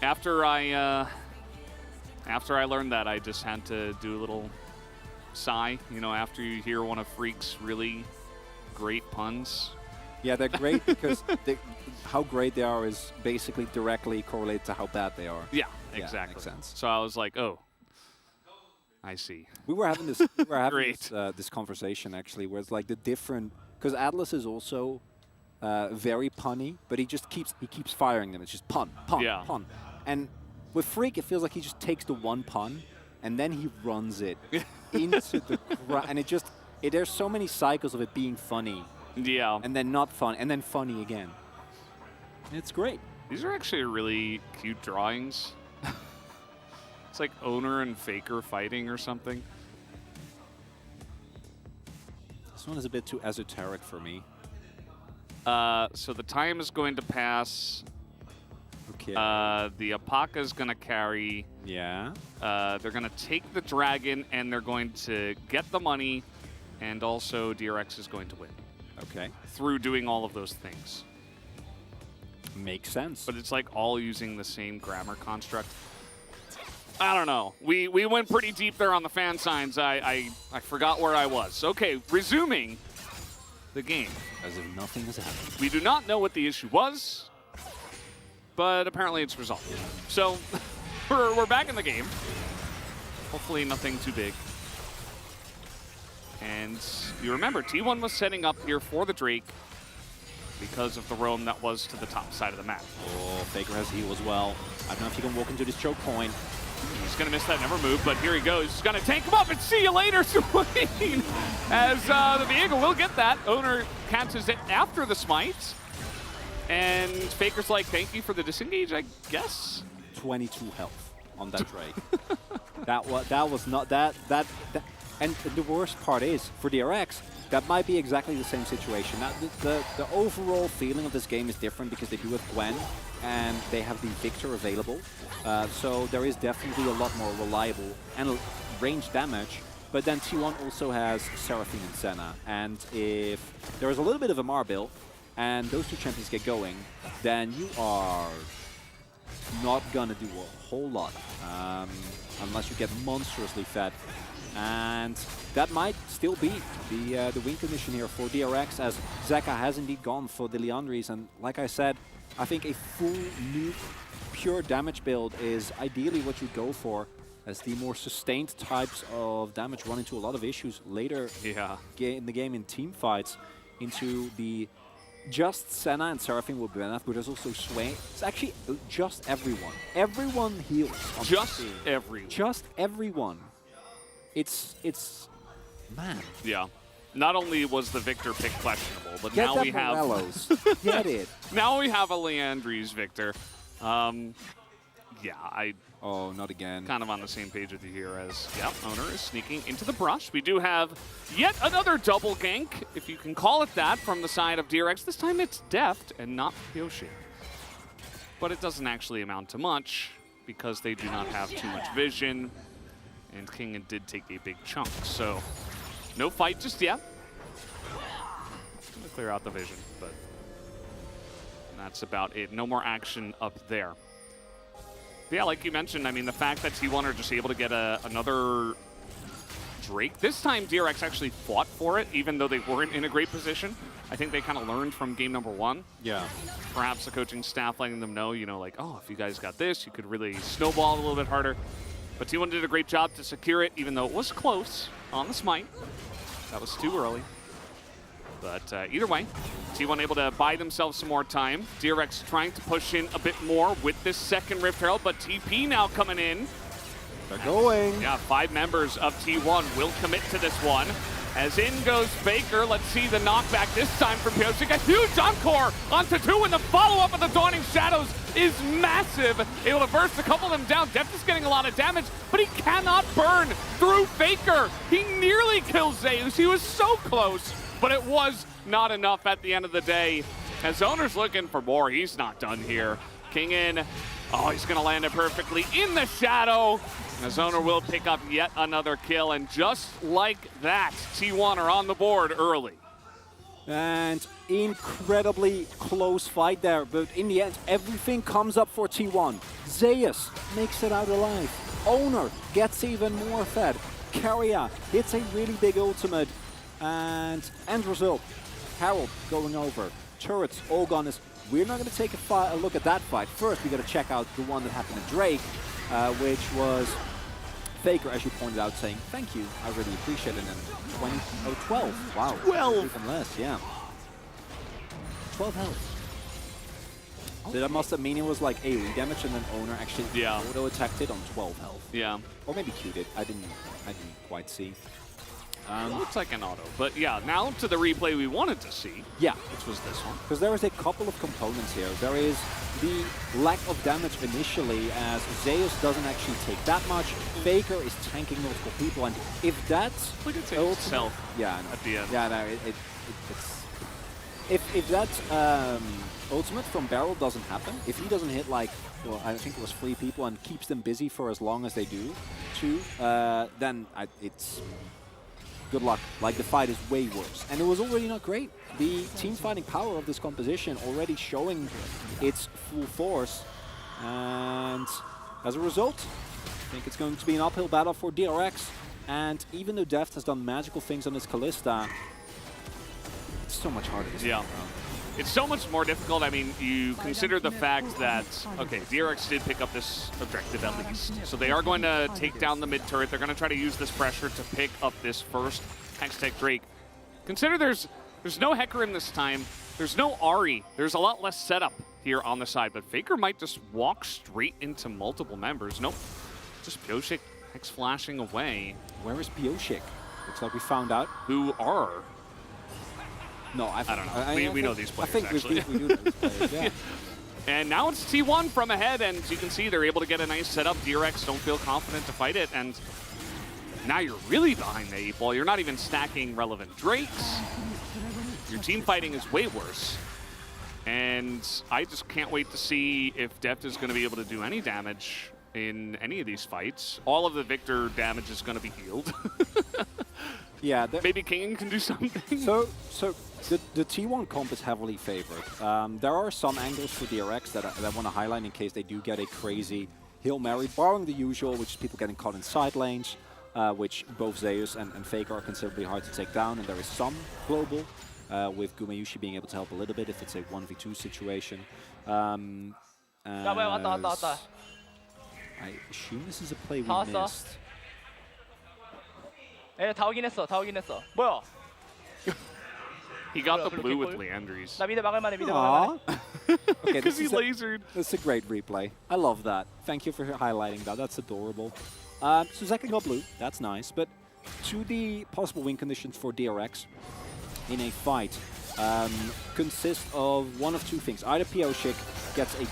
After I learned that, I just had to do a little sigh. After you hear one of Freak's really great puns. Yeah, they're great because how great they are is basically directly correlated to how bad they are. Yeah, exactly. Yeah, makes sense. So I was like, oh, I see. We were having this. This conversation actually, where it's like the different, because Atlas is also very punny, but he keeps firing them. It's just pun, pun. And with Freak, it feels like he just takes the one pun and then he runs it into the ground, and there's so many cycles of it being funny. Yeah. And then not fun, and then funny again. It's great. These are actually really cute drawings. It's like Owner and Faker fighting or something. This one is a bit too esoteric for me. So the time is going to pass. Okay. The Apaka is going to carry. Yeah. They're going to take the dragon, and they're going to get the money, and also DRX is going to win. Okay. Through doing all of those things. Makes sense. But it's like all using the same grammar construct. I don't know. We went pretty deep there on the fan signs. I forgot where I was. Okay, resuming the game. As if nothing has happened. We do not know what the issue was, but apparently it's resolved. So we're back in the game. Hopefully nothing too big. And you remember, T1 was setting up here for the Drake. because of the roam that was to the top side of the map. Oh, Faker has heal as well. I don't know if he can walk into this choke point. He's going to miss that never move, but here he goes. He's going to tank him up and see you later, Swain! As the Viego will get that. Owner catches it after the smite. And Faker's like, thank you for the disengage, I guess? 22 health on that Drake. that was not that. And the worst part is, for DRX, that might be exactly the same situation. Now, the overall feeling of this game is different because they do have Gwen and they have the Victor available. So there is definitely a lot more reliable and range damage. But then T1 also has Seraphine and Senna. And if there is a little bit of a Marbil and those two champions get going, then you are not gonna do a whole lot unless you get monstrously fed. And that might still be the win condition here for DRX, as Zeka has indeed gone for the Leandries. And like I said, I think a full nuke, pure damage build is ideally what you go for, as the more sustained types of damage run into a lot of issues later in the game in team fights, into the just Senna and Seraphine will be enough, but there's also Swain. It's actually just everyone. Everyone heals on just the team. everyone. Just everyone. It's man. Yeah. Not only was the Victor pick questionable, but Get now that we have Morellos. Get it. Now we have a Leandries Victor. Yeah, oh, not again. Kind of on the same page with you here, as Owner is sneaking into the brush. We do have yet another double gank, if you can call it that, from the side of DRX. This time it's Deft and not Yoshi. But it doesn't actually amount to much because they do not have too much vision. And King did take a big chunk, so no fight just yet. Gonna clear out the vision, but that's about it. No more action up there. But yeah, like you mentioned, I mean, the fact that T1 are just able to get another Drake. This time, DRX actually fought for it, even though they weren't in a great position. I think they kind of learned from game number 1. Yeah. Perhaps the coaching staff letting them know, you know, like, oh, if you guys got this, you could really snowball a little bit harder. But T1 did a great job to secure it, even though it was close on the smite. That was too early. But either way, T1 able to buy themselves some more time. DRX trying to push in a bit more with this second Rift Herald, but TP now coming in. They're going. Yeah, 5 members of T1 will commit to this one. As in goes Faker. Let's see the knockback this time from Pyosik. A huge encore onto 2, and the follow-up of the Dawning Shadows is massive. Able to burst a couple of them down. Deft is getting a lot of damage, but he cannot burn through Faker. He nearly kills Zeus. He was so close, but it was not enough at the end of the day. As Owner's looking for more, he's not done here. King in. Oh, he's going to land it perfectly in the shadow. As Owner will pick up yet another kill, and just like that, T1 are on the board early. And incredibly close fight there, but in the end, everything comes up for T1. Zeus makes it out alive. Owner gets even more fed. Carrier hits a really big ultimate. And end result, Harold going over. Turrets all gone. We're not going to take a look at that fight. First, we got to check out the one that happened to Drake, which was Faker, as you pointed out, saying, thank you, I really appreciate it. And 12. Wow. 12. Even less, yeah. 12 health. So that must mean it was like AoE damage, and then Owner actually auto-attacked it on 12 health. Yeah. Or maybe Q'd it. I didn't quite see. Looks like an auto, but yeah, now to the replay we wanted to see. Yeah. Which was this one. Because there is a couple of components here. There is the lack of damage initially, as Zeus doesn't actually take that much. Faker is tanking multiple people, and if that's look at itself. Yeah, at the end. Yeah, no, it's if that ultimate from Barrel doesn't happen, if he doesn't hit like, well, I think it was 3 people and keeps them busy for as long as they do, then it's good luck. Like, the fight is way worse. And it was already not great. The team fighting power of this composition already showing its full force. And as a result, I think it's going to be an uphill battle for DRX. And even though Deft has done magical things on his Kalista, it's so much harder this time around. It's so much more difficult. I mean, you consider the fact that, okay, DRX did pick up this objective at least. So they are going to take down the mid turret. They're going to try to use this pressure to pick up this first Hextech Drake. Consider there's no Hecarim this time. There's no Ari. There's a lot less setup here on the side, but Faker might just walk straight into multiple members. Nope. Just Pioshik Hex flashing away. Where is Pioshik? Looks like we found out. Who are? No, I don't know. We know these players, I think actually. we do know these players, yeah. And now it's T1 from ahead, and as you can see, they're able to get a nice setup. DRX don't feel confident to fight it, and now you're really behind the 8 ball. You're not even stacking relevant Drakes. Your team fighting is way worse. And I just can't wait to see if Deft is going to be able to do any damage in any of these fights. All of the Victor damage is going to be healed. Yeah. Maybe King can do something. So the T1 comp is heavily favored. There are some angles for DRX that I want to highlight in case they do get a crazy Hail Mary, barring the usual, which is people getting caught in side lanes, which both Zeus and Faker are considerably hard to take down, and there is some global, with Gumayushi being able to help a little bit if it's a 1v2 situation. I assume this is a play we missed. 다 오긴 했어. 뭐야? He got the blue with Leandries. 나 미드 막을만해. Okay, Because he lasered. That's a great replay. I love that. Thank you for highlighting that. That's adorable. So Zeka got blue. That's nice. But to the possible win conditions for DRX in a fight consists of one of two things. Either Pioshik gets a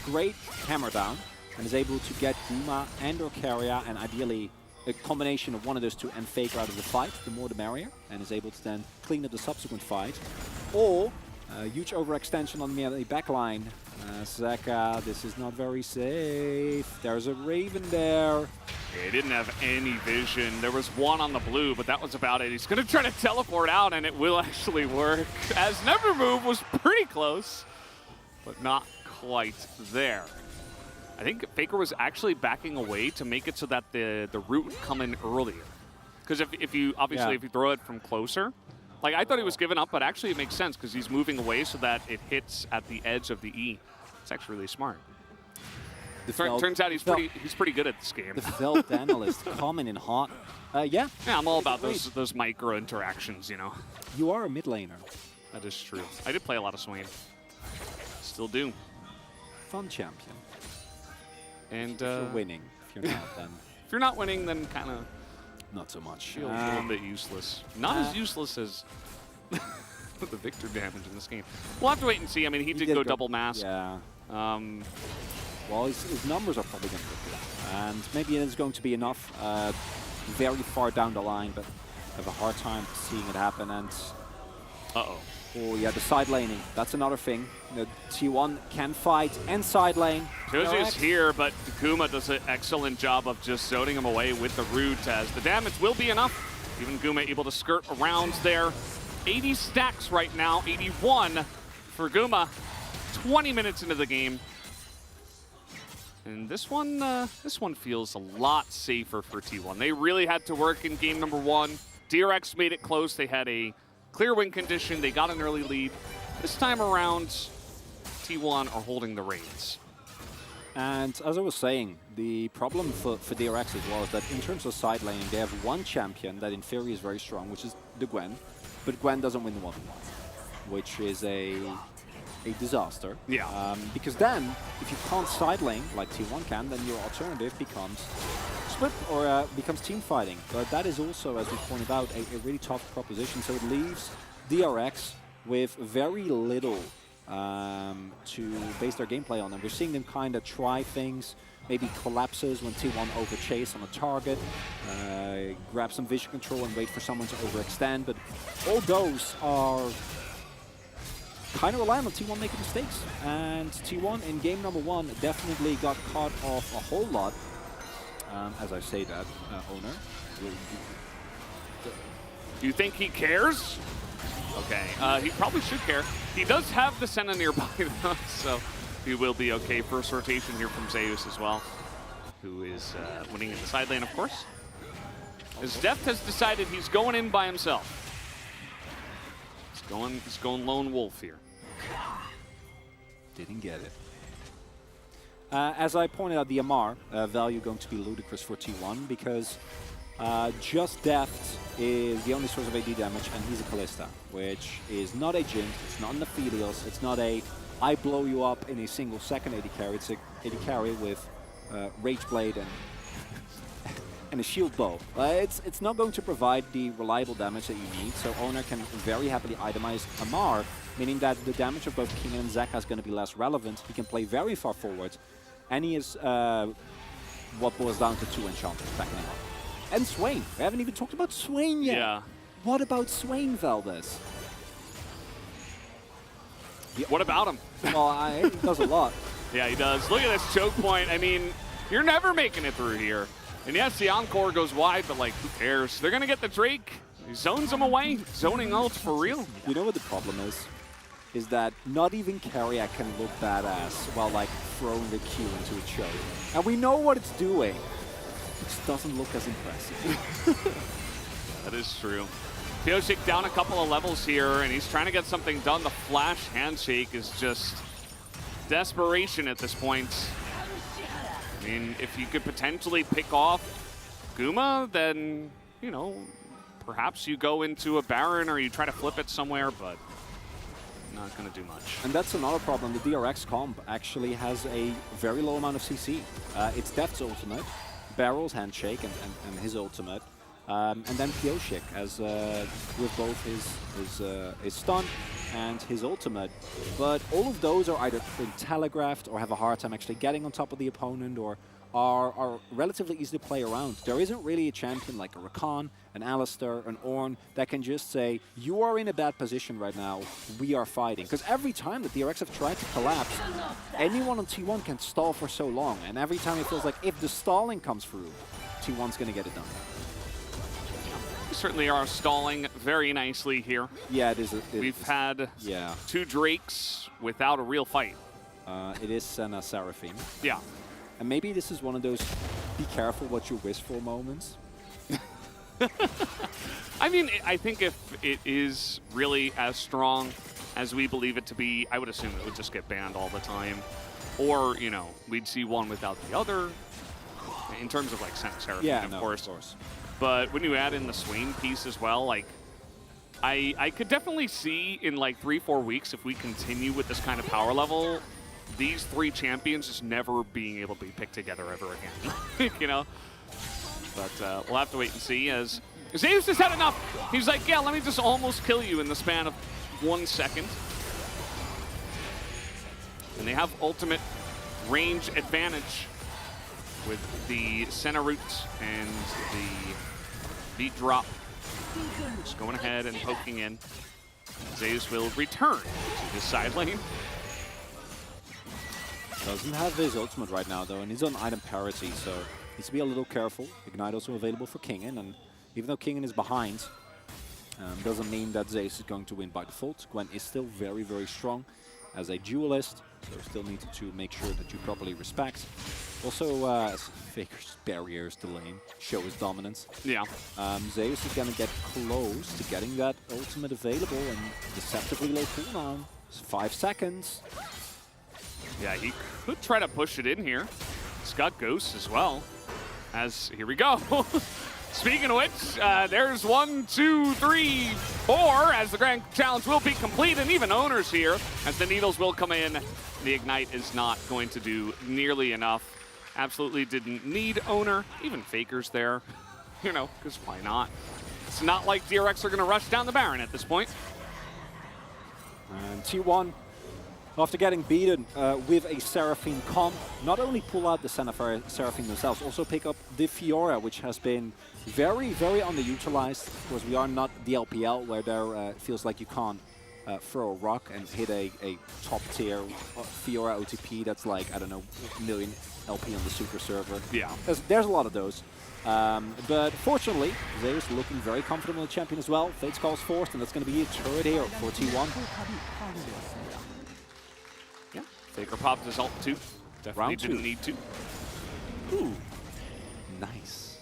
great hammer down and is able to get Guma and or Carrier, and ideally a combination of one of those two, and Faker out of the fight, the more the merrier, and is able to then clean up the subsequent fight. Or a huge overextension on the backline. Zeka, this is not very safe. There's a Raven there. He didn't have any vision. There was one on the blue, but that was about it. He's going to try to teleport out, and it will actually work. As Never Move was pretty close, but not quite there. I think Faker was actually backing away to make it so that the root would come in earlier. Because if you if you throw it from closer, like I thought he was giving up, but actually it makes sense because he's moving away so that it hits at the edge of the E. It's actually really smart. Turns out he's pretty good at this game. The Felt analyst, common and hot. Yeah, I'm all about those micro interactions, you know. You are a mid laner. That is true. I did play a lot of Swain. Still do. Fun champion. And if you're winning. If you're not, then if you're not winning, then kind of not so much. Feels a little bit useless. Not as useless as the Victor damage in this game. We'll have to wait and see. I mean, he did go double mask. Yeah. Well, his numbers are probably going to look good, and maybe it is going to be enough. Very far down the line, but I have a hard time seeing it happen. And oh yeah, the side laning. That's another thing. The T1 can fight and side lane. Joji is here, but Guma does an excellent job of just zoning him away with the root, as the damage will be enough. Even Guma able to skirt around there. 80 stacks right now, 81 for Guma. 20 minutes into the game. And this one feels a lot safer for T1. They really had to work in game number 1. DRX made it close. They had a clear win condition. They got an early lead. This time around, T1 are holding the reins. And as I was saying, the problem for DRX as well is that in terms of side laning, they have one champion that in theory is very strong, which is the Gwen. But Gwen doesn't win the 1v1, which is a disaster. Yeah. Because then, if you can't side lane like T1 can, then your alternative becomes split or becomes team fighting. But that is also, as we pointed out, a really tough proposition. So it leaves DRX with very little to base their gameplay on. And we're seeing them kind of try things, maybe collapses when T1 overchase on a target, grab some vision control and wait for someone to overextend. But all those are kind of reliant on T1 making mistakes. And T1 in game number 1 definitely got caught off a whole lot. As I say that, owner. Do you think he cares? Okay, he probably should care. He does have the Senna nearby though, so he will be okay. First rotation here from Zeus as well, who is winning in the side lane, of course. As Deft has decided he's going in by himself. He's going lone wolf here. Didn't get it. As I pointed out, the MR value going to be ludicrous for T1 because Just Deft is the only source of AD damage, and he's a Kalista, which is not a Jhin, it's not an Aphelios, it's not a I blow you up in a single second AD carry. It's a AD carry with Rage Blade and a shield bow. It's not going to provide the reliable damage that you need, so Owner can very happily itemize Amar, meaning that the damage of both King and Zeka is going to be less relevant. He can play very far forward, and he is what boils down to 2 enchanters backing him up. And Swain. We haven't even talked about Swain yet. Yeah. What about Swain, Valdez? What about him? Well, he does a lot. Yeah, he does. Look at this choke point. I mean, you're never making it through here. And yes, the Encore goes wide, but like, who cares? They're going to get the Drake. He zones him away. Zoning ults for real. You know what the problem is? Is that not even Carriac can look badass while like throwing the Q into a choke. And we know what it's doing. It just doesn't look as impressive. That is true. Pioshik down a couple of levels here, and he's trying to get something done. The flash handshake is just desperation at this point. I mean, if you could potentially pick off Guma, then, you know, perhaps you go into a Baron or you try to flip it somewhere, but not going to do much. And that's another problem. The DRX comp actually has a very low amount of CC. It's Deft's ultimate, Barrel's handshake, and his ultimate. And then Pioshik as with both his stun and his ultimate. But all of those are either telegraphed or have a hard time actually getting on top of the opponent, or are relatively easy to play around. There isn't really a champion like a Rakan, an Alistar, an Ornn that can just say, you are in a bad position right now, we are fighting. Because every time that DRX have tried to collapse, anyone on T1 can stall for so long. And every time it feels like if the stalling comes through, T1's going to get it done. Certainly are stalling very nicely here. Yeah, it is. We've had 2 Drakes without a real fight. It is Senna Seraphine. Yeah. And maybe this is one of those be careful what you wish for moments. I mean, I think if it is really as strong as we believe it to be, I would assume it would just get banned all the time. Or, you know, we'd see one without the other. In terms of like Senna Seraphine, of course. But when you add in the Swain piece as well, like, I could definitely see in like 3-4 weeks, if we continue with this kind of power level, these 3 champions just never being able to be picked together ever again, you know? But we'll have to wait and see, as Zeus has had enough. He's like, yeah, let me just almost kill you in the span of 1 second. And they have ultimate range advantage with the center root and the beat drop. Just going ahead and poking in. Zeus will return to this side lane. Doesn't have his ultimate right now though, and he's on item parity, so needs to be a little careful. Ignite also available for Kingen, and even though Kingen is behind, doesn't mean that Zeus is going to win by default. Gwen is still very, very strong as a duelist, so still need to make sure that you properly respect. Also, Faker's barriers to lane show his dominance. Yeah. Zeus is going to get close to getting that ultimate available, and deceptively low cooldown. It's 5 seconds. Yeah, he could try to push it in here. He's got Ghosts as well. As, here we go. Speaking of which, there's 1, 2, 3, 4, as the Grand Challenge will be complete, and even Owner's here, as the Needles will come in. The Ignite is not going to do nearly enough. Absolutely didn't need Owner. Even Faker's there, you know, because why not? It's not like DRX are going to rush down the Baron at this point. And T1, after getting beaten with a Seraphine comp, not only pull out the Seraphine themselves, also pick up the Fiora, which has been very, very underutilized. Of course, we are not the LPL, where there feels like you can't throw a rock and hit a top-tier Fiora OTP that's like, I don't know, a million LP on the Super server. Yeah. There's a lot of those. But fortunately, Zeus looking very comfortable in the champion as well. Fate's Call's forced, and that's going to be a turret here for T1. Yeah, Faker popped his ult too. Definitely didn't need to. Ooh, nice.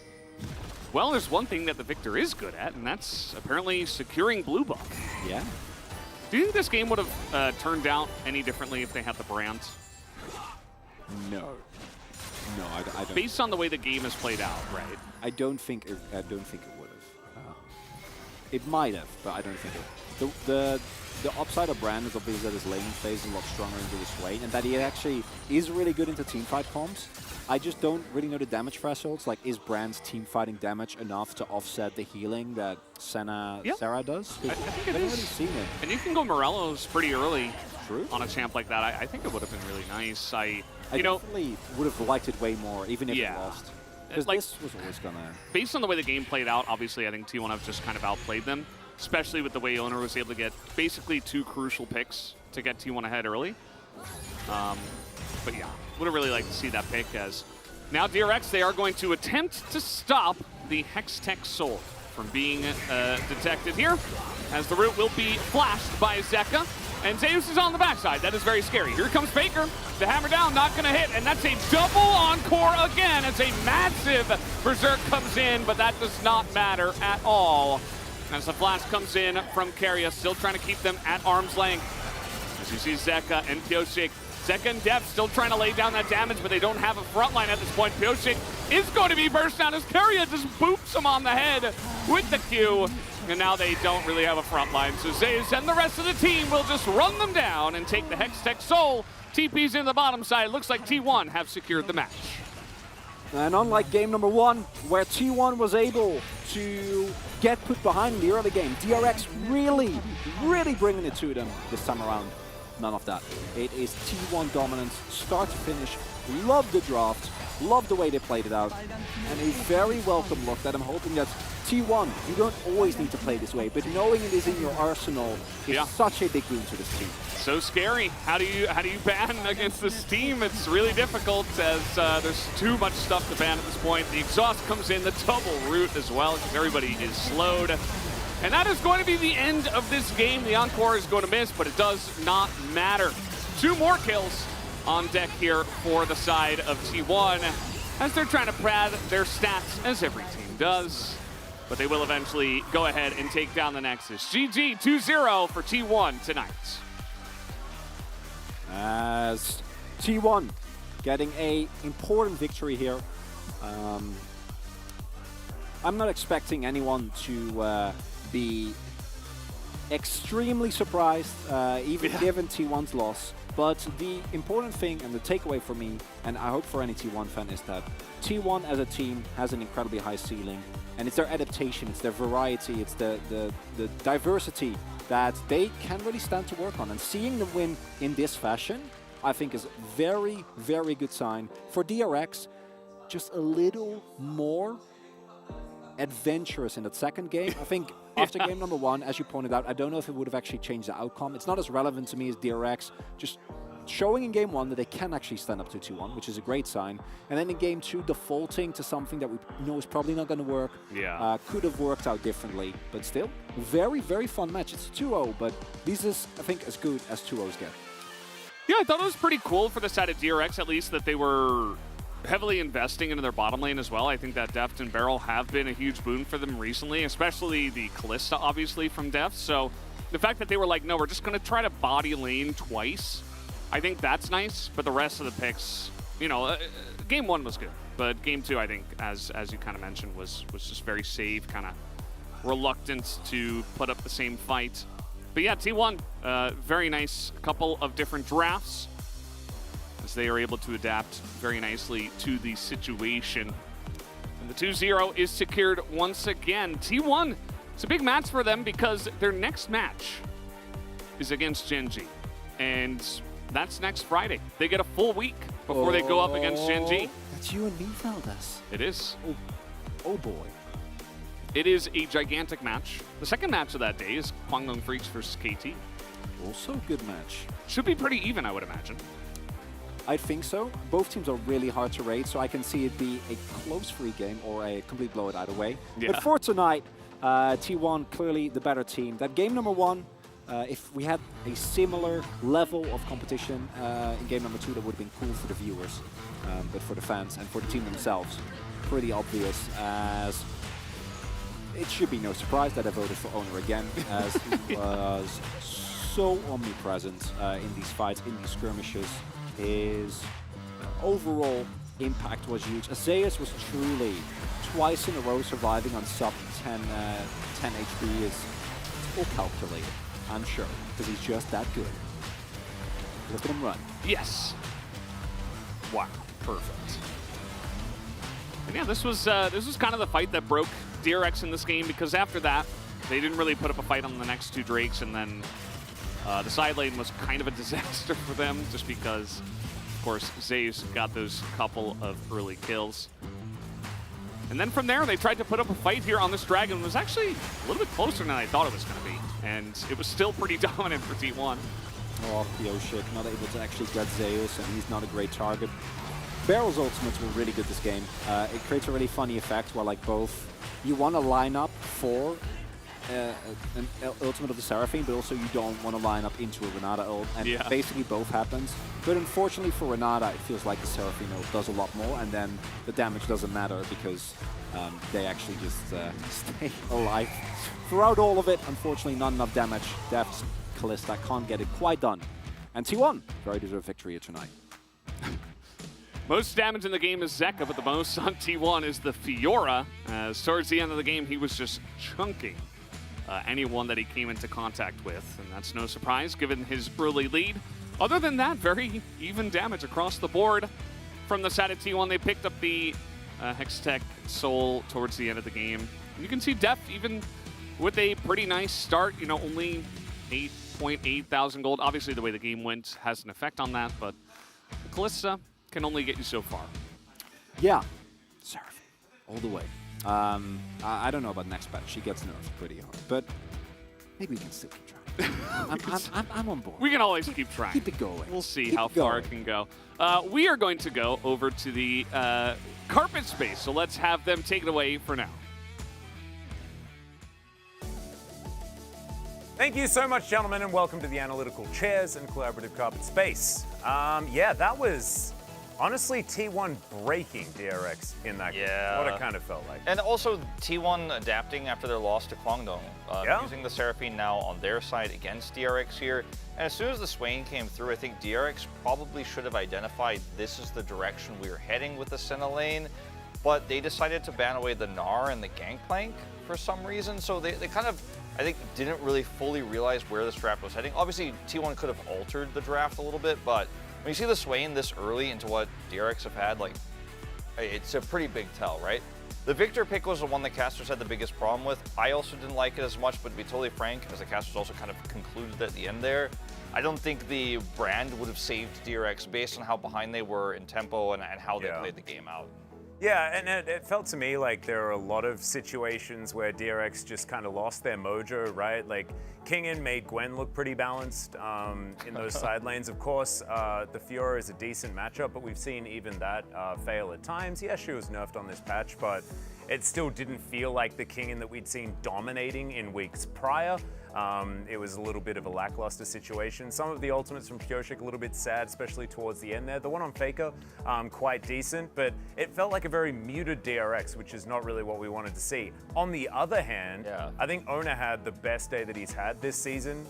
Well, there's one thing that the Victor is good at, and that's apparently securing blue buff. Yeah. Do you think this game would have turned out any differently if they had the brand? No. No, I don't. Based on the way the game has played out, right? I don't think it would have. It might have, but I don't think it. The upside of Brand is obviously that his laning phase is a lot stronger into this way, and that he actually is really good into teamfight comps. I just don't really know the damage thresholds. Like, is Brand's teamfighting damage enough to offset the healing that Sarah does? I think it I've is. already seen it. And you can go Morello's pretty early. True. On a champ like that. I think it would have been really nice. I definitely would have liked it way more, even if it lost. Because Like, this was always gonna. based on the way the game played out, obviously I think T1 have just kind of outplayed them, especially with the way Owner was able to get basically 2 crucial picks to get T1 ahead early. But yeah, would have really liked to see that pick, as now DRX, they are going to attempt to stop the Hextech Soul from being detected here, as the root will be flashed by Zeka. And Zeus is on the backside. That is very scary. Here comes Faker. The hammer down, not going to hit. And that's a double encore again as a massive Berserk comes in, but that does not matter at all. As the flash comes in from Keria, still trying to keep them at arm's length. As you see Zeka and Pyosik. Zeka and Dev still trying to lay down that damage, but they don't have a front line at this point. Pyosik is going to be burst down as Keria just boops him on the head with the Q. And now they don't really have a front line, so Zeus and the rest of the team will just run them down and take the Hextech Soul. TP's in the bottom side. Looks like T1 have secured the match. And unlike game number 1, where T1 was able to get put behind in the early game, DRX really bringing it to them this time around. None of that. It is T1 dominance, start to finish. Love the draft, love the way they played it out, and a very welcome look that I'm hoping that T1, you don't always need to play this way, but knowing it is in your arsenal is such a big boon to this team. So scary. How do you ban against this team? It's really difficult, as there's too much stuff to ban at this point. The exhaust comes in, the double root as well, because everybody is slowed. And that is going to be the end of this game. The encore is going to miss, but it does not matter. 2 more kills on deck here for the side of T1, as they're trying to pad their stats, as every team does. But they will eventually go ahead and take down the Nexus. GG 2-0 for T1 tonight. As T1 getting a important victory here. I'm not expecting anyone to be extremely surprised, even given T1's loss. But the important thing and the takeaway for me, and I hope for any T1 fan, is that T1 as a team has an incredibly high ceiling. And it's their adaptation, it's their variety, it's the diversity that they can really stand to work on. And seeing them win in this fashion, I think is very, very good sign. For DRX, just a little more adventurous in that second game. I think after game number 1, as you pointed out, I don't know if it would have actually changed the outcome. It's not as relevant to me as DRX. Just showing in game 1 that they can actually stand up to 2-1, which is a great sign. And then in game 2, defaulting to something that we know is probably not going to work. Could have worked out differently, but still, very, very fun match. It's 2-0, but this is, I think, as good as 2-0s get. Yeah, I thought it was pretty cool for the side of DRX, at least, that they were heavily investing into their bottom lane as well. I think that Deft and Beryl have been a huge boon for them recently, especially the Kalista, obviously, from Deft. So the fact that they were like, no, we're just going to try to body lane twice, I think that's nice. But the rest of the picks, you know, game 1 was good. But game 2, I think, as you kind of mentioned, was just very safe, kind of reluctant to put up the same fight. But yeah, T1, very nice couple of different drafts, as they are able to adapt very nicely to the situation. And the 2-0 is secured once again. T1, it's a big match for them because their next match is against Gen.G. And that's next Friday. They get a full week before they go up against Gen.G. That's you and me, Valdes. It is. Oh boy. It is a gigantic match. The second match of that day is Kwangdong Freaks versus KT. Also a good match. Should be pretty even, I would imagine. I think so. Both teams are really hard to rate, so I can see it be a close free game or a complete blowout either way. Yeah. But for tonight, T1 clearly the better team. That game number 1, if we had a similar level of competition in game number 2, that would have been cool for the viewers. But for the fans and for the team themselves, pretty obvious, as it should be no surprise that I voted for Owner again, as he was so omnipresent in these fights, in these skirmishes. His overall impact was huge. Azaius was truly twice in a row surviving on sub 10 HP is all calculated, I'm sure, because he's just that good. Look at him run. Yes. Wow, perfect. And yeah, this was kind of the fight that broke DRX in this game, because after that, they didn't really put up a fight on the next two Drakes, and then the side lane was kind of a disaster for them, just because, of course, Zeus got those couple of early kills. And then from there, they tried to put up a fight here on this dragon. It was actually a little bit closer than I thought it was going to be, and it was still pretty dominant for T1. Oh, Pioshik not able to actually get Zeus, and he's not a great target. Barrel's ultimates were really good this game. It creates a really funny effect where, like, both you want to line up for an ultimate of the Seraphine, but also you don't want to line up into a Renata ult, and basically both happens. But unfortunately for Renata, it feels like the Seraphine ult does a lot more, and then the damage doesn't matter because they actually just stay alive throughout all of it. Unfortunately, not enough damage. Def's Kalista can't get it quite done. And T1, very deserved victory here tonight. Most damage in the game is Zeka, but the most on T1 is the Fiora. As towards the end of the game, he was just chunking anyone that he came into contact with, and that's no surprise given his early lead. Other than that, very even damage across the board. From the side of T1, they picked up the Hextech Soul towards the end of the game. You can see Def, even with a pretty nice start, you know, only 8.8 thousand gold. Obviously, the way the game went has an effect on that, but Kalista can only get you so far. Yeah, Seraphine, all the way. I don't know about next patch. She gets nerfed pretty hard, but maybe we can still keep trying. I'm on board. We can always keep trying. Keep it going. We'll see how far it can go. We are going to go over to the carpet space, so let's have them take it away for now. Thank you so much, gentlemen, and welcome to the Analytical Chairs and Collaborative Carpet Space. Yeah, that was honestly T1 breaking DRX in that game. What it kind of felt like. And also T1 adapting after their loss to Kwangdong. Using the Seraphine now on their side against DRX here. And as soon as the Swain came through, I think DRX probably should have identified this is the direction we were heading with the Senna lane. But they decided to ban away the Gnar and the Gangplank for some reason. So they kind of, I think, didn't really fully realize where this draft was heading. Obviously, T1 could have altered the draft a little bit, but when you see the Swain this early into what DRX have had, like, it's a pretty big tell, right? The Victor pick was the one that casters had the biggest problem with. I also didn't like it as much, but to be totally frank, as the casters also kind of concluded at the end there, I don't think the brand would have saved DRX based on how behind they were in tempo and how they played the game out. Yeah, and it felt to me like there are a lot of situations where DRX just kind of lost their mojo, right? Like, Kingin made Gwen look pretty balanced in those side lanes. Of course, the Fiora is a decent matchup, but we've seen even that fail at times. Yeah, she was nerfed on this patch, but it still didn't feel like the Kingin that we'd seen dominating in weeks prior. It was a little bit of a lackluster situation. Some of the ultimates from Pioshik a little bit sad, especially towards the end there. The one on Faker, quite decent, but it felt like a very muted DRX, which is not really what we wanted to see. On the other hand, I think Ona had the best day that he's had this season.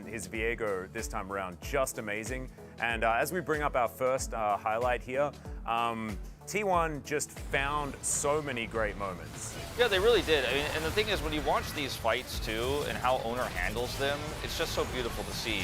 His Viego this time around, just amazing. And as we bring up our first highlight here, T1 just found so many great moments. Yeah, they really did. I mean, and the thing is, when you watch these fights too, and how Owner handles them, it's just so beautiful to see.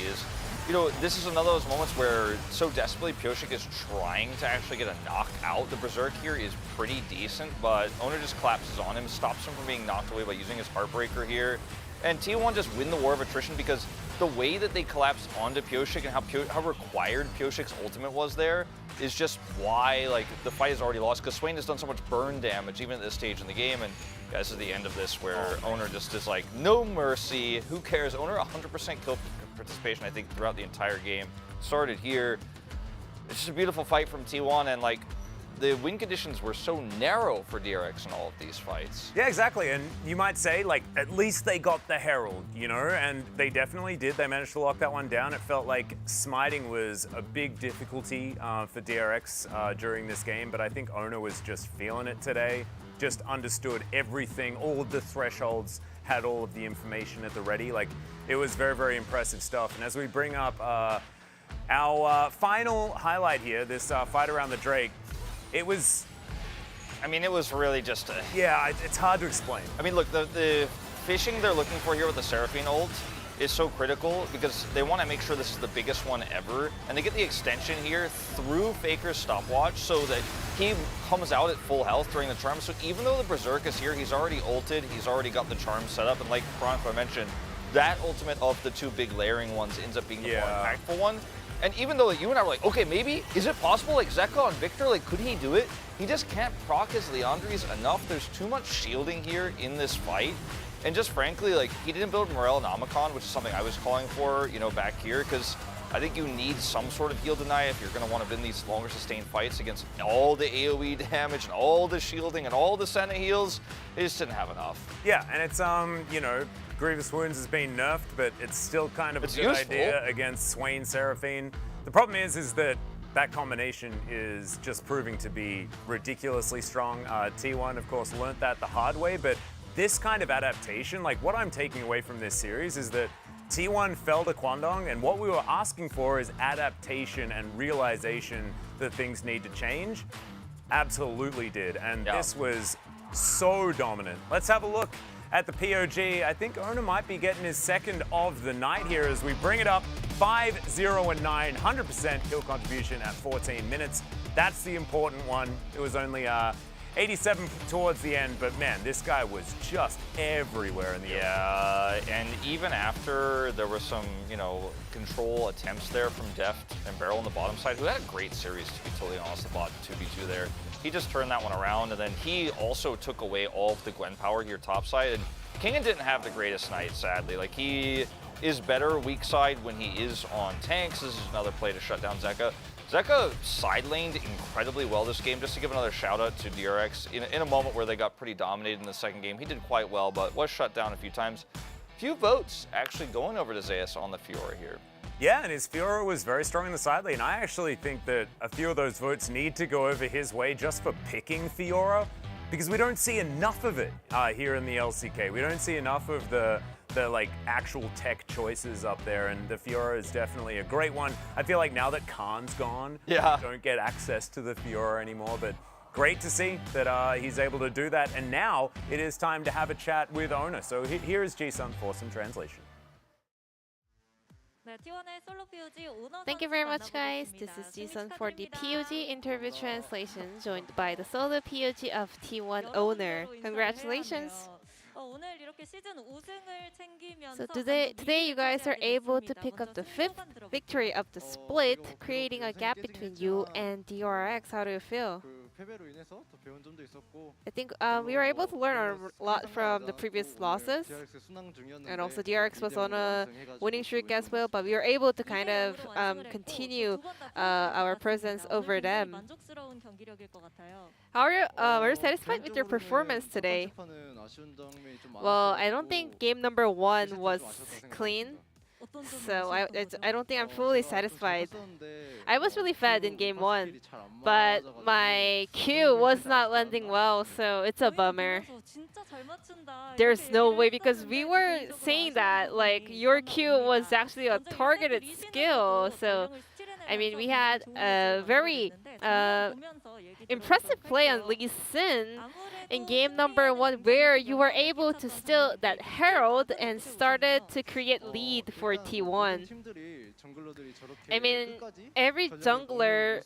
You know, this is another of those moments where so desperately Pioshik is trying to actually get a knock out. The Berserk here is pretty decent, but Owner just collapses on him, stops him from being knocked away by using his Heartbreaker here. And T1 just win the war of attrition because the way that they collapsed onto Pioshik and how required Pioshik's ultimate was there is just why, like, the fight is already lost, because Swain has done so much burn damage even at this stage in the game, and this is the end of this where Owner just is like, no mercy, who cares? Owner 100% kill participation, I think, throughout the entire game. Started here. It's just a beautiful fight from T1, and, like, the win conditions were so narrow for DRX in all of these fights. Yeah, exactly. And you might say, like, at least they got the Herald, you know? And they definitely did. They managed to lock that one down. It felt like smiting was a big difficulty for DRX during this game, but I think Owner was just feeling it today. Just understood everything, all of the thresholds, had all of the information at the ready. Like, it was very, very impressive stuff. And as we bring up our final highlight here, this fight around the Drake, it was. I mean, it was really just a... Yeah, it's hard to explain. I mean, look, the fishing they're looking for here with the Seraphine ult is so critical because they want to make sure this is the biggest one ever. And they get the extension here through Faker's stopwatch so that he comes out at full health during the charm. So even though the Berserk is here, he's already ulted, he's already got the charm set up. And like Chronicle mentioned, that ultimate of the two big layering ones ends up being the more impactful one. And even though you and I were like, okay, maybe, is it possible, like Zeka on Victor, like could he do it? He just can't proc his Leandries enough. There's too much shielding here in this fight. And just frankly, like he didn't build Morel and Omicron, which is something I was calling for, you know, back here, because I think you need some sort of heal deny if you're gonna want to win these longer sustained fights against all the AoE damage and all the shielding and all the Senna heals. They just didn't have enough. Yeah, and it's, you know, Grievous Wounds has been nerfed, but it's still kind of a good idea against Swain Seraphine. The problem is that that combination is just proving to be ridiculously strong. T1, of course, learned that the hard way, but this kind of adaptation, like what I'm taking away from this series is that T1 fell to Kwandong, and what we were asking for is adaptation and realization that things need to change. Absolutely did, and this was so dominant. Let's have a look at the POG. I think Ona might be getting his second of the night here as we bring it up 5-0-9, 100% kill contribution at 14 minutes. That's the important one. It was only 87 towards the end, but man, this guy was just everywhere in the and even after there were some, you know, control attempts there from Deft and Beryl on the bottom side, who had a great series, to be totally honest, the bot 2v2 there. He just turned that one around, and then he also took away all of the Gwen power here topside, and Kingen didn't have the greatest night, sadly. Like, he is better weak side when he is on tanks. This is another play to shut down Zeka. Zeka side laned incredibly well this game. Just to give another shout out to DRX, in a moment where they got pretty dominated in the second game, he did quite well, but was shut down a few times. Few votes actually going over to Zeus on the Fiora here. Yeah, and his Fiora was very strong in the side lane. I actually think that a few of those votes need to go over his way just for picking Fiora, because we don't see enough of it here in the LCK. We don't see enough of the like actual tech choices up there, and the Fiora is definitely a great one. I feel like now that Khan's gone, we don't get access to the Fiora anymore, but great to see that he's able to do that. And now it is time to have a chat with Ona. So here is Ji-sun for some translation. Thank you very much, guys. This is Ji-sun for the POG interview translation, joined by the solo POG of T1 owner. Congratulations! So today you guys are able to pick up the 5th victory of the split, creating a gap between you and DRX. How do you feel? I think we were able to learn a lot from the previous losses, and also DRX was on a winning streak as well, but we were able to kind of continue our presence over them. How are you? Were you satisfied with your performance today? Well, I don't think game number 1 was clean. So I don't think I'm fully satisfied. I was really fed in game 1, but my Q was not landing well, so it's a bummer. There's no way, because we were saying that like your Q was actually a targeted skill, so I mean, we had a very impressive play on Lee Sin in game number 1, where you were able to steal that Herald and started to create lead for T1. I mean, every jungler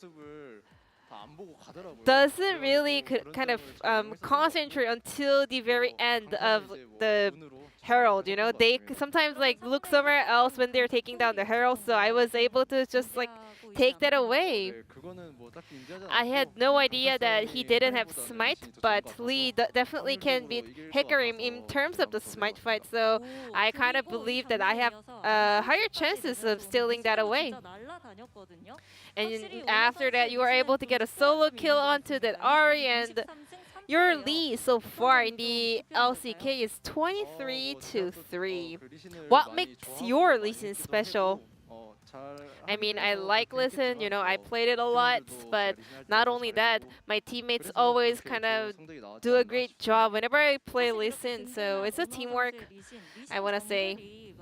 doesn't really kind of concentrate until the very end of the Herald, you know? They sometimes like look somewhere else when they're taking down the Herald, so I was able to just like take that away. I had no idea that he didn't have Smite, but Lee definitely can beat Hecarim in terms of the Smite fight, so I kind of believe that I have higher chances of stealing that away. And after that, you were able to get a solo kill onto that Ahri, and your lead so far in the LCK is 23-3. What makes your Lee Sin special? I mean, I like Lee Sin, you know, I played it a lot, but not only that, my teammates always kind of do a great job whenever I play Lee Sin, so it's a teamwork, I want to say.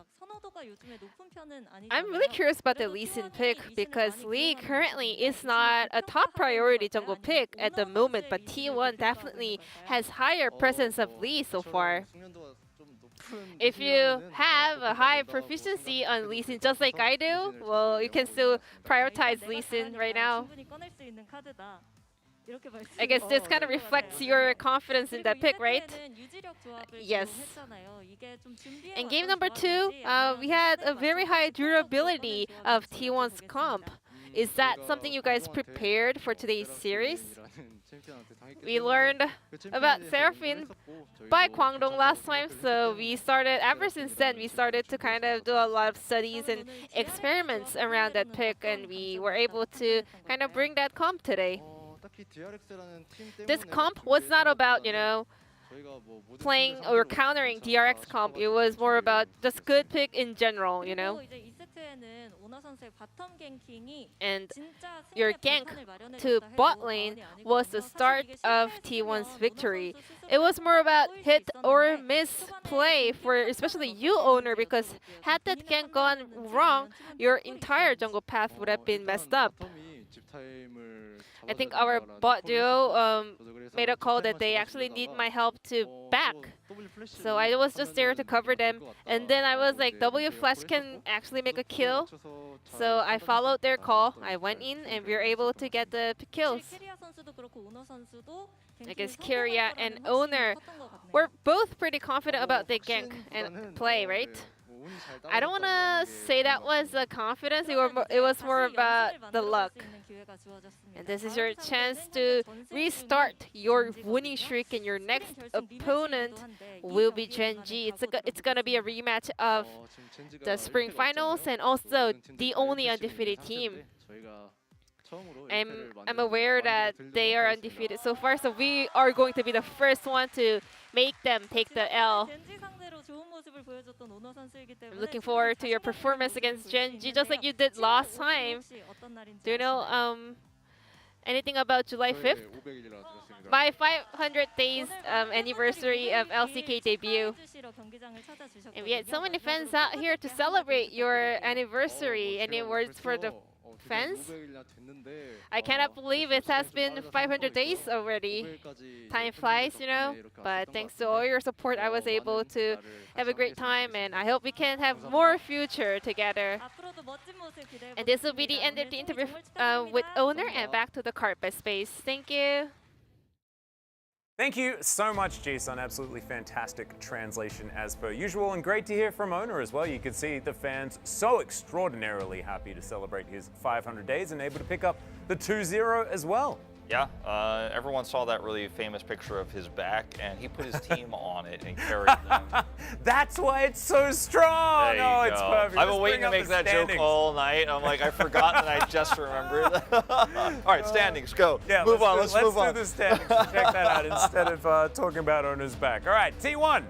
I'm really curious about the Lee Sin pick because Lee currently is not a top priority jungle pick at the moment, but T1 definitely has higher presence of Lee so far. If you have a high proficiency on Lee Sin just like I do, well, you can still prioritize Lee Sin right now. I guess this kind of reflects your confidence in that pick, right? Yes. In game number 2, we had a very high durability of T1's comp. Is that something you guys prepared for today's series? We learned about Seraphine by Kwangdong last time, so we started, ever since then, we started to kind of do a lot of studies and experiments around that pick, and we were able to kind of bring that comp today. This comp was not about, you know, playing or countering DRX comp. It was more about just good pick in general, you know. And your gank to bot lane was the start of T1's victory. It was more about hit or miss play for especially you, owner, because had that gank gone wrong, your entire jungle path would have been messed up. I think our bot duo made a call that they actually need my help to back. So I was just there to cover them. And then I was like, W Flash can actually make a kill. So I followed their call. I went in and we were able to get the kills. I guess Kyria and Owner were both pretty confident about the gank and play, right? I don't want to say that was the confidence. It was more about the luck. And this is your chance to restart your winning streak, and your next opponent will be Gen G. It's going to be a rematch of the spring finals and also the only undefeated team. I'm aware that they are undefeated so far, so we are going to be the first one to make them take the L. I'm looking forward to your performance against Gen G, just like you did last time. Do you know anything about July 5th? My 500 days anniversary of LCK debut. And we had so many fans out here to celebrate your anniversary. Any words for the fans? I cannot believe it has been 500 days already. Time flies, you know, but thanks to all your support, I was able to have a great time, and I hope we can have more future together. And this will be the end of the interview with Owner, and back to the carpet space. Thank you. Thank you so much, Jason. Absolutely fantastic translation as per usual, and great to hear from Owner as well. You could see the fans so extraordinarily happy to celebrate his 500 days and able to pick up the 2-0 as well. Yeah, everyone saw that really famous picture of his back, and he put his team on it and carried them. That's why it's so strong! Oh, it's perfect. I've been waiting to make that joke all night. I'm like, I forgot that I just remembered. All right, standings, go. Yeah, move on, let's move on. Let's do the standings. Check that out instead of talking about Owner's back. All right, T1.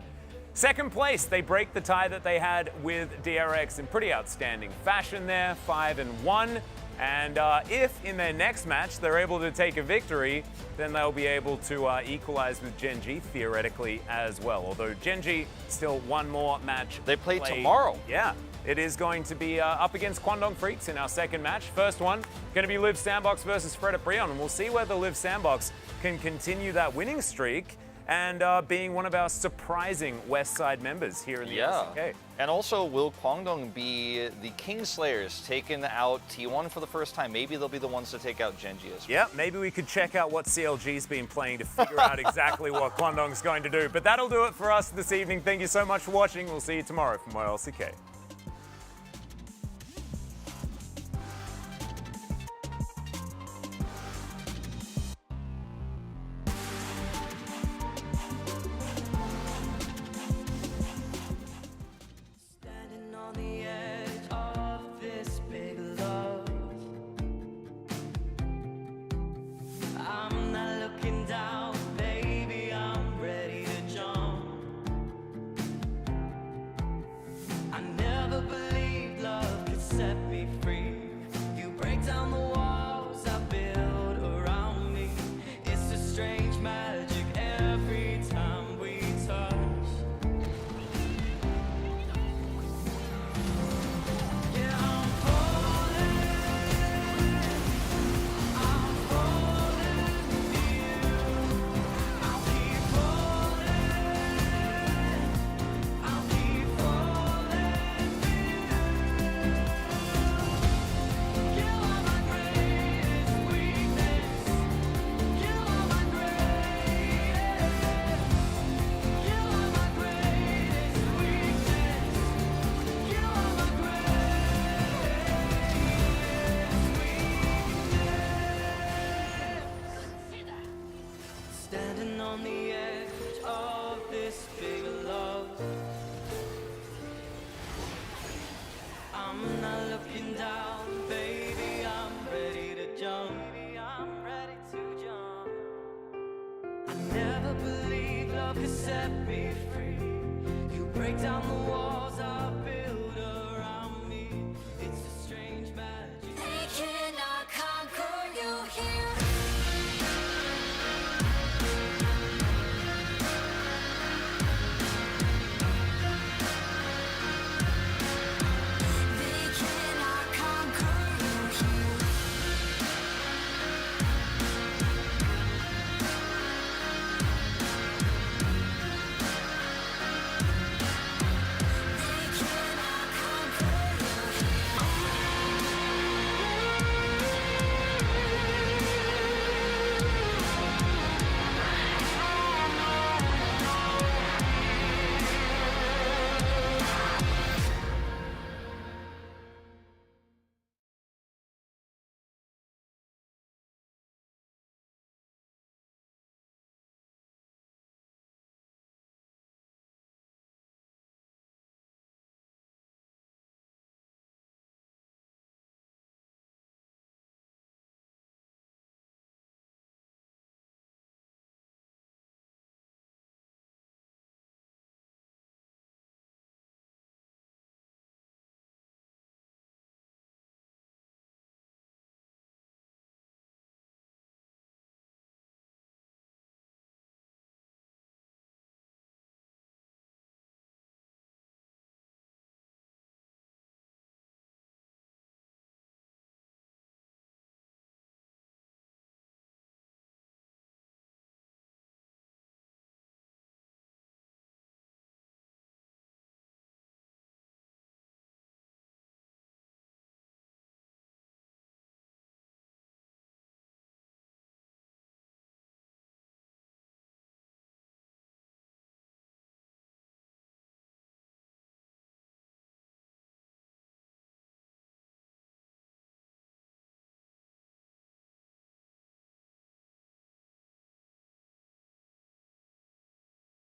Second place, they break the tie that they had with DRX in pretty outstanding fashion there, 5-1. And if in their next match they're able to take a victory, then they'll be able to equalize with Gen G theoretically as well. Although Gen G still one more match. They play tomorrow. Yeah, it is going to be up against Kwangdong Freaks in our second match. First one going to be Liv Sandbox versus Fred Brion, and we'll see whether Liv Sandbox can continue that winning streak and being one of our surprising West Side members here in the LCK. And also, will Kwangdong be the Kingslayers taking out T1 for the first time? Maybe they'll be the ones to take out Gen G as well. Yeah, maybe we could check out what CLG's been playing to figure out exactly what Kwangdong's going to do. But that'll do it for us this evening. Thank you so much for watching. We'll see you tomorrow for more LCK. I never could set me free. You break down the wall.